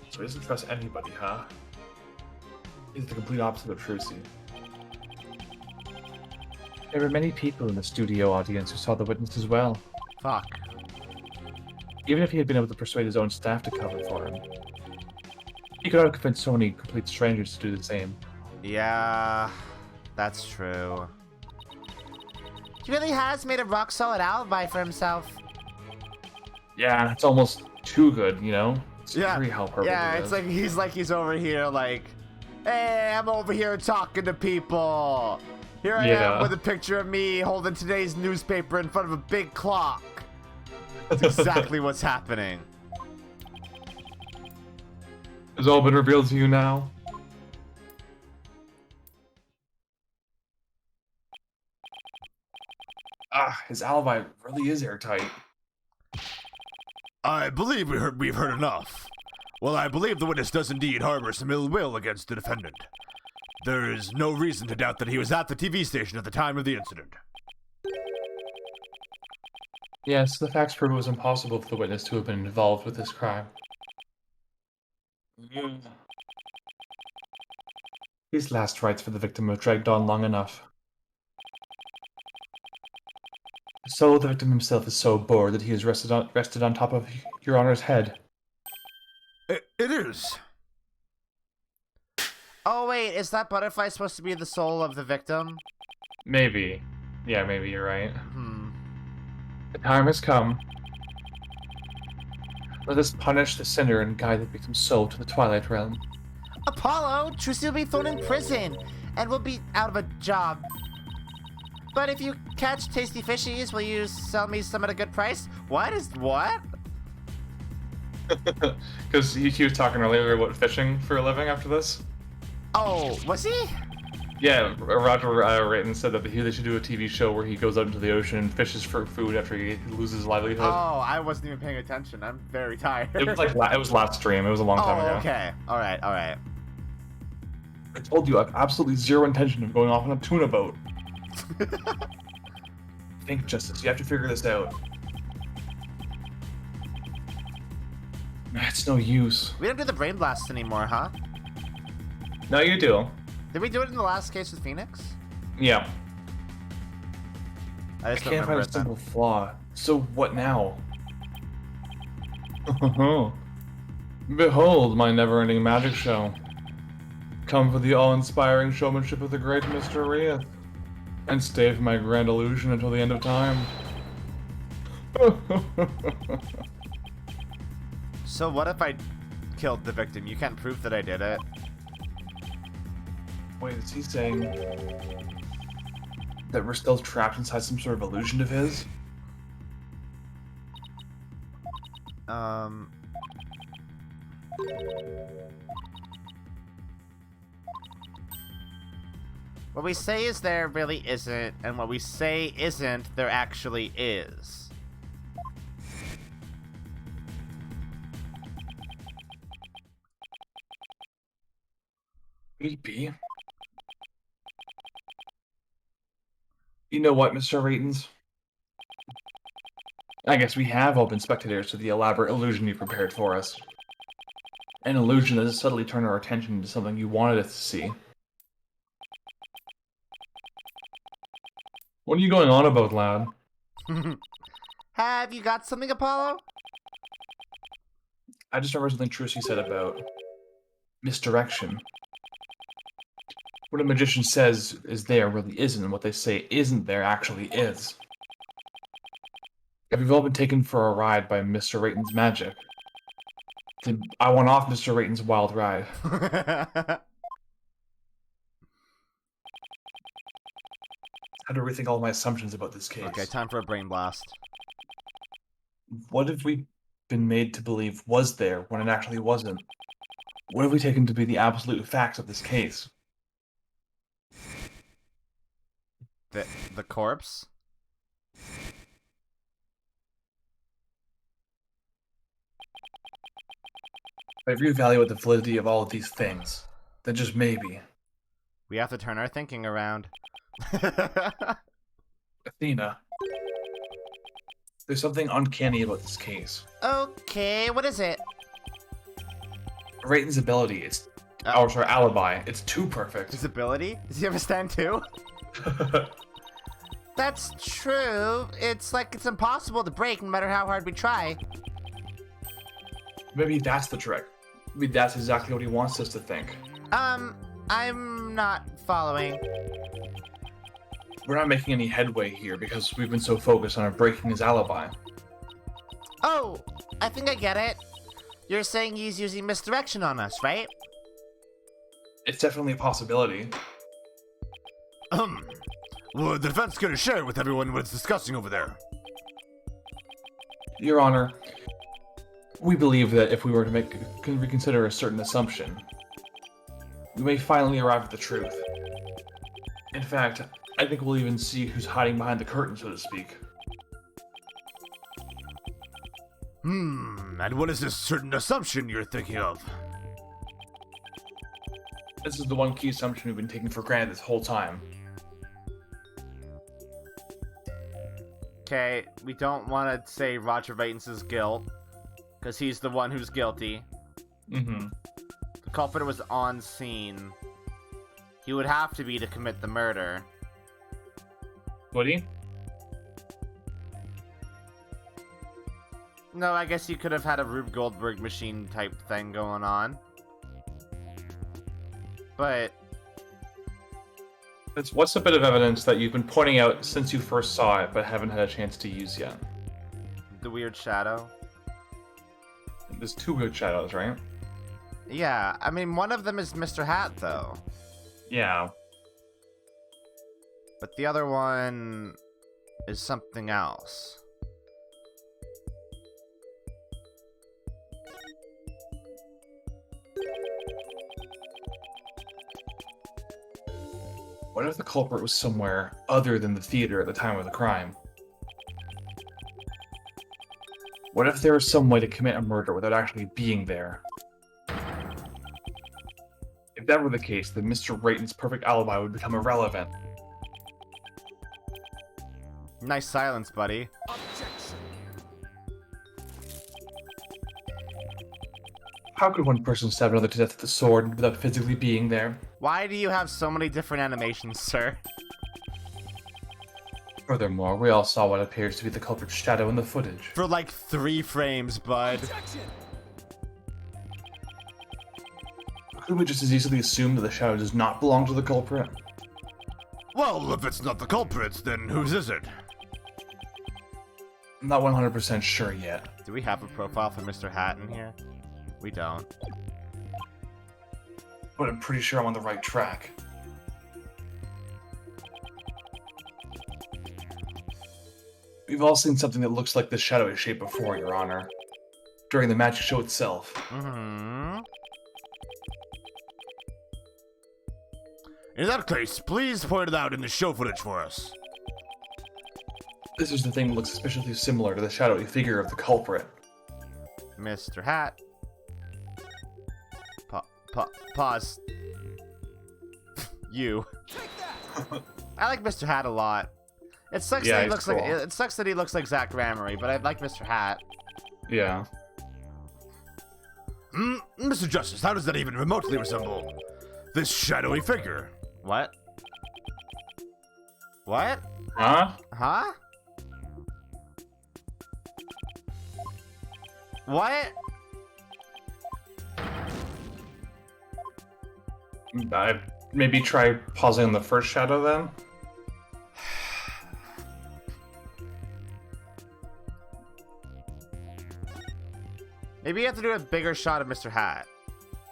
So he doesn't trust anybody, huh? He's the complete opposite of Trucy. There were many people in the studio audience who saw the witness as well. Fuck. Even if he had been able to persuade his own staff to cover for him, he could have convinced so many complete strangers to do the same. Yeah, that's true. He really has made a rock-solid alibi for himself. Yeah, it's almost too good, you know? It's Yeah, very hyperbole. yeah, it's like he's over here like, hey, I'm over here talking to people. Here I am with a picture of me holding today's newspaper in front of a big clock. That's exactly what's happening. Has all been revealed to you now? Ah, his alibi really is airtight. I believe we've heard enough. Well, I believe the witness does indeed harbor some ill will against the defendant. There is no reason to doubt that he was at the TV station at the time of the incident. Yes, the facts prove it was impossible for the witness to have been involved with this crime. These last rites for the victim have dragged on long enough. So the victim himself is so bored that he has rested on top of Your Honor's head. It is. Oh wait, is that butterfly supposed to be the soul of the victim? Maybe. Yeah, maybe you're right. Hmm. The time has come. Let us punish the sinner and guide the victim's soul to the Twilight Realm. Apollo, Trucy will be thrown in prison and will be out of a job. But if you catch tasty fishies, will you sell me some at a good price? What? Because he was talking earlier about fishing for a living after this. Oh, was he? Yeah, Roger Raten said that they should do a TV show where he goes out into the ocean and fishes for food after he loses his livelihood. Oh, I wasn't even paying attention. I'm very tired. It was like it was last stream. It was a long time ago. Okay. All right. I told you I have absolutely zero intention of going off on a tuna boat. Think, Justice. You have to figure this out. It's no use. We don't do the brain blast anymore, huh? No, you do. Did we do it in the last case with Phoenix? Yeah. I I just don't can't find remember a it then. single flaw. So what now? Behold my never-ending magic show. Come for the awe-inspiring showmanship of the great Mr. Rieth, and stay for my grand illusion until the end of time. So what if I killed the victim? You can't prove that I did it. Wait, is he saying that we're still trapped inside some sort of illusion of his? What we say is there really isn't, and what we say isn't, there actually is. Maybe. You know what, Mr. Ratens? I guess we have all been spectators to the elaborate illusion you prepared for us. An illusion that has subtly turned our attention into something you wanted us to see. What are you going on about, lad? Have you got something, Apollo? I just remember something Trucy said about misdirection. What a magician says is there really isn't, and what they say isn't there actually is. If we've all been taken for a ride by Mr. Raten's magic, then I want off Mr. Raten's wild ride. I had to rethink all my assumptions about this case. Okay, time for a brain blast. What have we been made to believe was there when it actually wasn't? What have we taken to be the absolute facts of this case? The corpse? If I reevaluate the validity of all of these things, then just maybe, We have to turn our thinking around. Athena, there's something uncanny about this case. Okay, what is it? Raten's ability, alibi, it's too perfect. His ability? Does he have a stand too? That's true. It's like it's impossible to break no matter how hard we try. Maybe that's the trick. Maybe that's exactly what he wants us to think. I'm not following. We're not making any headway here because we've been so focused on breaking his alibi. Oh, I think I get it. You're saying he's using misdirection on us, right? It's definitely a possibility. Well, the defense is going to share with everyone what it's discussing over there. Your Honor, we believe that if we were to reconsider a certain assumption, we may finally arrive at the truth. In fact, I think we'll even see who's hiding behind the curtain, so to speak. And what is this certain assumption you're thinking of? This is the one key assumption we've been taking for granted this whole time. Okay, we don't want to say Roger Vaitens' guilt, because he's the one who's guilty. Mm-hmm. The culprit was on scene. He would have to be to commit the murder. Would he? No, I guess you could have had a Rube Goldberg machine type thing going on. But What's a bit of evidence that you've been pointing out since you first saw it, but haven't had a chance to use yet? the weird shadow. There's two good shadows, right? Yeah, I mean, one of them is Mr. Hat, though. Yeah. But the other one is something else. What if the culprit was somewhere other than the theater at the time of the crime? What if there was some way to commit a murder without actually being there? If that were the case, then Mr. Rayton's perfect alibi would become irrelevant. Nice silence, buddy. How could one person stab another to death with a sword without physically being there? Why do you have so many different animations, sir? Furthermore, we all saw what appears to be the culprit's shadow in the footage. For like 3 frames, bud. Couldn't we just as easily assume that the shadow does not belong to the culprit? Well, if it's not the culprits, then whose is it? I'm not 100% sure yet. Do we have a profile for Mr. Hat in here? We don't. But I'm pretty sure I'm on the right track. We've all seen something that looks like this shadowy shape before, Your Honor. During the magic show itself. Mm-hmm. In that case, please point it out in the show footage for us. This is the thing that looks suspiciously similar to the shadowy figure of the culprit. Mr. Hat. Pause. You. I like Mr. Hat a lot. It sucks Yeah, that he he's looks cool. like it sucks that he looks like Zach Ramery, but I like Mr. Hat. Yeah. Mr. Justice, how does that even remotely resemble this shadowy figure? What? What? Huh? Huh? What? I'd maybe try pausing on the first shadow then? Maybe you have to do a bigger shot of Mr. Hat.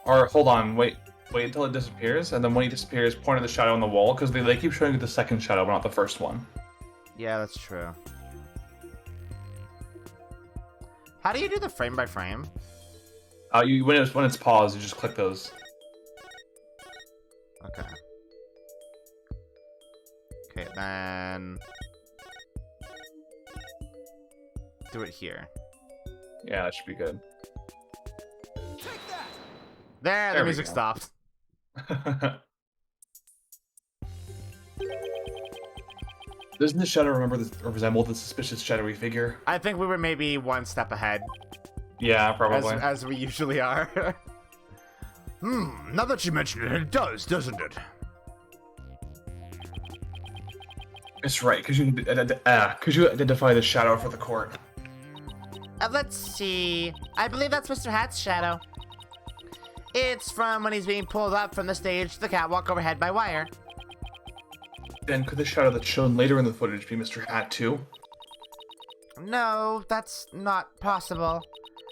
Or hold on, wait until it disappears, and then when he disappears, point at the shadow on the wall, because they keep showing you the second shadow, but not the first one. Yeah, that's true. How do you do the frame by frame? When it's paused, you just click those. Okay. Okay, then do it here. Yeah, that should be good. There, the There we music go. stopped. Doesn't the shadow resemble the suspicious shadowy figure? I think we were maybe one step ahead, Yeah, probably. as we usually are. Now that you mention it, it does, doesn't it? It's right. Could you identify the shadow for the court? Let's see. I believe that's Mr. Hat's shadow. It's from when he's being pulled up from the stage to the catwalk overhead by wire. Then could the shadow that's shown later in the footage be Mr. Hat too? No, that's not possible.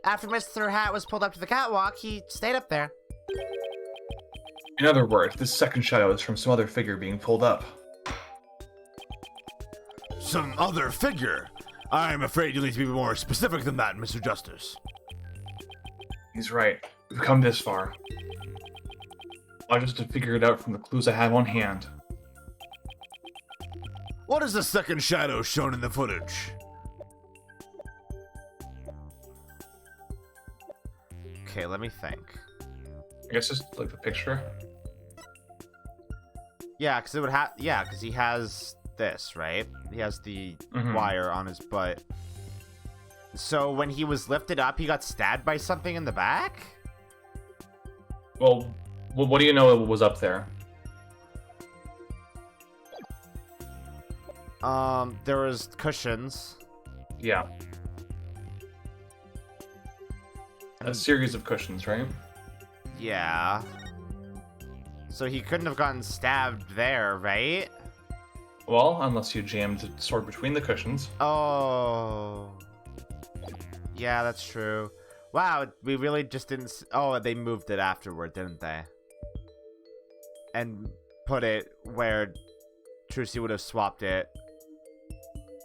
After Mr. Hat was pulled up to the catwalk, he stayed up there. In other words, this second shadow is from some other figure being pulled up. Some other figure. I'm afraid you need to be more specific than that, Mr. Justice. He's right. We've come this far. I'll just have to figure it out from the clues I have on hand. What is the second shadow shown in the footage? Okay, let me think. I guess just like the picture. Yeah, because it would have. Yeah, because he has this, right? He has the wire on his butt. So when he was lifted up, he got stabbed by something in the back? Well, what do you know was up there? There was cushions. Yeah. A series of cushions, right? Yeah. So he couldn't have gotten stabbed there, right? Well, unless you jammed the sword between the cushions. Oh. Yeah, that's true. Wow, we really just didn't... Oh, they moved it afterward, didn't they? And put it where Trucy would have swapped it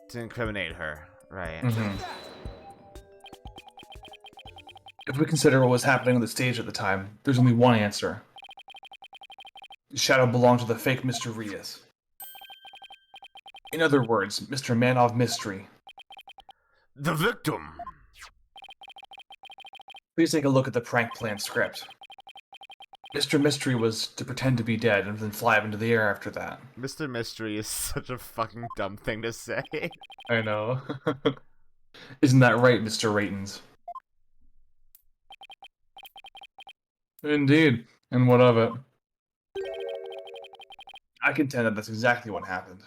to incriminate her. Right. Mm-hmm. If we consider what was happening on the stage at the time, there's only one answer. The shadow belonged to the fake Mr. Rias. In other words, Mr. Man of Mystery. The victim. Please take a look at the prank plan script. Mr. Mystery was to pretend to be dead and then fly up into the air after that. Mr. Mystery is such a fucking dumb thing to say. I know. Isn't that right, Mr. Ratons? Indeed. And what of it? I contend that that's exactly what happened.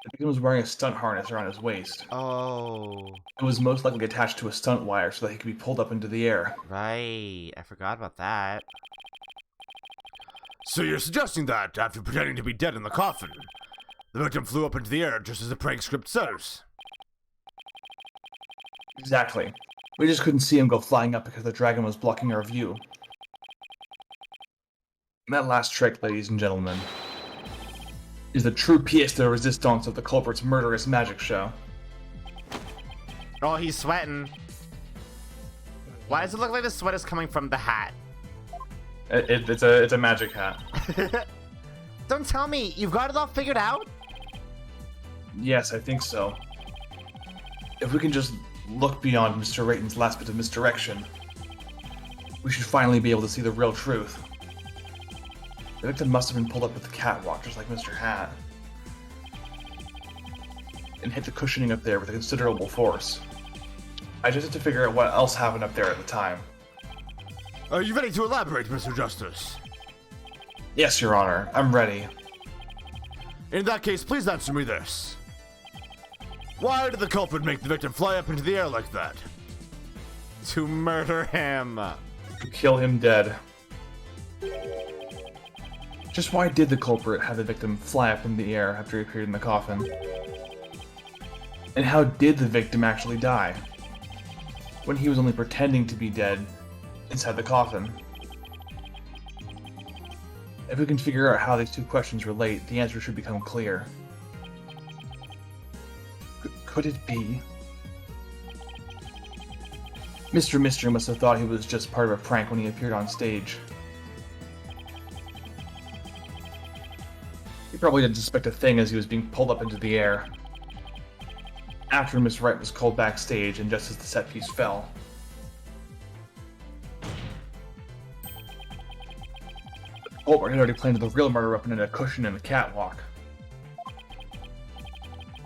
The victim was wearing a stunt harness around his waist. Oh. It was most likely attached to a stunt wire so that he could be pulled up into the air. Right. I forgot about that. So you're suggesting that, after pretending to be dead in the coffin, the victim flew up into the air just as the prank script says? Exactly. We just couldn't see him go flying up because the dragon was blocking our view. And that last trick, ladies and gentlemen, is the true pièce de résistance of the culprit's murderous magic show. Oh, he's sweating. Why does it look like the sweat is coming from the hat? It's a magic hat. Don't tell me, you've got it all figured out? Yes, I think so. If we can just look beyond Mr. Rayton's last bit of misdirection, we should finally be able to see the real truth. The victim must have been pulled up with the catwalk, just like Mr. Hat, and hit the cushioning up there with a considerable force. I just had to figure out what else happened up there at the time. Are you ready to elaborate, Mr. Justice? Yes, Your Honor, I'm ready. In that case, please answer me this. Why did the culprit make the victim fly up into the air like that? To murder him. To kill him dead. Just why did the culprit have the victim fly up in the air after he appeared in the coffin? And how did the victim actually die? When he was only pretending to be dead inside the coffin? If we can figure out how these two questions relate, the answer should become clear. Could it be? Mr. Mystery must have thought he was just part of a prank when he appeared on stage. He probably didn't suspect a thing as he was being pulled up into the air. After Miss Wright was called backstage and just as the set piece fell. The culprit had already planted the real murder weapon in a cushion in the catwalk.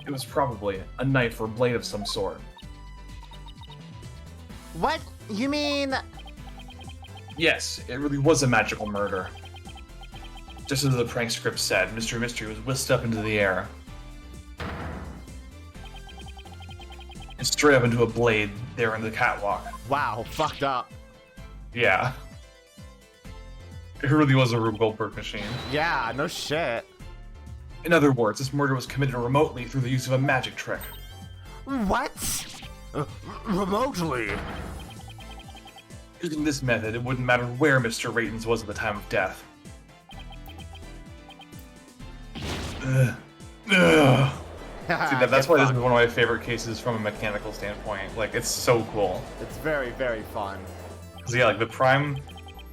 It was probably a knife or blade of some sort. What? You mean... Yes, it really was a magical murder. Just as the prank script said, Mr. Mystery was whisked up into the air. And straight up into a blade there in the catwalk. Wow, fucked up. Yeah. It really was a Rube Goldberg machine. Yeah, no shit. In other words, this murder was committed remotely through the use of a magic trick. What? Remotely? Using this method, it wouldn't matter where Mr. Raytons was at the time of death. Ugh. Ugh. See, that's why this is one of my favorite cases from a mechanical standpoint. Like, it's so cool. It's very, very fun. So yeah, like the prime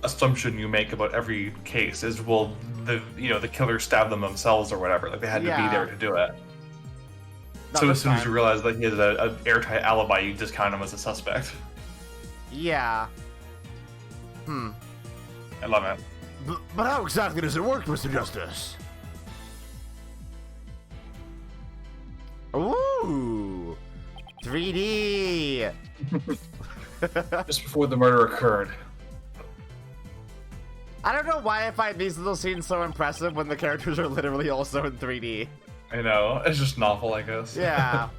assumption you make about every case is, well, the killer stabbed them themselves or whatever. Like they had to be there to do it. No, So as soon as you realize that he has an airtight alibi, you discount him as a suspect. Yeah. I love it. But how exactly does it work, Mr. Justice? Ooh. 3D. Just before the murder occurred, I don't know why I find these little scenes so impressive when the characters are literally also in 3D. I know, it's just novel, I guess. Yeah.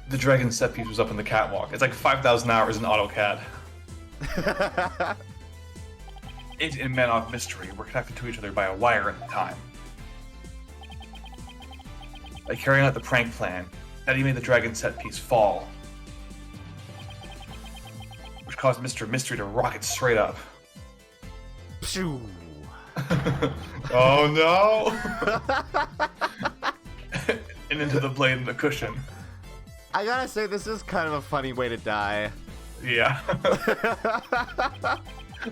The dragon set piece was up on the catwalk. It's like 5,000 hours in AutoCAD. It and Man of Mystery were connected to each other by a wire at the time. By carrying out the prank plan, Eddie made the dragon set piece fall, which caused Mr. Mystery to rocket straight up. Pshoo. Oh no! And into the blade and the cushion. I gotta say, this is kind of a funny way to die. Yeah.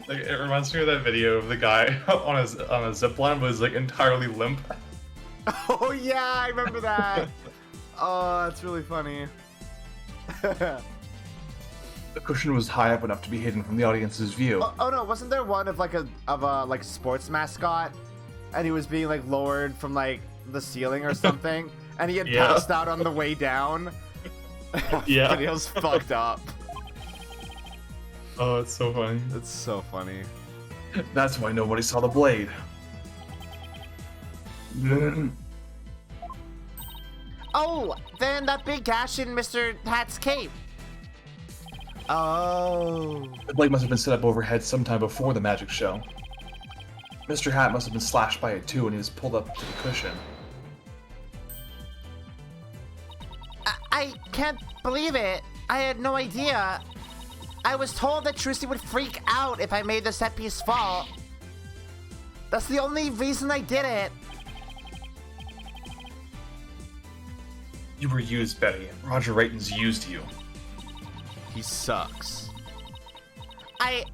Like, it reminds me of that video of the guy on a zipline, but is like entirely limp. Oh yeah, I remember that. Oh, that's really funny. The cushion was high up enough to be hidden from the audience's view. Oh no, wasn't there one of a sports mascot, and he was being like lowered from like the ceiling or something, and he had passed out on the way down? Yeah. And he was fucked up. Oh, it's so funny. It's so funny. That's why nobody saw the blade. Oh, then that big gash in Mr. Hat's cape. Oh. The blade must have been set up overhead sometime before the magic show. Mr. Hat must have been slashed by it too, and he was pulled up to the cushion. I can't believe it. I had no idea. I was told that Trusty would freak out if I made the set piece fall. That's the only reason I did it. You were used, Betty. Roger Rayton's used you. He sucks. I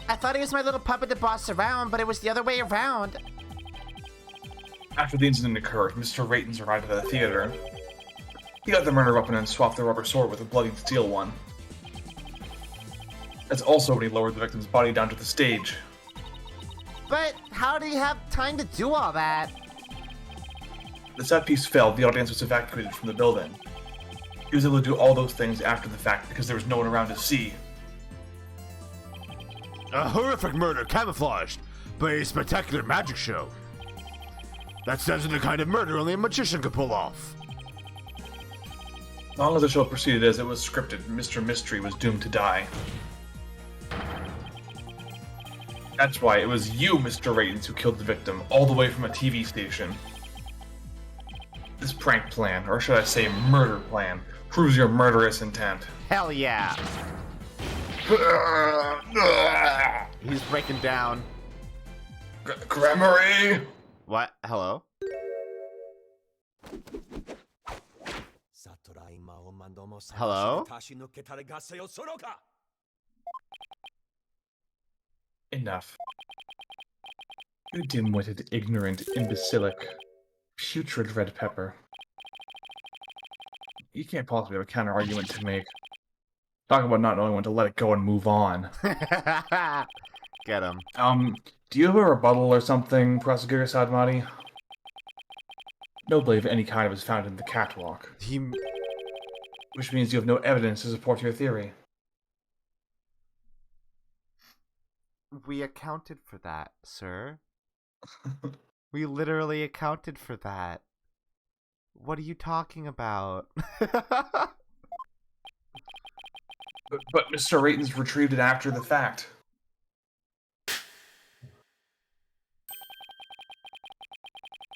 thought he was my little puppet to boss around, but it was the other way around. After the incident occurred, Mr. Rayton's arrived at the theater. He got the murder weapon and swapped the rubber sword with a bloody steel one. That's also when he lowered the victim's body down to the stage. But how did he have time to do all that? The set piece failed, the audience was evacuated from the building. He was able to do all those things after the fact because there was no one around to see. A horrific murder camouflaged by a spectacular magic show. That sounds like the kind of murder only a magician could pull off. As long as the show proceeded as it was scripted, Mr. Mystery was doomed to die. That's why it was you, Mr. Raytons, who killed the victim, all the way from a TV station. This prank plan, or should I say murder plan, proves your murderous intent. Hell yeah. He's breaking down. Gramarye! What? Hello? Hello? Enough. You dim-witted, ignorant, imbecilic, putrid red pepper. You can't possibly have a counter-argument to make. Talk about not knowing when to let it go and move on. Get him. Do you have a rebuttal or something, Prosecutor Sadmati? No blade of any kind was found in the catwalk. Which means you have no evidence to support your theory. We accounted for that, sir. We literally accounted for that. What are you talking about? But Mr. Raytons retrieved it after the fact.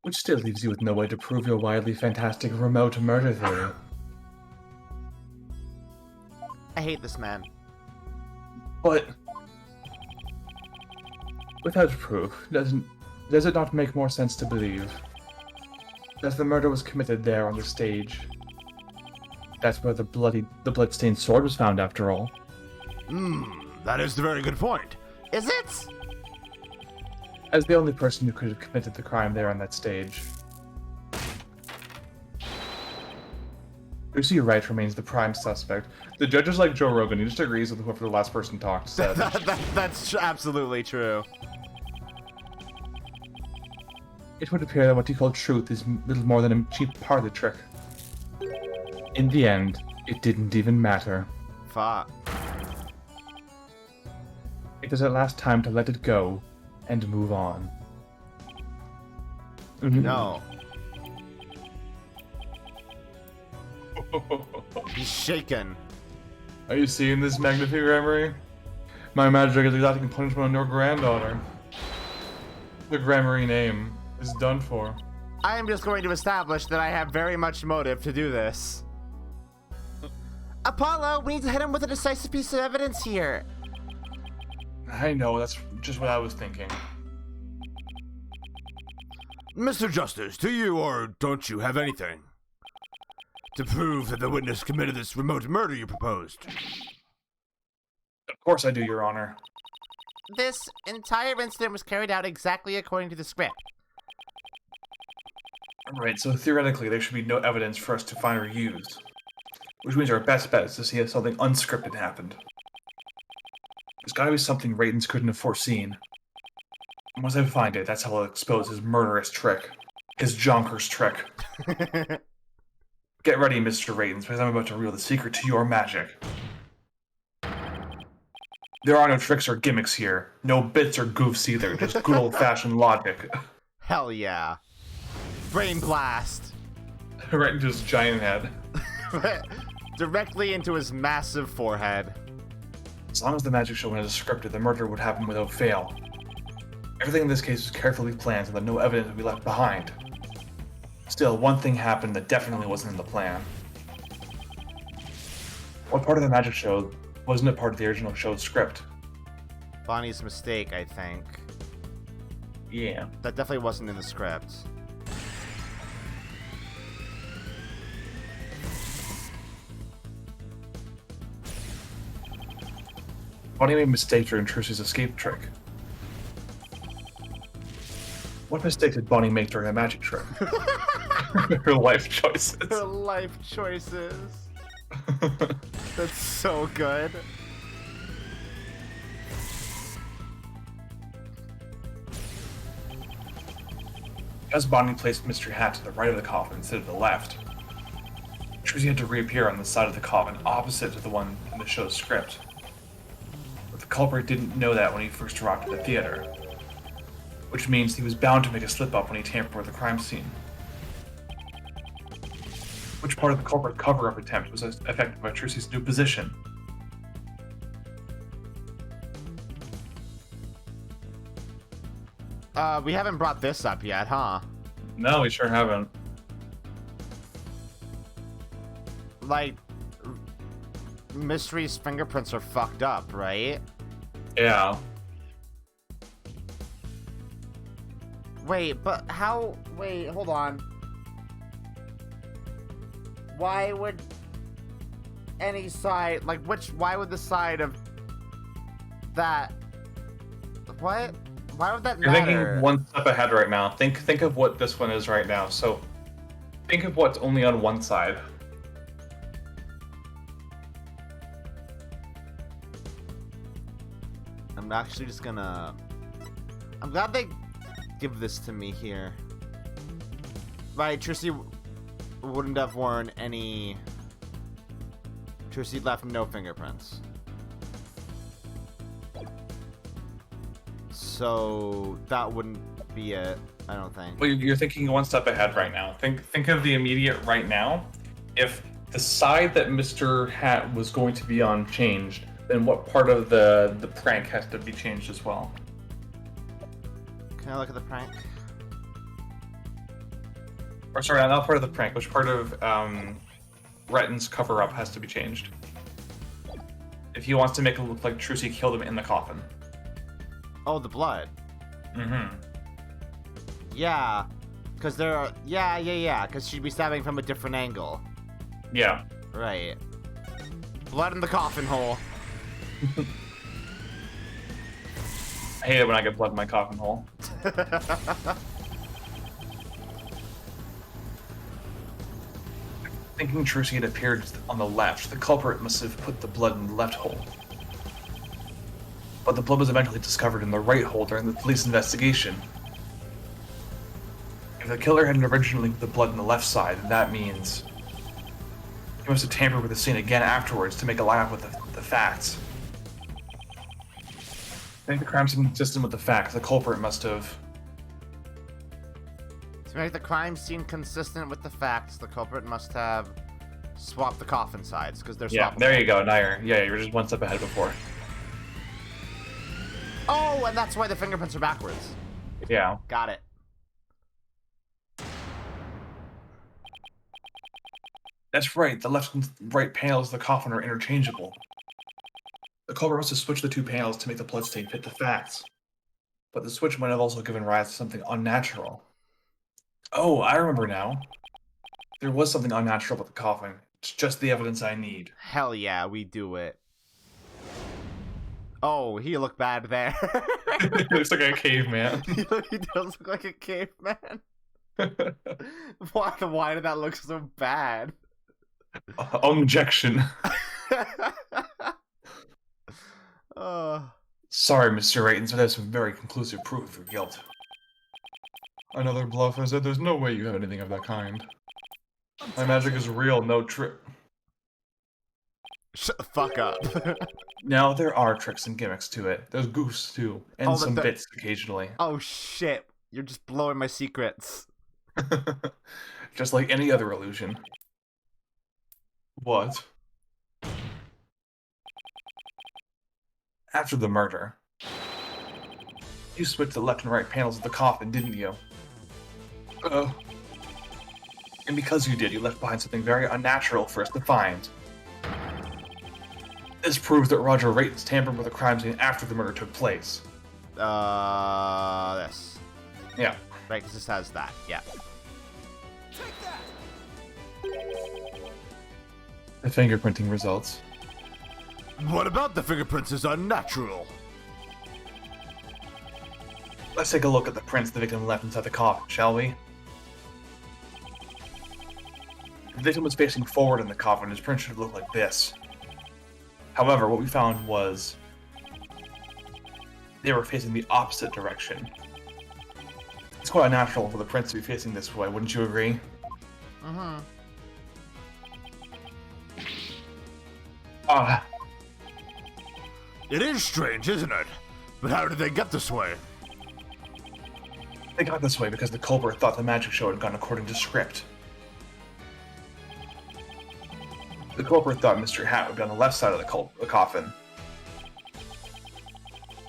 Which still leaves you with no way to prove your wildly fantastic remote murder theory. I hate this man. But without proof, does it not make more sense to believe that the murder was committed there on the stage? That's where the blood-stained sword was found, after all. That is a very good point. Is it? As the only person who could have committed the crime there on that stage. Lucy Wright remains the prime suspect. The judge is like Joe Rogan, he just agrees with whoever the last person talked said. That's absolutely true. It would appear that what you call truth is little more than a cheap part of the trick. In the end, it didn't even matter. Fuck. It is at last time to let it go and move on. No. He's shaken. Are you seeing this, Magnifique Emery? My magic is exacting punishment on your granddaughter. The Grammary name is done for. I am just going to establish that I have very much motive to do this. Apollo, we need to hit him with a decisive piece of evidence here. I know, that's just what I was thinking. Mr. Justice, do you or don't you have anything to prove that the witness committed this remote murder you proposed? Of course I do, Your Honor. This entire incident was carried out exactly according to the script. Right, so theoretically there should be no evidence for us to find or use. Which means our best bet is to see if something unscripted happened. There's gotta be something Ratens couldn't have foreseen. And once I find it, that's how I'll expose his murderous trick. His jonkers trick. Get ready, Mr. Ratens, because I'm about to reveal the secret to your magic. There are no tricks or gimmicks here. No bits or goofs either, just good old-fashioned logic. Hell yeah. Brain blast. Right into his giant head. Directly into his massive forehead. As long as the magic show was scripted, the murder would happen without fail. Everything in this case was carefully planned so that no evidence would be left behind. Still, one thing happened that definitely wasn't in the plan. What part of the magic show wasn't a part of the original show's script? Bonnie's mistake, I think. Yeah. That definitely wasn't in the script. Bonnie made mistakes during Trucy's escape trick. What mistake did Bonnie make during a magic trick? Her life choices. Her life choices. That's so good. As Bonnie placed Mystery Hat to the right of the coffin instead of the left, Trucy had to reappear on the side of the coffin opposite to the one in the show's script. But the culprit didn't know that when he first arrived at the theater, which means he was bound to make a slip-up when he tampered with the crime scene. Which part of the culprit cover-up attempt was affected by Trucy's new position? We haven't brought this up yet, huh? No, we sure haven't. Like, Mystery's fingerprints are fucked up, right? Yeah. Wait, but how... Wait, hold on. Why would any side... Like, why would the side of that... What? Why would that You're matter? thinking one step ahead right now. Think of what this one is right now. So, think of what's only on one side. I'm actually just gonna... I'm glad they give this to me here. Right, Trucy wouldn't have worn any... Trucy left no fingerprints. So that wouldn't be it, I don't think. Well, you're thinking one step ahead right now. Think of the immediate right now. If the side that Mr. Hat was going to be on changed, then what part of the prank has to be changed as well? Can I look at the prank? Or sorry, not part of the prank. Which part of Retten's cover-up has to be changed? If he wants to make it look like Trucy killed him in the coffin. Oh, the blood. Mm-hmm. Yeah, because there are... Yeah, because she'd be stabbing from a different angle. Yeah. Right. Blood in the coffin hole. I hate it when I get blood in my coffin hole. Thinking Trucy had appeared on the left, the culprit must have put the blood in the left hole. But the blood was eventually discovered in the right hole during the police investigation. If the killer had originally put the blood in the left side, then that means he must have tampered with the scene again afterwards to make it line up with the facts. think the crime seemed consistent with the facts. The culprit must have... To make the crime scene consistent with the facts, the culprit must have swapped the coffin sides, because they're Yeah, swappable. there you go. Now you're just one step ahead before. Oh, and that's why the fingerprints are backwards. Yeah. Got it. That's right. The left and right panels of the coffin are interchangeable. The culprit must have switched the two panels to make the bloodstain fit the facts. But the switch might have also given rise to something unnatural. Oh, I remember now. There was something unnatural about the coffin. It's just the evidence I need. Hell yeah, we do it. Oh, he looked bad there. He looks like a caveman. He does look like a caveman. Why did that look so bad? Objection. Sorry, Mr. Raitons, but I have some very conclusive proof of your guilt. Another bluff. I said there's no way you have anything of that kind. My magic is real, no trick. Shut the fuck up. Now, there are tricks and gimmicks to it. There's goofs, too. And Oh, some bits occasionally. Oh shit, you're just blowing my secrets. Just like any other illusion. What? After the murder, you switched the left and right panels of the coffin, didn't you? And because you did, you left behind something very unnatural for us to find. This proves that Roger Raitons tampered with the crime scene after the murder took place. This. Yeah. Right, because this has that, yeah. The fingerprinting results. What about the fingerprints is unnatural? Let's take a look at the prints the victim left inside the coffin, shall we? The victim was facing forward in the coffin. His print should look like this. However, what we found was they were facing the opposite direction. It's quite unnatural for the prints to be facing this way, wouldn't you agree? Mm-hmm. It is strange, isn't it? But how did they get this way? They got this way because the culprit thought the magic show had gone according to script. The culprit thought Mr. Hat would be on the left side of the coffin.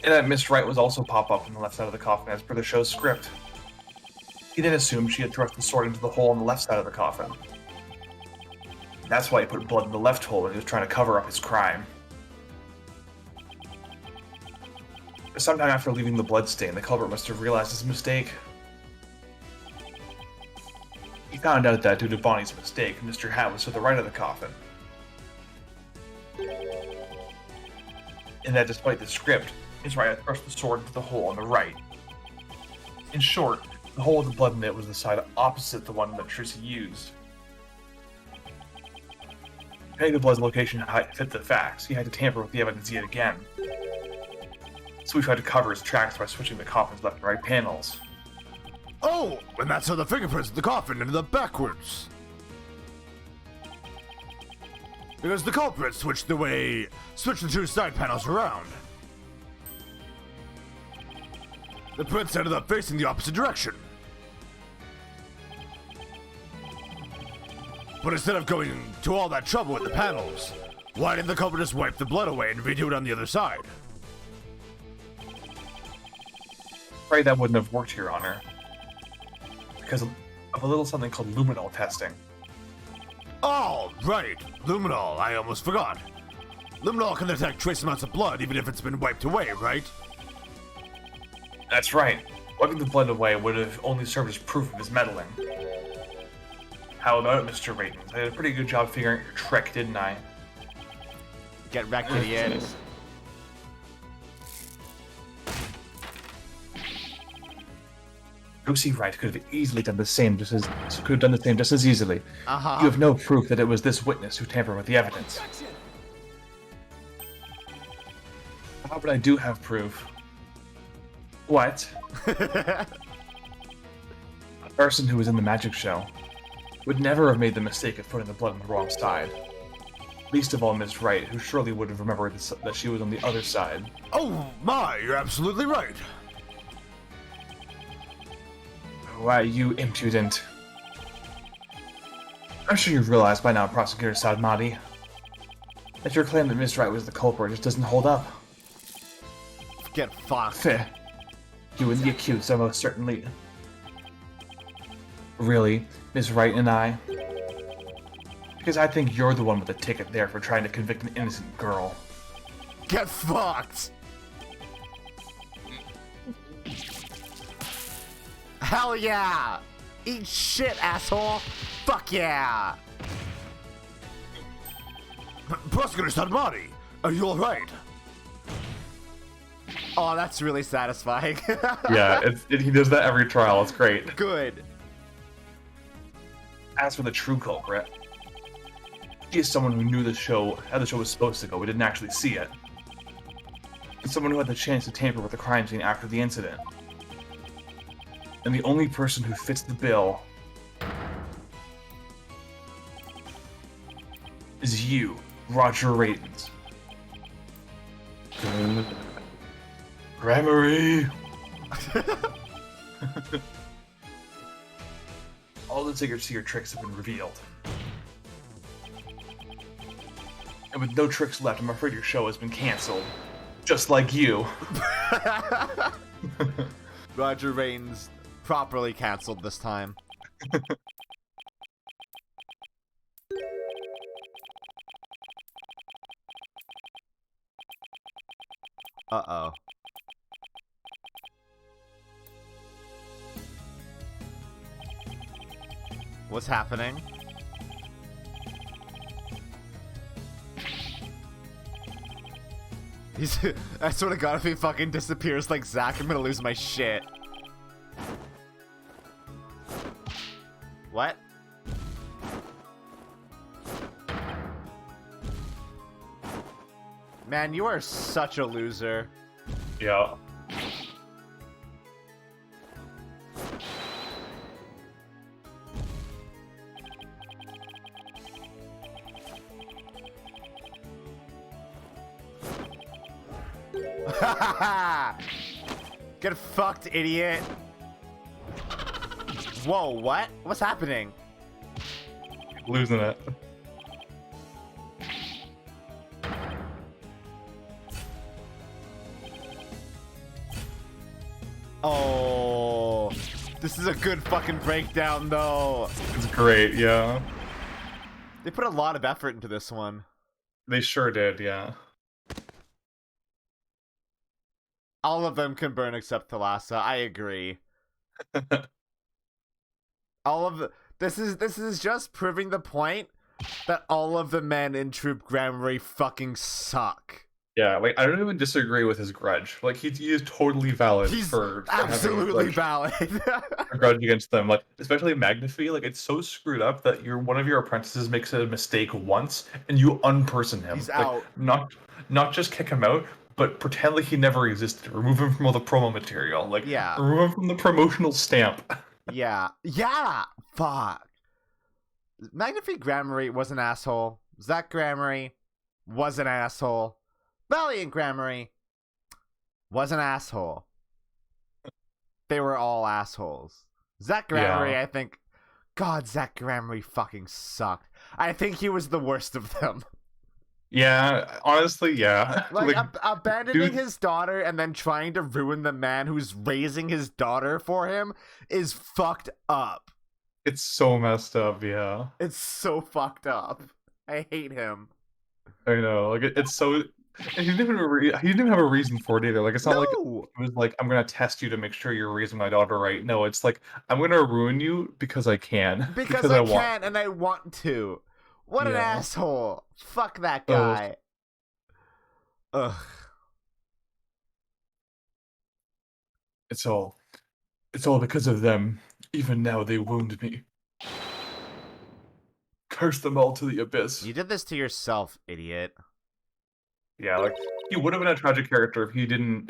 And that Miss Wright was also pop up on the left side of the coffin as per the show's script. He then assumed she had thrust the sword into the hole on the left side of the coffin. That's why he put blood in the left hole when he was trying to cover up his crime. Sometime after leaving the bloodstain, the culprit must have realized his mistake. He found out that due to Bonnie's mistake, Mr. Hat was to the right of the coffin. And that despite the script, his right had thrust the sword into the hole on the right. In short, the hole with the blood in it was the side opposite the one that Tracy used. To make the blood's location fit the facts, he had to tamper with the evidence yet again. So we tried to cover his tracks by switching the coffin's left and right panels. Oh, and that's how the fingerprints in the coffin ended up backwards. Because the culprit switched the two side panels around. The prints ended up facing the opposite direction. But instead of going to all that trouble with the panels, why didn't the culprit just wipe the blood away and redo it on the other side? Afraid that wouldn't have worked, Your Honor. Because of a little something called luminol testing. Oh, right. Luminol, I almost forgot. Luminol can detect trace amounts of blood even if it's been wiped away, right? That's right. Wiping the blood away would have only served as proof of his meddling. How about it, Mr. Raitons? I did a pretty good job figuring out your trick, didn't I? Get wrecked, idiot. Lucy Wright could have easily done the same just as easily. Uh-huh. You have no proof that it was this witness who tampered with the evidence. But I do have proof. What? A person who was in the magic show would never have made the mistake of putting the blood on the wrong side. Least of all Miss Wright, who surely would have remembered that she was on the other side. Oh my, you're absolutely right. Why, you impudent. I'm sure you've realized by now, Prosecutor Sadmati, that your claim that Miss Wright was the culprit just doesn't hold up. Get fucked. Fair. You and the accused are most certainly... Really, Miss Wright and I? Because I think you're the one with the ticket there for trying to convict an innocent girl. Get fucked. Hell yeah! Eat shit, asshole! Fuck yeah! Prosecutor Sadmati, are you alright? Oh, that's really satisfying. Yeah, he does that every trial. It's great. Good. As for the true culprit, he is someone who knew how the show was supposed to go, but didn't actually see it. And someone who had the chance to tamper with the crime scene after the incident. And the only person who fits the bill is you, Roger Ratens. Gramarye! All the secrets to your tricks have been revealed. And with no tricks left, I'm afraid your show has been cancelled. Just like you. Roger Raines properly canceled this time. Uh-oh. What's happening? I swear to God, if he fucking disappears like Zack, I'm gonna lose my shit. What? Man, you are such a loser. Yeah. Get fucked, idiot. Whoa, what? What's happening? Losing it. Oh, this is a good fucking breakdown, though. It's great, yeah. They put a lot of effort into this one. They sure did, yeah. All of them can burn except Thalassa. I agree. This is just proving the point that all of the men in Troop Gramarye fucking suck. Yeah, like, I don't even disagree with his grudge. Like, he is totally valid for absolutely valid. A grudge against them. Like, especially Magnifi, like, it's so screwed up that one of your apprentices makes a mistake once, and you unperson him. He's like, out. Not just kick him out, but pretend like he never existed. Remove him from all the promo material. Like, yeah. Remove him from the promotional stamp. Yeah. Yeah! Fuck. Magnifi Gramarye was an asshole. Zack Gramarye was an asshole. Valiant Gramarye was an asshole. They were all assholes. Zack Gramarye, Yeah. I think... God, Zack Gramarye fucking sucked. I think he was the worst of them. Yeah, honestly, yeah. Like, abandoning dude... his daughter and then trying to ruin the man who's raising his daughter for him is fucked up. It's so messed up, yeah. It's so fucked up. I hate him. I know, like, it's so... And he didn't even have a reason for it either. Like, it's not like it was like, I'm gonna test you to make sure you're raising my daughter right. No, it's like, I'm gonna ruin you because I can. Because I can and I want to. What an asshole. Fuck that guy. Ugh. It's all because of them. Even now they wound me. Curse them all to the abyss. You did this to yourself, idiot. Yeah, like, he would have been a tragic character if he didn't,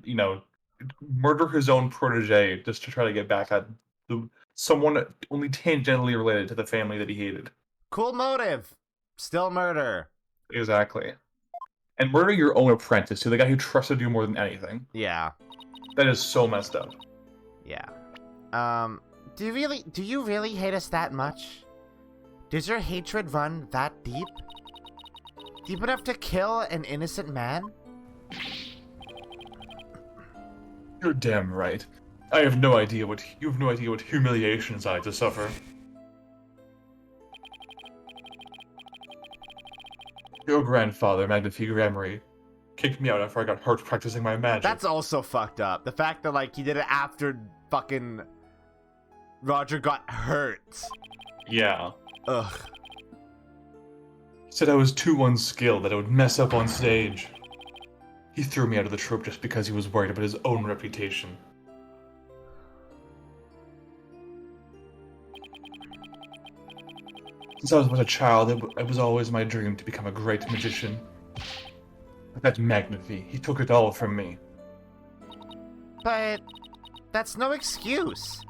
you know, murder his own protege just to try to get back at someone only tangentially related to the family that he hated. Cool motive. Still murder. Exactly. And murdering your own apprentice, to the guy who trusted you more than anything. Yeah. That is so messed up. Yeah. Do you really hate us that much? Does your hatred run that deep? Deep enough to kill an innocent man? You're damn right. I have no idea what you have no idea what humiliations I had to suffer. Your grandfather, Magnifique Gramarye, kicked me out after I got hurt practicing my magic. That's also fucked up. The fact that, like, he did it after fucking Roger got hurt. Yeah. Ugh. He said I was too unskilled, that I would mess up on stage. He threw me out of the troupe just because he was worried about his own reputation. Since I was but a child, it was always my dream to become a great magician. But that Magnifique, he took it all from me. But that's no excuse.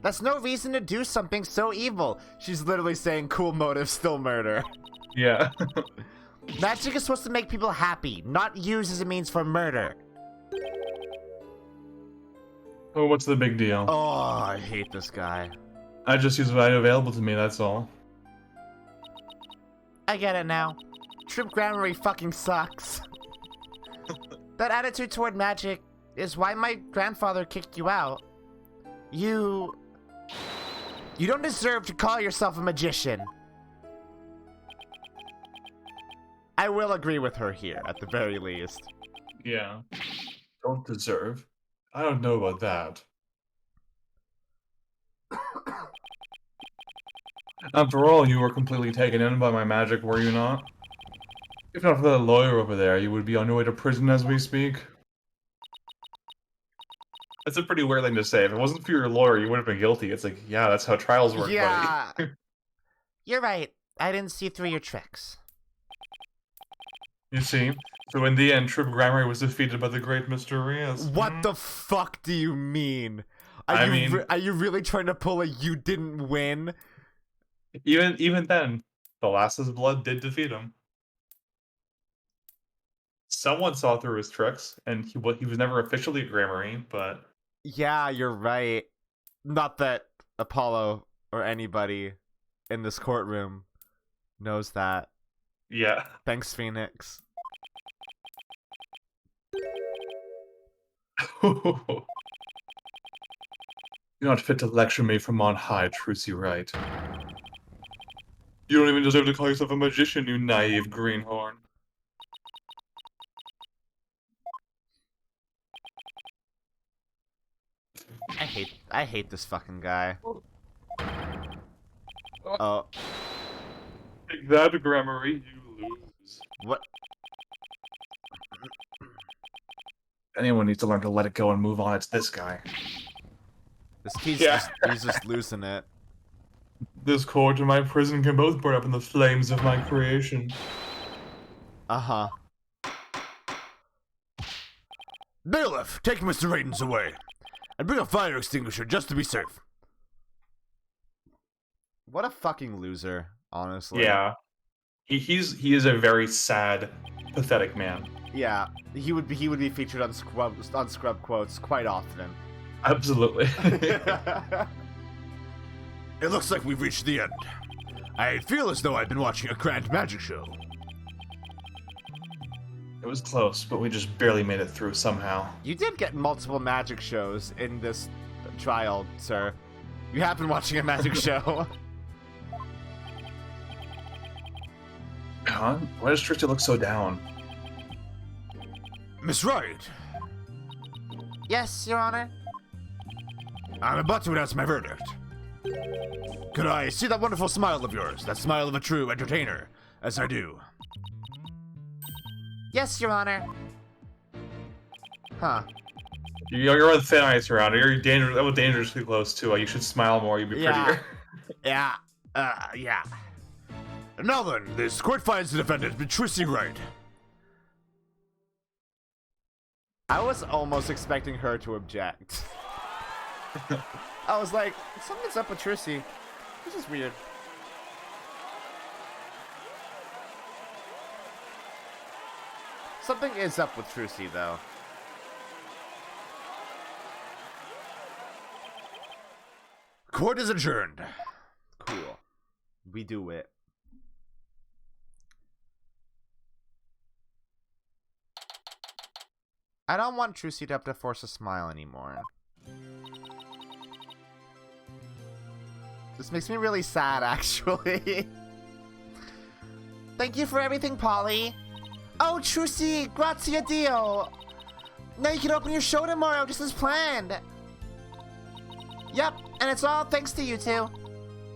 That's no reason to do something so evil. She's literally saying cool motive, still murder. Yeah. Magic is supposed to make people happy, not used as a means for murder. Oh, what's the big deal? Oh, I hate this guy. I just use what I have available to me, that's all. I get it now. Trip Gramarye fucking sucks. That attitude toward magic is why my grandfather kicked you out. You don't deserve to call yourself a magician. I will agree with her here, at the very least. Yeah. Don't deserve. I don't know about that. After all, you were completely taken in by my magic, were you not? If not for that lawyer over there, you would be on your way to prison as we speak. That's a pretty weird thing to say. If it wasn't for your lawyer, you would have been guilty. It's like, yeah, that's how trials work, Yeah. buddy. You're right. I didn't see through your tricks. You see? So in the end, Trip Gramarye was defeated by the great Mr. Rias. What the fuck do you mean? I mean- Are you really trying to pull a you didn't win? Even then, the Lass's blood did defeat him. Someone saw through his tricks, and he was never officially a Gramarye, but... Yeah, you're right. Not that Apollo or anybody in this courtroom knows that. Yeah. Thanks, Phoenix. You're not fit to lecture me from on high, Trucy Wright. You don't even deserve to call yourself a magician, you naive greenhorn. I hate this fucking guy. Oh, Take that, Gramarye, you lose. what? Anyone needs to learn to let it go and move on, it's this guy. This kid's Yeah. he's just losing it. This court and my prison can both burn up in the flames of my creation. Uh-huh. Bailiff, take Mr. Raidens away. And bring a fire extinguisher just to be safe. What a fucking loser, honestly. Yeah. He is a very sad, pathetic man. Yeah, he would be featured on Scrub quotes quite often. Absolutely. It looks like we've reached the end. I feel as though I've been watching a grand magic show. It was close, but we just barely made it through somehow. You did get multiple magic shows in this trial, sir. You have been watching a magic show. Huh? Why does Tristan look so down? Miss Wright, Yes, Your Honor. I'm about to announce my verdict. Could I see that wonderful smile of yours, that smile of a true entertainer, as I do? Yes, Your Honor. Huh. You're on thin ice around it. You're that was dangerously close to you should smile more, you'd be prettier. Yeah. Yeah. Now then, this court finds the defendant Trucy Wright. I was almost expecting her to object. I was like, something's up with Trissy. This is weird. Something is up with Trucy, though. Court is adjourned. Cool. We do it. I don't want Trucy to have to force a smile anymore. This makes me really sad, actually. Thank you for everything, Polly. Oh, Trucy, grazie a Dio. Now you can open your show tomorrow, just as planned. Yep, and it's all thanks to you two.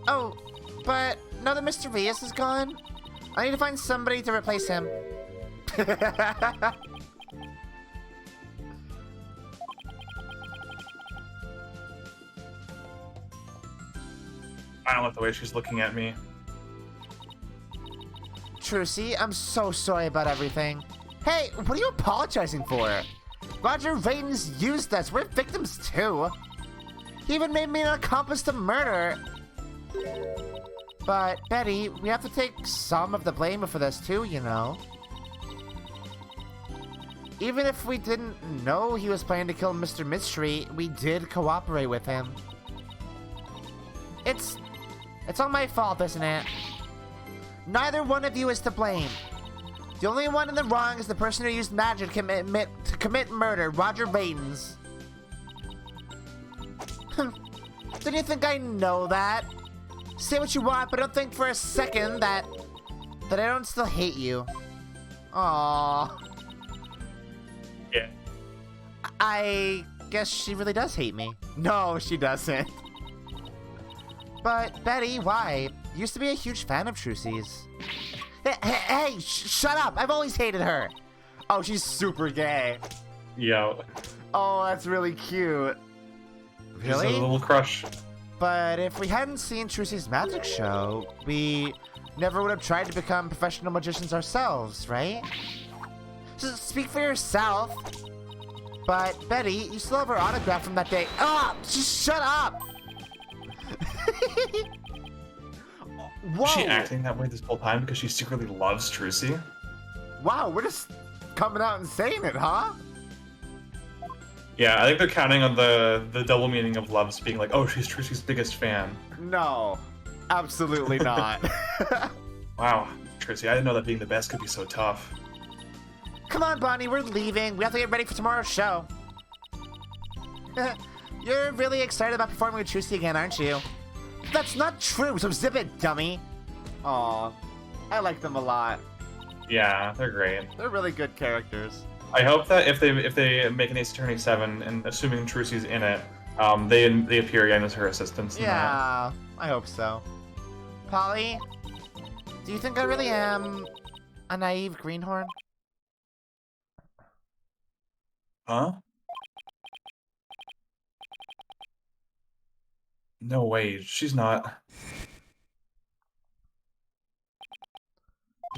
Oh, but now that Mr. Rios is gone, I need to find somebody to replace him. I don't like the way she's looking at me. Trucy, I'm so sorry about everything. Hey, what are you apologizing for? Roger Rayton's used us. We're victims too. He even made me an accomplice to murder. But, Betty, we have to take some of the blame for this too, you know. Even if we didn't know he was planning to kill Mr. Mystery, we did cooperate with him. It's all my fault, isn't it? Neither one of you is to blame. The only one in the wrong is the person who used magic to commit murder, Roger Baitons. Didn't you think I know that? Say what you want, but don't think for a second that I don't still hate you. Aww. Yeah. I guess she really does hate me. No, she doesn't. But, Betty, why? Used to be a huge fan of Trucy's. Hey, shut up! I've always hated her! Oh, she's super gay. Yeah. Oh, that's really cute. She's Really? a little crush. But if we hadn't seen Trucy's magic show, we never would have tried to become professional magicians ourselves, right? So speak for yourself. But, Betty, you still have her autograph from that day. Ah! Just shut up! Whoa! Is she acting that way this whole time because she secretly loves Trucy? Wow, we're just coming out and saying it, huh? Yeah, I think they're counting on the double meaning of loves being like, oh, she's Trucy's biggest fan. No, absolutely not. Wow, Trucy, I didn't know that being the best could be so tough. Come on, Bonnie, we're leaving. We have to get ready for tomorrow's show. You're really excited about performing with Trucy again, aren't you? That's not true, so zip it, dummy. Aw, I like them a lot. Yeah, they're great. They're really good characters. I hope that if they make an Ace Attorney 7, and assuming Trucy's in it, they appear again as her assistants. Yeah, I hope so. Polly, do you think I really am a naive greenhorn? Huh? No way, she's not.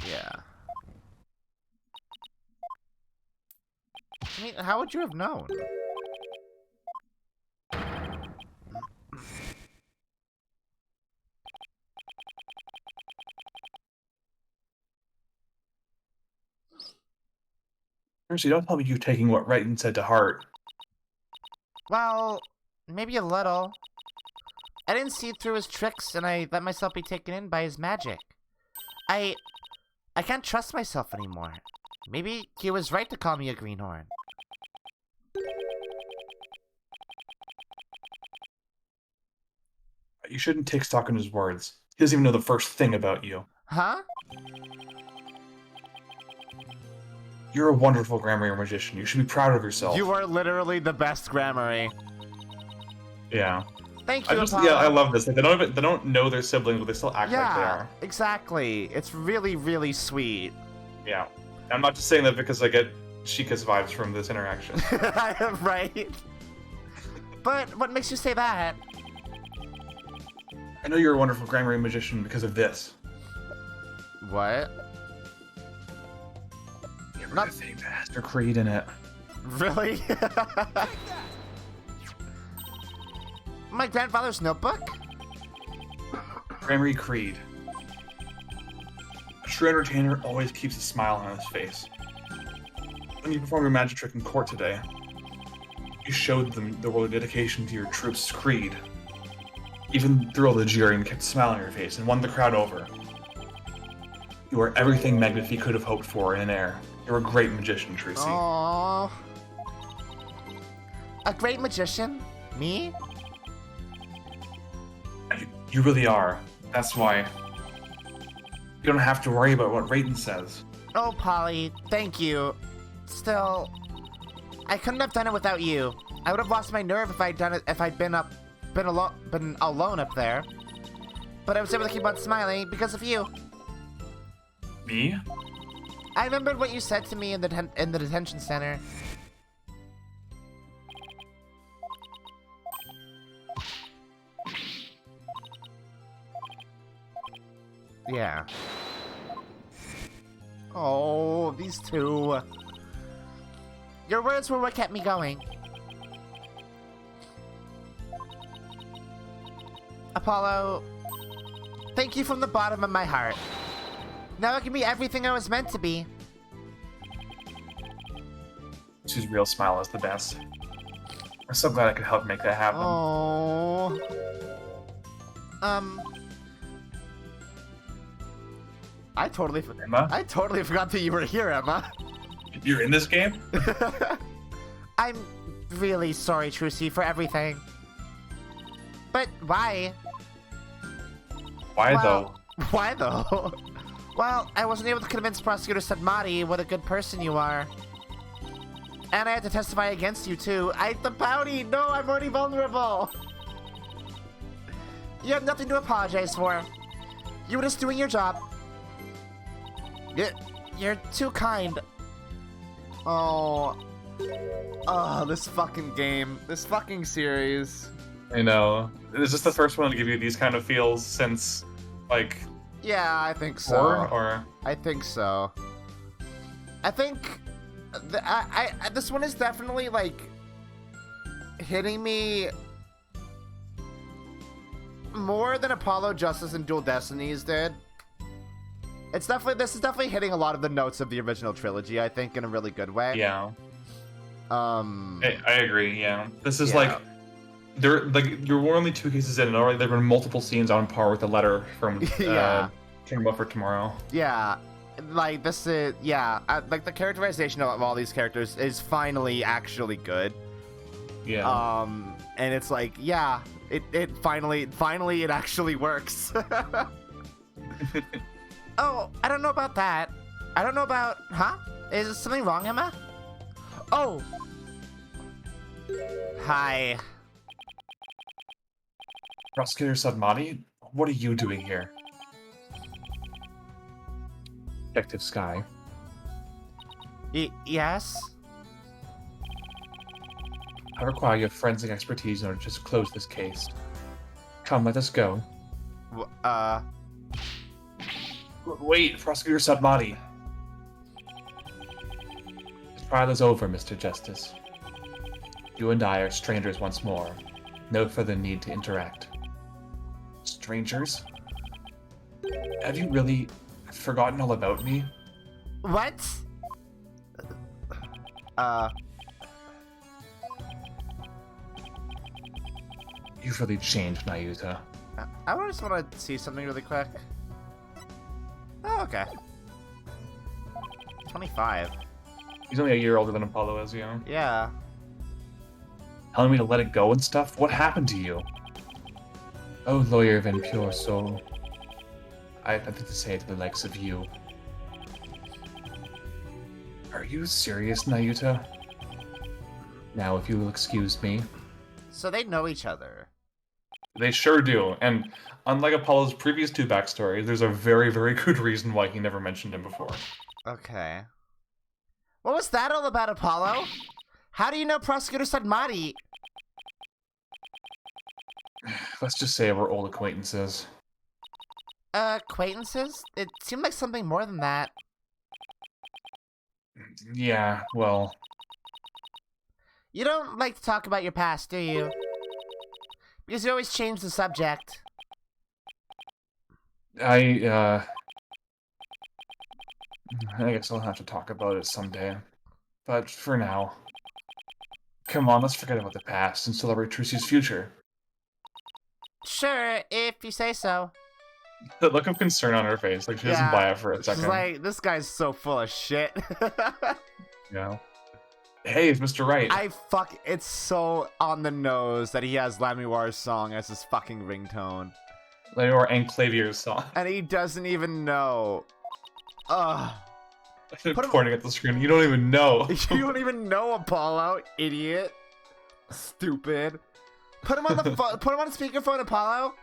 Yeah. I mean, how would you have known? Trucy, don't tell me you taking what Rayton said to heart. Well, maybe a little. I didn't see through his tricks, and I let myself be taken in by his magic. I can't trust myself anymore. Maybe he was right to call me a greenhorn. You shouldn't take stock in his words. He doesn't even know the first thing about you. Huh? You're a wonderful Grammar magician. You should be proud of yourself. You are literally the best Grammary. Yeah. Thank you, yeah, I love this. Like, they don't know their siblings, but they still act like they Yeah, are. exactly. It's really, really sweet. Yeah. I'm not just saying that because I get Chica's vibes from this interaction. Right? But what makes you say that? I know you're a wonderful Grammar magician because of this. What? Not thing that has their creed in it. Really? My grandfather's notebook? Grammar creed. A true entertainer always keeps a smile on his face. when you performed your magic trick in court today, you showed them the world of dedication to your troops' creed. Even through all the jeering, you kept a smile on your face and won the crowd over. You are everything Magnifi could have hoped for in an heir. You're a great magician, Trucy. Aww. A great magician? Me? You really are. That's why. You don't have to worry about what Raiden says. Oh, Polly, thank you. Still, I couldn't have done it without you. I would have lost my nerve if I'd done it if I'd been alone up there. But I was able to keep on smiling because of you. Me? I remembered what you said to me in the detention center. Yeah. Oh, these two. Your words were what kept me going. Apollo, thank you from the bottom of my heart. Now I can be everything I was meant to be. His real smile is the best. I'm so glad I could help make that happen. Oh. I totally forgot that you were here, Emma. You're in this game? I'm really sorry, Trucy, for everything. But why? Why though? Why though? Well, I wasn't able to convince Prosecutor Sadmati what a good person you are. And I had to testify against you too. The bounty! No, I'm already vulnerable! You have nothing to apologize for. You were just doing your job. You're too kind. Oh. Oh, this fucking game. This fucking series. I know. Is this the first one to give you these kind of feels since, like... Yeah, I think so. 4, or? I think so. I think... this one is definitely, like... hitting me... more than Apollo Justice and Dual Destinies did. This is definitely hitting a lot of the notes of the original trilogy, I think, in a really good way. Yeah. I agree, yeah. This is yeah. you're only 2 cases in, and already there have been multiple scenes on par with the letter from yeah. King for Tomorrow. Yeah. Like, this is, yeah. Like, the characterization of all these characters is finally actually good. Yeah. And it's like, yeah, it finally it actually works. Oh, I don't know about that. I don't know about... Huh? Is something wrong, Emma? Oh! Hi. Prosecutor Sadmati, what are you doing here? Detective Sky. Yes? I require your forensic expertise in order to just close this case. Come, let us go. Wait, Prosecutor Sadmati. This trial is over, Mr. Justice. You and I are strangers once more. No further need to interact. Strangers? Have you really forgotten all about me? What? You've really changed, Nayuta. I just want to see something really quick. Oh, okay. 25. He's only a year older than Apollo is, you know? Yeah. Telling me to let it go and stuff? What happened to you? Oh, lawyer of impure soul. I have nothing to say to the likes of you. Are you serious, Nayuta? Now, if you will excuse me. So they know each other. They sure do, and unlike Apollo's previous 2 backstories, there's a very, very good reason why he never mentioned him before. Okay. What was that all about, Apollo? How do you know Prosecutor Sadmati? Let's just say we're old acquaintances. Acquaintances? It seemed like something more than that. Yeah, well... You don't like to talk about your past, do you? Because you always change the subject. I guess I'll have to talk about it someday. But for now, come on, let's forget about the past and celebrate Trucy's future. Sure, if you say so. The look of concern on her face, like she doesn't buy it for a second. She's like, this guy's so full of shit. Yeah. Hey, it's Mr. Right. It's so on the nose that he has Lamiwar's song as his fucking ringtone. Or Enclavier's song. And he doesn't even know. Ugh. Pointing at the screen. You don't even know. You don't even know, Apollo, idiot. Stupid. Put him on the put him on speakerphone, Apollo.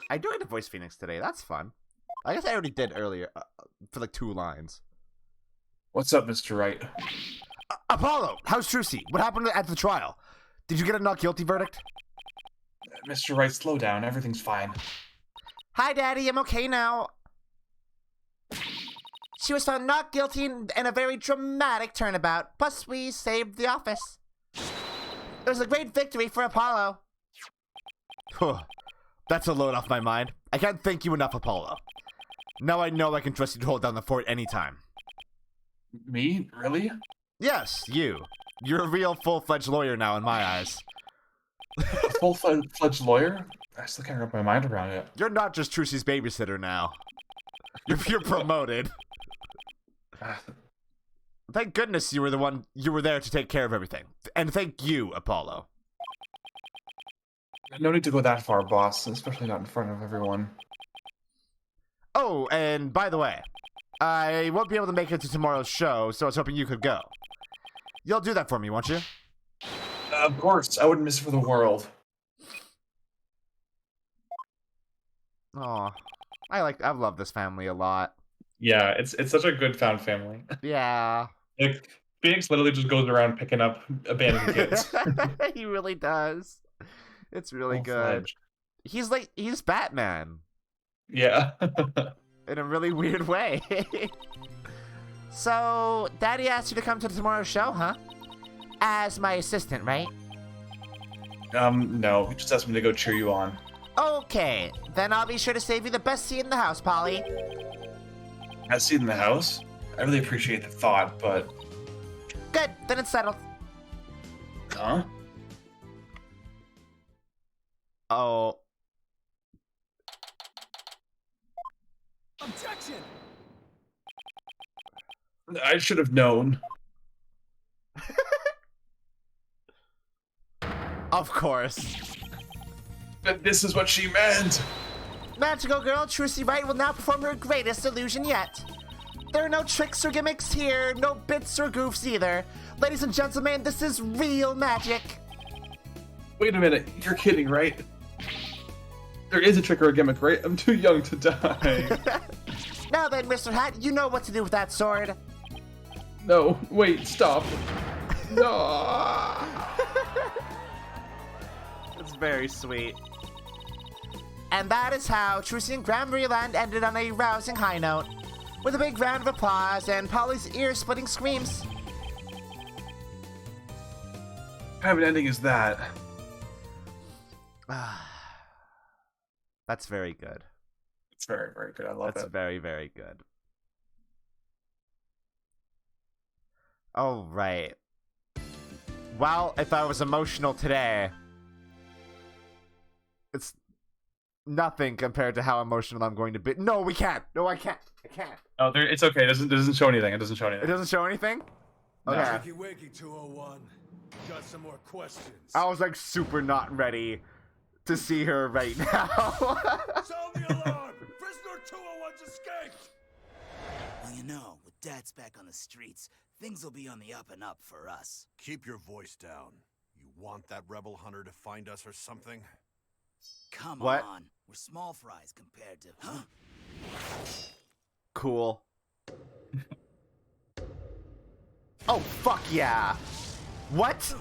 I do get to voice Phoenix today. That's fun. I guess I already did earlier for like 2 lines. What's up, Mr. Right? Apollo, how's Trucy? What happened at the trial? Did you get a not guilty verdict? Mr. Right, slow down. Everything's fine. Hi, Daddy. I'm okay now. She was found not guilty in a very dramatic turnabout. Plus, we saved the office. It was a great victory for Apollo. That's a load off my mind. I can't thank you enough, Apollo. Now I know I can trust you to hold down the fort anytime. Me? Really? Yes, you. You're a real full-fledged lawyer now in my eyes. A full-fledged lawyer? I still can't wrap my mind around it. You're not just Trucy's babysitter now. You're promoted. Thank goodness you were there to take care of everything. And thank you, Apollo. No need to go that far, boss, especially not in front of everyone. Oh, and by the way, I won't be able to make it to tomorrow's show, so I was hoping you could go. You'll do that for me, won't you? Of course, I wouldn't miss it for the world. Oh, I've loved this family a lot. Yeah, it's such a good found family. Yeah. Like, Phoenix literally just goes around picking up abandoned kids. He really does. It's really good. He's Batman. Yeah. In a really weird way. So, Daddy asked you to come to tomorrow's show, huh? As my assistant, right? No, he just asked me to go cheer you on. Okay, then I'll be sure to save you the best seat in the house, Polly. Best seat in the house? I really appreciate the thought, but... Good, then it's settled. Huh? Oh. Objection! I should have known. Of course. But this is what she meant! Magical girl Trucy Wright will now perform her greatest illusion yet. There are no tricks or gimmicks here, no bits or goofs either. Ladies and gentlemen, this is real magic. Wait a minute, you're kidding, right? There is a trick or a gimmick, right? I'm too young to die. Now then, Mr. Hat, you know what to do with that sword. No, wait, stop. No. It's very sweet. And that is how Trucy and Grand Land ended on a rousing high note, with a big round of applause and Polly's ear-splitting screams. What kind of an ending is that? That's very good. It's very, very good. I love That's it. very, very good. Oh, right. Well, if I was emotional today, it's nothing compared to how emotional I'm going to be. No, we can't. No, I can't. I can't. Oh, it's okay. It doesn't show anything. It doesn't show anything. It doesn't show anything? No. Okay. Wakey wakey 201. Got some more questions. I was like super not ready to see her right now. Sound the alarm! Prisoner 201's escaped! Well, you know, with Dad's back on the streets, things will be on the up and up for us. Keep your voice down. You want that rebel hunter to find us or something? Come What? on. We're small fries compared to... Huh? Cool. Oh, fuck yeah. What?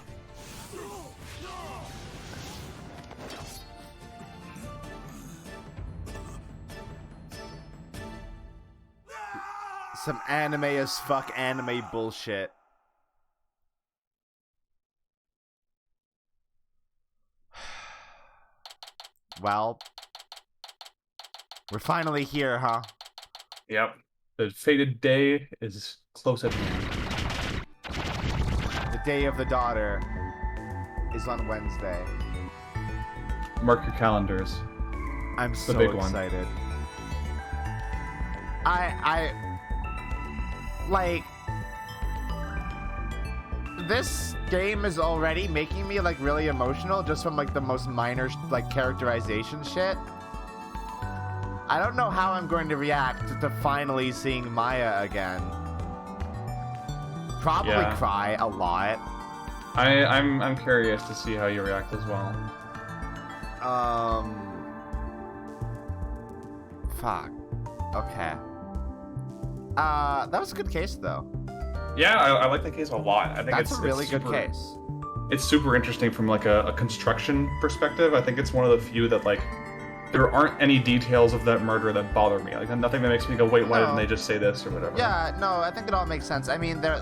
Some anime as fuck anime bullshit. Well, we're finally here, huh? Yep. The fated day is close at hand. Day of the Daughter is on Wednesday. Mark your calendars. I'm so big one. excited. I like this game is already making me like really emotional just from like the most minor like characterization shit. I don't know how I'm going to react to finally seeing Maya again. Probably cry a lot. I'm curious to see how you react as well. Fuck. Okay. That was a good case though. Yeah, I like that case a lot. I think That's it's a really it's good super, case. It's super interesting from like a construction perspective. I think it's one of the few that like there aren't any details of that murder that bother me. Like nothing that makes me go, wait, why didn't they just say this or whatever? Yeah, no, I think it all makes sense. I mean, there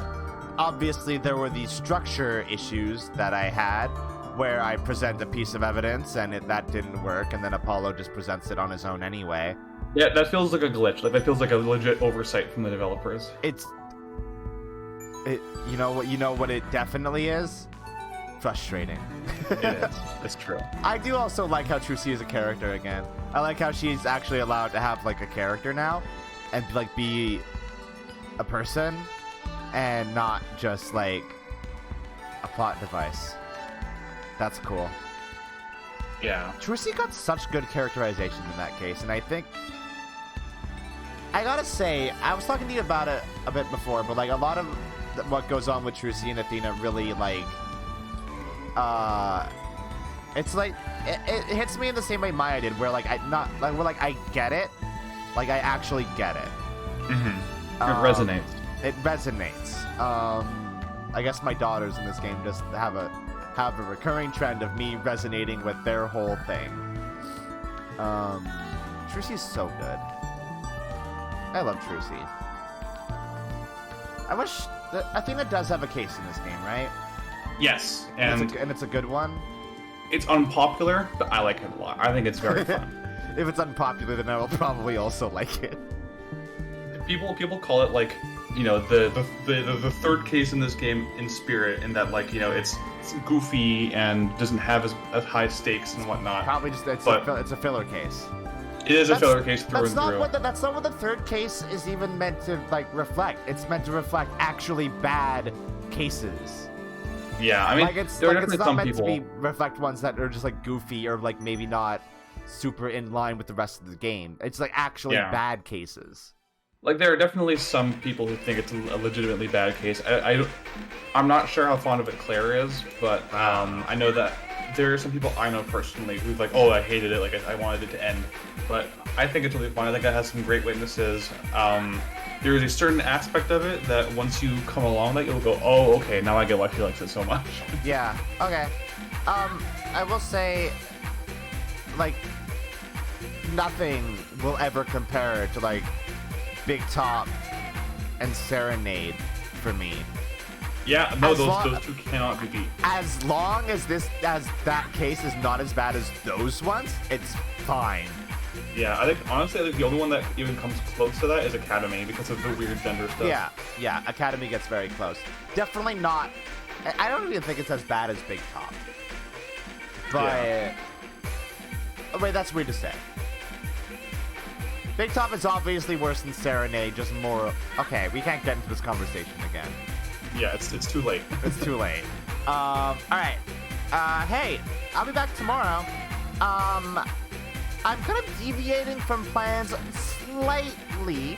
were these structure issues that I had where I present a piece of evidence and that didn't work, and then Apollo just presents it on his own anyway. Yeah, that feels like a glitch. Like that feels like a legit oversight from the developers. You know what it definitely is? Frustrating. It is. It's true. I do also like how Trucy is a character again. I like how she's actually allowed to have like a character now and like be a person and not just like a plot device. That's cool. Yeah. Trucy got such good characterization in that case, and I think I gotta say, I was talking to you about it a bit before, but like a lot of what goes on with Trucy and Athena really like it's like it hits me in the same way Maya did, where like I get it, like I actually get it. Mm-hmm. It resonates. It resonates. I guess my daughters in this game just have a recurring trend of me resonating with their whole thing. Trucy's so good. I love Trucy. I wish Athena does have a case in this game, right? Yes, and it's a good one. It's unpopular, but I like it a lot. I think it's very fun. If it's unpopular, then I will probably also like it. People call it like, you know, the third case in this game in spirit, in that like, you know, it's goofy and doesn't have as high stakes and whatnot. Probably just it's a filler case. It is a filler case through and through. That's not what the third case is even meant to like reflect. It's meant to reflect actually bad cases. Yeah, I mean, there are definitely some people. It's not meant to reflect ones that are just like goofy or like maybe not super in line with the rest of the game. It's like actually bad cases. Like there are definitely some people who think it's a legitimately bad case. I'm not sure how fond of it Claire is, but I know that there are some people I know personally who's like, oh, I hated it, like I wanted it to end. But I think it's really fun. I think it has some great witnesses. There is a certain aspect of it that once you come along that you'll go, oh, okay, now I get why she likes it so much. Yeah, okay. I will say, like, nothing will ever compare to, like, Big Top and Serenade for me. Yeah, no, those two cannot be beat. As long as that case is not as bad as those ones, it's fine. Yeah, I think honestly, the only one that even comes close to that is Academy because of the weird gender stuff. Yeah, Academy gets very close. Definitely not. I don't even think it's as bad as Big Top. But wait, that's weird to say. Big Top is obviously worse than Serenade, just more. Okay, we can't get into this conversation again. Yeah, it's too late. It's too late. All right. Hey, I'll be back tomorrow. I'm kind of deviating from plans slightly.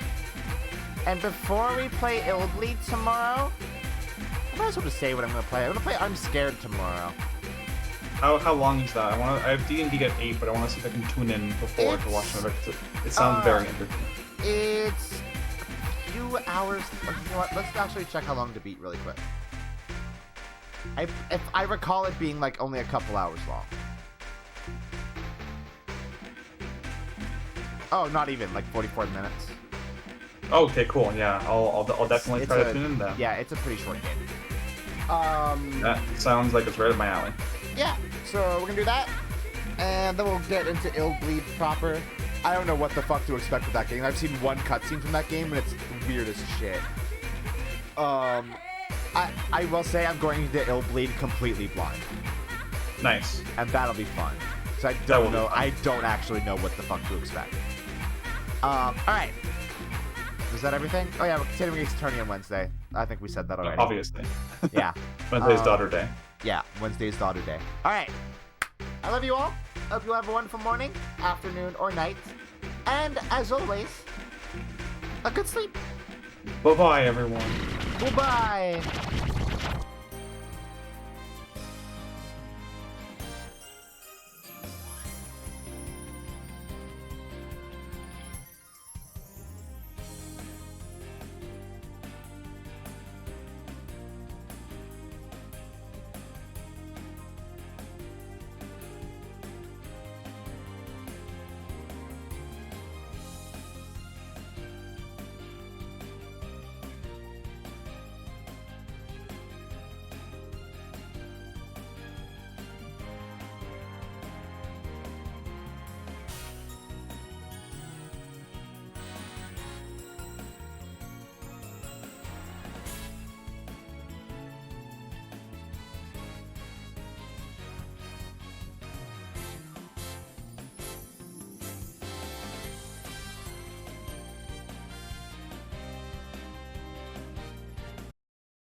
And before we play Ildly tomorrow, I might as well just say what I'm going to play. I'm going to play I'm Scared tomorrow. How long is that? I have D&D at 8, but I want to see if I can tune in before to watch it. It sounds very interesting. It's a few hours. You know what? Let's actually check how long to beat really quick. If I recall it being like only a couple hours long. Oh, not even, like 44 minutes. Okay, cool. Yeah, I'll definitely try to tune in then. Yeah, it's a pretty short game. That sounds like it's right up my alley. Yeah, so we're gonna do that, and then we'll get into Ildly proper. I don't know what the fuck to expect with that game. I've seen one cutscene from that game, and it's weird as shit. I will say I'm going to ill bleed completely blind, Nice. and that'll be fun. So I That don't will be know. fun. I don't actually know what the fuck to expect. All right. Is that everything? Oh yeah, we're continuing Ace Attorney on Wednesday. I think we said that already. Obviously. Yeah. Wednesday's daughter day. Yeah, Wednesday's daughter day. All right. I love you all. Hope you have a wonderful morning, afternoon, or night. And as always, a good sleep. Bye-bye, everyone. Goodbye.